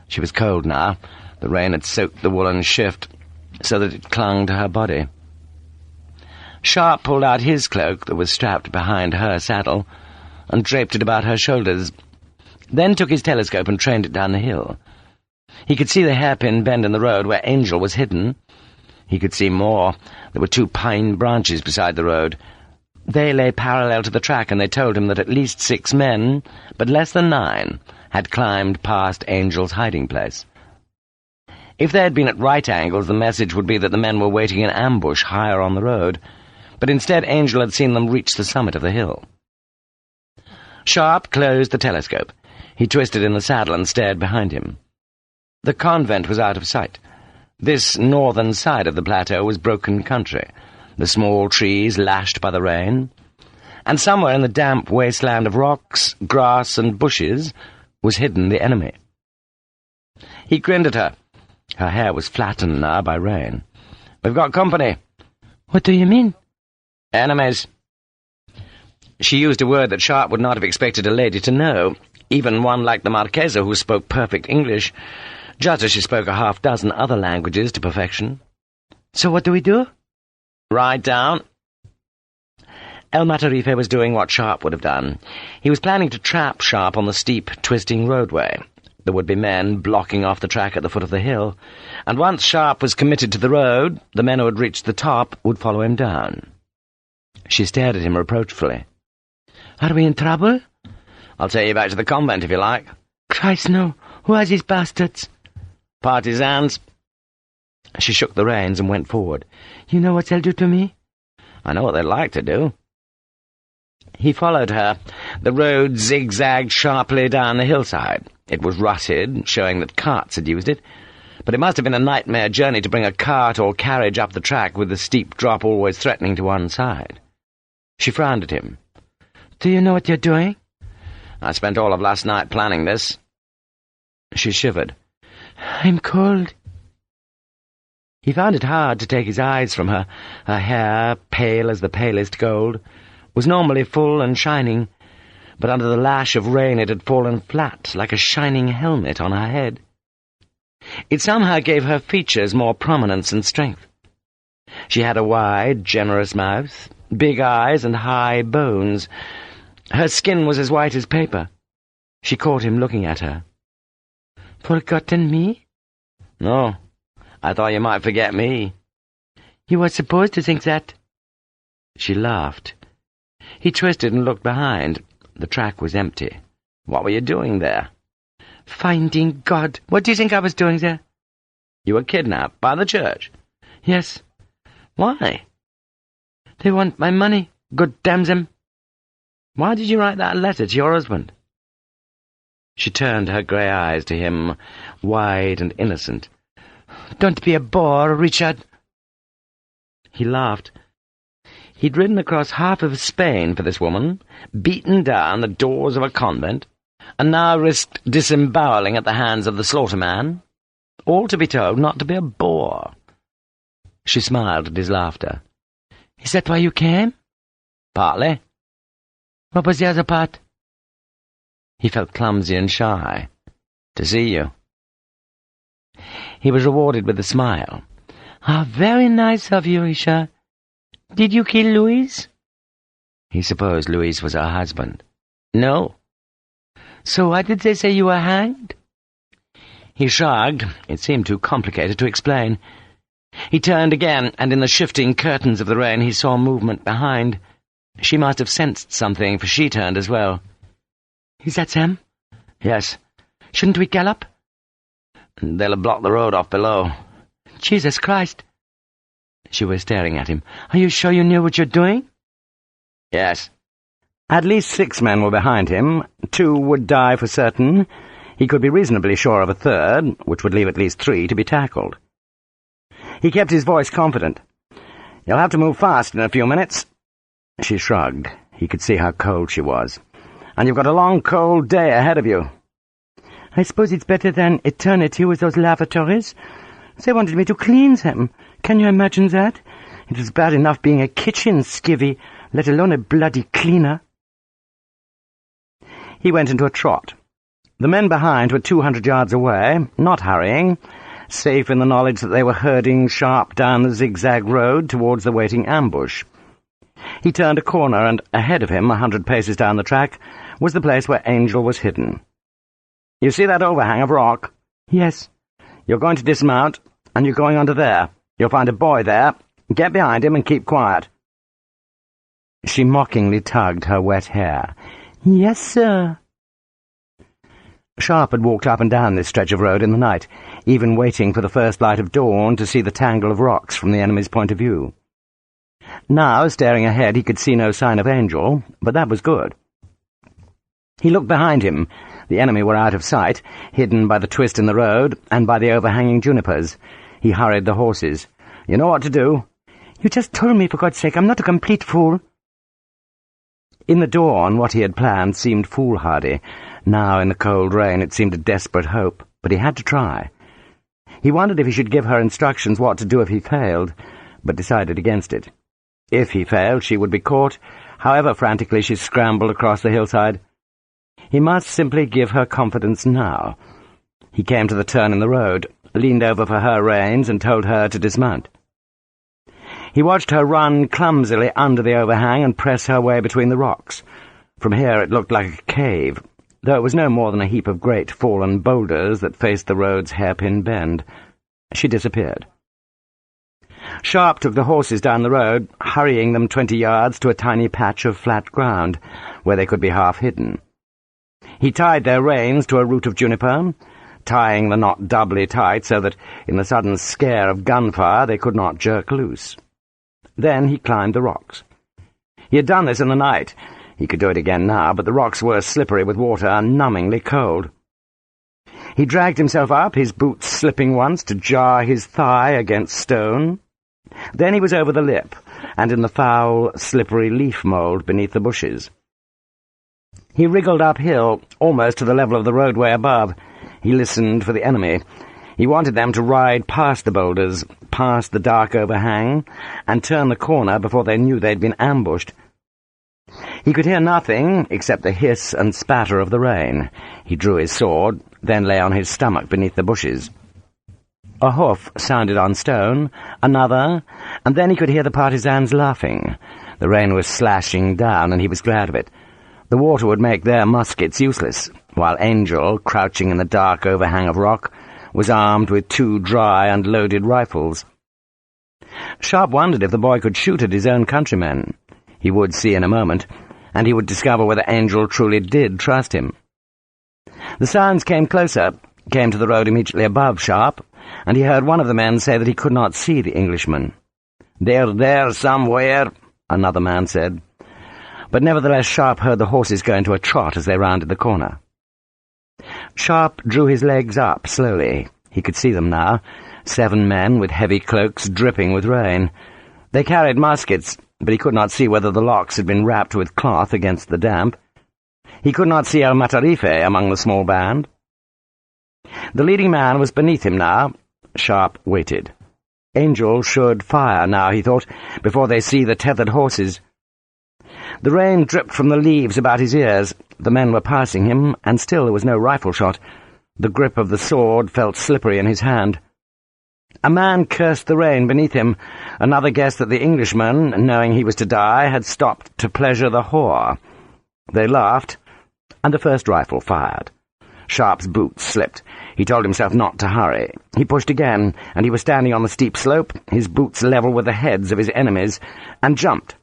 She was cold now. The rain had soaked the woolen shift so that it clung to her body. Sharpe pulled out his cloak that was strapped behind her saddle and draped it about her shoulders, then took his telescope and trained it down the hill. He could see the hairpin bend in the road where Angel was hidden. He could see more. There were 2 pine branches beside the road. They lay parallel to the track, and they told him that at least 6 men, but less than 9, had climbed past Angel's hiding place. If they had been at right angles, the message would be that the men were waiting in ambush higher on the road, but instead Angel had seen them reach the summit of the hill. Sharpe closed the telescope. He twisted in the saddle and stared behind him. The convent was out of sight. This northern side of the plateau was broken country, the small trees lashed by the rain, and somewhere in the damp wasteland of rocks, grass, and bushes was hidden the enemy. He grinned at her. Her hair was flattened now by rain. "We've got company." "What do you mean?" "Enemies." She used a word that Sharpe would not have expected a lady to know, even one like the Marquesa who spoke perfect English, just as she spoke a half-dozen other languages to perfection. "So what do we do?" "Ride down." El Matarife was doing what Sharpe would have done. He was planning to trap Sharpe on the steep, twisting roadway. There would be men blocking off the track at the foot of the hill, and once Sharpe was committed to the road, the men who had reached the top would follow him down. She stared at him reproachfully. "Are we in trouble?" "I'll take you back to the convent if you like." "Christ, no. Who are these bastards?" "Partisans." She shook the reins and went forward. "You know what they'll do to me?" "I know what they'd like to do." He followed her. The road zigzagged sharply down the hillside. It was rutted, showing that carts had used it, but it must have been a nightmare journey to bring a cart or carriage up the track with the steep drop always threatening to one side. She frowned at him. "Do you know what you're doing?" "I spent all of last night planning this." She shivered. I'm cold. He found it hard to take his eyes from her. Her hair, pale as the palest gold, was normally full and shining, but under the lash of rain it had fallen flat, like a shining helmet on her head. It somehow gave her features more prominence and strength. She had a wide, generous mouth, big eyes, and high bones. Her skin was as white as paper. She caught him looking at her. Forgotten me? No, I thought you might forget me. You were supposed to think that. She laughed. He twisted and looked behind. The track was empty. What were you doing there? Finding God. What do you think I was doing there? You were kidnapped by the church? Yes. Why? They want my money. God damn them. Why did you write that letter to your husband? She turned her grey eyes to him, wide and innocent. Don't be a bore, Richard. He laughed. He'd ridden across half of Spain for this woman, beaten down the doors of a convent, and now risked disemboweling at the hands of the slaughterman, all to be told not to be a bore. She smiled at his laughter. Is that why you came? Partly. What was the other part? He felt clumsy and shy. To see you. He was rewarded with a smile. Ah, very nice of you, Richard. Did you kill Louise? He supposed Louise was her husband. No. So why did they say you were hanged? He shrugged. It seemed too complicated to explain. He turned again, and in the shifting curtains of the rain he saw movement behind. She must have sensed something, for she turned as well. Is that Sam? Yes. Shouldn't we gallop? They'll have blocked the road off below. Jesus Christ. She was staring at him. Are you sure you knew what you're doing? Yes. At least 6 men were behind him. 2 would die for certain. He could be reasonably sure of a third, which would leave at least 3 to be tackled. He kept his voice confident. You'll have to move fast in a few minutes. She shrugged. He could see how cold she was. And you've got a long, cold day ahead of you. I suppose it's better than eternity with those lavatories. They wanted me to clean them. Can you imagine that? It was bad enough being a kitchen skivvy, let alone a bloody cleaner. He went into a trot. The men behind were 200 yards away, not hurrying, safe in the knowledge that they were herding Sharpe down the zigzag road towards the waiting ambush. He turned a corner, and ahead of him, 100 paces down the track, was the place where Angel was hidden. You see that overhang of rock? Yes. You're going to dismount, and you're going under there. You'll find a boy there. Get behind him and keep quiet. She mockingly tugged her wet hair. Yes, sir. Sharpe had walked up and down this stretch of road in the night, even waiting for the first light of dawn to see the tangle of rocks from the enemy's point of view. Now, staring ahead, he could see no sign of Angel, but that was good. He looked behind him. The enemy were out of sight, hidden by the twist in the road and by the overhanging junipers. He hurried the horses. You know what to do. You just told me, for God's sake. I'm not a complete fool. In the dawn, what he had planned seemed foolhardy. Now, in the cold rain, it seemed a desperate hope, but he had to try. He wondered if he should give her instructions what to do if he failed, but decided against it. If he failed, she would be caught, however frantically she scrambled across the hillside. He must simply give her confidence now. He came to the turn in the road, leaned over for her reins, and told her to dismount. He watched her run clumsily under the overhang and press her way between the rocks. From here it looked like a cave, though it was no more than a heap of great fallen boulders that faced the road's hairpin bend. She disappeared. Sharpe took the horses down the road, hurrying them 20 yards to a tiny patch of flat ground, where they could be half hidden. He tied their reins to a root of juniper, tying the knot doubly tight so that, in the sudden scare of gunfire, they could not jerk loose. Then he climbed the rocks. He had done this in the night. He could do it again now, but the rocks were slippery with water and numbingly cold. He dragged himself up, his boots slipping once to jar his thigh against stone. Then he was over the lip, and in the foul, slippery leaf-mould beneath the bushes. He wriggled uphill, almost to the level of the roadway above. He listened for the enemy. He wanted them to ride past the boulders, past the dark overhang, and turn the corner before they knew they'd been ambushed. He could hear nothing except the hiss and spatter of the rain. He drew his sword, then lay on his stomach beneath the bushes. A hoof sounded on stone, another, and then he could hear the partisans laughing. The rain was slashing down, and he was glad of it. The water would make their muskets useless, while Angel, crouching in the dark overhang of rock, was armed with 2 dry and loaded rifles. Sharpe wondered if the boy could shoot at his own countrymen. He would see in a moment, and he would discover whether Angel truly did trust him. The sounds came closer, came to the road immediately above Sharpe, and he heard one of the men say that he could not see the Englishman. "They're there somewhere," another man said. But nevertheless Sharpe heard the horses go into a trot as they rounded the corner. Sharpe drew his legs up slowly. He could see them now, 7 men with heavy cloaks dripping with rain. They carried muskets, but he could not see whether the locks had been wrapped with cloth against the damp. He could not see El Matarife among the small band. The leading man was beneath him now. Sharpe waited. Angel should fire now, he thought, before they see the tethered horses. The rain dripped from the leaves about his ears. The men were passing him, and still there was no rifle shot. The grip of the sword felt slippery in his hand. A man cursed the rain beneath him. Another guessed that the Englishman, knowing he was to die, had stopped to pleasure the whore. They laughed, and the first rifle fired. Sharpe's boots slipped. He told himself not to hurry. He pushed again, and he was standing on the steep slope, his boots level with the heads of his enemies, and jumped.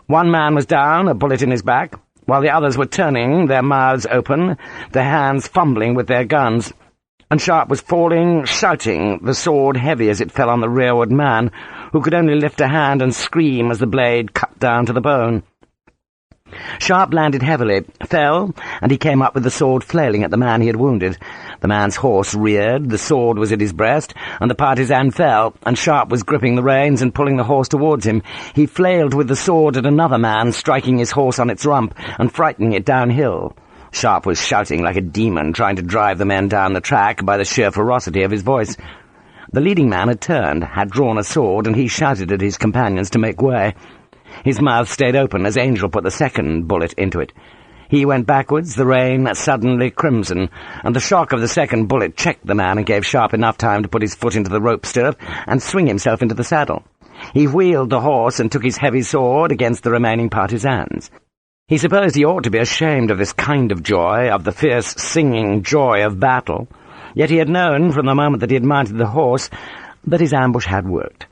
One man was down, a bullet in his back, while the others were turning, their mouths open, their hands fumbling with their guns. And Sharpe was falling, shouting, the sword heavy as it fell on the rearward man, who could only lift a hand and scream as the blade cut down to the bone. Sharpe landed heavily, fell, and he came up with the sword flailing at the man he had wounded. The man's horse reared, the sword was at his breast, and the partisan fell, and Sharpe was gripping the reins and pulling the horse towards him. He flailed with the sword at another man, striking his horse on its rump and frightening it downhill. Sharpe was shouting like a demon, trying to drive the men down the track by the sheer ferocity of his voice. The leading man had turned, had drawn a sword, and he shouted at his companions to make way. His mouth stayed open as Angel put the second bullet into it. He went backwards, the rain suddenly crimson, and the shock of the second bullet checked the man and gave Sharpe enough time to put his foot into the rope stirrup and swing himself into the saddle. He wheeled the horse and took his heavy sword against the remaining partisans. He supposed he ought to be ashamed of this kind of joy, of the fierce, singing joy of battle. Yet he had known, from the moment that he had mounted the horse, that his ambush had worked.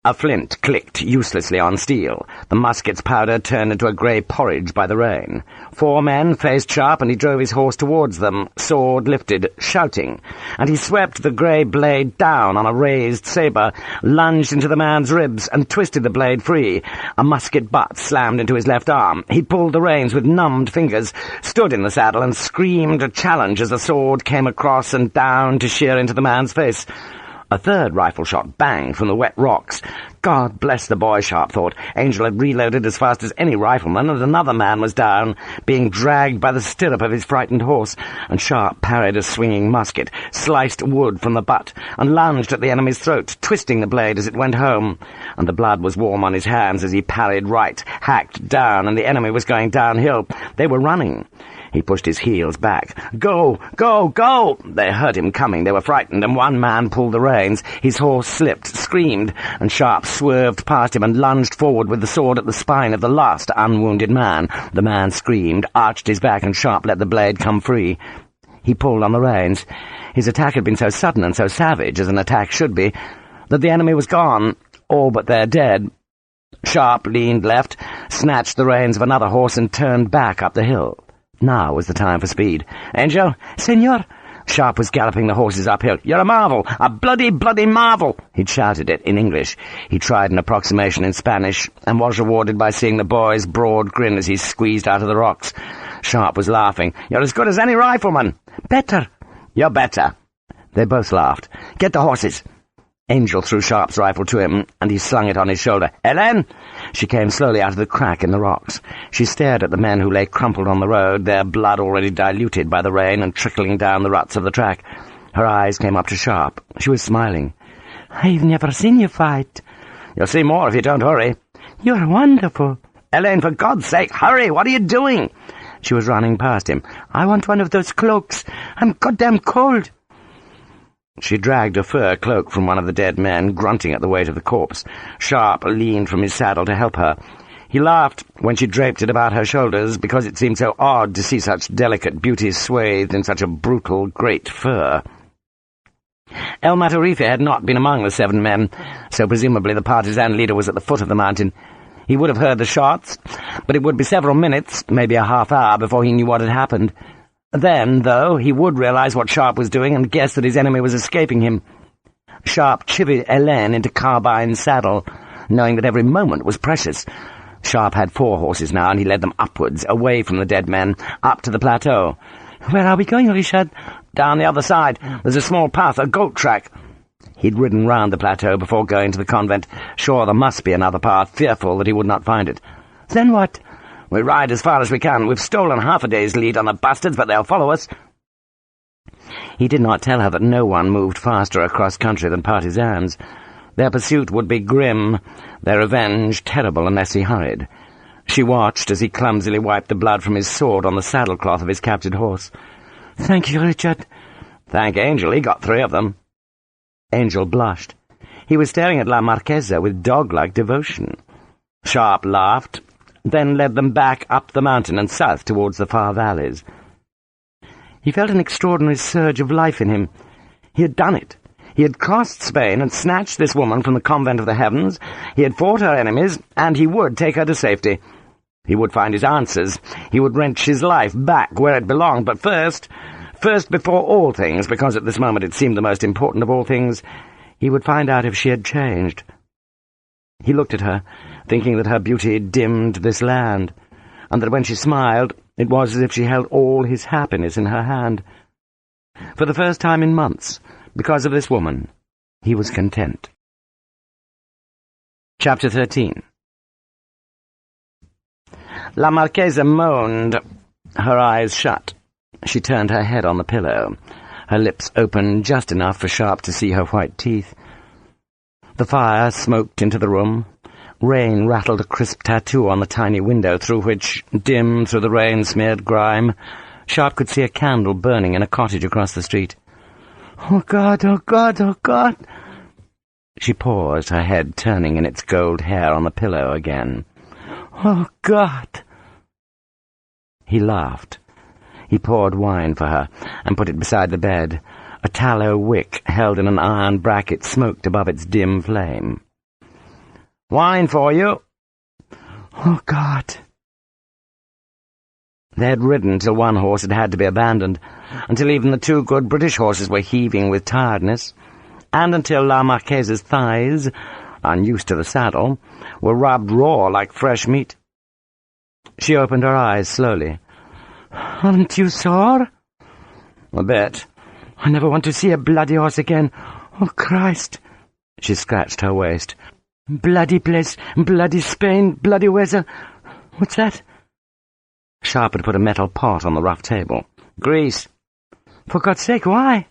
A flint clicked uselessly on steel. The musket's powder turned into a grey porridge by the rain. 4 men faced Sharpe, and he drove his horse towards them, sword lifted, shouting, and he swept the grey blade down on a raised sabre, lunged into the man's ribs, and twisted the blade free. A musket butt slammed into his left arm. He pulled the reins with numbed fingers, stood in the saddle, and screamed a challenge as the sword came across and down to shear into the man's face. A third rifle shot banged from the wet rocks. God bless the boy, Sharpe thought. Angel had reloaded as fast as any rifleman, and another man was down, being dragged by the stirrup of his frightened horse, and Sharpe parried a swinging musket, sliced wood from the butt, and lunged at the enemy's throat, twisting the blade as it went home. And the blood was warm on his hands as he parried right, hacked down, and the enemy was going downhill. They were running. He pushed his heels back. "Go! Go! Go!" They heard him coming. They were frightened, and one man pulled the reins. His horse slipped, screamed, and Sharpe swerved past him and lunged forward with the sword at the spine of the last unwounded man. The man screamed, arched his back, and Sharpe let the blade come free. He pulled on the reins. His attack had been so sudden and so savage, as an attack should be, that the enemy was gone, all but their dead. Sharpe leaned left, snatched the reins of another horse, and turned back up the hill. Now was the time for speed. "Angel!" "Senor!" Sharpe was galloping the horses uphill. "You're a marvel! A bloody, bloody marvel!" He'd shouted it in English. He tried an approximation in Spanish, and was rewarded by seeing the boy's broad grin as he squeezed out of the rocks. Sharpe was laughing. "You're as good as any rifleman." "Better." "You're better." They both laughed. "Get the horses." Angel threw Sharpe's rifle to him, and he slung it on his shoulder. "Hélène!" She came slowly out of the crack in the rocks. She stared at the men who lay crumpled on the road, their blood already diluted by the rain and trickling down the ruts of the track. Her eyes came up to Sharpe. She was smiling. "I've never seen you fight." "You'll see more if you don't hurry." "You're wonderful." "Hélène, for God's sake, hurry! What are you doing?" She was running past him. "I want one of those cloaks. I'm goddamn cold." She dragged a fur cloak from one of the dead men, grunting at the weight of the corpse. Sharpe leaned from his saddle to help her. He laughed when she draped it about her shoulders, because it seemed so odd to see such delicate beauty swathed in such a brutal, great fur. El Matarife had not been among the 7 men, so presumably the partisan leader was at the foot of the mountain. He would have heard the shots, but it would be several minutes, maybe a half-hour, before he knew what had happened. Then, though, he would realize what Sharpe was doing and guess that his enemy was escaping him. Sharpe chivied Hélène into Carbine's saddle, knowing that every moment was precious. Sharpe had 4 horses now, and he led them upwards, away from the dead men, up to the plateau. "Where are we going, Richard?" "Down the other side. There's a small path, a goat track." He'd ridden round the plateau before going to the convent, sure there must be another path, fearful that he would not find it. "Then what?" "We ride as far as we can. We've stolen half a day's lead on the bastards, but they'll follow us." He did not tell her that no one moved faster across country than partisans. Their pursuit would be grim, their revenge terrible unless he hurried. She watched as he clumsily wiped the blood from his sword on the saddlecloth of his captured horse. "Thank you, Richard." "Thank Angel, he got 3 of them." Angel blushed. He was staring at La Marquessa with dog-like devotion. Sharpe laughed, then led them back up the mountain and south towards the far valleys. He felt an extraordinary surge of life in him. He had done it. He had crossed Spain and snatched this woman from the Convent of the Heavens. He had fought her enemies, and he would take her to safety. He would find his answers. He would wrench his life back where it belonged, but first before all things, because at this moment it seemed the most important of all things, he would find out if she had changed. He looked at her, thinking that her beauty dimmed this land, and that when she smiled, it was as if she held all his happiness in her hand. For the first time in months, because of this woman, he was content. Chapter 13. La Marquesa moaned, her eyes shut. She turned her head on the pillow, her lips open just enough for Sharpe to see her white teeth. The fire smoked into the room. Rain rattled a crisp tattoo on the tiny window through which, dim through the rain-smeared grime, Sharpe could see a candle burning in a cottage across the street. "Oh, God, oh, God, oh, God!" She paused, her head turning in its gold hair on the pillow again. "Oh, God!" He laughed. He poured wine for her and put it beside the bed. A tallow wick held in an iron bracket smoked above its dim flame. "Wine for you." "Oh, God." They had ridden till one horse had had to be abandoned, until even the 2 good British horses were heaving with tiredness, and until La Marquesa's thighs, unused to the saddle, were rubbed raw like fresh meat. She opened her eyes slowly. "Aren't you sore?" "A bit." "I never want to see a bloody horse again. Oh, Christ!" She scratched her waist. "Bloody place, bloody Spain, bloody weather. What's that?" Sharpe had put a metal pot on the rough table. "Grease." "For God's sake, why?"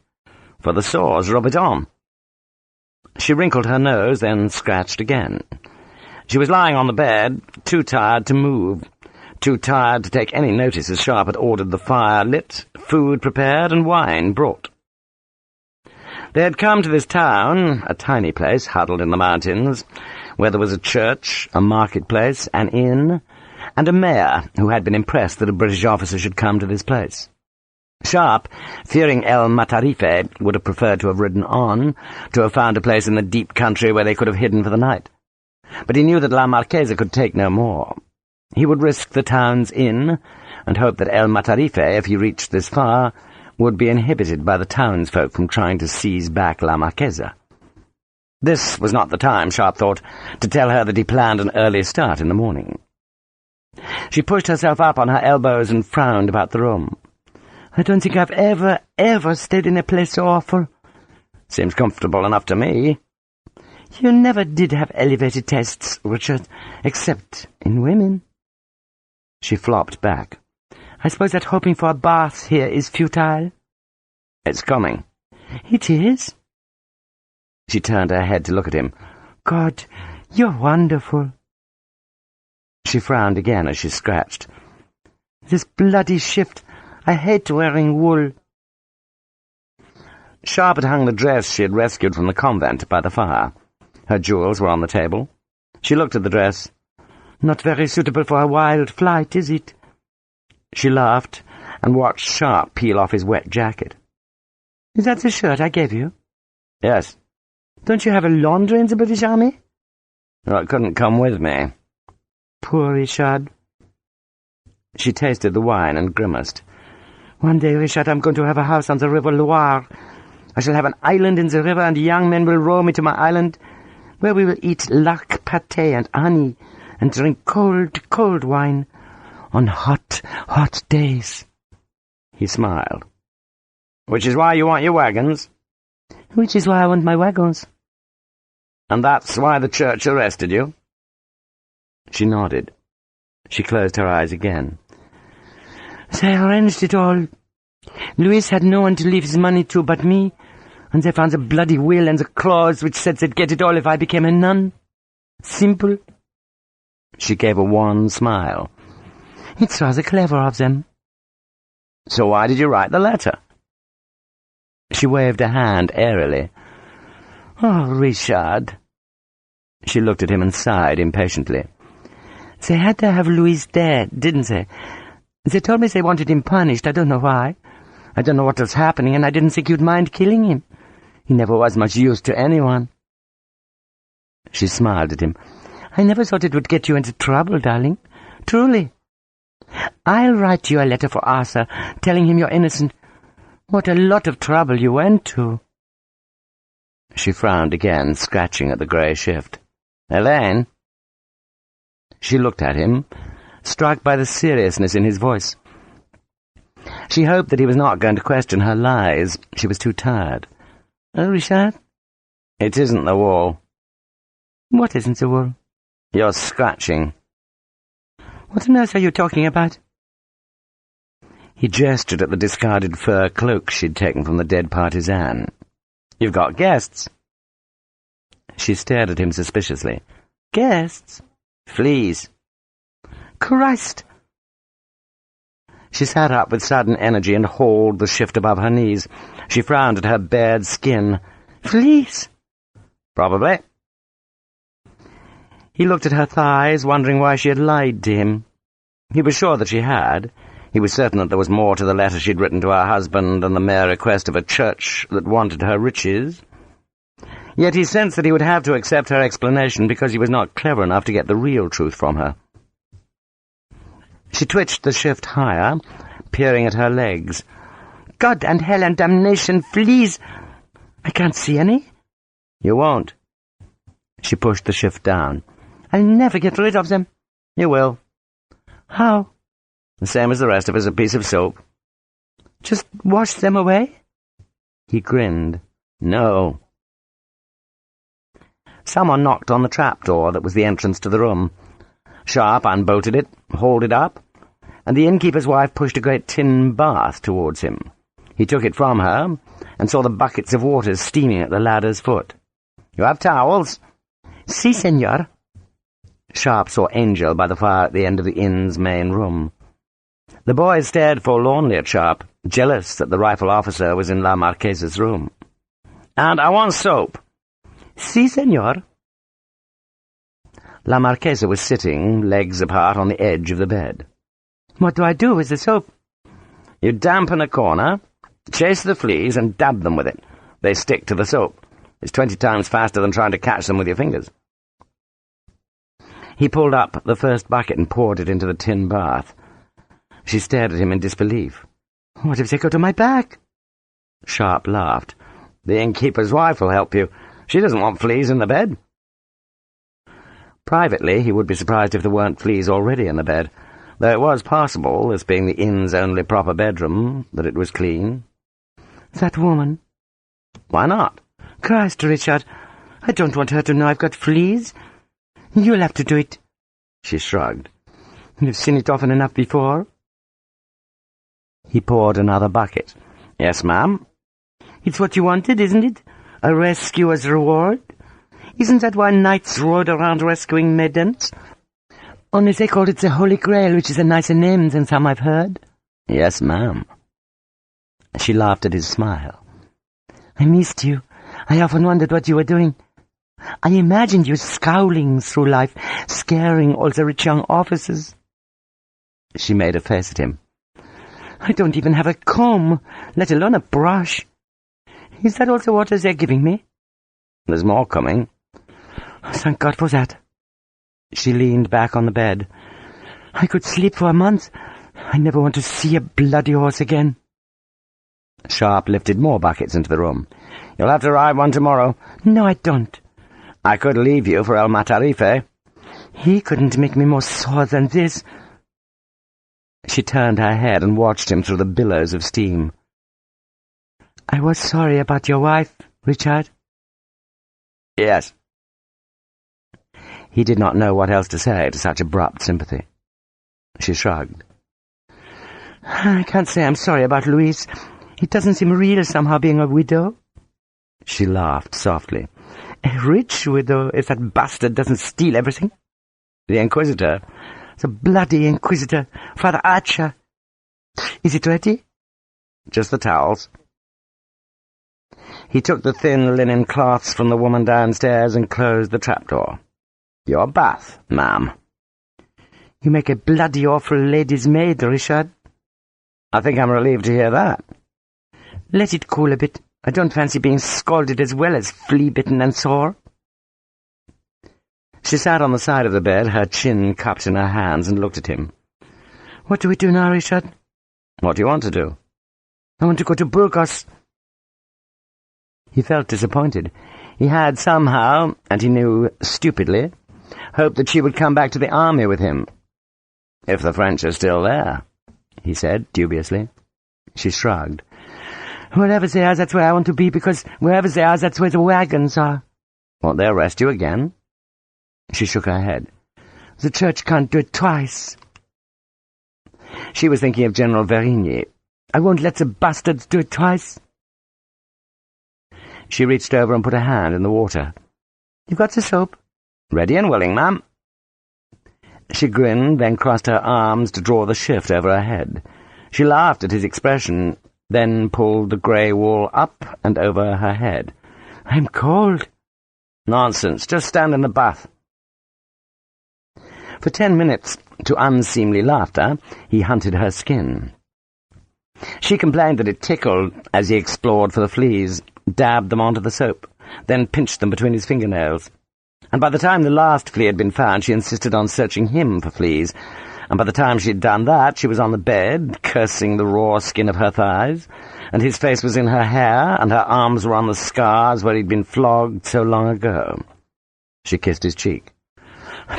"For the sores, rub it on." She wrinkled her nose, then scratched again. She was lying on the bed, too tired to move, too tired to take any notice as Sharpe had ordered the fire lit, food prepared, and wine brought. They had come to this town, a tiny place huddled in the mountains, where there was a church, a marketplace, an inn, and a mayor who had been impressed that a British officer should come to this place. Sharpe, fearing El Matarife, would have preferred to have ridden on, to have found a place in the deep country where they could have hidden for the night. But he knew that La Marquesa could take no more. He would risk the town's inn, and hope that El Matarife, if he reached this far, would be inhibited by the townsfolk from trying to seize back La Marquesa. This was not the time, Sharpe thought, to tell her that he planned an early start in the morning. She pushed herself up on her elbows and frowned about the room. "I don't think I've ever stayed in a place so awful." "Seems comfortable enough to me." You never did have elevated tastes, Richard, except in women. She flopped back. I suppose that hoping for a bath here is futile? It's coming. It is? She turned her head to look at him. God, you're wonderful. She frowned again as she scratched. This bloody shift. I hate wearing wool. Sharpe had hung the dress she had rescued from the convent by the fire. Her jewels were on the table. She looked at the dress. Not very suitable for a wild flight, is it? She laughed and watched Sharpe peel off his wet jacket. Is that the shirt I gave you? Yes. Don't you have a laundry in the British Army? Well, it couldn't come with me. Poor Richard. She tasted the wine and grimaced. One day, Richard, I'm going to have a house on the River Loire. I shall have an island in the river, and young men will row me to my island, where we will eat lac pâté and honey, and drink cold, cold wine, on hot, hot days. He smiled. Which is why you want your wagons? Which is why I want my wagons. And that's why the church arrested you? She nodded. She closed her eyes again. They arranged it all. Louis had no one to leave his money to but me, and they found the bloody will and the clause which said they'd get it all if I became a nun. Simple. She gave a wan smile. It's rather clever of them. So why did you write the letter? She waved a hand airily. Oh, Richard. She looked at him and sighed impatiently. They had to have Louis dead, didn't they? They told me they wanted him punished. I don't know why. I don't know what was happening, and I didn't think you'd mind killing him. He never was much use to anyone. She smiled at him. I never thought it would get you into trouble, darling. Truly. I'll write you a letter for Arthur, telling him you're innocent. What a lot of trouble you went to. She frowned again, scratching at the grey shift. Elaine? She looked at him, struck by the seriousness in his voice. She hoped that he was not going to question her lies. She was too tired. Oh, Richard? It isn't the wool. What isn't the wool? You're scratching. What on earth are you talking about? He gestured at the discarded fur cloak she'd taken from the dead partisan. You've got guests. She stared at him suspiciously. Guests? Fleas. Christ! She sat up with sudden energy and hauled the shift above her knees. She frowned at her bared skin. Fleas? Probably. He looked at her thighs, wondering why she had lied to him. He was sure that she had. He was certain that there was more to the letter she'd written to her husband than the mere request of a church that wanted her riches. Yet he sensed that he would have to accept her explanation because he was not clever enough to get the real truth from her. She twitched the shift higher, peering at her legs. God and hell and damnation, fleas! I can't see any. You won't. She pushed the shift down. I'll never get rid of them. You will. How? The same as the rest of us, a piece of soap. Just wash them away? He grinned. No. Someone knocked on the trapdoor that was the entrance to the room. Sharpe unbolted it, hauled it up, and the innkeeper's wife pushed a great tin bath towards him. He took it from her, and saw the buckets of water steaming at the ladder's foot. You have towels? Si, senor. Sharpe saw Angel by the fire at the end of the inn's main room. The boys stared forlornly at Sharpe, jealous that the rifle officer was in La Marquesa's room. And I want soap. Si, senor. La Marquesa was sitting, legs apart, on the edge of the bed. What do I do with the soap? You dampen a corner, chase the fleas, and dab them with it. They stick to the soap. It's 20 times faster than trying to catch them with your fingers. He pulled up the first bucket and poured it into the tin bath. She stared at him in disbelief. What if they go to my back? Sharpe laughed. The innkeeper's wife will help you. She doesn't want fleas in the bed. Privately, he would be surprised if there weren't fleas already in the bed, though it was possible, this being the inn's only proper bedroom, that it was clean. That woman. Why not? Christ, Richard, I don't want her to know I've got fleas. You'll have to do it. She shrugged. You've seen it often enough before. He poured another bucket. Yes, ma'am? It's what you wanted, isn't it? A rescuer's reward? Isn't that why knights rode around rescuing maidens? Only they called it the Holy Grail, which is a nicer name than some I've heard. Yes, ma'am. She laughed at his smile. I missed you. I often wondered what you were doing. I imagined you scowling through life, scaring all the rich young officers. She made a face at him. I don't even have a comb, let alone a brush. Is that all the water they're giving me? There's more coming. Thank God for that. She leaned back on the bed. I could sleep for a month. I never want to see a bloody horse again. Sharpe lifted more buckets into the room. You'll have to ride one tomorrow. No, I don't. I could leave you for El Matarife. He couldn't make me more sore than this. She turned her head and watched him through the billows of steam. I was sorry about your wife, Richard. Yes. He did not know what else to say to such abrupt sympathy. She shrugged. I can't say I'm sorry about Louise. It doesn't seem real somehow being a widow. She laughed softly. A rich widow, if that bastard doesn't steal everything. The Inquisitor? The bloody Inquisitor, Father Archer. Is it ready? Just the towels. He took the thin linen cloths from the woman downstairs and closed the trapdoor. Your bath, ma'am. You make a bloody awful lady's maid, Richard. I think I'm relieved to hear that. Let it cool a bit. I don't fancy being scalded as well as flea-bitten and sore. She sat on the side of the bed, her chin cupped in her hands, and looked at him. What do we do now, Richard? What do you want to do? I want to go to Burgos. He felt disappointed. He had somehow, and he knew stupidly, hoped that she would come back to the army with him. If the French are still there, he said dubiously. She shrugged. Wherever they are, that's where I want to be, because wherever they are, that's where the wagons are. Won't they arrest you again? She shook her head. The church can't do it twice. She was thinking of General Verigny. I won't let the bastards do it twice. She reached over and put a hand in the water. You've got the soap? Ready and willing, ma'am. She grinned, then crossed her arms to draw the shift over her head. She laughed at his expression, then pulled the grey wool up and over her head. I'm cold. Nonsense, just stand in the bath. For 10 minutes, to unseemly laughter, he hunted her skin. She complained that it tickled as he explored for the fleas, dabbed them onto the soap, then pinched them between his fingernails. And by the time the last flea had been found, she insisted on searching him for fleas, and by the time she had done that, she was on the bed, cursing the raw skin of her thighs, and his face was in her hair, and her arms were on the scars where he'd been flogged so long ago. She kissed his cheek.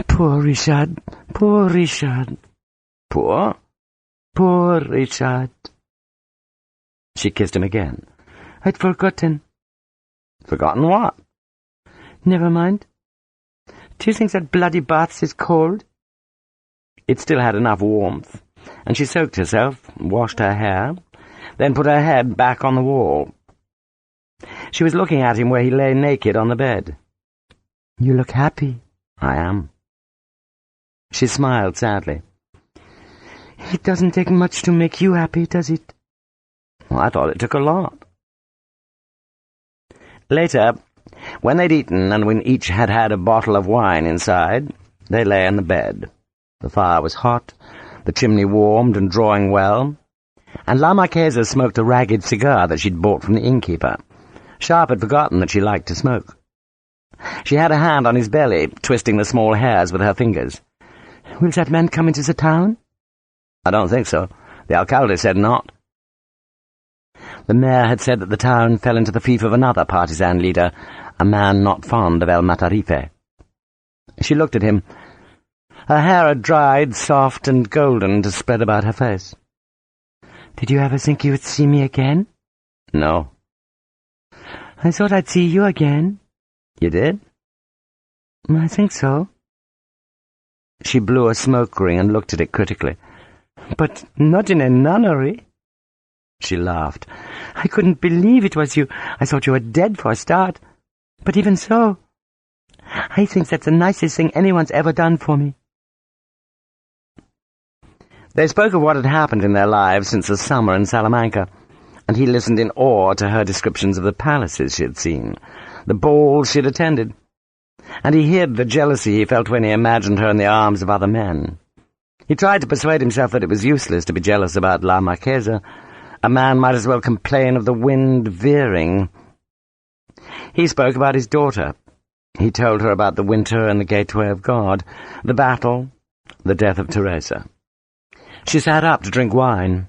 Poor Richard, poor Richard. Poor? Poor Richard. She kissed him again. I'd forgotten. Forgotten what? Never mind. Do you think that bloody bath is cold? It still had enough warmth, and she soaked herself, washed her hair, then put her head back on the wall. She was looking at him where he lay naked on the bed. You look happy. I am. She smiled sadly. It doesn't take much to make you happy, does it? Well, I thought it took a lot. Later, when they'd eaten and when each had had a bottle of wine inside, they lay in the bed. The fire was hot, the chimney warmed and drawing well, and La Marquessa smoked a ragged cigar that she'd bought from the innkeeper. Sharpe had forgotten that she liked to smoke. She had a hand on his belly, twisting the small hairs with her fingers. Will that man come into the town? I don't think so. The alcalde said not. The mayor had said that the town fell into the fief of another partisan leader, a man not fond of El Matarife. She looked at him. Her hair had dried, soft and golden, to spread about her face. Did you ever think you would see me again? No. I thought I'd see you again. You did? I think so. She blew a smoke ring and looked at it critically. But not in a nunnery. She laughed. I couldn't believe it was you. I thought you were dead for a start. But even so, I think that's the nicest thing anyone's ever done for me. They spoke of what had happened in their lives since the summer in Salamanca, and he listened in awe to her descriptions of the palaces she had seen, the balls she had attended, and he hid the jealousy he felt when he imagined her in the arms of other men. He tried to persuade himself that it was useless to be jealous about La Marquessa. A man might as well complain of the wind veering. He spoke about his daughter. He told her about the winter and the gateway of God, the battle, the death of Teresa. She sat up to drink wine.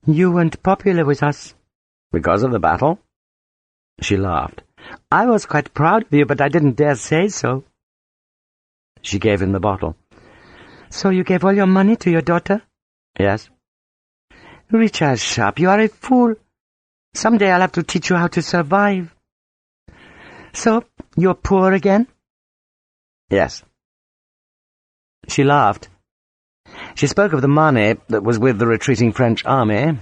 You weren't popular with us. Because of the battle? She laughed. I was quite proud of you, but I didn't dare say so. She gave him the bottle. So you gave all your money to your daughter? Yes. Richard Sharpe, you are a fool. Someday I'll have to teach you how to survive. So, you're poor again? Yes. She laughed. She spoke of the money that was with the retreating French army,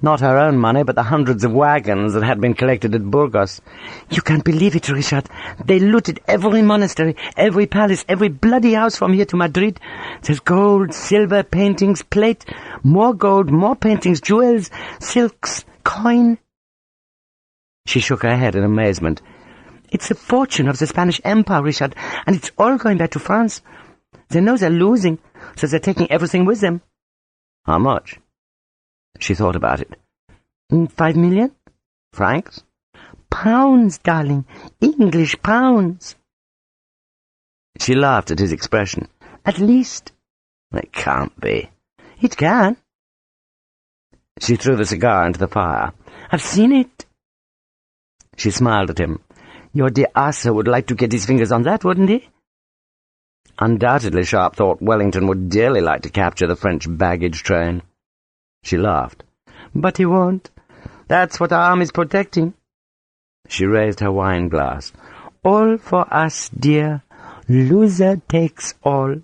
not her own money, but the hundreds of wagons that had been collected at Burgos. You can't believe it, Richard. They looted every monastery, every palace, every bloody house from here to Madrid. There's gold, silver, paintings, plate, more gold, more paintings, jewels, silks, coin. She shook her head in amazement. It's a fortune of the Spanish Empire, Richard, and it's all going back to France. They know they're losing, so they're taking everything with them. How much? She thought about it. 5 million? Francs? Pounds, darling. English pounds. She laughed at his expression. At least. It can't be. It can. She threw the cigar into the fire. I've seen it. She smiled at him. Your dear Arthur would like to get his fingers on that, wouldn't he? Undoubtedly, Sharpe thought Wellington would dearly like to capture the French baggage train. She laughed. But he won't. That's what our army's protecting. She raised her wine glass. All for us, dear. Loser takes all.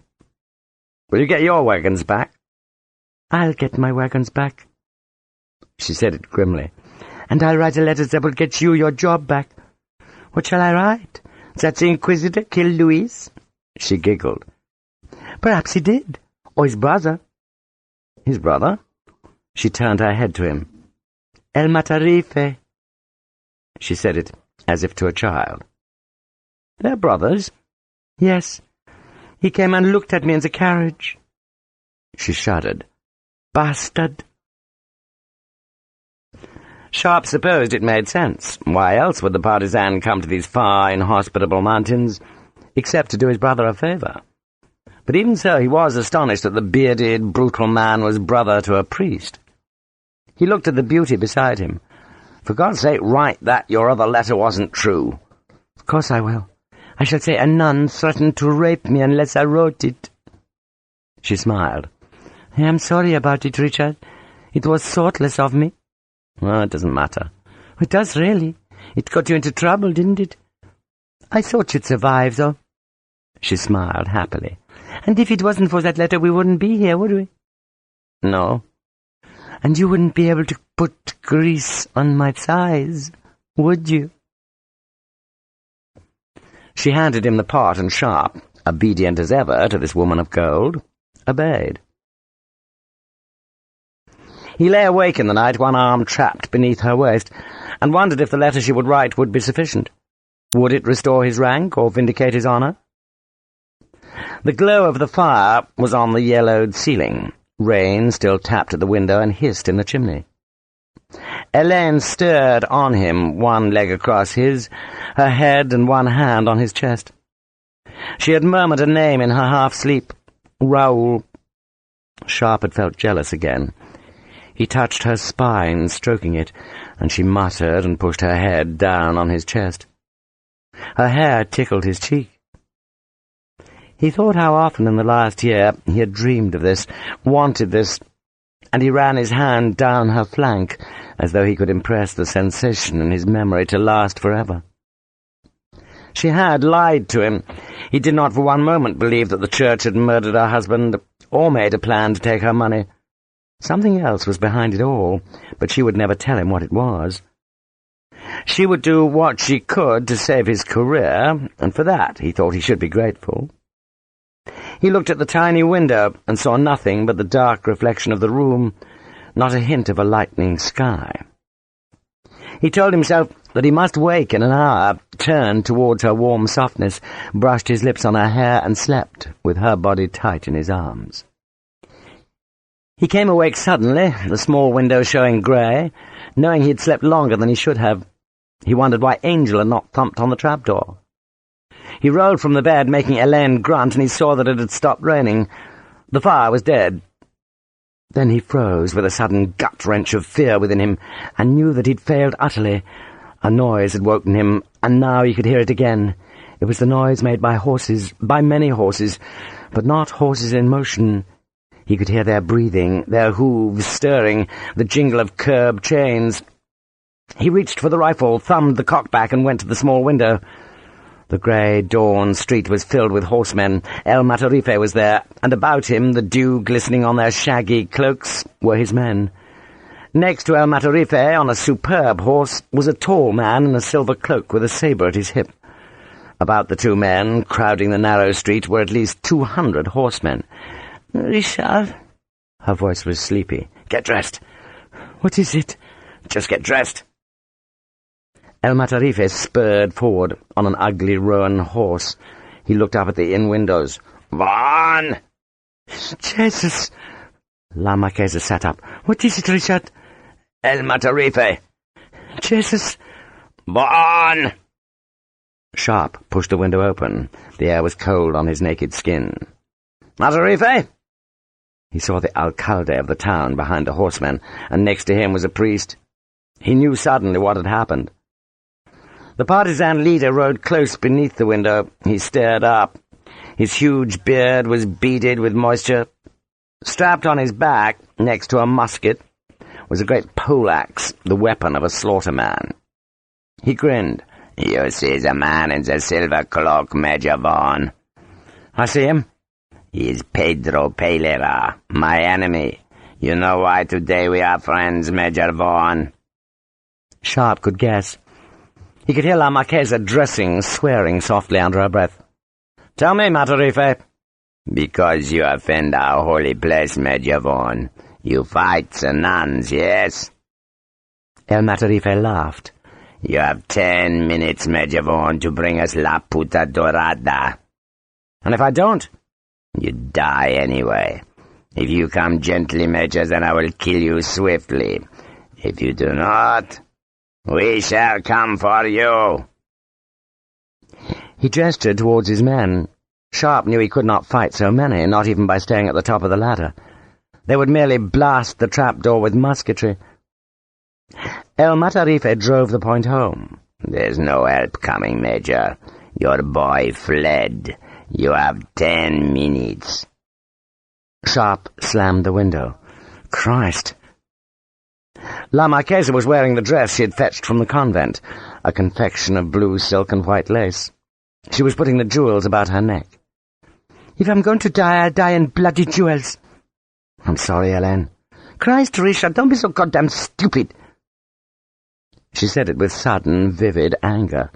Will you get your wagons back? I'll get my wagons back. She said it grimly. And I'll write a letter that will get you your job back. What shall I write? That the Inquisitor killed Louis? She giggled. Perhaps he did. Or his brother. His brother? She turned her head to him. El Matarife. She said it as if to a child. They're brothers? Yes. He came and looked at me in the carriage. She shuddered. Bastard. Sharpe supposed it made sense. Why else would the partisan come to these far, inhospitable mountains, except to do his brother a favour? But even so, he was astonished that the bearded, brutal man was brother to a priest. He looked at the beauty beside him. For God's sake, write that your other letter wasn't true. Of course I will. I shall say a nun threatened to rape me unless I wrote it. She smiled. I am sorry about it, Richard. It was thoughtless of me. Well, it doesn't matter. It does, really. It got you into trouble, didn't it? I thought you'd survive, though. She smiled happily. And if it wasn't for that letter, we wouldn't be here, would we? No. And you wouldn't be able to put grease on my thighs, would you? She handed him the pot, and Sharpe, obedient as ever to this woman of gold, obeyed. He lay awake in the night, one arm trapped beneath her waist, and wondered if the letter she would write would be sufficient. Would it restore his rank or vindicate his honour? The glow of the fire was on the yellowed ceiling. Rain still tapped at the window and hissed in the chimney. Helene stirred on him, one leg across his, her head and one hand on his chest. She had murmured a name in her half-sleep. Raoul. Sharpe had felt jealous again. He touched her spine, stroking it, and she muttered and pushed her head down on his chest. Her hair tickled his cheek. He thought how often in the last year he had dreamed of this, wanted this, and he ran his hand down her flank, as though he could impress the sensation in his memory to last forever. She had lied to him. He did not for one moment believe that the church had murdered her husband or made a plan to take her money. Something else was behind it all, but she would never tell him what it was. She would do what she could to save his career, and for that he thought he should be grateful. He looked at the tiny window and saw nothing but the dark reflection of the room, not a hint of a lightening sky. He told himself that he must wake in an hour, turned towards her warm softness, brushed his lips on her hair, and slept with her body tight in his arms. He came awake suddenly, the small window showing grey, knowing he had slept longer than he should have. He wondered why Angel had not thumped on the trapdoor. He rolled from the bed, making Helene grunt, and he saw that it had stopped raining. The fire was dead. Then he froze with a sudden gut-wrench of fear within him, and knew that he'd failed utterly. A noise had woken him, and now he could hear it again. It was the noise made by horses, by many horses, but not horses in motion. He could hear their breathing, their hooves stirring, the jingle of curb chains. He reached for the rifle, thumbed the cock back, and went to the small window. The grey dawn street was filled with horsemen. El Matarife was there, and about him, the dew glistening on their shaggy cloaks, were his men. Next to El Matarife, on a superb horse, was a tall man in a silver cloak with a sabre at his hip. About the two men, crowding the narrow street, were at least 200 horsemen. "Richard?" Her voice was sleepy. "Get dressed." "What is it?" "Just get dressed." El Matarife spurred forward on an ugly roan horse. He looked up at the inn windows. "Vaughan!" "Jesus!" La Marquessa sat up. "What is it, Richard?" "El Matarife." "Jesus!" "Vaughan!" Sharpe pushed the window open. The air was cold on his naked skin. "Matarife!" He saw the alcalde of the town behind the horsemen, and next to him was a priest. He knew suddenly what had happened. The partisan leader rode close beneath the window. He stared up. His huge beard was beaded with moisture. Strapped on his back, next to a musket, was a great poleaxe, the weapon of a slaughterman. He grinned. "You see the man in the silver cloak, Major Vaughan?" "I see him." "He is Pedro Pereira, my enemy. You know why today we are friends, Major Vaughan?" Sharpe could guess. He could hear La Marquessa dressing, swearing softly under her breath. "Tell me, Matarife." "Because you offend our holy place, Major Vaughan. You fight the nuns, yes?" El Matarife laughed. "You have 10 minutes, Major Vaughan, to bring us La Puta Dorada." "And if I don't?" "You die anyway. If you come gently, Major, then I will kill you swiftly. If you do not, we shall come for you." He gestured towards his men. Sharpe knew he could not fight so many, not even by staying at the top of the ladder. They would merely blast the trapdoor with musketry. El Matarife drove the point home. "There's no help coming, Major. Your boy fled. You have 10 minutes. Sharpe slammed the window. Christ! La Marquessa was wearing the dress she had fetched from the convent, a confection of blue silk and white lace. She was putting the jewels about her neck. "If I'm going to die, I'll die in bloody jewels." "I'm sorry, Helene." "Christ, Richard, don't be so goddamn stupid." She said it with sudden, vivid anger.